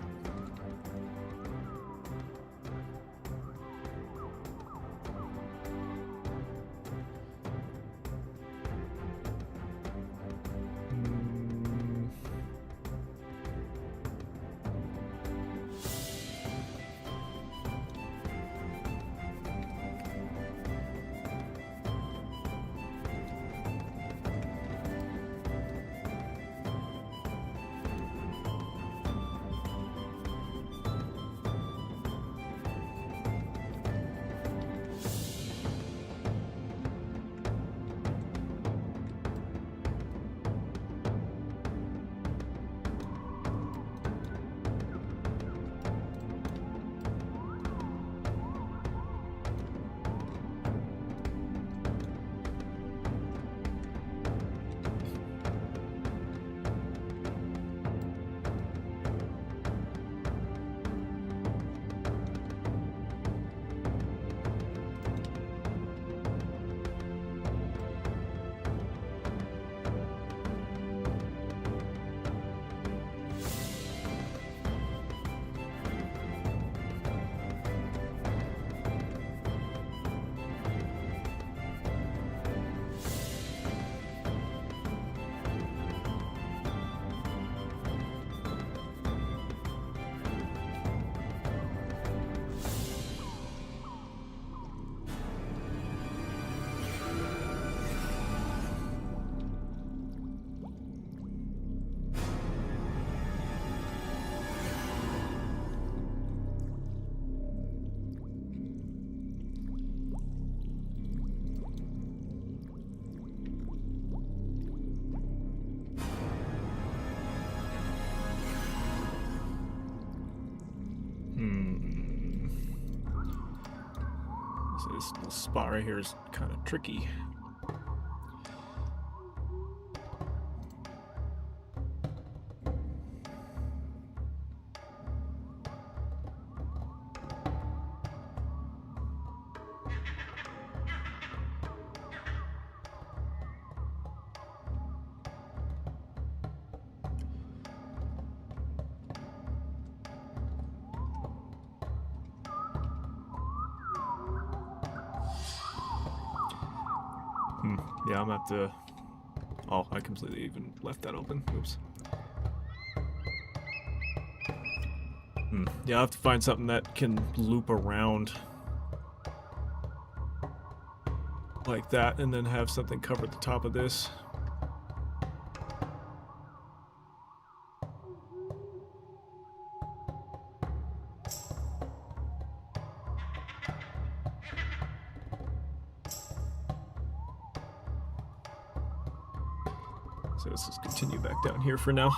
This little spot right here is kind of tricky. Yeah, I'm gonna have to... Oh, I completely even left that open. Oops. Yeah, I'll have to find something that can loop around like that and then have something cover the top of this. So let's just continue back down here for now.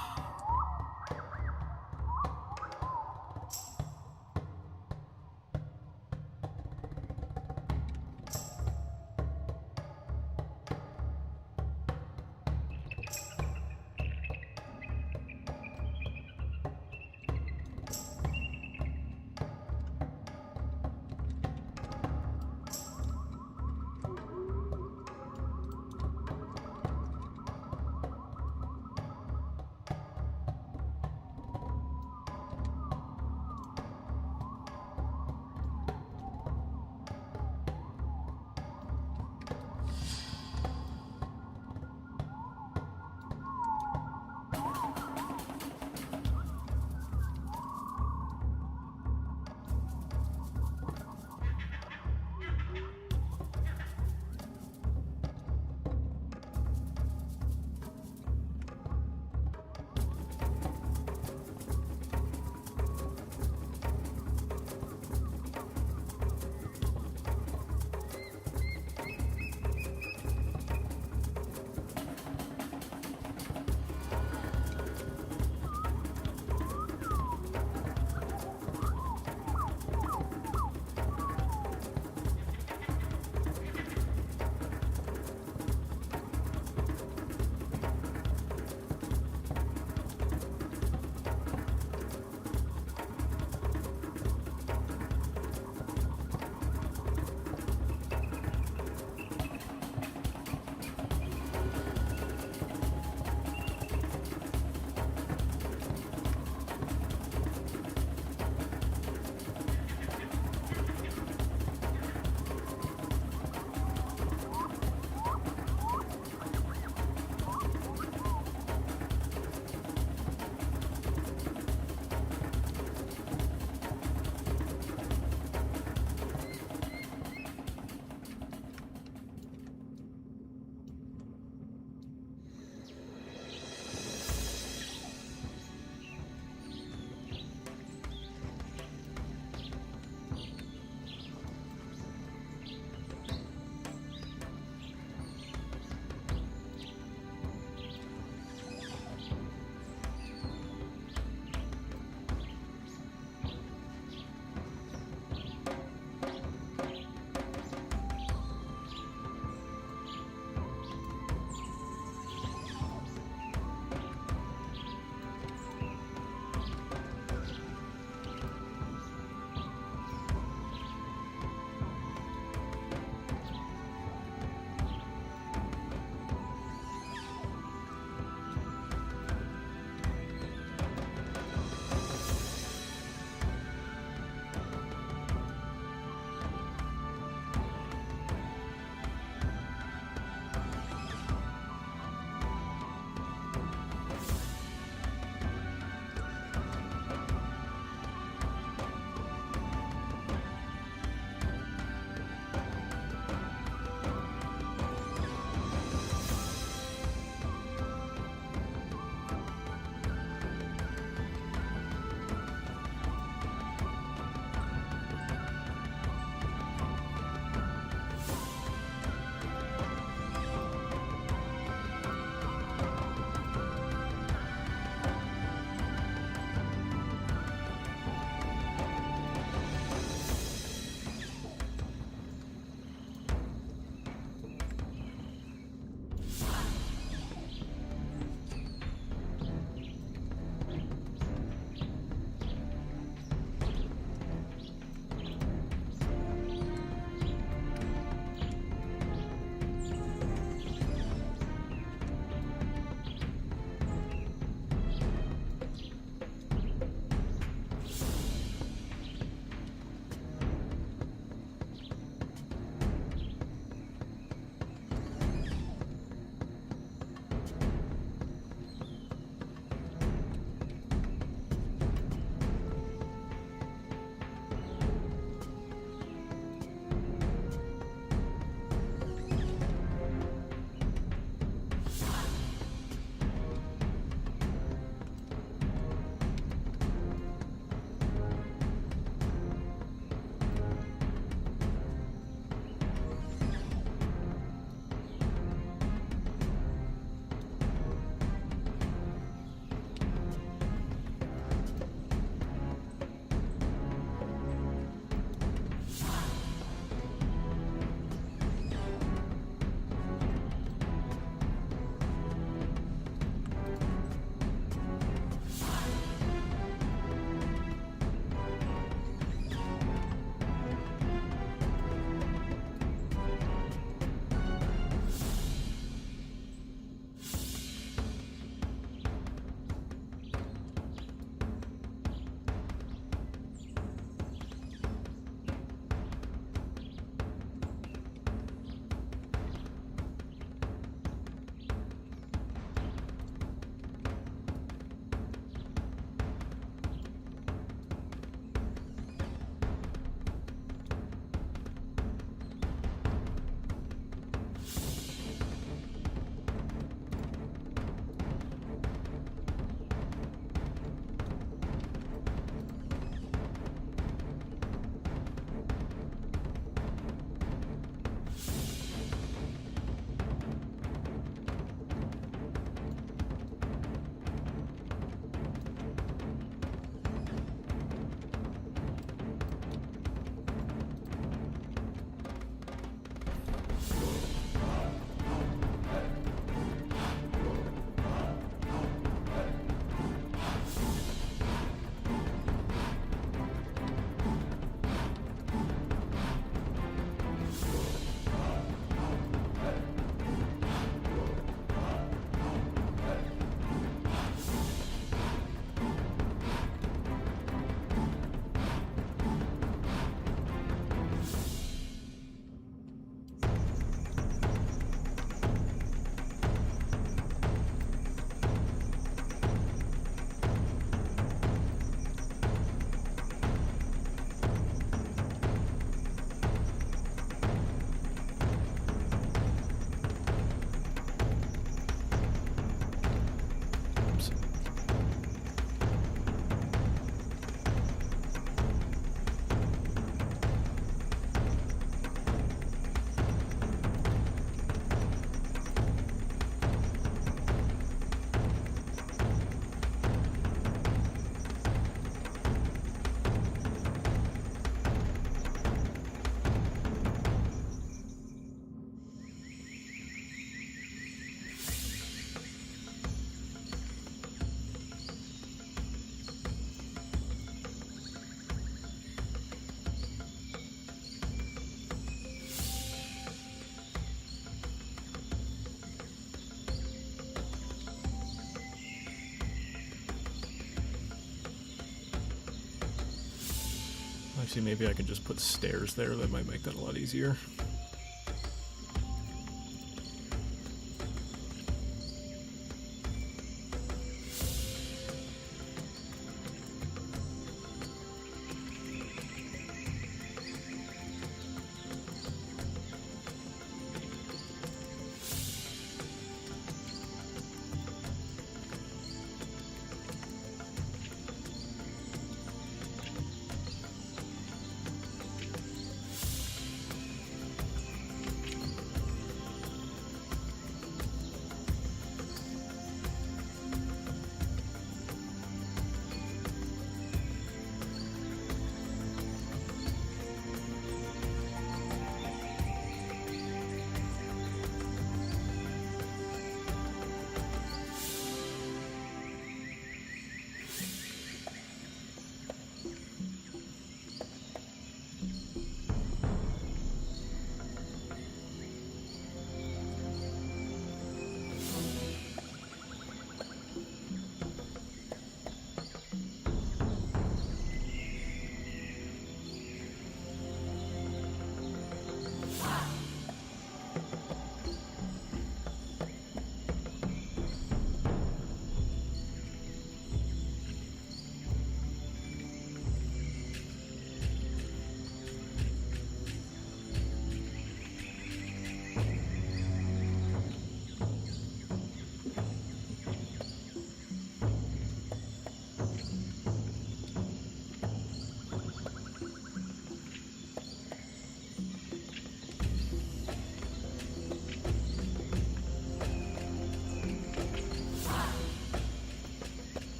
Actually, maybe I can just put stairs there. That might make that a lot easier.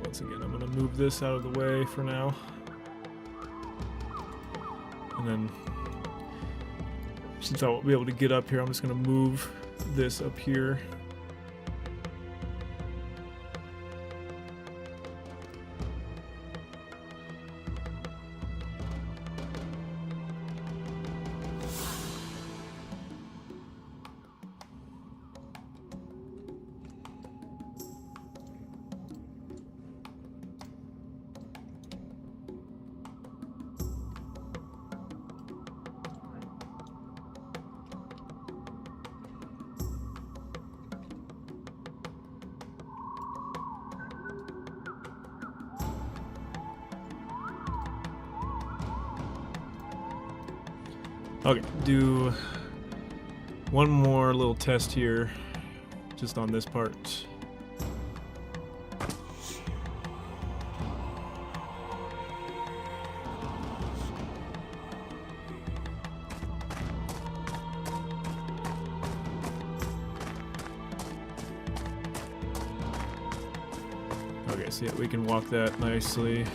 Once again, I'm gonna move this out of the way for now. And then, since I won't be able to get up here, I'm just gonna move this up here. Okay, do one more little test here, just on this part. Okay, so yeah, we can walk that nicely.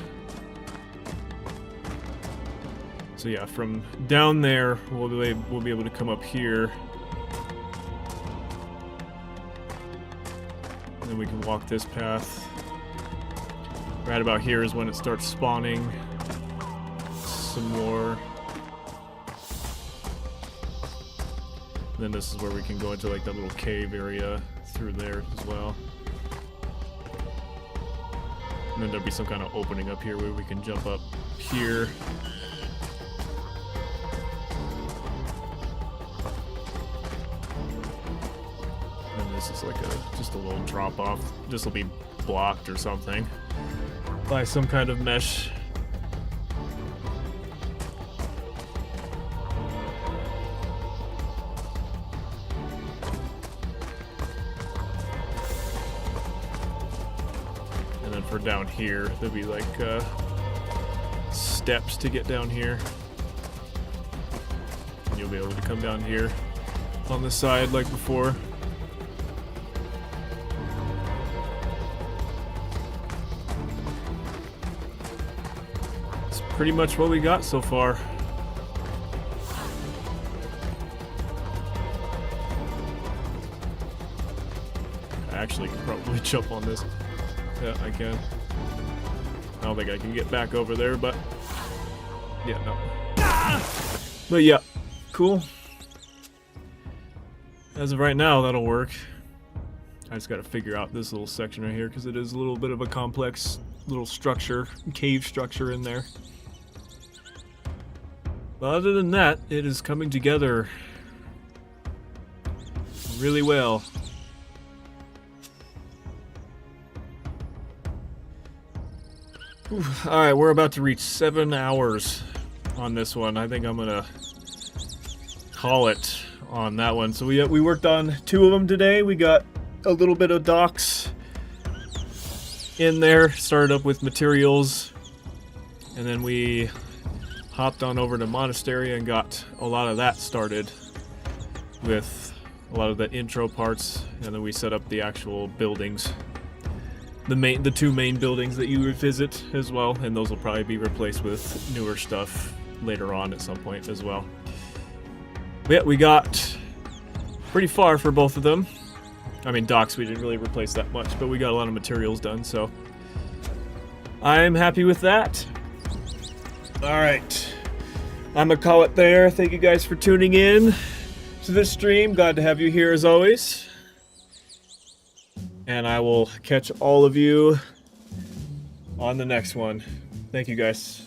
So yeah, from down there, we'll be able to come up here. And then we can walk this path. Right about here is when it starts spawning some more. And then this is where we can go into like that little cave area through there as well. And then there'll be some kind of opening up here where we can jump up here. This is like just a little drop off. This will be blocked or something by some kind of mesh. And then for down here, there'll be like steps to get down here. And you'll be able to come down here on the side like before. Pretty much what we got so far. I actually could probably jump on this. Yeah, I can. I don't think I can get back over there, but yeah, no. But yeah, cool. As of right now, that'll work. I just gotta figure out this little section right here because it is a little bit of a complex little structure, cave structure in there. But other than that, it is coming together really well. Alright, we're about to reach 7 hours on this one. I think I'm gonna call it on that one. So we worked on 2 of them today. We got a little bit of docks in there. Started up with materials. And then we hopped on over to Monastery and got a lot of that started with a lot of the intro parts, and then we set up the actual buildings, the 2 main buildings that you would visit as well, and those will probably be replaced with newer stuff later on at some point as well. But yeah, we got pretty far for both of them. I mean, docks we didn't really replace that much, but we got a lot of materials done, so I'm happy with that. Alright, I'm gonna call it there. Thank you guys for tuning in to this stream. Glad to have you here as always. And I will catch all of you on the next one. Thank you guys.